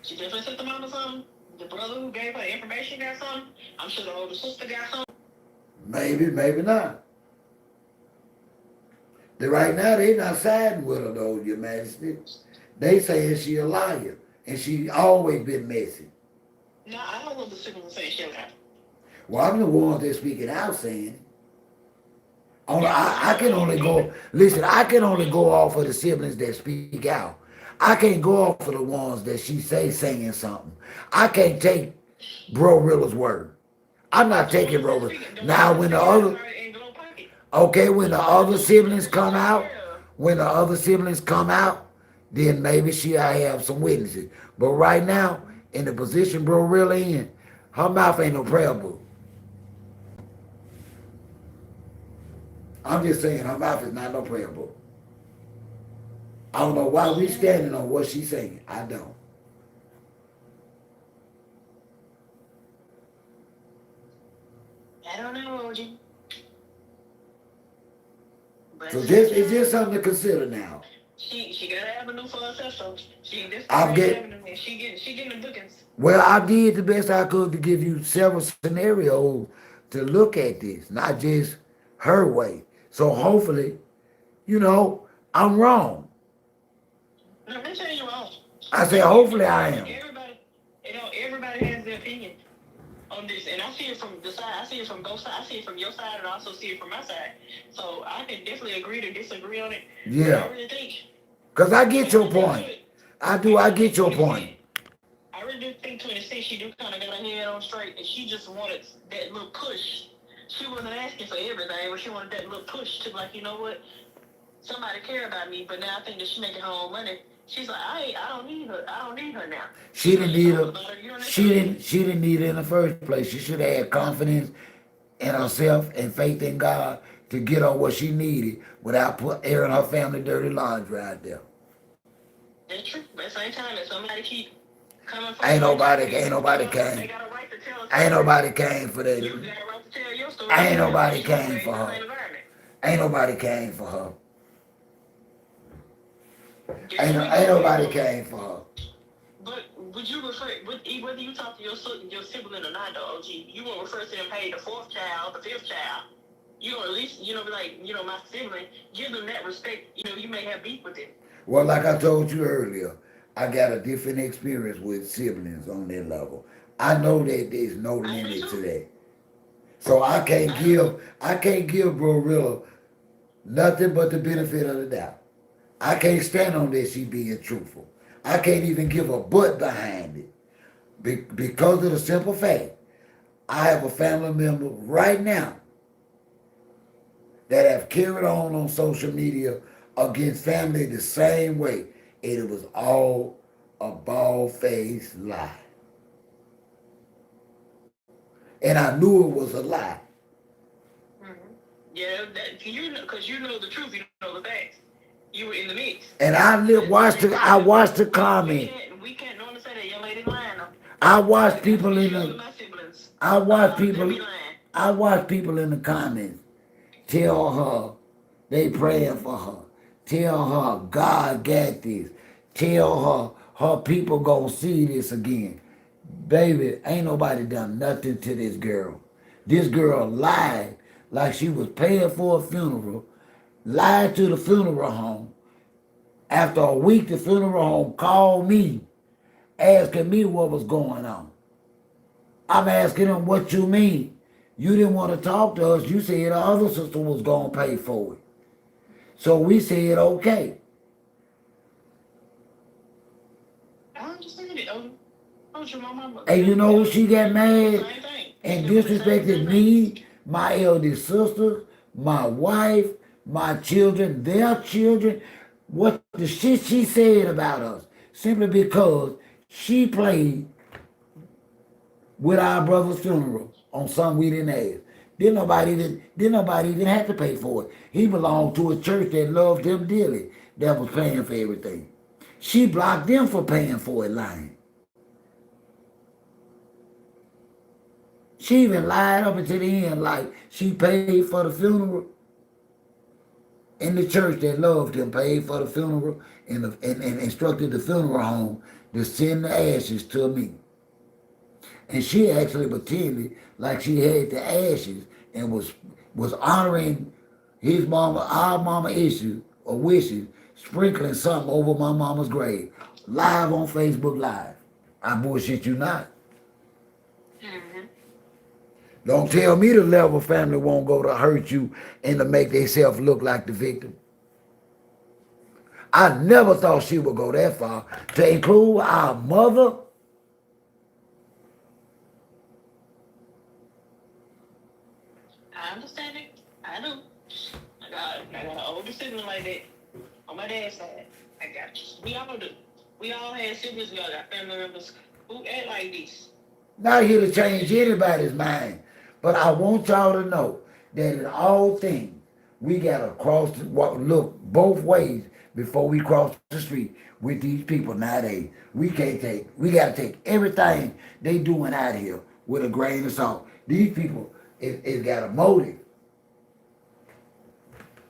She definitely sent the mama something. The brother who gave her information got something. I'm sure the older sister got something. Maybe, maybe not. Right now, they not siding with her, though, Your Majesty. They saying she a liar, and she always been messy. No, I don't know what the siblings say she'll happen. Well, I'm the ones that speaking out saying it. I can only go, listen, I can only go off of the siblings that speak out. I can't go off of the ones that she say saying something. I can't take Bro Rilla's word. I'm not taking Bro Rilla. Now, when the other, okay, when the other siblings come out, then maybe I have some witnesses. But right now, in the position Bro Rilla in, her mouth ain't no prayer book. I'm just saying her mouth is not no prayer book. I don't know why we standing on what she's saying. I don't. I don't know, OG. So it's just something to consider now. She got an avenue for herself, so I'm getting. She getting the bookings. Well, I did the best I could to give you several scenarios to look at this, not just her way. So hopefully, I'm wrong. No, I'm not saying you're wrong. I say hopefully I am. Everybody has their opinion on this, and I see it from the side. I see it from both sides. I see it from your side, and I also see it from my side. So I can definitely agree to disagree on it. Yeah. I really think. Because I get your point. I do. I get your point. I really do think 26, she do kind of got her head on straight, and she just wanted that little push. She wasn't asking for everything, but she wanted that little push to like, you know what? Somebody care about me, but now I think that she making her own money. She's like, I don't need her. I don't need her now. She didn't need her. She didn't need her in the first place. She should have had confidence in herself and faith in God to get her what she needed without airing her family dirty laundry out there. That's true. But at the same time, if somebody keep coming for Ain't nobody came. they got a right to tell us. Ain't nobody came for that. You got a right to tell your story. Ain't nobody came for her. Ain't nobody came for her. Ain't nobody came for her. But would you refer, whether you talk to your sibling or not, though, OG, you won't refer to them, hey, the fourth child, the fifth child. You know, at least, be like, my sibling, give them that respect. You may have beef with them. Well, like I told you earlier, I got a different experience with siblings on that level. I know that there's no limit to that. So I can't give Bro Rilla nothing but the benefit of the doubt. I can't stand on that she being truthful. I can't even give a butt behind it. Because of the simple fact, I have a family member right now that have carried on social media against family the same way. And it was all a bald-faced lie. And I knew it was a lie. Mm-hmm. Yeah, because you know the truth, you know the facts. You were in the mix. And I watched the comment. We can't normally say that young lady lying. I watched people in the comments tell her they praying for her. Tell her God got this. Tell her people gonna see this again. Baby, ain't nobody done nothing to this girl. This girl lied like she was paying for a funeral. Lied to the funeral home. After a week, the funeral home called me, asking me what was going on. I'm asking them, what you mean? You didn't want to talk to us. You said the other sister was going to pay for it. So we said, okay. I understand it. And you know, she got mad and disrespected me, my eldest sister, my wife, my children, their children. what the shit she said about us simply because she played with our brother's funeral on something we didn't ask. Didn't nobody even have to pay for it. He belonged to a church that loved him dearly, that was paying for everything. She blocked them for paying for it, lying. She even lied up until the end, like she paid for the funeral, and the church that loved him paid for the funeral and instructed the funeral home to send the ashes to me. And she actually pretended like she had the ashes and was honoring his mama, our mama issues or wishes, sprinkling something over my mama's grave. Live on Facebook Live. I bullshit you not. Mm-hmm. Don't tell me the level family won't go to hurt you and to make themselves look like the victim. I never thought she would go that far to include our mother. I understand it. I do. I got an older sibling like that on my dad's side. I got you. We all do. We all had siblings. We all got family members who act like this. Not here to change anybody's mind, but I want y'all to know that in all things, we gotta look both ways before we cross the street with these people nowadays. We gotta take everything they doing out here with a grain of salt. These people, it got a motive.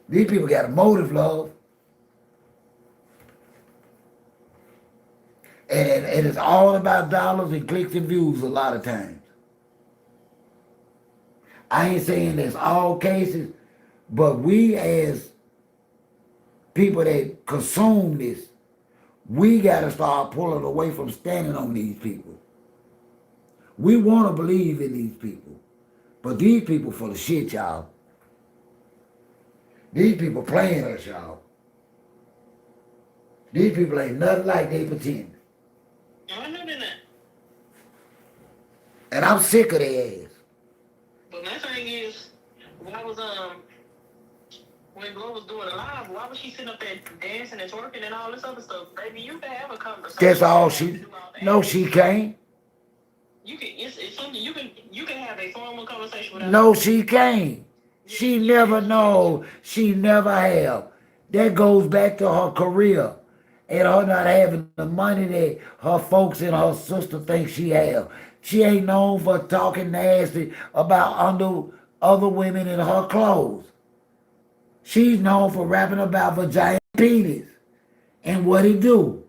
These people got a motive, love. And it's all about dollars and clicks and views a lot of times. I ain't saying that's all cases, but we as people that consume this, we got to start pulling away from standing on these people. We want to believe in these people, but these people full of shit, y'all. These people playing us, y'all. These people ain't nothing like they pretend. I know they're not. And I'm sick of their ass. But my thing is, why was when Glow was doing a live, why was she sitting up there dancing and twerking and all this other stuff? Baby, you can have a conversation. That's all she. No, she can't. You can. It's something you can have a formal conversation with her. No, she can't. She never know. She never have. That goes back to her career and her not having the money that her folks and her sister think she have. She ain't known for talking nasty about other women in her clothes. She's known for rapping about vagina penis and what he do.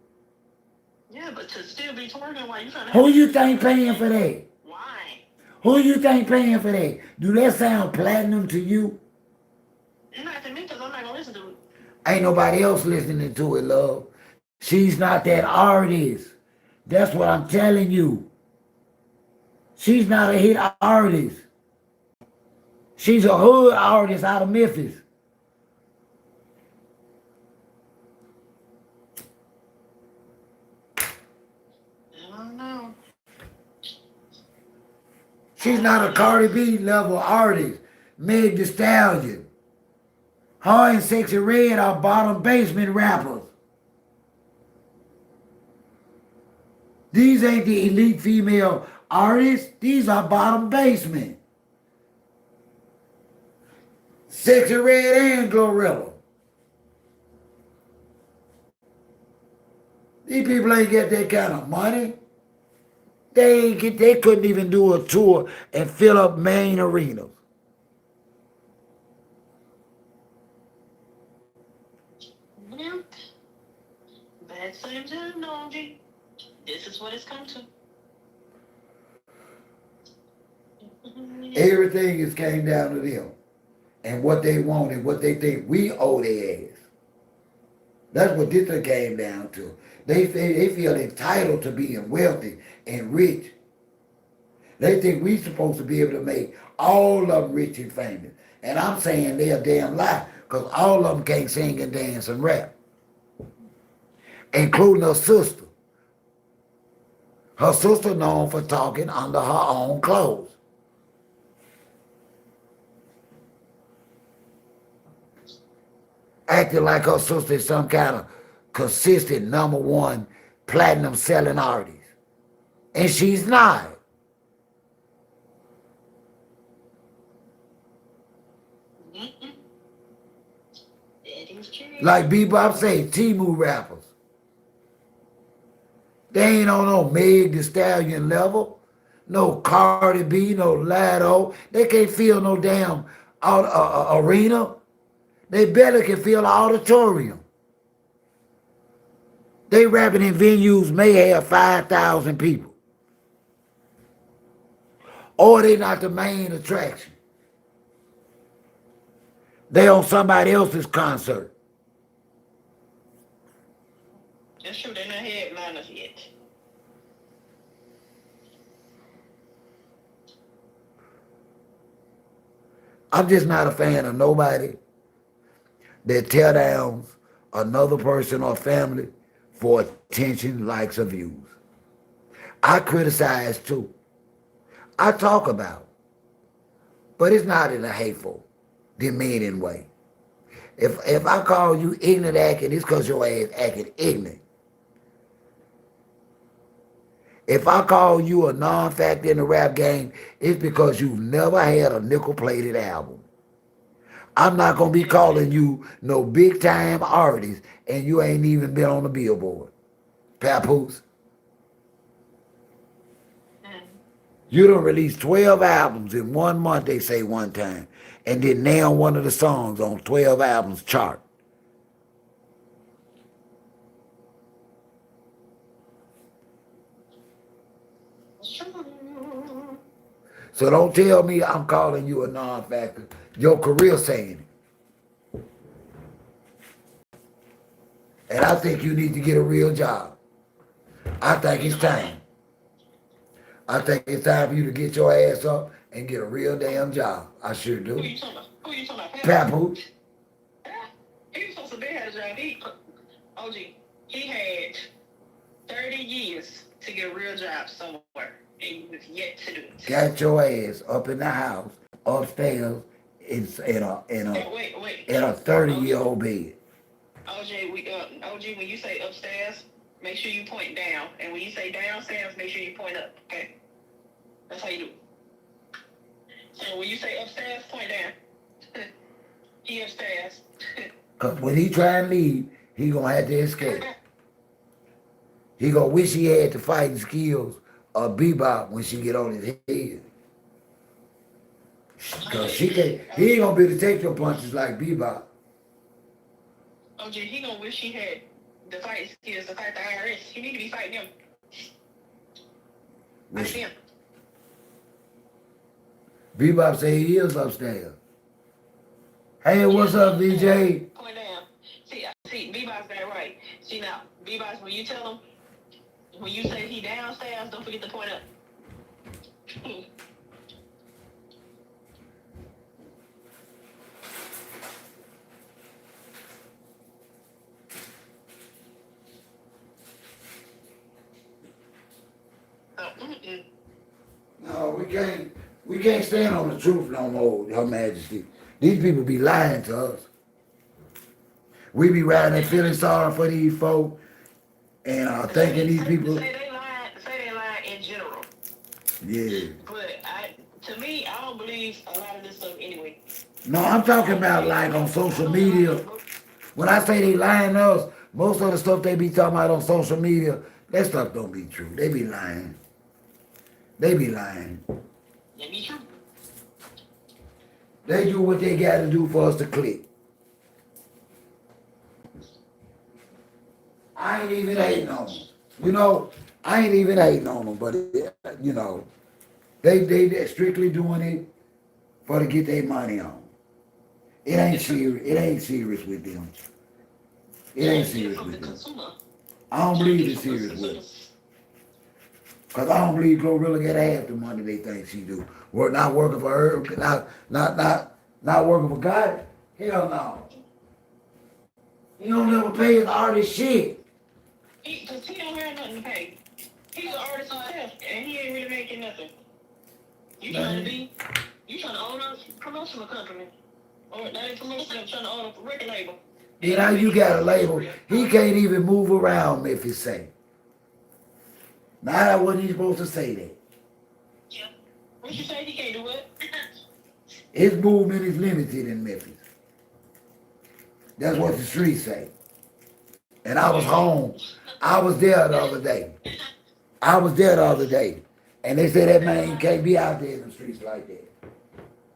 Yeah, but to still be twerking while you trying to. Who you think paying for that? Why? Who you think paying for that? Do that sound platinum to you? Not to me, because I'm not gonna listen to it. Ain't nobody else listening to it, love. She's not that artist. That's what I'm telling you. She's not a hit artist. She's a hood artist out of Memphis. I don't know. She's not a Cardi B level artist. Meg Thee Stallion. Her and Sexy Red are bottom basement rappers. These ain't the elite female artists. These are bottom basement. Sexy Red and Glorilla. These people ain't get that kind of money. They couldn't even do a tour and fill up main arenas. Yeah. Bad same time, no, G. This is what it's come to. Everything is came down to them and what they want and what they think we owe their ass. That's what this came down to. They feel entitled to being wealthy and rich. They think we supposed to be able to make all of them rich and famous. And I'm saying they're a damn lie, because all of them can't sing and dance and rap. Including her sister. Her sister known for talking under her own clothes. acting like her sister is some kind of consistent #1 platinum selling artist. And she's not. That is true. Like Bebop say, Timu rappers. They ain't on no Meg Thee Stallion level. No Cardi B, no Lado. They can't fill no damn arena. They barely can fill an auditorium. They rapping in venues may have 5,000 people. Or they not the main attraction. They on somebody else's concert. That's true. They're not headliners yet. I'm just not a fan of nobody that tear down another person or family for attention, likes, or views. I criticize too. I talk about, but it's not in a hateful, demeaning way. If I call you ignorant acting, it's because your ass acting ignorant. If I call you a non-factor in the rap game, it's because you've never had a nickel-plated album. I'm not going to be calling you no big-time artist, and you ain't even been on the billboard. Papoose. You done released 12 albums in 1 month, they say one time, and then nail one of the songs on 12 albums chart. So don't tell me I'm calling you a non-factor. Your career saying it. And I think you need to get a real job. I think it's time. I think it's time for you to get your ass up and get a real damn job. I sure do. Who you talking about? Who you talking about? Papoose. He was supposed to be had a job. OG, he had 30 years to get a real job somewhere, and he was yet to do it. Got your ass up in the house, upstairs, in a Wait. 30-year-old bed. OG, when you say upstairs, make sure you point down. And when you say downstairs, make sure you point up, okay? That's how you do it. So when you say upstairs, point down. He upstairs. Because when he try and leave, he going to have to escape. He going to wish he had the fighting skills of Bebop when she get on his head. Because he ain't going to be able to take your punches like Bebop. OG, he gonna wish he had the fight skills to fight the IRS. He need to be fighting them. Fight them. Bebop say he is upstairs. Hey, what's up, VJ? Point down. See, Bebop's that right. See now, Bebop's when you tell him, when you say he downstairs, don't forget to point up. No, we can't stand on the truth no more, Her Majesty. These people be lying to us. We be riding and feeling sorry for these folk and thinking these people. Say they lie in general. Yeah. But to me, I don't believe a lot of this stuff anyway. No, I'm talking about like on social media. When I say they lying to us, most of the stuff they be talking about on social media, that stuff don't be true. They be lying. They be lying. That be true. They do what they got to do for us to click. I ain't even hating on them. You know, I ain't even hating on them, but, you know, they strictly doing it for to get their money on. It ain't serious. It ain't serious with them. It ain't serious with them. I don't believe it's serious with them. Because I don't believe Glorilla got half the money they think she do. Not working for her, not working for God. Hell no. He don't never pay his artist shit. Because he don't have nothing to pay. He's an artist himself, and he ain't really making nothing. You trying to own a promotional company. Or not a promotional, trying to own a record label. You know, you got a label. He can't even move around if he say. Now that wasn't he supposed to say that. Yeah. What you say? He can't do what? His movement is limited in Memphis. That's what the streets say. And I was home. I was there the other day. I was there the other day. And they said that man can't be out there in the streets like that.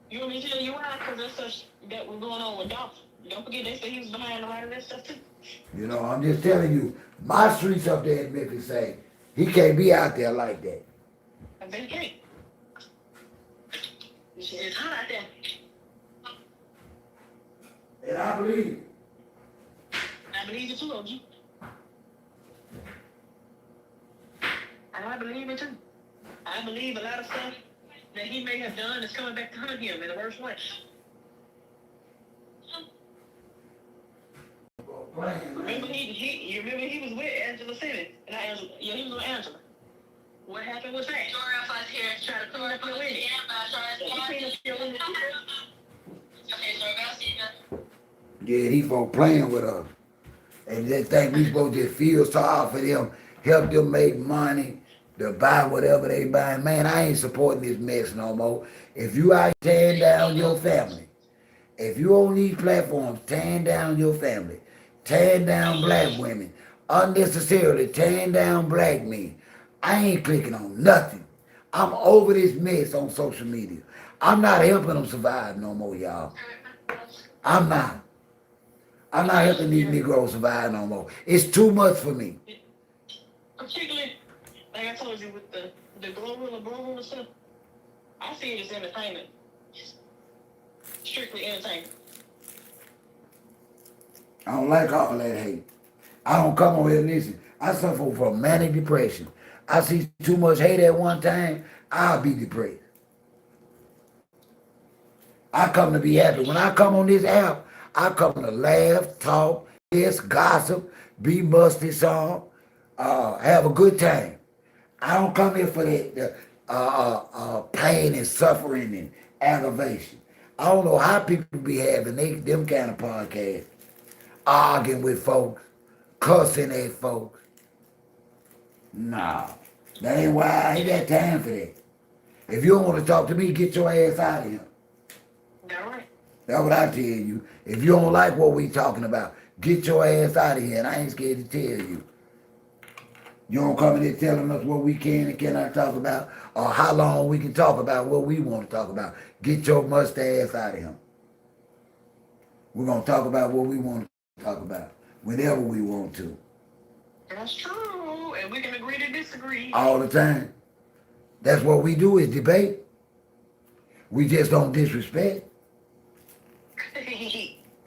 You want me to tell you why? Because that's stuff that was going on with Dolph. Don't forget they said he was behind a lot of that stuff too. You know, I'm just telling you, my streets up there in Memphis say he can't be out there like that. I bet he can't. It's hot out there. And I believe it. I believe it too, OG. I believe it too. I believe a lot of stuff that he may have done is coming back to haunt him in a worse way. Remember you remember he was with Angela Simmons, not Angela. Yeah, he was with Angela. What happened with that? Sorry if I was here trying to clean up your window. Okay, so I see that. Yeah, these folks playing with us. And they think we supposed to just feel sorry for them, help them make money, to buy whatever they buying. Man, I ain't supporting this mess no more. If you out tearing down your family, if you on these platforms tearing down your family, tearing down black women, unnecessarily tearing down black men, I ain't clicking on nothing. I'm over this mess on social media. I'm not helping them survive no more, y'all. I'm not. I'm not helping these Negroes survive no more. It's too much for me. Particularly, like I told you, with the global stuff, I see it as entertainment. Strictly entertainment. I don't like all that hate. I don't come on here and listen. I suffer from manic depression. I see too much hate at one time, I'll be depressed. I come to be happy. When I come on this app, I come to laugh, talk, yes, gossip, be musty some, have a good time. I don't come here for that pain and suffering and aggravation. I don't know how people be having them kind of podcasts, arguing with folks, cussing at folks. Nah, that ain't why I ain't got time for that. If you don't want to talk to me, get your ass out of here. All right. That's what I tell you. If you don't like what we talking about, get your ass out of here, and I ain't scared to tell you. You don't come in here telling us what we can and cannot talk about, or how long we can talk about what we want to talk about. Get your mustache out of here. We're going to talk about what we want to talk about, whenever we want to. That's true, and we can agree to disagree. All the time. That's what we do is debate. We just don't disrespect.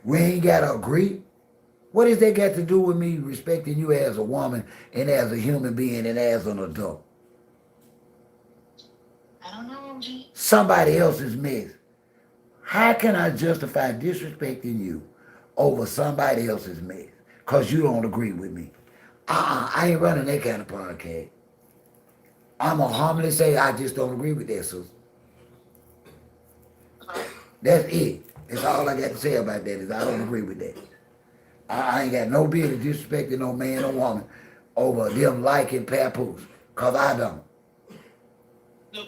We ain't got to agree. What does that got to do with me respecting you as a woman and as a human being and as an adult? I don't know, OG. Somebody else's mess. How can I justify disrespecting you over somebody else's mess? Because you don't agree with me. I ain't running that kind of podcast. I'm going to humbly say I just don't agree with that, sister. That's it. That's all I got to say about that is I don't agree with that. I ain't got no business disrespecting no man or woman over them liking papoose, because I don't. Nope.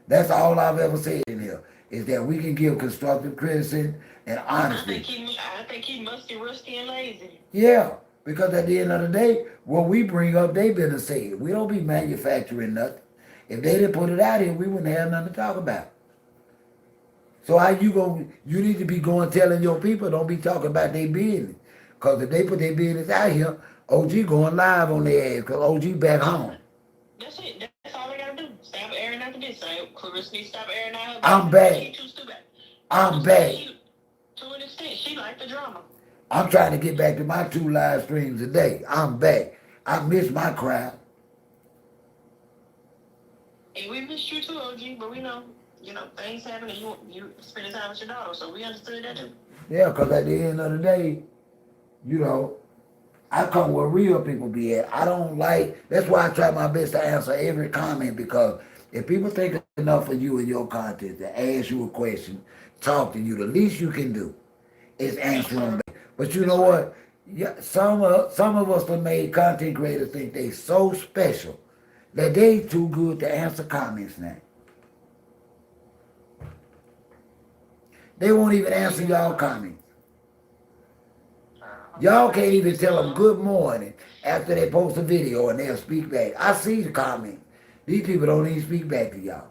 That's all I've ever said in here, is that we can give constructive criticism and honesty. I think he musty, rusty, and lazy. Yeah, because at the end of the day, what we bring up, they better say it. We don't be manufacturing nothing. If they didn't put it out here, we wouldn't have nothing to talk about. So how you need to be going telling your people, don't be talking about their business. Because if they put their business out here, OG going live on their ass, because OG back home. That's it. That's all they got to do. Stop airing out the diss. Claressa needs to stop airing out her I'm business. back. She too stupid. I'm back. To an extent, she like the drama. I'm trying to get back to my 2 live streams a day. I'm back. I miss my crowd. And we missed you too, OG, but we know, things happen and you spending time with your daughter, so we understood that too. Yeah, because at the end of the day, I come where real people be at. I don't like, that's why I try my best to answer every comment, because if people think enough of you and your content to ask you a question, talk to you, the least you can do is answer them back. But you know what? Yeah, some of us that made content creators think they so special that they too good to answer comments now. They won't even answer y'all comments. Y'all can't even tell them good morning after they post a video and they'll speak back. I see the comments. These people don't even speak back to y'all.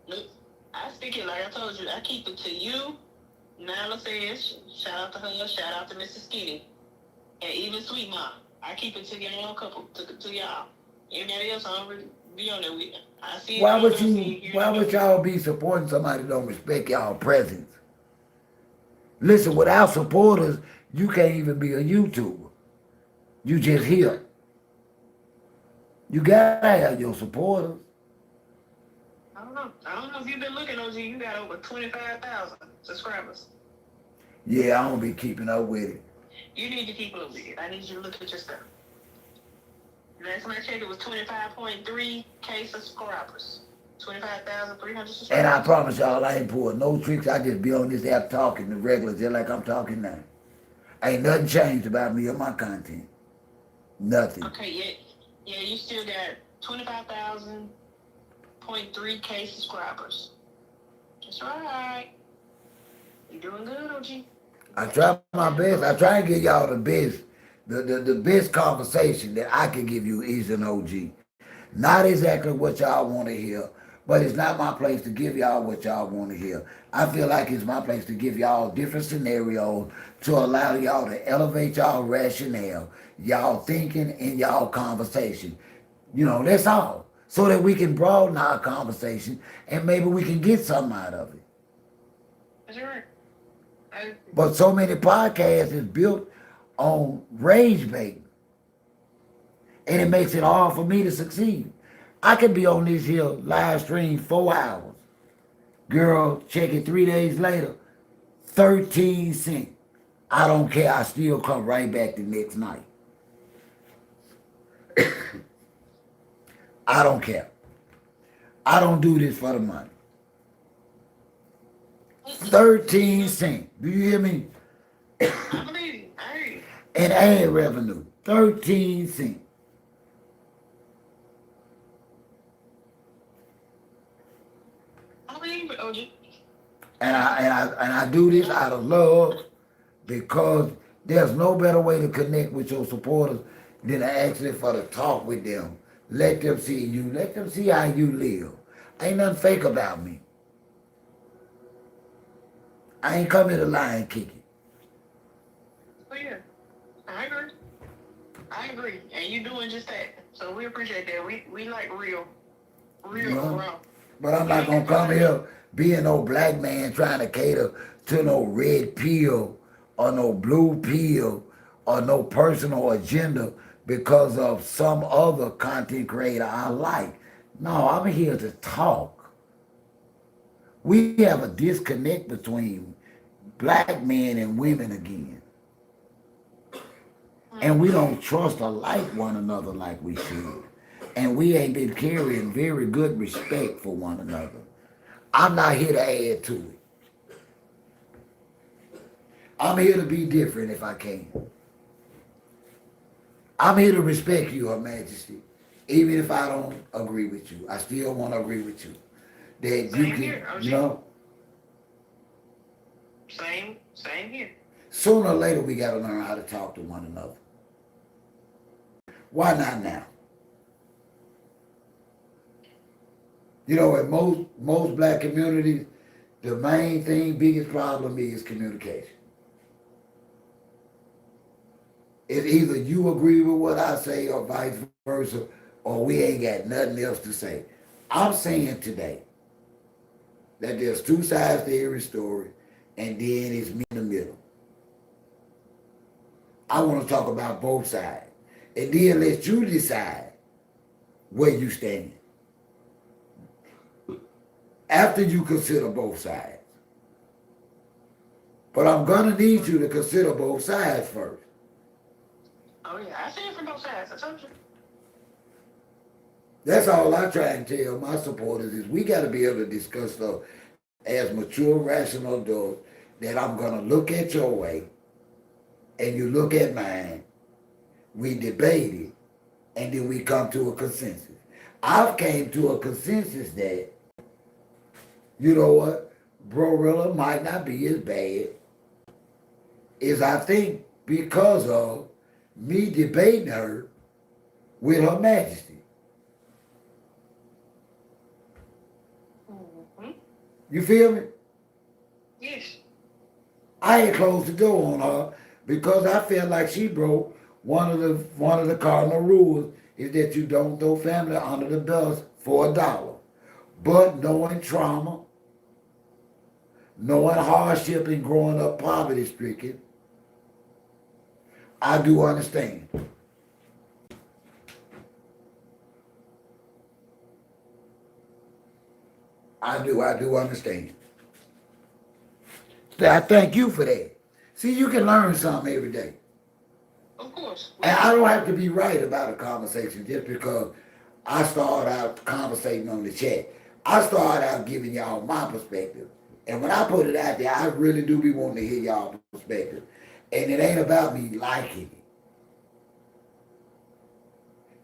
Look, I speak it like I told you. I keep it to you. Nyla says, shout out to her, shout out to Mrs. Skinny, and even Sweet Mom. I keep it to y'all couple, to y'all. Everybody else, I don't really be on there with. I see it. Why would y'all be supporting somebody who don't respect y'all presence? Listen, without supporters, you can't even be a YouTuber. You just here. You gotta have your supporters. I don't know. I don't know if you've been looking, OG. You got over 25,000 subscribers. Yeah, I'm gonna be keeping up with it. You need to keep up with it. I need you to look at your stuff. Last time I checked, it was 25.3K subscribers. 25,300 subscribers. And I promise y'all, I ain't pulling no tricks. I just be on this app talking to regulars just like I'm talking now. Ain't nothing changed about me or my content. Nothing. Okay, yeah, you still got 25,000.3K subscribers. That's right. You doing good, OG? I try my best. I try and give y'all the best, the best conversation that I can give you is an OG. Not exactly what y'all want to hear, but it's not my place to give y'all what y'all want to hear. I feel like it's my place to give y'all different scenarios to allow y'all to elevate y'all rationale, y'all thinking, and y'all conversation. You know, that's all. So that we can broaden our conversation and maybe we can get something out of it. That's right. But so many podcasts is built on rage bait. And it makes it hard for me to succeed. I could be on this here live stream 4 hours. Girl, check it 3 days later, 13 cents. I don't care. I still come right back the next night. I don't care. I don't do this for the money. 13 cents. Do you hear me? I believe you. I hear you. And ad revenue, 13 cents. I believe it, OG. And I do this out of love because there's no better way to connect with your supporters than actually for to talk with them. Let them see you. Let them see how you live. Ain't nothing fake about me. I ain't come here to lie and kick it. Oh yeah, I agree. I agree, and you doing just that. So we appreciate that. We like real around. But I'm not gonna come here being no black man trying to cater to no red pill or no blue pill or no personal agenda because of some other content creator I like. No, I'm here to talk. We have a disconnect between black men and women again. And we don't trust or like one another like we should. And we ain't been carrying very good respect for one another. I'm not here to add to it. I'm here to be different if I can. I'm here to respect you, Her Majesty. Even if I don't agree with you, I still want to agree with you. That Same you can, here, you know? Same here. Sooner or later, we got to learn how to talk to one another. Why not now? You know, in most black communities, the main thing, biggest problem is communication. It's either you agree with what I say or vice versa, or we ain't got nothing else to say. I'm saying today that there's two sides to every story, and then it's me in the middle. I want to talk about both sides, and then let you decide where you stand after you consider both sides. But I'm gonna need you to consider both sides first. Oh yeah, I see it from both sides. I told you. That's all I try and tell my supporters is we got to be able to discuss stuff as mature, rational adults that I'm gonna look at your way and you look at mine. We debate it, and then we come to a consensus. I've came to a consensus that, you know what, Brorilla might not be as bad as I think because of me debating her with Her Majesty. Mm-hmm. You feel me? Yes. I ain't closed the door on her because I felt like she broke one of the cardinal rules is that you don't throw family under the bus for $1. But knowing trauma, knowing hardship and growing up poverty stricken, I do understand. I do understand. So I thank you for that. See, you can learn something every day. Of course. And I don't have to be right about a conversation just because I started out conversating on the chat. I started out giving y'all my perspective. And when I put it out there, I really do be wanting to hear y'all perspective. And it ain't about me liking it.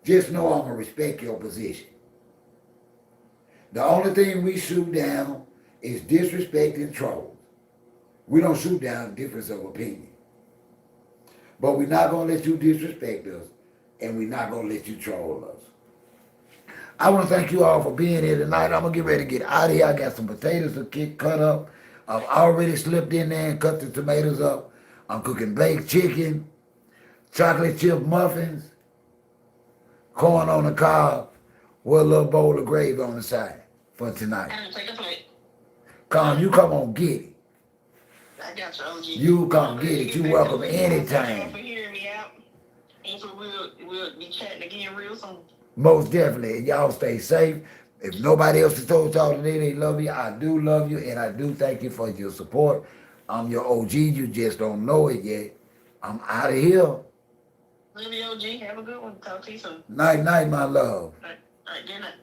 Just know I'm going to respect your position. The only thing we shoot down is disrespect and trolls. We don't shoot down difference of opinion. But we're not going to let you disrespect us, and we're not going to let you troll us. I want to thank you all for being here tonight. I'm going to get ready to get out of here. I got some potatoes to cut up. I've already slipped in there and cut the tomatoes up. I'm cooking baked chicken, chocolate chip muffins, corn on the cob, with a little bowl of gravy on the side for tonight. Take a plate. You come on, get it. I got you, OG. You come get it. You welcome anytime. Thank you for hearing me out. And so we'll be chatting again real soon. Most definitely. Y'all stay safe. If nobody else has told y'all today they love you, I do love you, and I do thank you for your support. I'm your OG. You just don't know it yet. I'm out of here. Love you, OG. Have a good one. Talk to you soon. Night, night, my love. All right, good night.